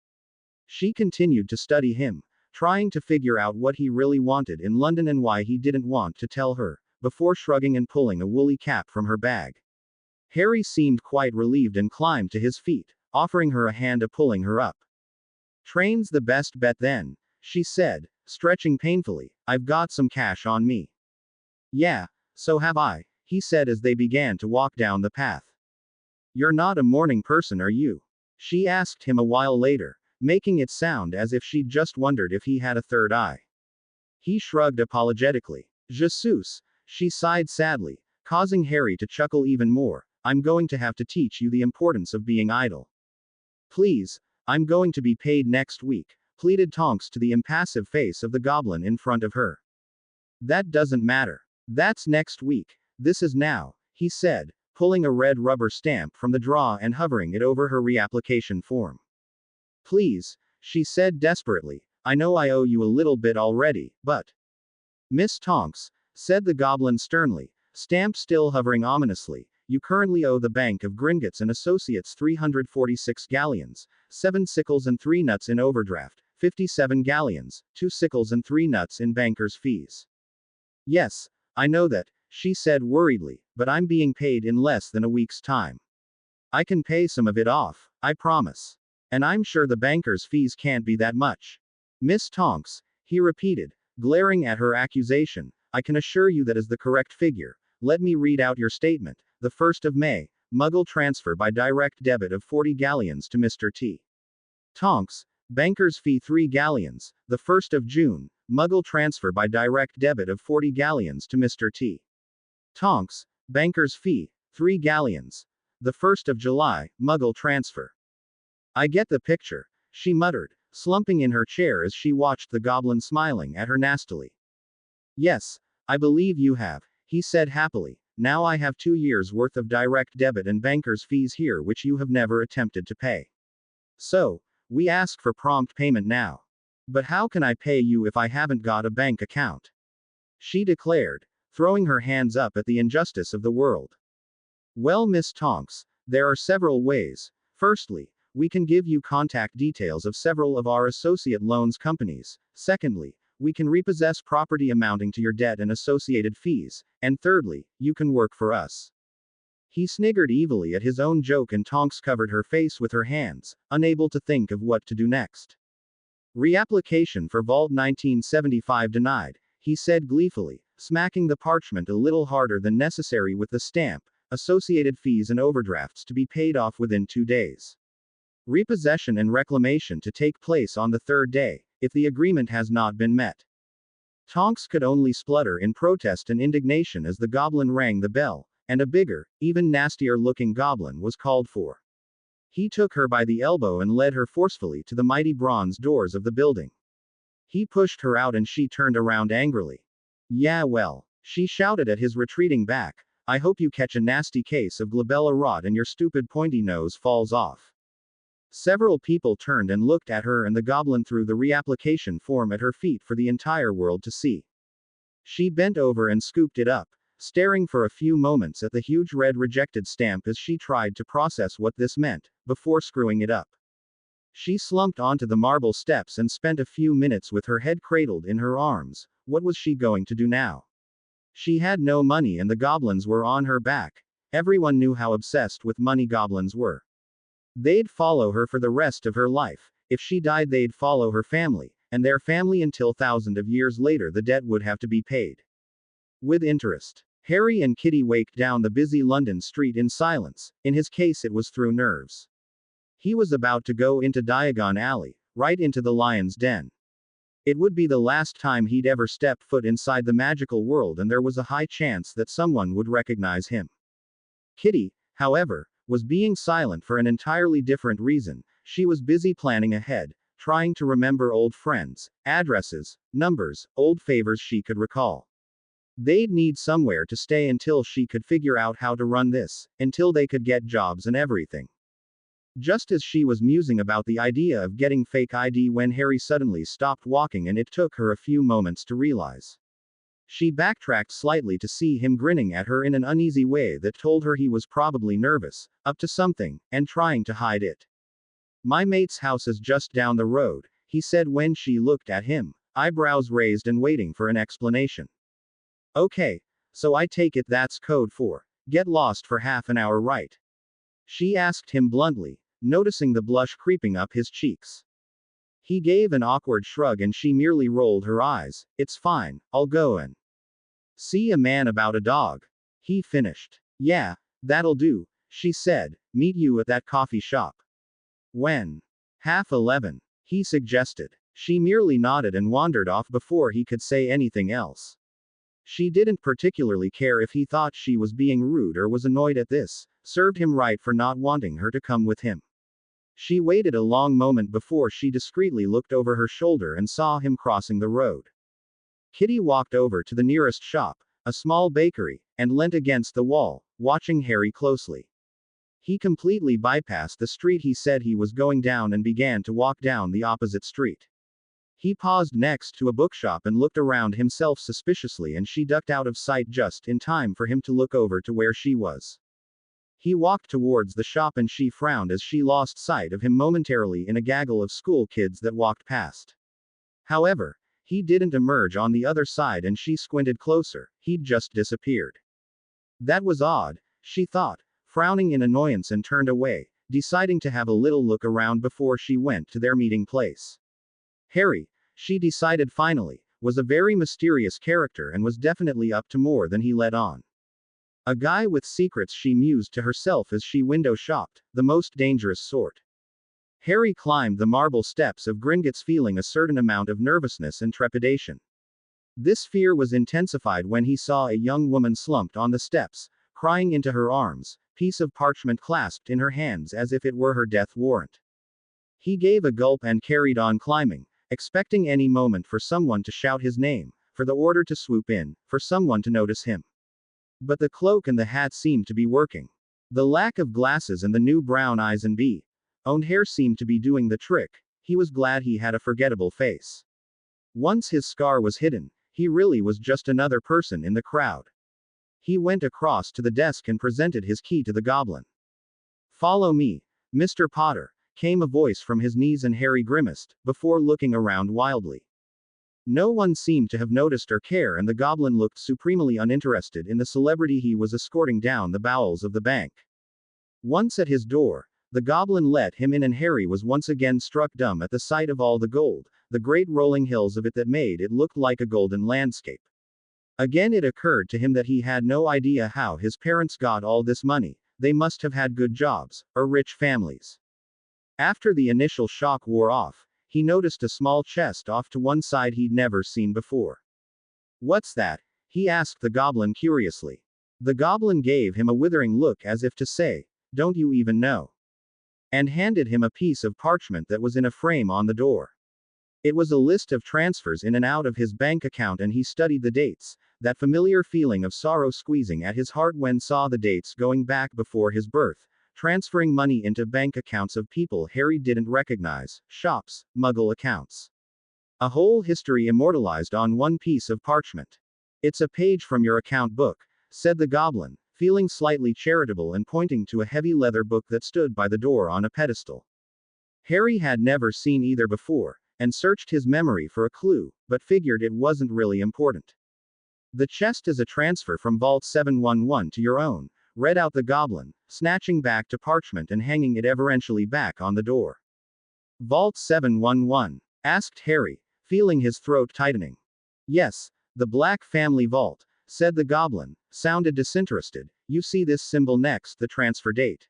She continued to study him, trying to figure out what he really wanted in London and why he didn't want to tell her, before shrugging and pulling a woolly cap from her bag. Harry seemed quite relieved and climbed to his feet, offering her a hand pulling her up. "Train's the best bet then," she said, stretching painfully. "I've got some cash on me." "Yeah, so have I," he said as they began to walk down the path. "You're not a morning person, are you?" she asked him a while later, making it sound as if she'd just wondered if he had a third eye. He shrugged apologetically. "Jesus," she sighed sadly, causing Harry to chuckle even more. "I'm going to have to teach you the importance of being idle." "Please, I'm going to be paid next week," pleaded Tonks to the impassive face of the goblin in front of her. "That doesn't matter. That's next week. This is now," he said, pulling a red rubber stamp from the drawer and hovering it over her reapplication form. "Please," she said desperately, "I know I owe you a little bit already, but—" "Miss Tonks," said the goblin sternly, stamp still hovering ominously, "you currently owe the Bank of Gringotts and Associates 346 galleons, 7 sickles and 3 nuts in overdraft, 57 galleons, 2 sickles and 3 nuts in banker's fees." "Yes, I know that," she said worriedly, "but I'm being paid in less than a week's time. I can pay some of it off, I promise. And I'm sure the banker's fees can't be that much." "Miss Tonks," he repeated, glaring at her accusation, "I can assure you that is the correct figure. Let me read out your statement. The 1st of May, Muggle transfer by direct debit of 40 galleons to Mr. T. Tonks, banker's fee 3 galleons. The 1st of June, Muggle transfer by direct debit of 40 galleons to Mr. T. Tonks, banker's fee, 3 galleons. The 1st of July, Muggle transfer." "I get the picture," she muttered, slumping in her chair as she watched the goblin smiling at her nastily. "Yes, I believe you have," he said happily. "Now I have 2 years' worth of direct debit and banker's fees here which you have never attempted to pay. So, we ask for prompt payment now." "But how can I pay you if I haven't got a bank account?" she declared, throwing her hands up at the injustice of the world. "Well, Miss Tonks, there are several ways. Firstly, we can give you contact details of several of our associate loans companies. Secondly, we can repossess property amounting to your debt and associated fees. And thirdly, you can work for us." He sniggered evilly at his own joke and Tonks covered her face with her hands, unable to think of what to do next. "Reapplication for Vault 1975 denied," he said gleefully, smacking the parchment a little harder than necessary with the stamp. "Associated fees and overdrafts to be paid off within 2 days. Repossession and reclamation to take place on the 3rd day, if the agreement has not been met." Tonks could only splutter in protest and indignation as the goblin rang the bell, and a bigger, even nastier-looking goblin was called for. He took her by the elbow and led her forcefully to the mighty bronze doors of the building. He pushed her out and she turned around angrily. "Yeah, well," she shouted at his retreating back, I hope you catch a nasty case of glabella rot and your stupid pointy nose falls off. Several people turned and looked at her, and the goblin threw the reapplication form at her feet for the entire world to see. She bent over and scooped it up, staring for a few moments at the huge red rejected stamp as she tried to process what this meant, before screwing it up. She slumped onto the marble steps and spent a few minutes with her head cradled in her arms. What was she going to do now? She had no money and the goblins were on her back. Everyone knew how obsessed with money goblins were. They'd follow her for the rest of her life. If she died, they'd follow her family, and their family until thousands of years later the debt would have to be paid. With interest, Harry and Kitty walked down the busy London street in silence. In his case it was through nerves. He was about to go into Diagon Alley, right into the lion's den. It would be the last time he'd ever step foot inside the magical world, and there was a high chance that someone would recognize him. Kitty, however, was being silent for an entirely different reason. She was busy planning ahead, trying to remember old friends, addresses, numbers, old favors she could recall. They'd need somewhere to stay until she could figure out how to run this, until they could get jobs and everything. Just as she was musing about the idea of getting fake ID when Harry suddenly stopped walking, and it took her a few moments to realize. She backtracked slightly to see him grinning at her in an uneasy way that told her he was probably nervous, up to something, and trying to hide it. My mate's house is just down the road, he said when she looked at him, eyebrows raised and waiting for an explanation. Okay, so I take it that's code for, get lost for half an hour, right? She asked him bluntly, noticing the blush creeping up his cheeks. He gave an awkward shrug and she merely rolled her eyes. It's fine, I'll go and see a man about a dog. He finished. Yeah, that'll do, she said, meet you at that coffee shop. When? 11:30, he suggested. She merely nodded and wandered off before he could say anything else. She didn't particularly care if he thought she was being rude or was annoyed at this, served him right for not wanting her to come with him. She waited a long moment before she discreetly looked over her shoulder and saw him crossing the road. Kitty walked over to the nearest shop, a small bakery, and leant against the wall, watching Harry closely. He completely bypassed the street he said he was going down and began to walk down the opposite street. He paused next to a bookshop and looked around himself suspiciously, and she ducked out of sight just in time for him to look over to where she was. He walked towards the shop and she frowned as she lost sight of him momentarily in a gaggle of school kids that walked past. However, he didn't emerge on the other side and she squinted closer. He'd just disappeared. That was odd, she thought, frowning in annoyance, and turned away, deciding to have a little look around before she went to their meeting place. Harry, she decided finally, was a very mysterious character and was definitely up to more than he let on. A guy with secrets, she mused to herself as she window shopped, the most dangerous sort. Harry climbed the marble steps of Gringotts feeling a certain amount of nervousness and trepidation. This fear was intensified when he saw a young woman slumped on the steps, crying into her arms, piece of parchment clasped in her hands as if it were her death warrant. He gave a gulp and carried on climbing, expecting any moment for someone to shout his name, for the order to swoop in, for someone to notice him. But the cloak and the hat seemed to be working. The lack of glasses and the new brown eyes and owned hair seemed to be doing the trick. He was glad he had a forgettable face. Once his scar was hidden, he really was just another person in the crowd. He went across to the desk and presented his key to the goblin. Follow me, Mr. Potter, came a voice from his knees, and Harry grimaced, before looking around wildly. No one seemed to have noticed or care, and the goblin looked supremely uninterested in the celebrity he was escorting down the bowels of the bank. Once at his door, the goblin let him in, and Harry was once again struck dumb at the sight of all the gold, the great rolling hills of it that made it look like a golden landscape. Again it occurred to him that he had no idea how his parents got all this money. They must have had good jobs, or rich families. After the initial shock wore off, he noticed a small chest off to one side he'd never seen before. What's that? He asked the goblin curiously. The goblin gave him a withering look as if to say, don't you even know? And handed him a piece of parchment that was in a frame on the door. It was a list of transfers in and out of his bank account, and he studied the dates, that familiar feeling of sorrow squeezing at his heart when saw the dates going back before his birth, transferring money into bank accounts of people Harry didn't recognize, shops, Muggle accounts. A whole history immortalized on one piece of parchment. It's a page from your account book, said the goblin, feeling slightly charitable and pointing to a heavy leather book that stood by the door on a pedestal. Harry had never seen either before, and searched his memory for a clue, but figured it wasn't really important. The chest is a transfer from Vault 711 to your own, read out the goblin, snatching back to parchment and hanging it eventually back on the door. Vault 711? Asked Harry, feeling his throat tightening. Yes, the Black Family Vault, said the goblin, sounded disinterested. You see this symbol next, the transfer date.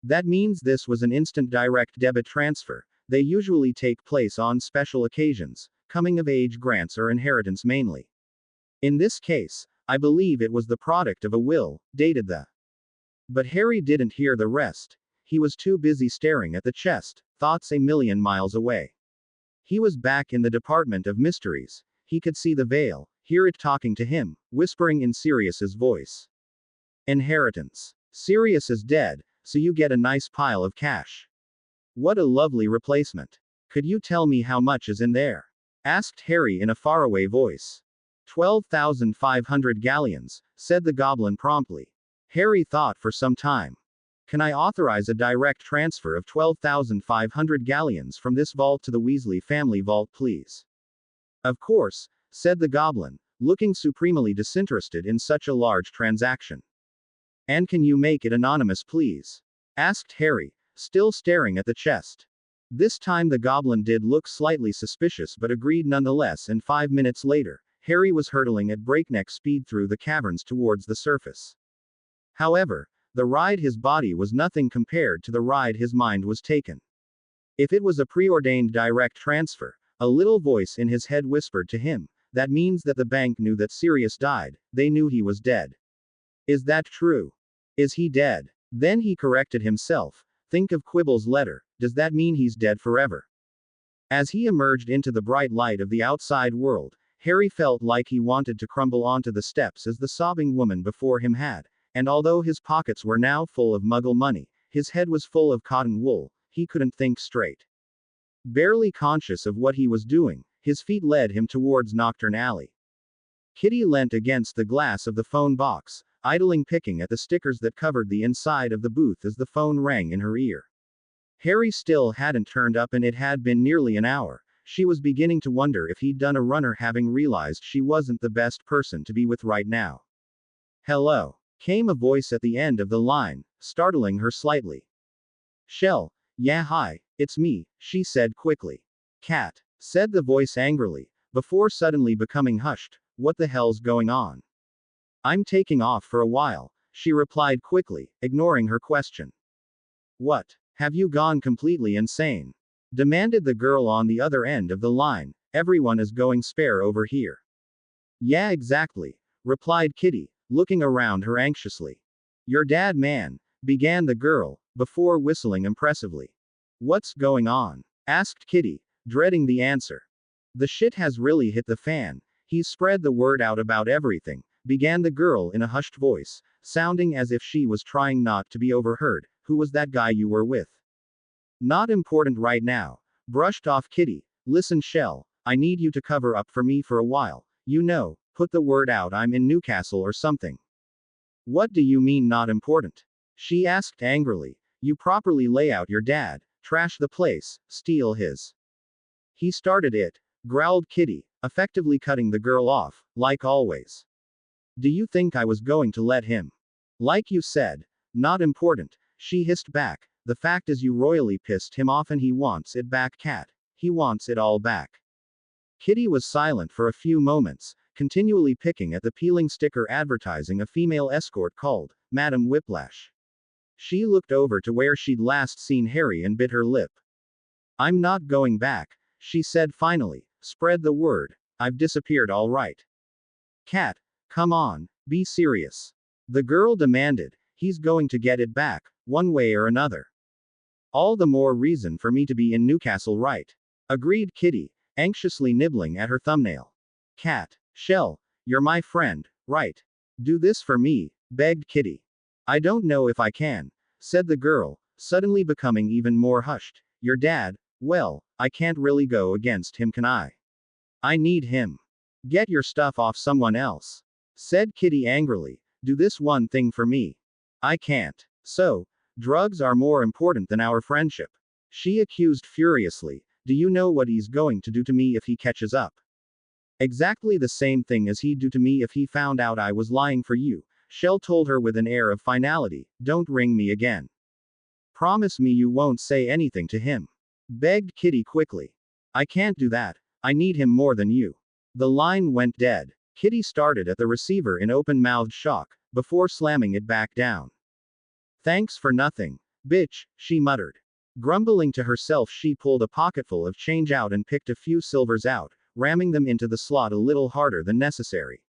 That means this was an instant direct debit transfer. They usually take place on special occasions, coming of age grants or inheritance mainly. In this case, I believe it was the product of a will, dated the. But Harry didn't hear the rest. He was too busy staring at the chest, thoughts a million miles away. He was back in the Department of Mysteries. He could see the veil, hear it talking to him, whispering in Sirius's voice. Inheritance. Sirius is dead, so you get a nice pile of cash. What a lovely replacement. Could you tell me how much is in there? Asked Harry in a faraway voice. 12,500 galleons, said the goblin promptly. Harry thought for some time. Can I authorize a direct transfer of 12,500 galleons from this vault to the Weasley family vault, please? Of course, said the goblin, looking supremely disinterested in such a large transaction. And can you make it anonymous, please? Asked Harry, still staring at the chest. This time the goblin did look slightly suspicious but agreed nonetheless, and 5 minutes later, Harry was hurtling at breakneck speed through the caverns towards the surface. However, the ride his body was nothing compared to the ride his mind was taken. If it was a preordained direct transfer, a little voice in his head whispered to him, that means that the bank knew that Sirius died, they knew he was dead. Is that true? Is he dead? Then he corrected himself, think of Quibble's letter, does that mean he's dead forever? As he emerged into the bright light of the outside world, Harry felt like he wanted to crumble onto the steps as the sobbing woman before him had, and although his pockets were now full of Muggle money, his head was full of cotton wool, he couldn't think straight. Barely conscious of what he was doing, his feet led him towards Nocturne Alley. Kitty leant against the glass of the phone box, idling picking at the stickers that covered the inside of the booth as the phone rang in her ear. Harry still hadn't turned up and it had been nearly an hour. She was beginning to wonder if he'd done a runner, having realized she wasn't the best person to be with right now. Hello, came a voice at the end of the line, startling her slightly. Shell, yeah, hi, it's me, she said quickly. Cat, said the voice angrily, before suddenly becoming hushed. What the hell's going on? I'm taking off for a while, she replied quickly, ignoring her question. What? Have you gone completely insane? Demanded the girl on the other end of the line. Everyone is going spare over here. Yeah, exactly, replied Kitty, looking around her anxiously. Your dad, man, began the girl, before whistling impressively. What's going on? Asked Kitty, dreading the answer. The shit has really hit the fan. He's spread the word out about everything, began the girl in a hushed voice, sounding as if she was trying not to be overheard. Who was that guy you were with? Not important right now, brushed off Kitty. Listen, Shell, I need you to cover up for me for a while. You know, put the word out I'm in Newcastle or something. What do you mean not important? She asked angrily. You properly lay out your dad, trash the place, steal his. He started it, growled Kitty, effectively cutting the girl off, like always. Do you think I was going to let him? Like you said, not important, she hissed back. The fact is you royally pissed him off and he wants it back, Cat. He wants it all back. Kitty was silent for a few moments, continually picking at the peeling sticker advertising a female escort called Madam Whiplash. She looked over to where she'd last seen Harry and bit her lip. I'm not going back, she said finally. Spread the word. I've disappeared all right. Cat, come on, be serious. The girl demanded. He's going to get it back, one way or another. All the more reason for me to be in Newcastle, right? Agreed Kitty, anxiously nibbling at her thumbnail. Cat. Shell, you're my friend, right? Do this for me, begged Kitty. I don't know if I can, said the girl, suddenly becoming even more hushed. Your dad, well, I can't really go against him, can I? I need him. Get your stuff off someone else, said Kitty angrily. Do this one thing for me. I can't. So, drugs are more important than our friendship, she accused furiously. Do you know what he's going to do to me if he catches up? Exactly the same thing as he'd do to me if he found out I was lying for you, Shell told her with an air of finality. Don't ring me again. Promise me you won't say anything to him, begged Kitty quickly. I can't do that. I need him more than you. The line went dead. Kitty started at the receiver in open-mouthed shock, before slamming it back down. Thanks for nothing, bitch, she muttered. Grumbling to herself, she pulled a pocketful of change out and picked a few silvers out, ramming them into the slot a little harder than necessary.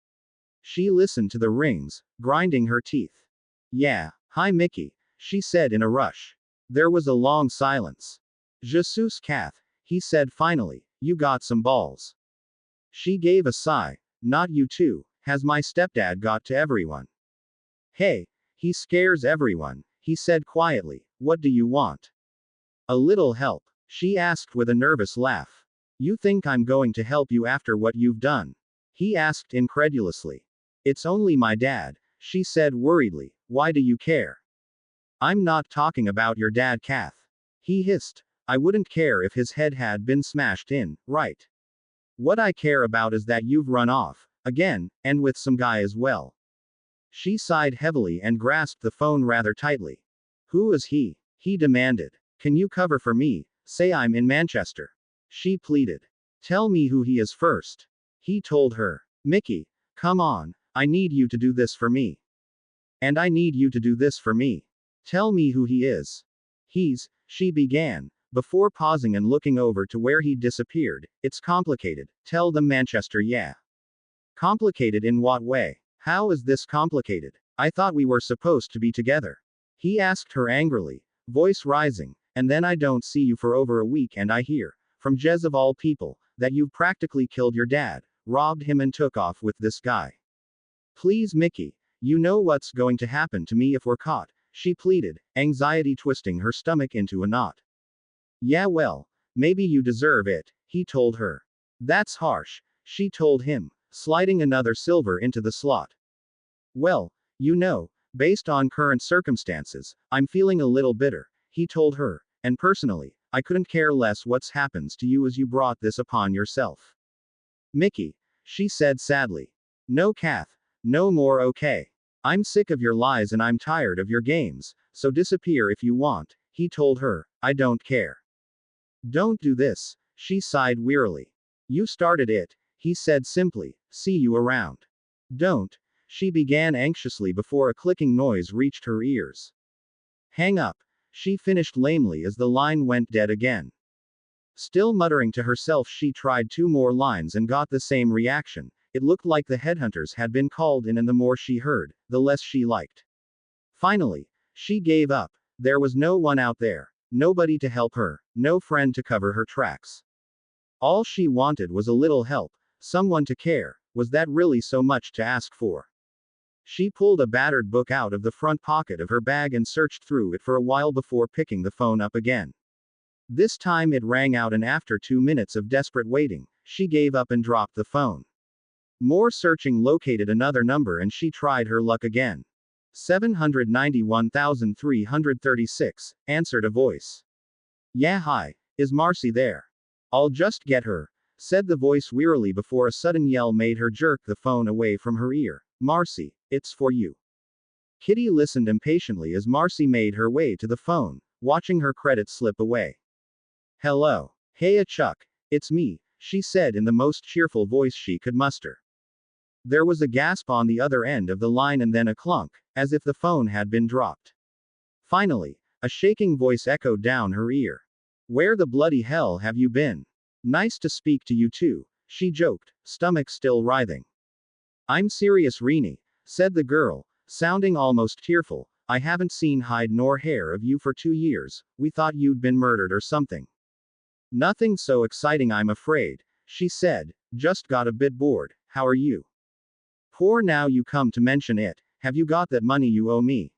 She listened to the rings, grinding her teeth. Yeah, hi Mickey, she said in a rush. There was a long silence. Jesus Kath, he said finally, you got some balls. She gave a sigh. Not you too, has my stepdad got to everyone? Hey, he scares everyone, he said quietly. What do you want? A little help, she asked with a nervous laugh. You think I'm going to help you after what you've done? He asked incredulously. It's only my dad, she said worriedly. Why do you care? I'm not talking about your dad, Kath. He hissed. I wouldn't care if his head had been smashed in, right? What I care about is that you've run off, again, and with some guy as well. She sighed heavily and grasped the phone rather tightly. Who is he? He demanded. Can you cover for me? Say I'm in Manchester. She pleaded. Tell me who he is first. He told her. Mickey, come on, I need you to do this for me. And I need you to do this for me. Tell me who he is. She began, before pausing and looking over to where he'd disappeared. It's complicated. Tell them Manchester, yeah. Complicated in what way? How is this complicated? I thought we were supposed to be together. He asked her angrily, voice rising. And then I don't see you for over a week and I hear, from Jez of all people, that you've practically killed your dad, robbed him and took off with this guy. Please Mickey, you know what's going to happen to me if we're caught, she pleaded, anxiety twisting her stomach into a knot. Yeah well, maybe you deserve it, he told her. That's harsh, she told him, sliding another silver into the slot. Well, you know, based on current circumstances, I'm feeling a little bitter, he told her, and personally, I couldn't care less what happens to you as you brought this upon yourself. Mickey, she said sadly. No Kath, no more okay. I'm sick of your lies and I'm tired of your games, so disappear if you want, he told her. I don't care. Don't do this, she sighed wearily. You started it, he said simply. See you around. Don't, she began anxiously before a clicking noise reached her ears. Hang up, she finished lamely as the line went dead again. Still muttering to herself, she tried 2 more lines and got the same reaction. It looked like the headhunters had been called in, and the more she heard, the less she liked. Finally, she gave up. There was no one out there. Nobody to help her, no friend to cover her tracks. All she wanted was a little help, someone to care. Was that really so much to ask for? She pulled a battered book out of the front pocket of her bag and searched through it for a while before picking the phone up again. This time it rang out, and after 2 minutes of desperate waiting, she gave up and dropped the phone. More searching located another number and she tried her luck again. 791,336, answered a voice. Yeah, hi, is Marcy there? I'll just get her, said the voice wearily before a sudden yell made her jerk the phone away from her ear. Marcy, it's for you. Kitty listened impatiently as Marcy made her way to the phone, watching her credit slip away. Hello. Hey, Chuck, it's me, she said in the most cheerful voice she could muster. There was a gasp on the other end of the line and then a clunk, as if the phone had been dropped. Finally, a shaking voice echoed down her ear. Where the bloody hell have you been? Nice to speak to you too, she joked, stomach still writhing. I'm serious, Renee, said the girl, sounding almost tearful. I haven't seen hide nor hair of you for 2 years, we thought you'd been murdered or something. Nothing so exciting, I'm afraid, she said. Just got a bit bored. How are you? Poor, now you come to mention it. Have you got that money you owe me?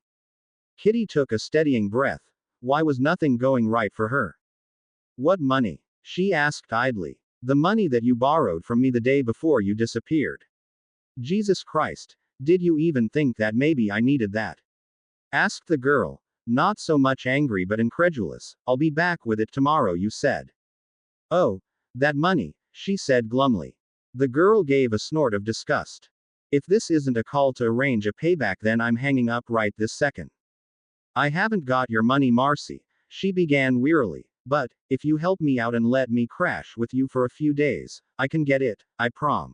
Kitty took a steadying breath. Why was nothing going right for her? What money? She asked idly. The money that you borrowed from me the day before you disappeared. Jesus Christ. Did you even think that maybe I needed that? Asked the girl. Not so much angry but incredulous. I'll be back with it tomorrow, you said. Oh, that money, she said glumly. The girl gave a snort of disgust. If this isn't a call to arrange a payback, then I'm hanging up right this second. I haven't got your money, Marcy, she began wearily, but, if you help me out and let me crash with you for a few days, I can get it, I prom.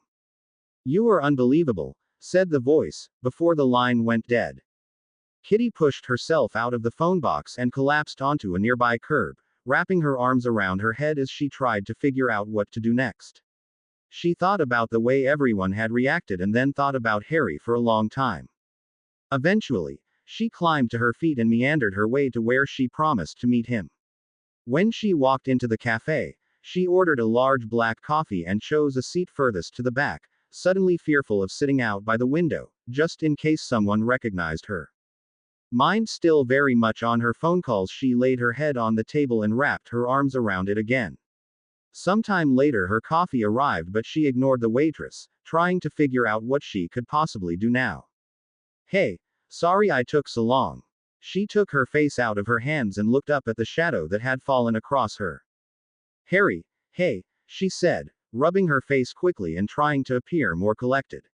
You are unbelievable, said the voice, before the line went dead. Kitty pushed herself out of the phone box and collapsed onto a nearby curb, wrapping her arms around her head as she tried to figure out what to do next. She thought about the way everyone had reacted and then thought about Harry for a long time. Eventually, she climbed to her feet and meandered her way to where she promised to meet him. When she walked into the cafe, she ordered a large black coffee and chose a seat furthest to the back, suddenly fearful of sitting out by the window, just in case someone recognized her. Mind still very much on her phone calls, she laid her head on the table and wrapped her arms around it again. Sometime later her coffee arrived, but she ignored the waitress, trying to figure out what she could possibly do now. Hey, sorry I took so long. She took her face out of her hands and looked up at the shadow that had fallen across her. Harry, hey, she said, rubbing her face quickly and trying to appear more collected.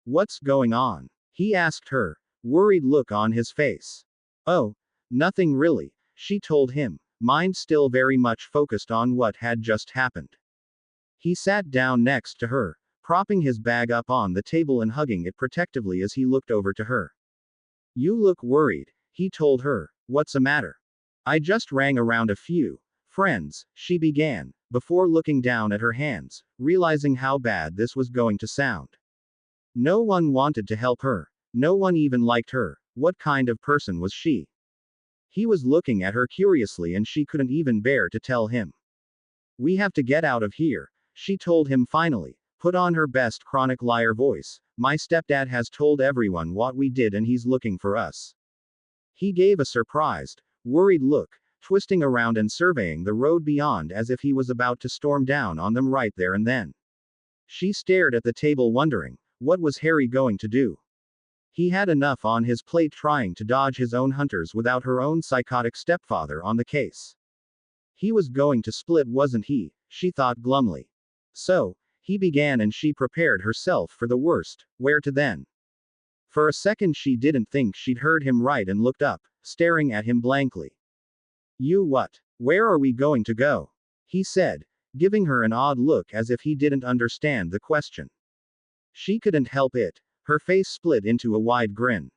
What's going on? He asked her, worried look on his face. Oh, nothing really, she told him, mind still very much focused on what had just happened. He sat down next to her, propping his bag up on the table and hugging it protectively as he looked over to her. You look worried, he told her. What's the matter? I just rang around a few friends, she began, before looking down at her hands, realizing how bad this was going to sound. No one wanted to help her. No one even liked her. What kind of person was she? He was looking at her curiously and she couldn't even bear to tell him. We have to get out of here, she told him finally, put on her best chronic liar voice. My stepdad has told everyone what we did and he's looking for us. He gave a surprised, worried look, twisting around and surveying the road beyond as if he was about to storm down on them right there and then. She stared at the table wondering, what was Harry going to do? He had enough on his plate trying to dodge his own hunters without her own psychotic stepfather on the case. He was going to split, wasn't he? She thought glumly. So, he began and she prepared herself for the worst. Where to then? For a second she didn't think she'd heard him right and looked up, staring at him blankly. You what? Where are we going to go? He said, giving her an odd look as if he didn't understand the question. She couldn't help it. Her face split into a wide grin.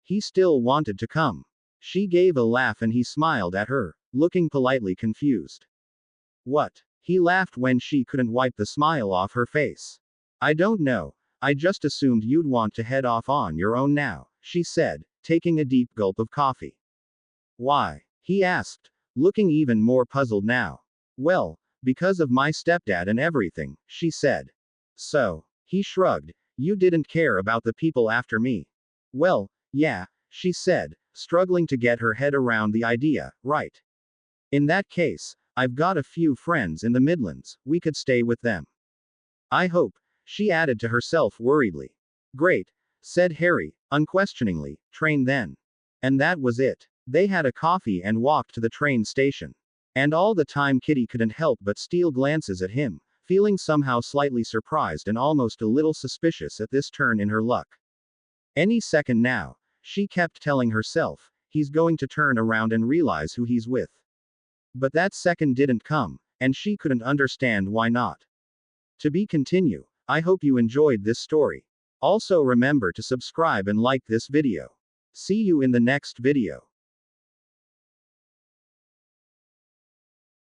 He still wanted to come. She gave a laugh and he smiled at her, looking politely confused. What? He laughed when she couldn't wipe the smile off her face. I don't know. I just assumed you'd want to head off on your own now, she said, taking a deep gulp of coffee. Why? He asked, looking even more puzzled now. Well, because of my stepdad and everything, she said. So, he shrugged. You didn't care about the people after me. Well, yeah, she said, struggling to get her head around the idea, right. In that case, I've got a few friends in the Midlands, we could stay with them. I hope, she added to herself worriedly. Great, said Harry, unquestioningly, train then. And that was it. They had a coffee and walked to the train station. And all the time Kitty couldn't help but steal glances at him, feeling somehow slightly surprised and almost a little suspicious at this turn in her luck. Any second now, she kept telling herself, he's going to turn around and realize who he's with. But that second didn't come, and she couldn't understand why not. To be continued. I hope you enjoyed this story. Also remember to subscribe and like this video. See you in the next video.